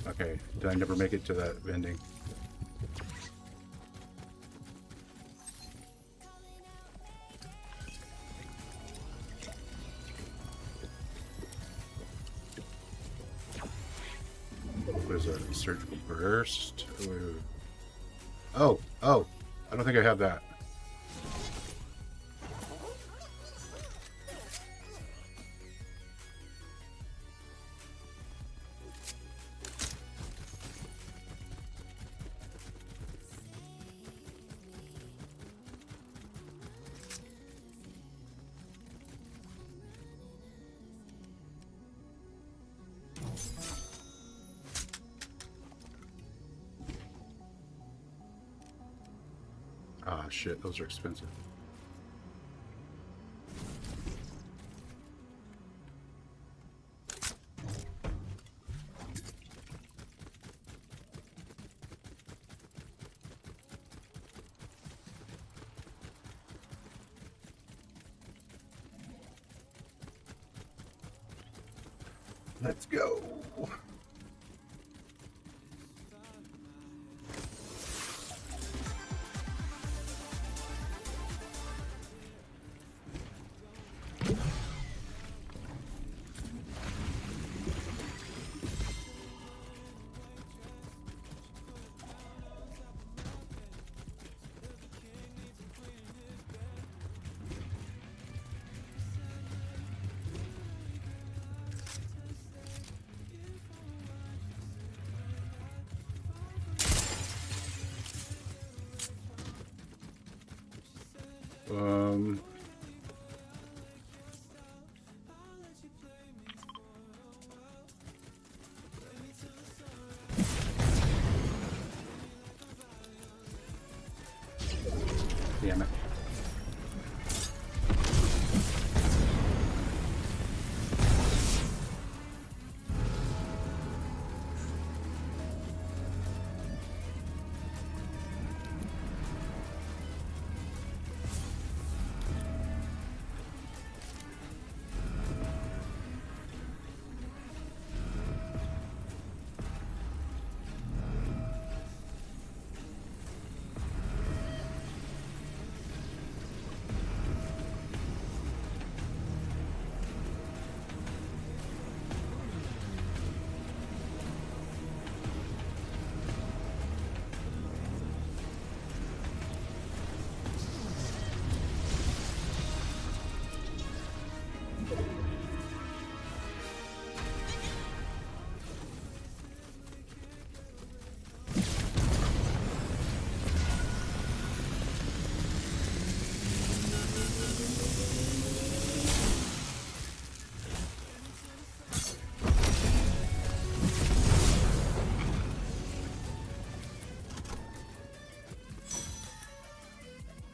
Okay, did I never make it to that vending? What is that? Surgical burst? Oh, I don't think I have that. Ah, shit, those are expensive. Let's go. Damn it.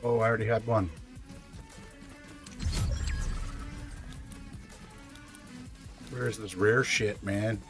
Oh, I already had one. Where's this rare shit, man?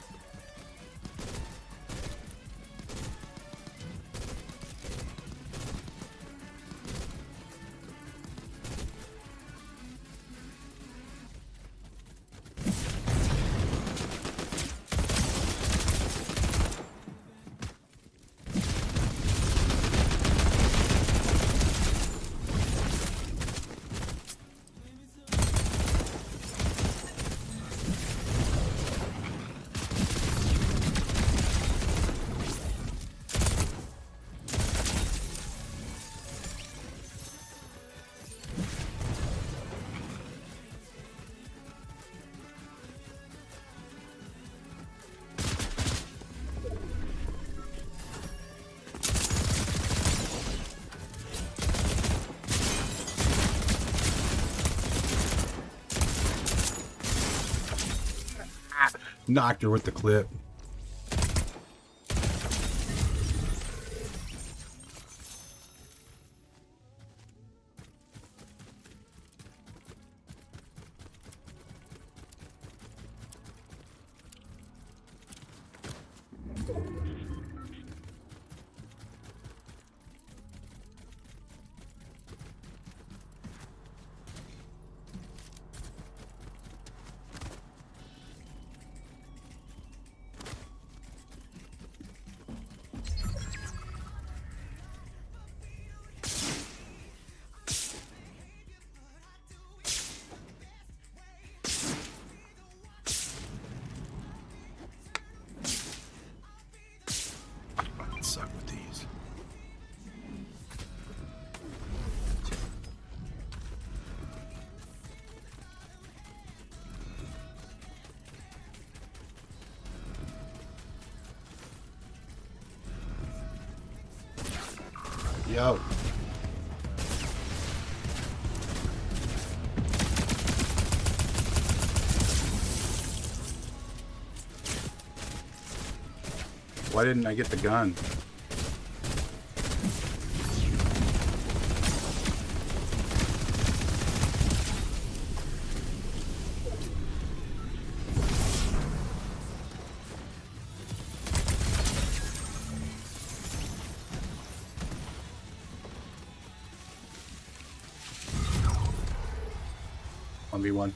Knocked her with the clip. Suck with these. Yo. Why didn't I get the gun? 1v1.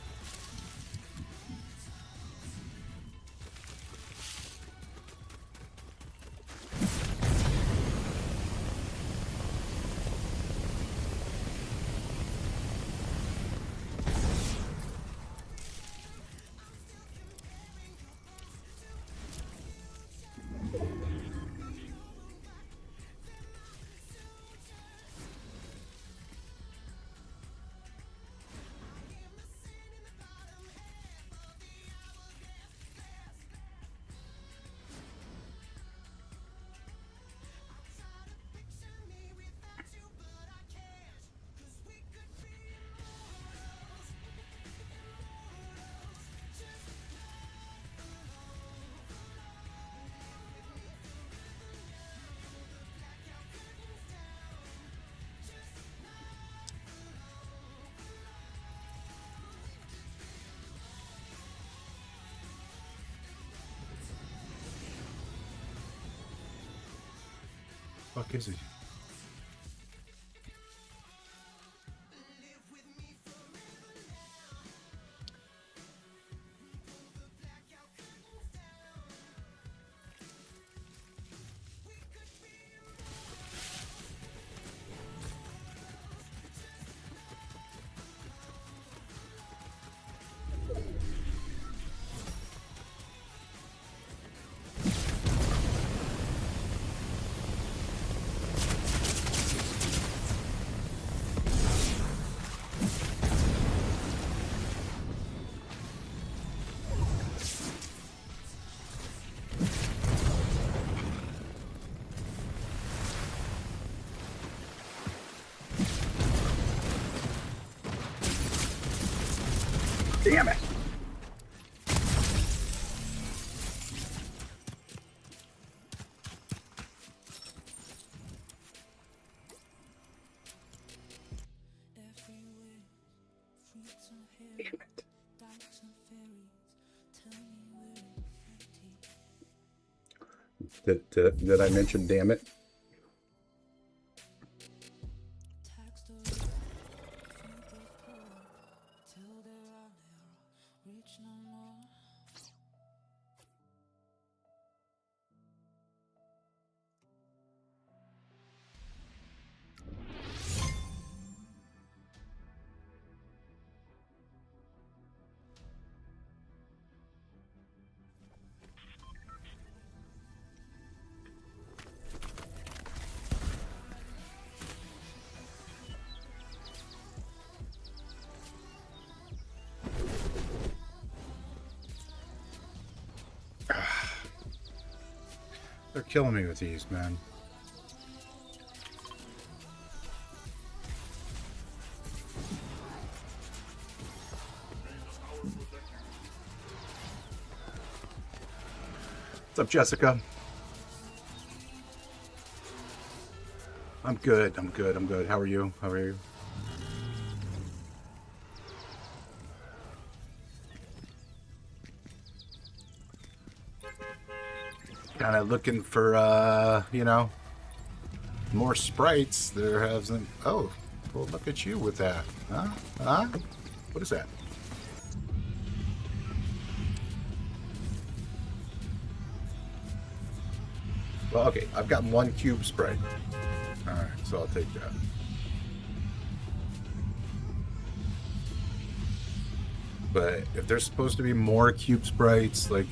Fuck is he? Damn it! Did I mention damn it? They're killing me with these, man. What's up, Jessica? I'm good. I'm good. I'm good. How are you? How are you? Kind of looking for, you know, more sprites. There hasn't. Oh, well, look at you with that. Huh? Huh? What is that? Well, okay. I've got one cube sprite. All right, so I'll take that. But if there's supposed to be more cube sprites, like,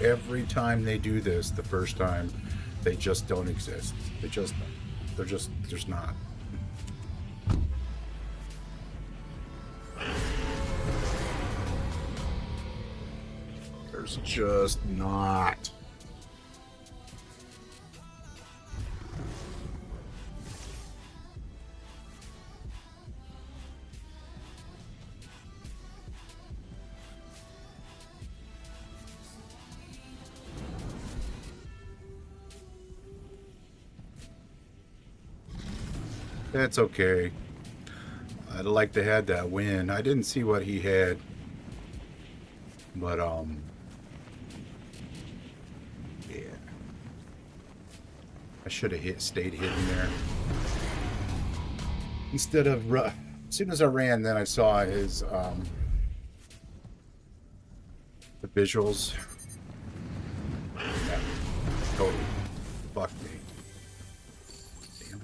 every time they do this, the first time, they just don't exist. They're just not. There's just not. That's okay. I'd like to have that win. I didn't see what he had, but yeah. I should have stayed hidden there instead of as soon as I ran, then I saw his visuals. That totally fucked me. Damn it.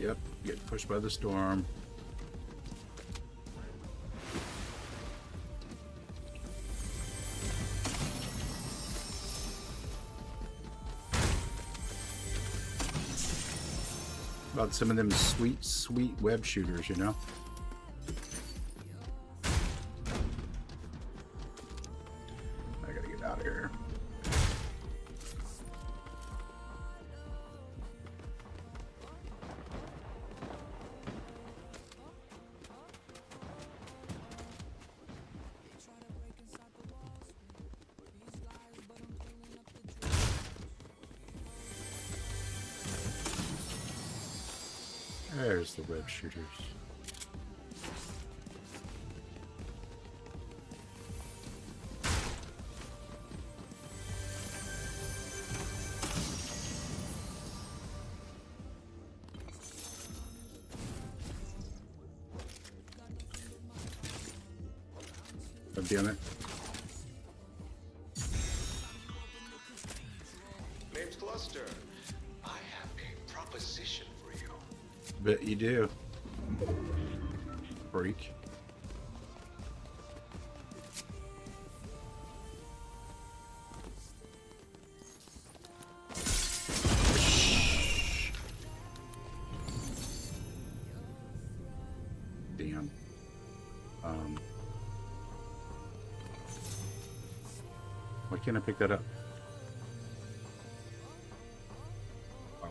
Yep, get pushed by the storm. About some of them sweet, sweet web shooters, you know? I gotta get out of here. There's the web shooters. God damn it. Name's Cluster. I have a proposition for you. Bet you do. Freak. Damn. Why can't I pick that up? Oh.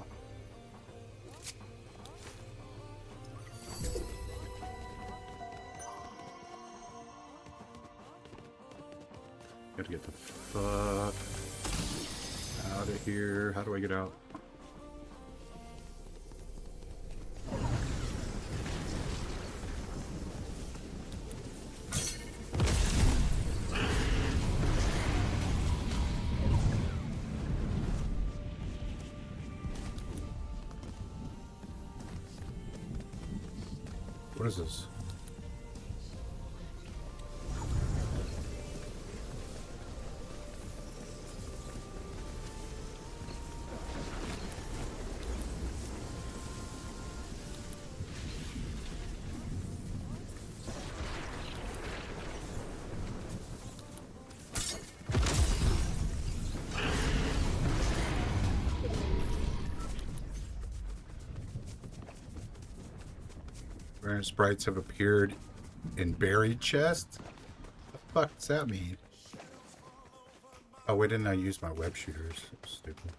Gotta get the fuck out of here. How do I get out? What is this? Rare sprites have appeared in buried chests? What the fuck does that mean? Oh, why didn't I use my web shooters? Stupid.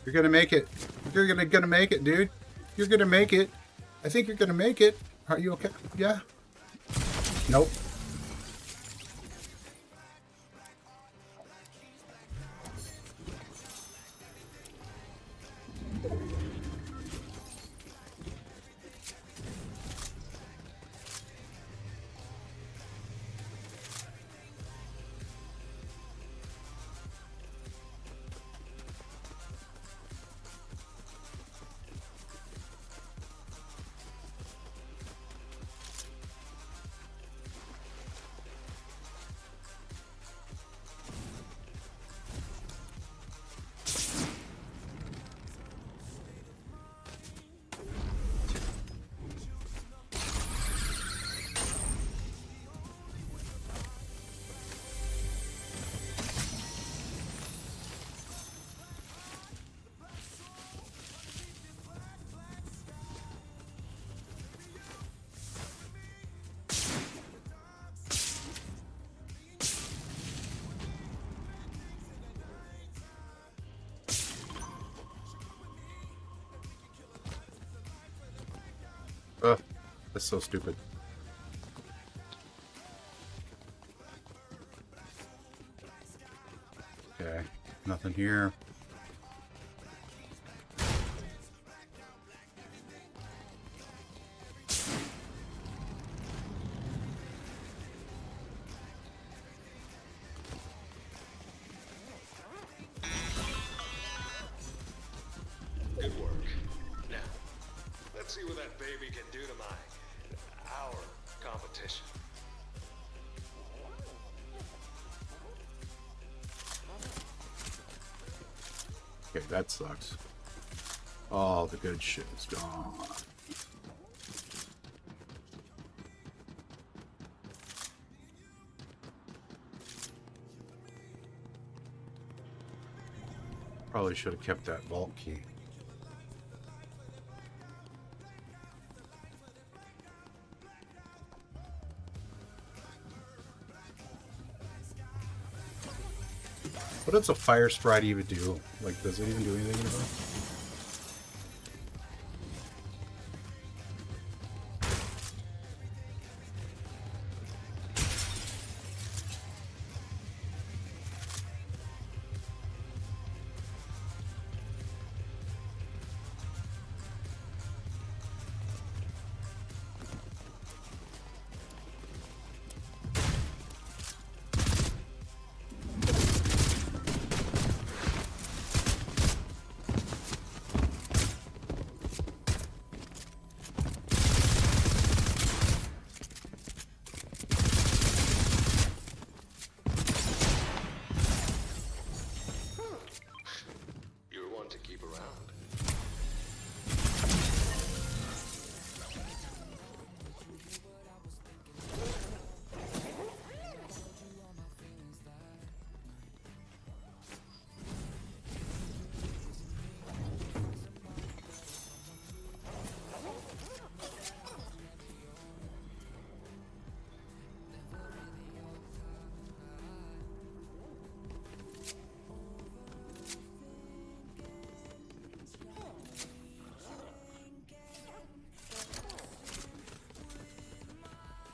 You're gonna make it. You're gonna make it, dude. You're gonna make it. I think you're gonna make it. Are you okay? Yeah. Nope. Ugh, that's so stupid. Okay, nothing here. Good work. Now, let's see what that baby can do to our competition. Okay, that sucks. All the good shit is gone. Probably should have kept that vault key. What does a fire sprite even do? Like, does it even do anything at all? You're one to keep around.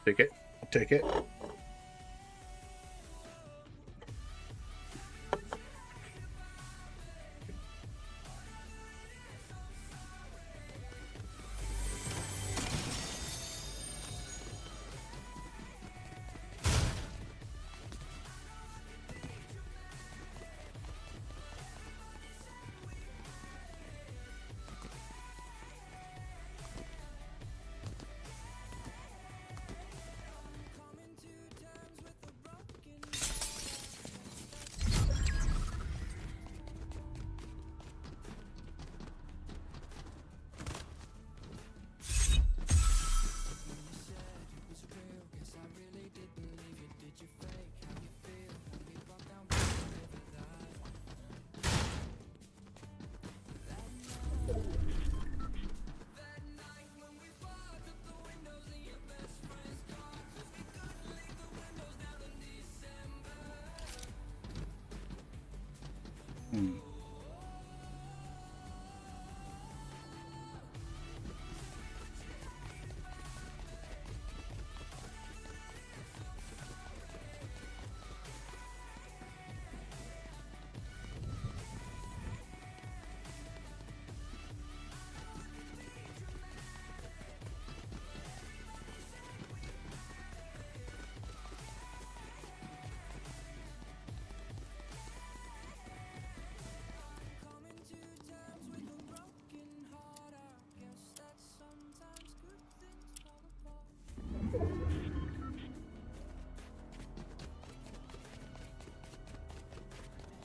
Take it. Take it.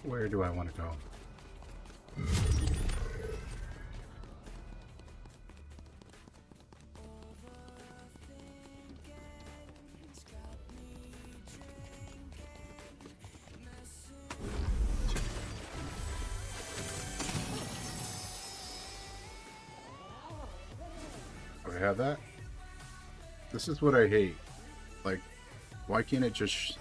Where do I want to go? Do I have that? This is what I hate. Like, why can't it just...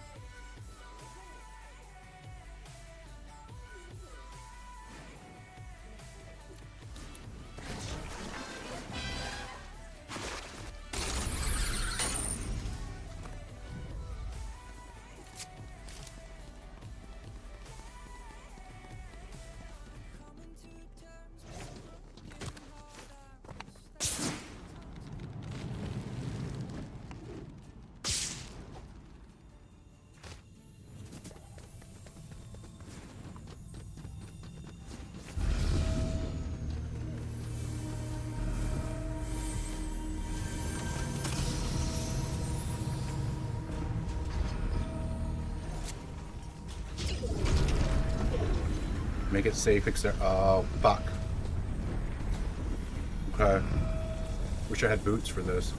make it safe, except... Oh, fuck. Okay. Wish I had boots for this.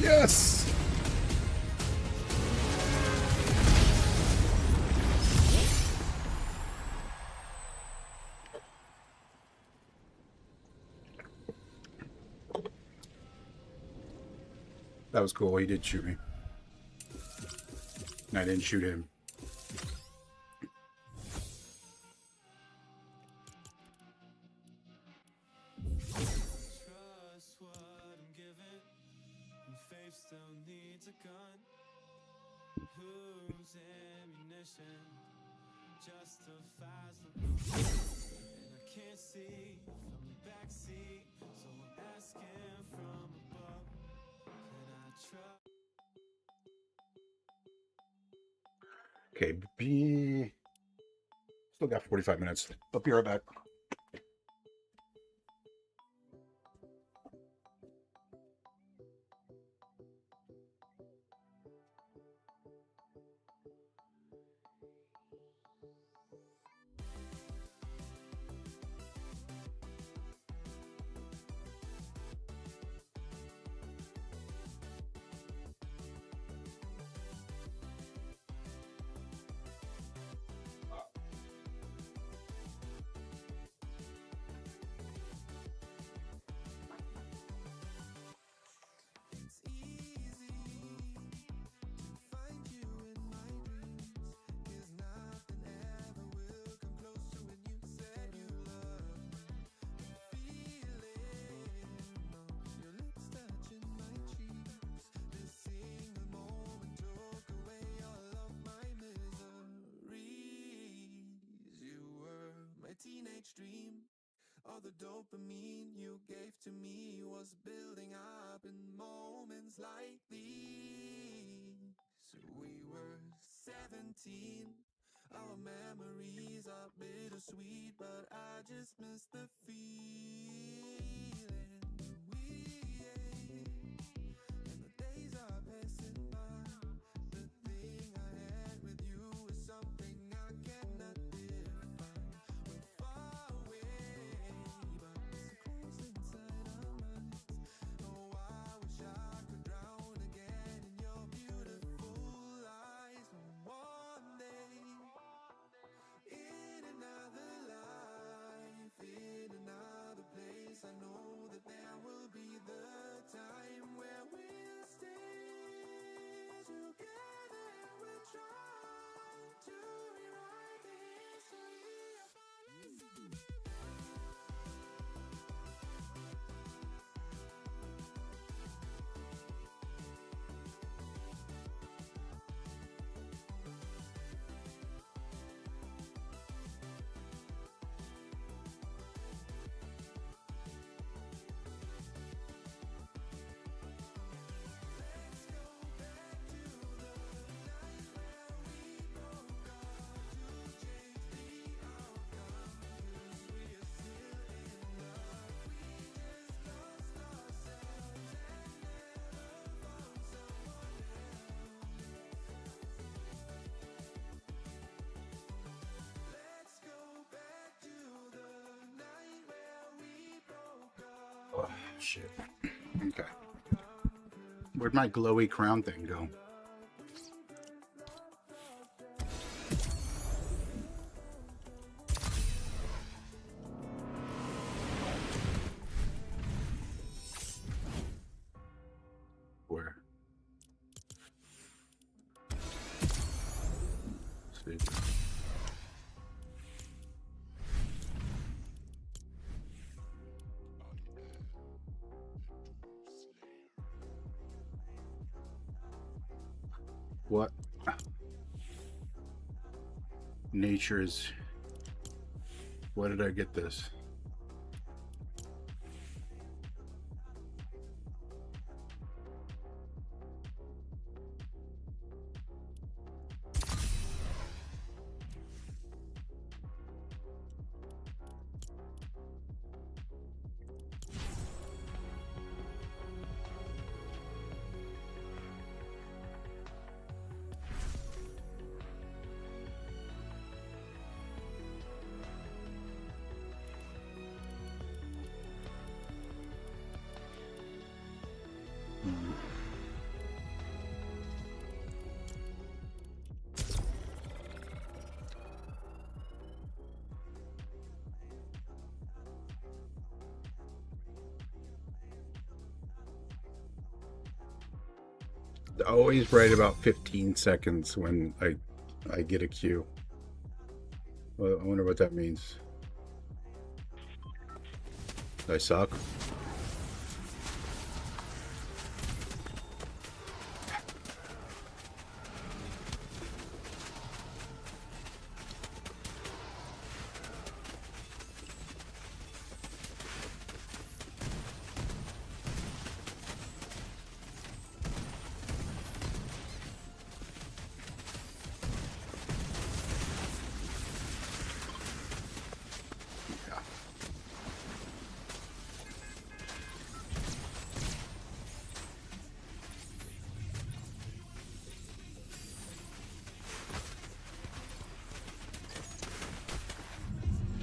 Yes! That was cool. He did shoot me. And I didn't shoot him. Okay, still got 45 minutes. I'll be right back. Dream. All the dopamine you gave to me was building up in moments like these. We were 17. Our memories are bittersweet, but I just miss the feeling. And the days are passing by. The thing I had with you is something I cannot define. We're far away, but so close inside our minds. Oh, I wish I could drown again in your beautiful eyes. One day, in another life, in another place. shit. Okay. Where'd my glowy crown thing go? Where? Let's see. What? Nature's. Why did I get this? Always right about 15 seconds when I get a cue. Well, I wonder what that means. I suck.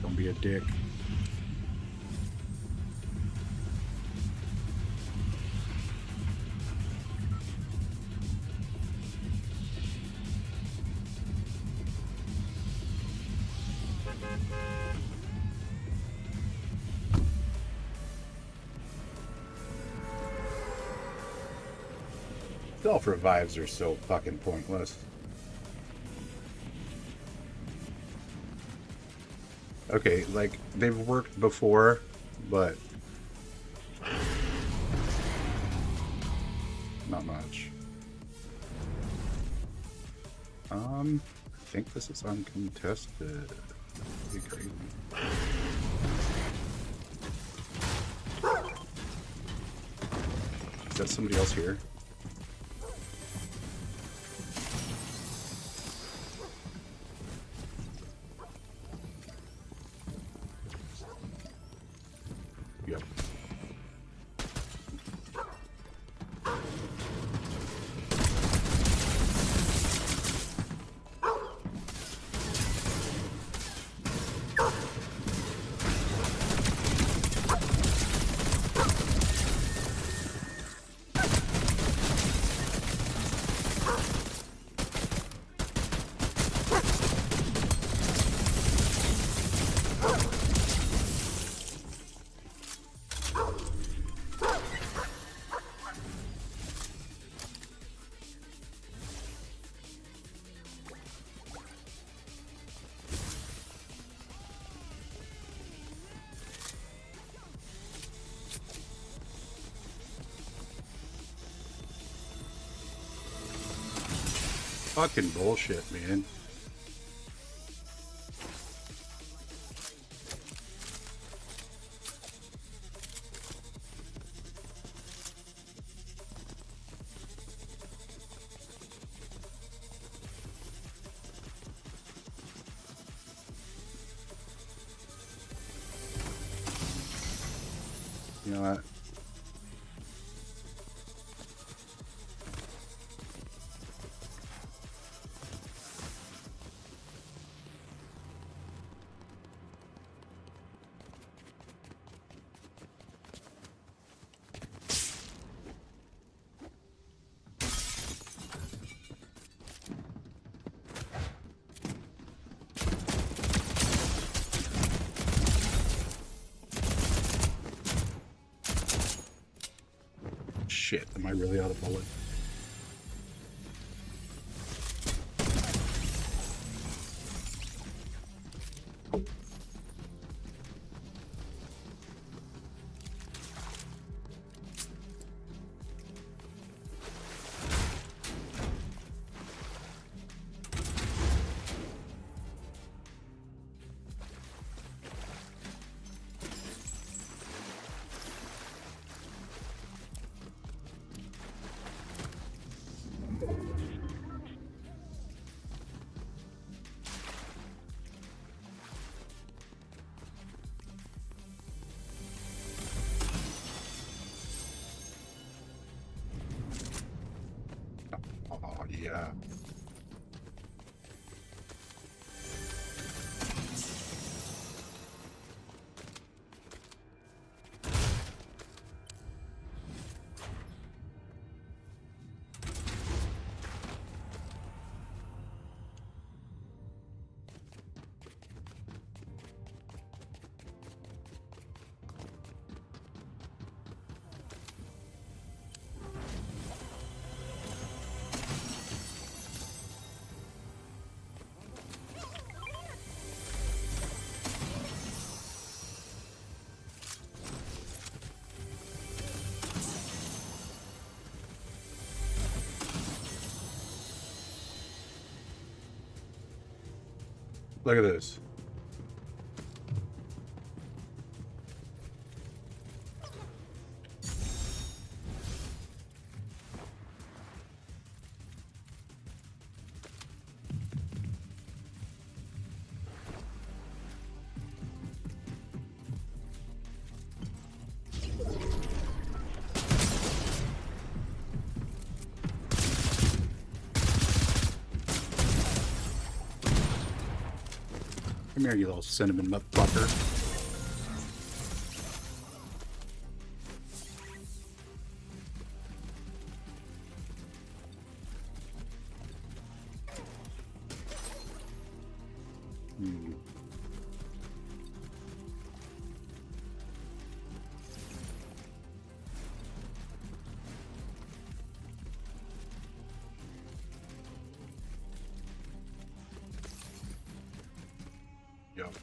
Don't be a dick. Self revives are so fucking pointless. Okay, like, they've worked before, but not much. I think this is uncontested. That'd be crazy. Is that somebody else here? Yep. Fucking bullshit, man. You know what? shit, am I really out of bullets? Oh, yeah. Look at this. Come here, you little cinnamon motherfucker. Yep.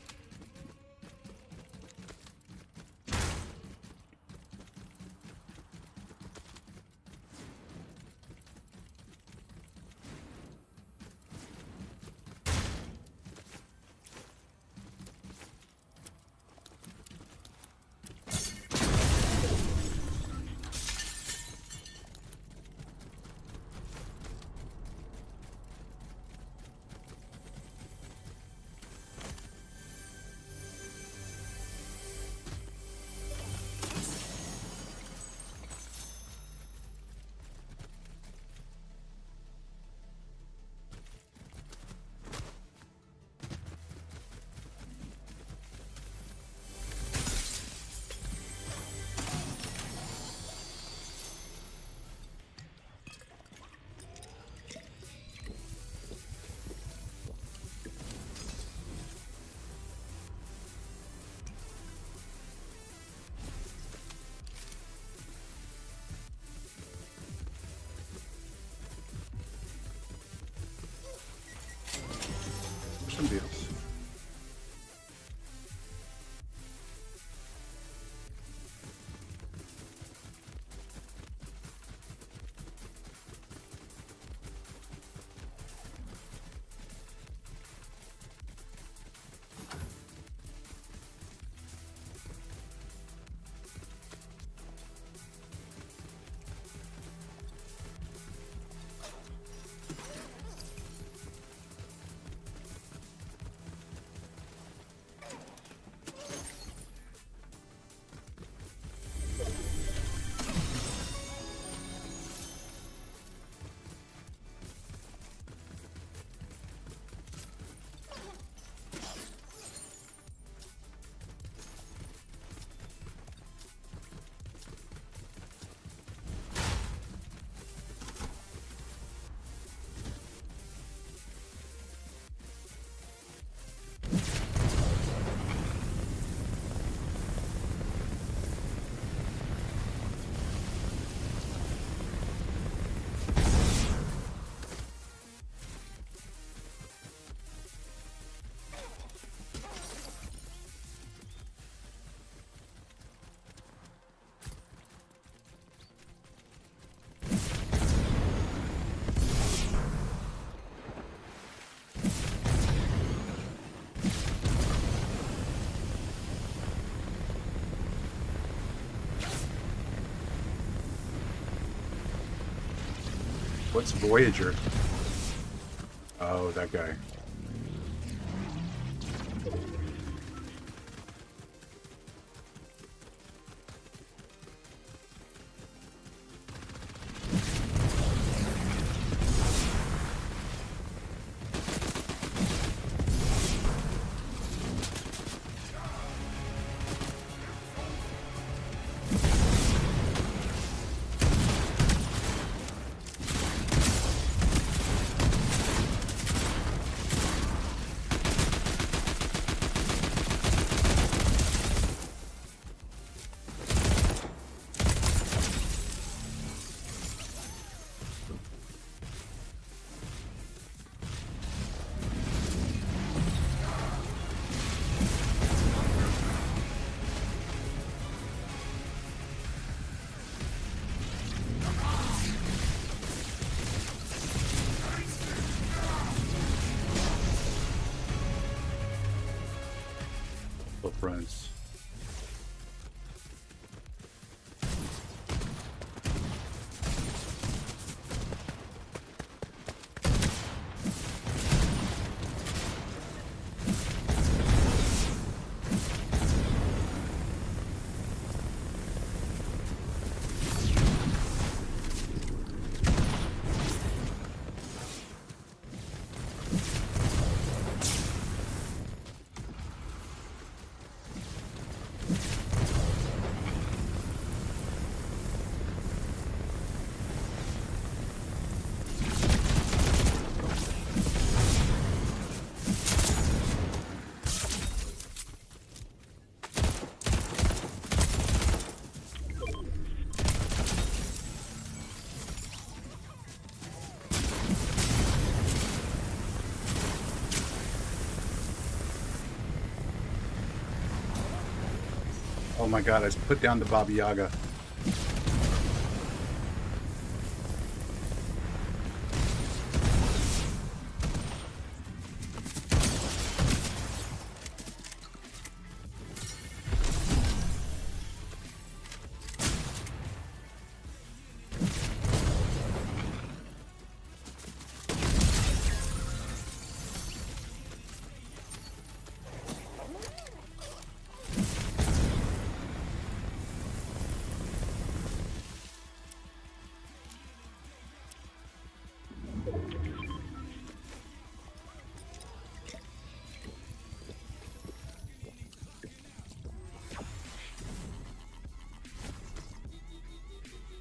Some deals. What's Voyager? Oh, that guy. Friends. Oh my god, I put down the Baba Yaga.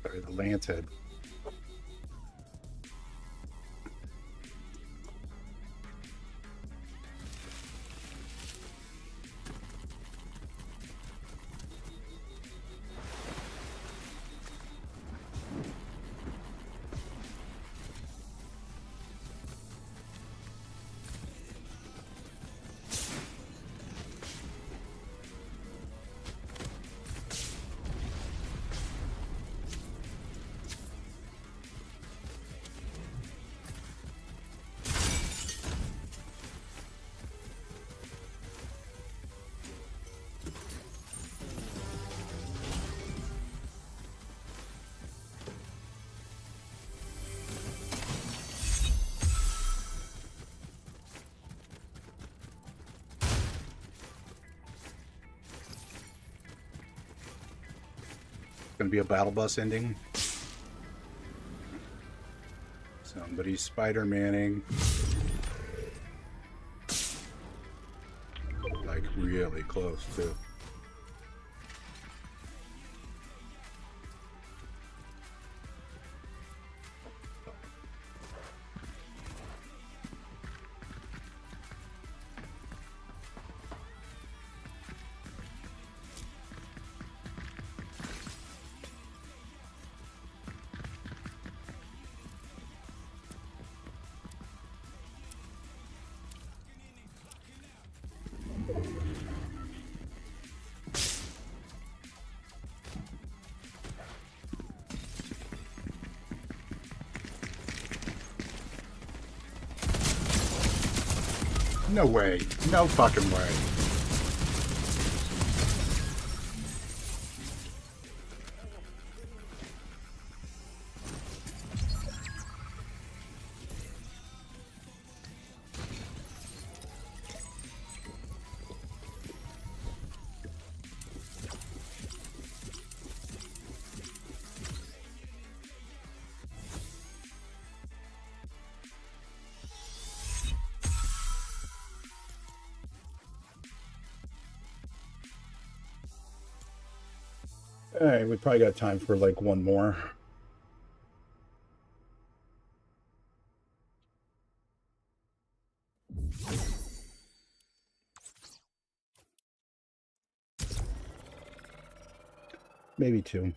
Sorry, the lance head. Gonna be a battle bus ending. Somebody's Spider-Manning. Like really close too. No way. No fucking way. All right, we probably got time for like one more. Maybe two.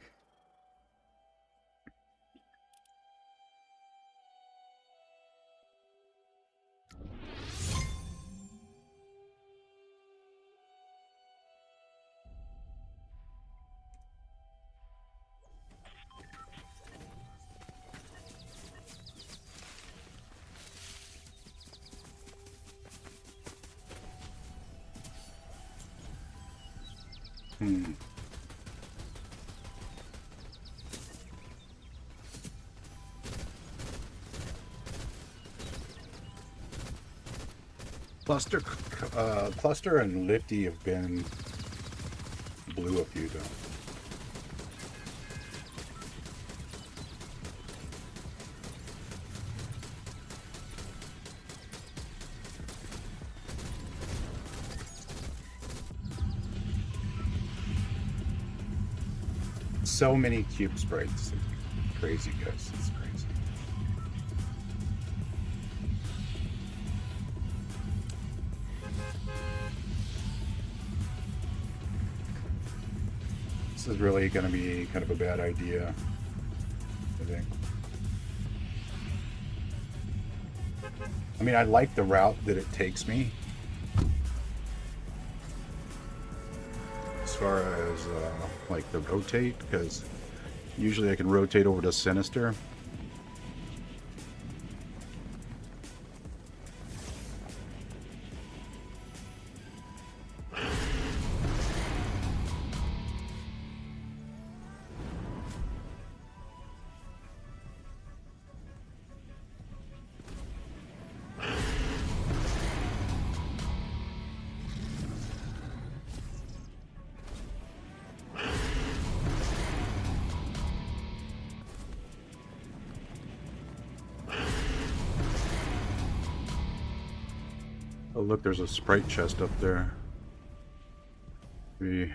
Cluster and Lifty have been blue a few though. So many cube sprites. Crazy, guys. It's crazy. This is really going to be kind of a bad idea, I think. I mean, I like the route that it takes me. As far as like the rotate, because usually I can rotate over to Sinister. Oh look, there's a sprite chest up there. Maybe.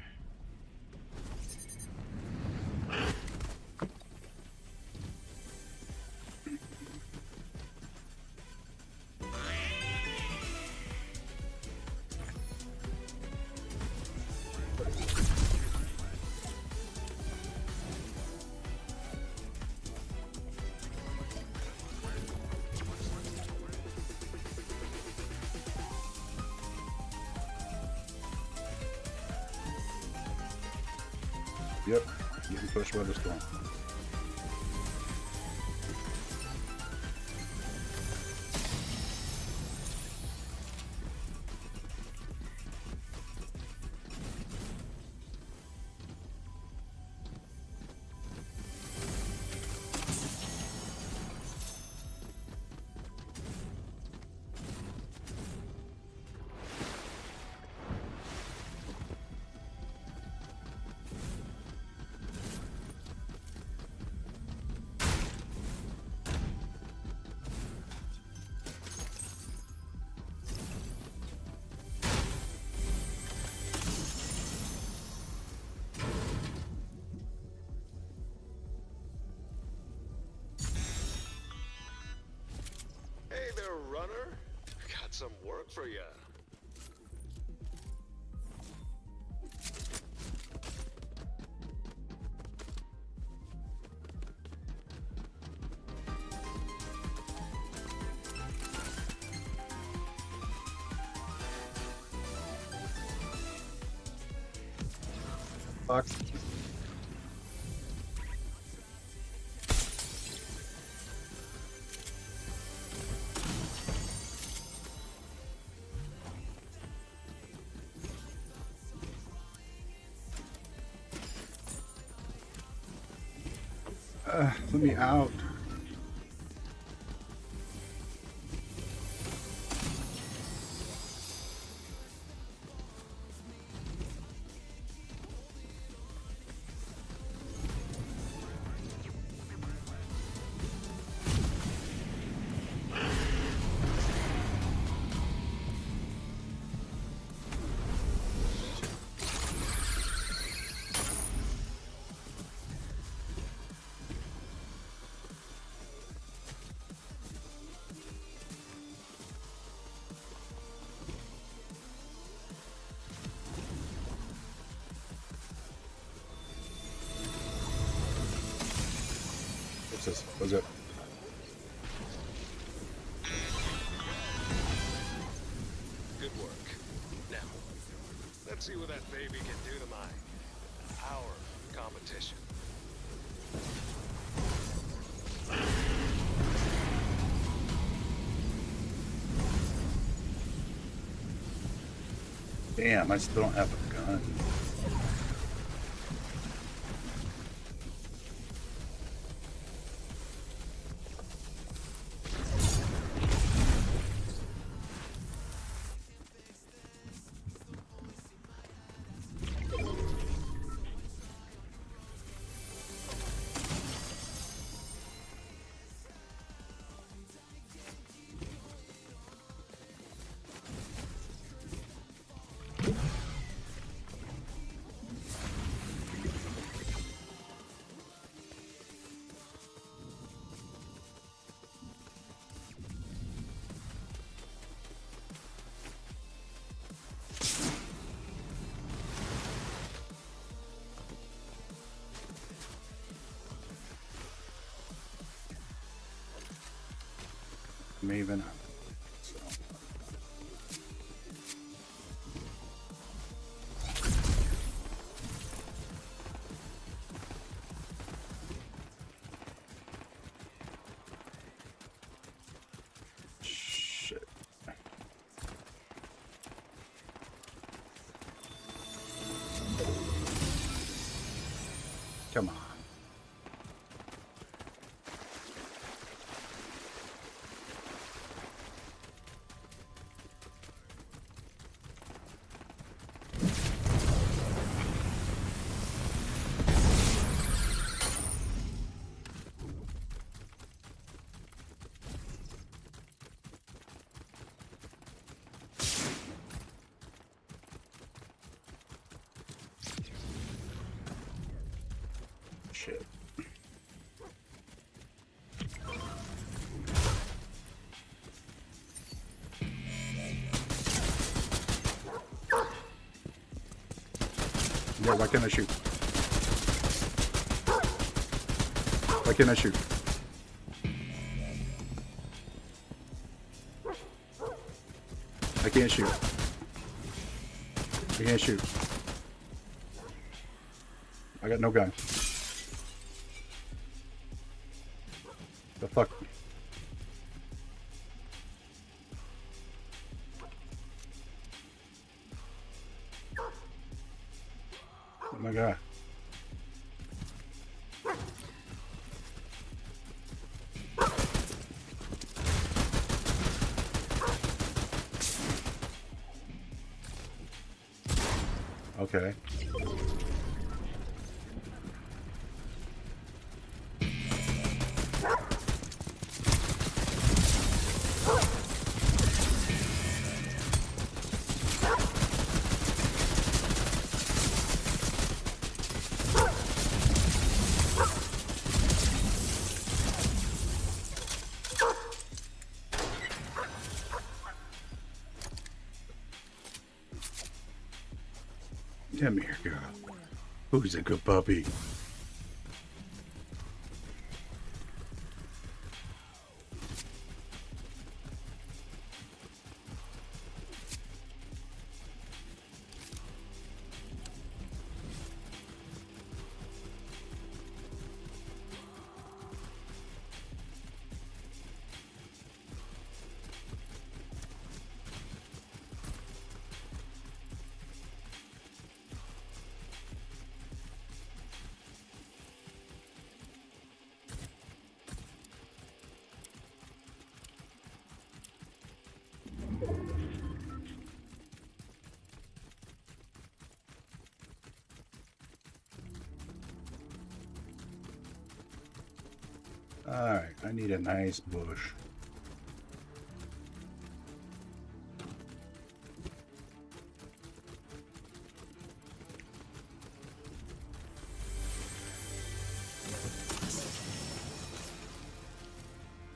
Yep, getting pushed by the storm. Hey there, runner. Got some work for ya. Fuck. Let me out. this? What is it? Good work. Now, let's see what that baby can do to our competition. Damn, I still don't have a gun. Maven. So. Shit. Come on. Shit. Yeah, why can't I shoot? Why can't I shoot? I can't shoot. I can't shoot. I got no gun. The fuck? Oh my god. Okay. Come here, girl. Who's a good puppy? Alright, I need a nice bush.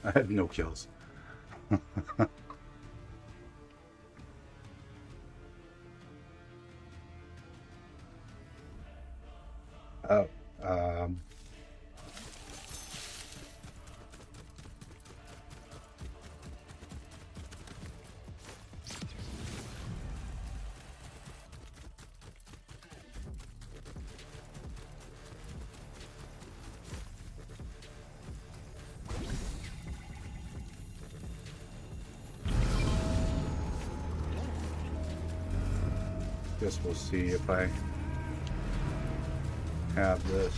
I have no kills. Oh, Guess we'll see if I have this.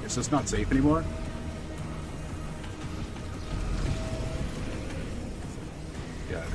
Is this not safe anymore? Yeah, it is.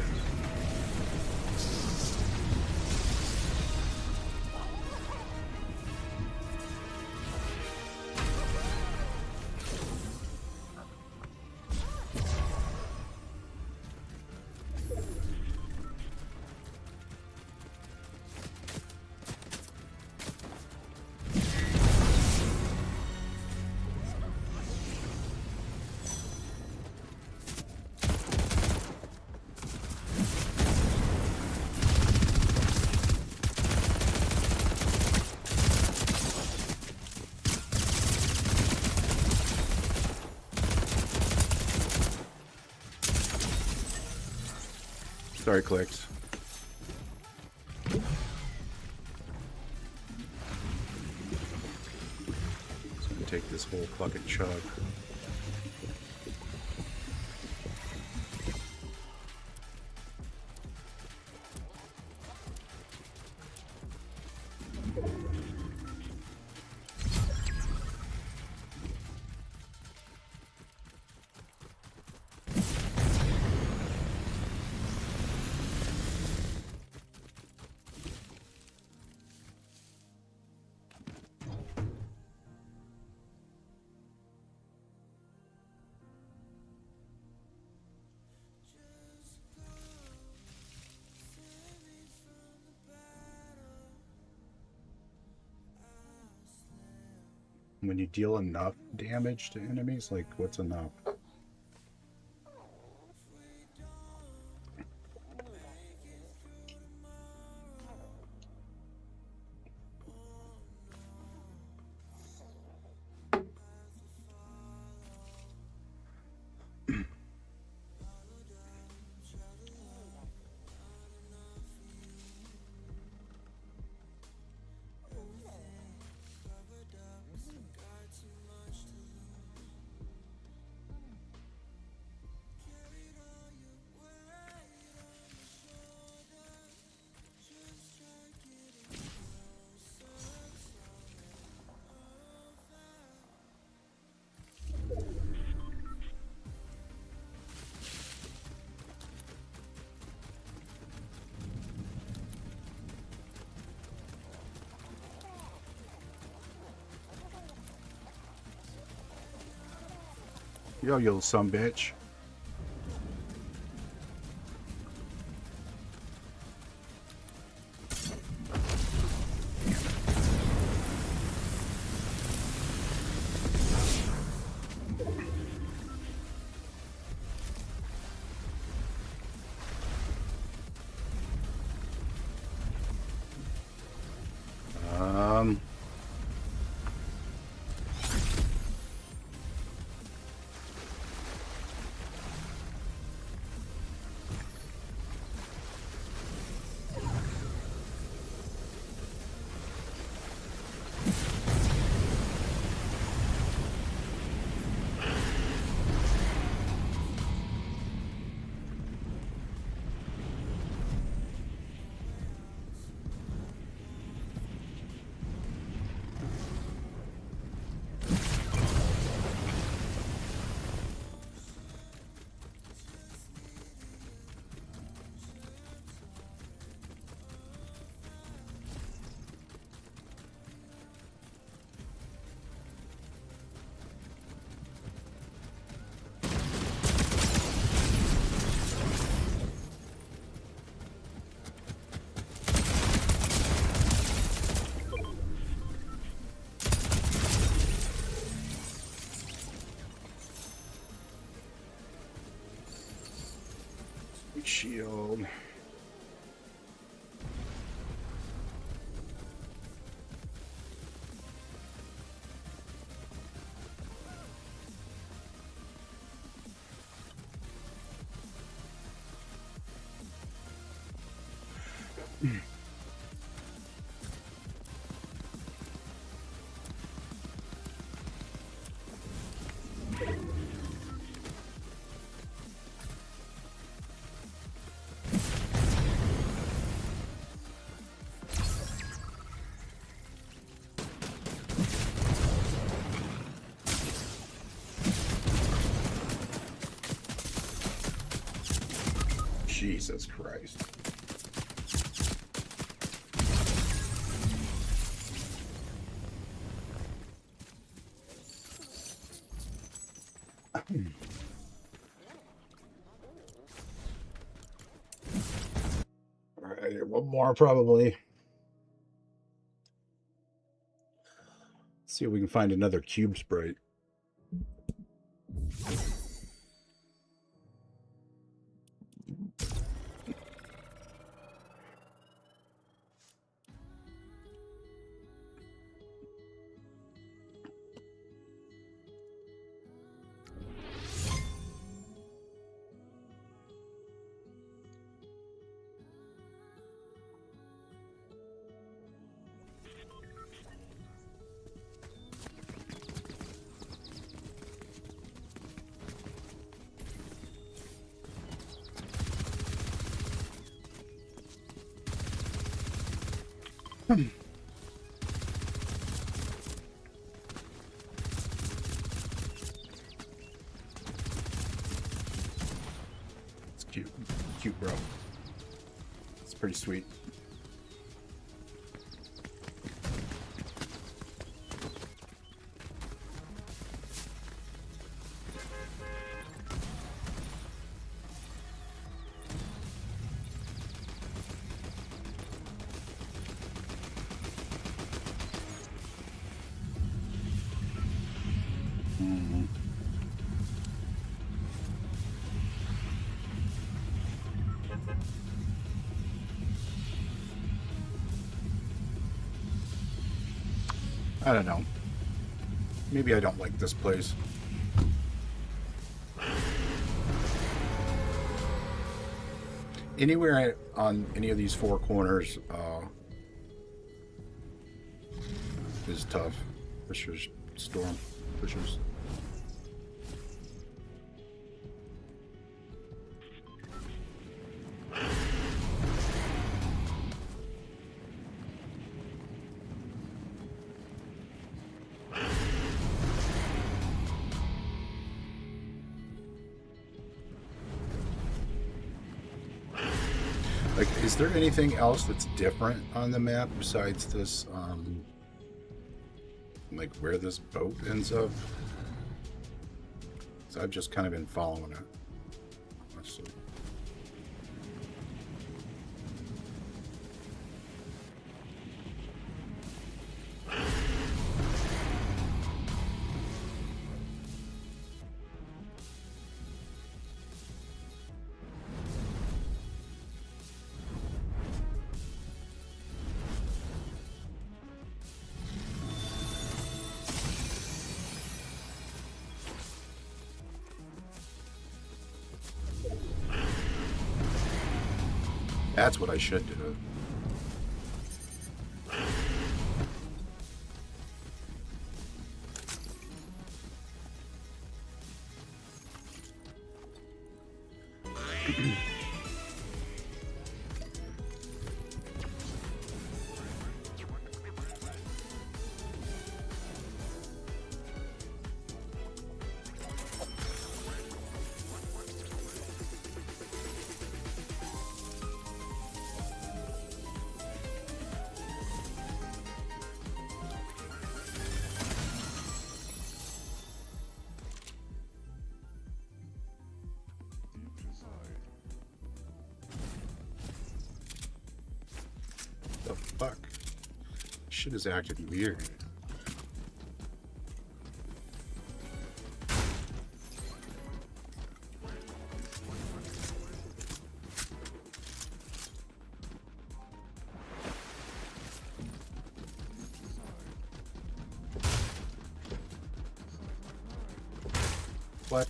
Sorry, clicks. Just gonna take this whole fucking chug. When you deal enough damage to enemies, like what's enough? Yo, you little sumbitch. Shield. Jesus Christ. Alright, one more probably. See if we can find another cube sprite. It's cute. Cute, bro. It's pretty sweet. I don't know. Maybe I don't like this place. Anywhere on any of these four corners is tough. Pushers, storm, pushers. Like, is there anything else that's different on the map besides this, like where this boat ends up? So I've just kind of been following it, honestly. That's what I should do. The fuck? Shit is acting weird. What?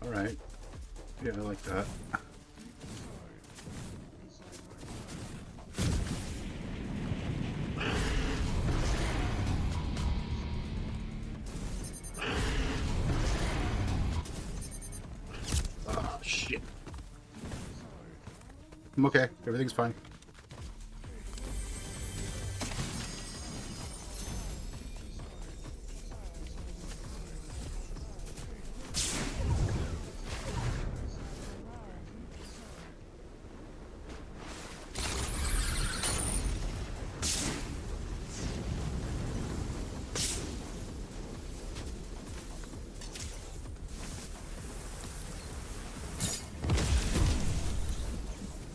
All right. Yeah, I like that. Oh, shit. I'm okay. Everything's fine.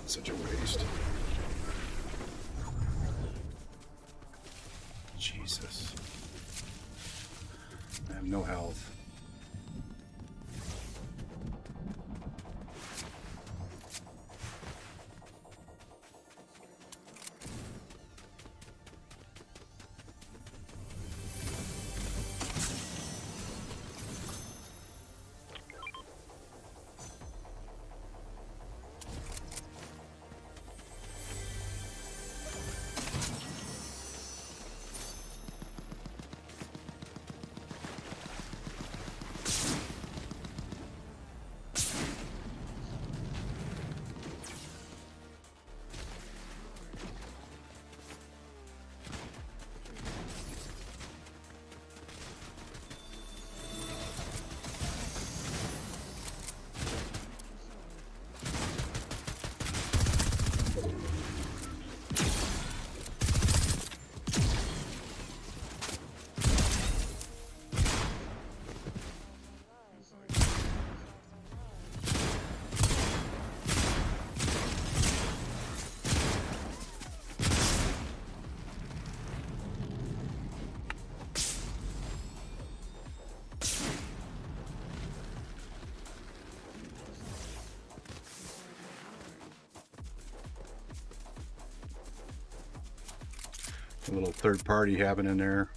Such a waste. Jesus. I have no health. A little third party happening there.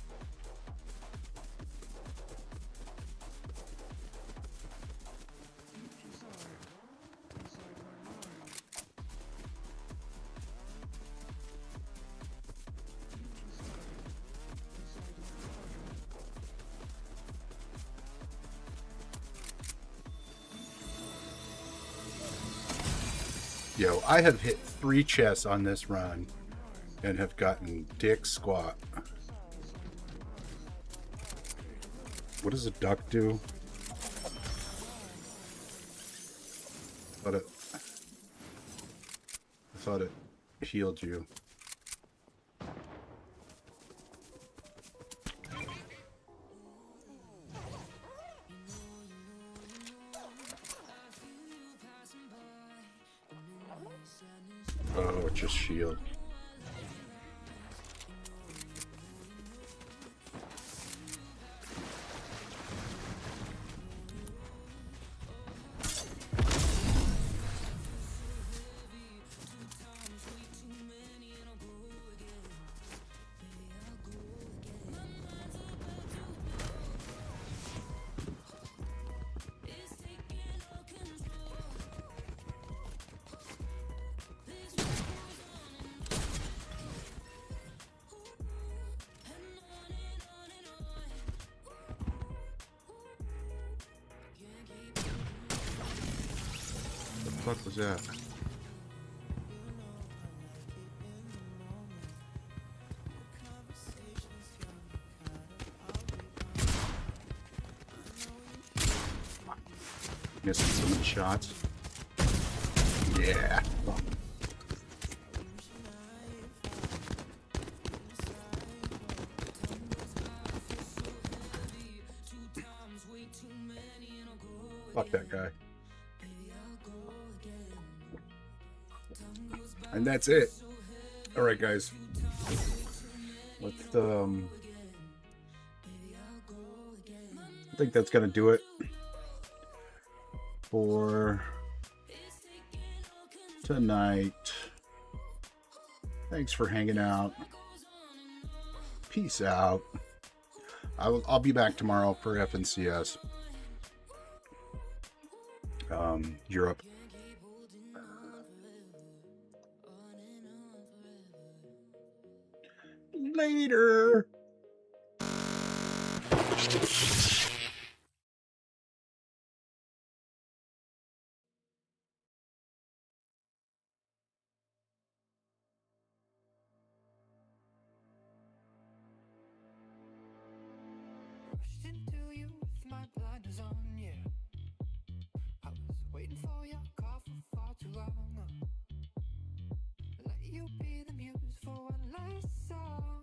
Yo, I have hit 3 chests on this run and have gotten dick squat. What does a duck do? I thought it healed you. Oh, just shield. What the fuck was that? Missing so many shots. Yeah. Fuck that guy. And that's it. All right, guys. Let's I think that's gonna do it for tonight. Thanks for hanging out. Peace out. I'll be back tomorrow for FNCS. Europe. Later. Rushed into you with my blinders on, yeah. I was waiting for your call for far too long. Let you be the muse for one last song.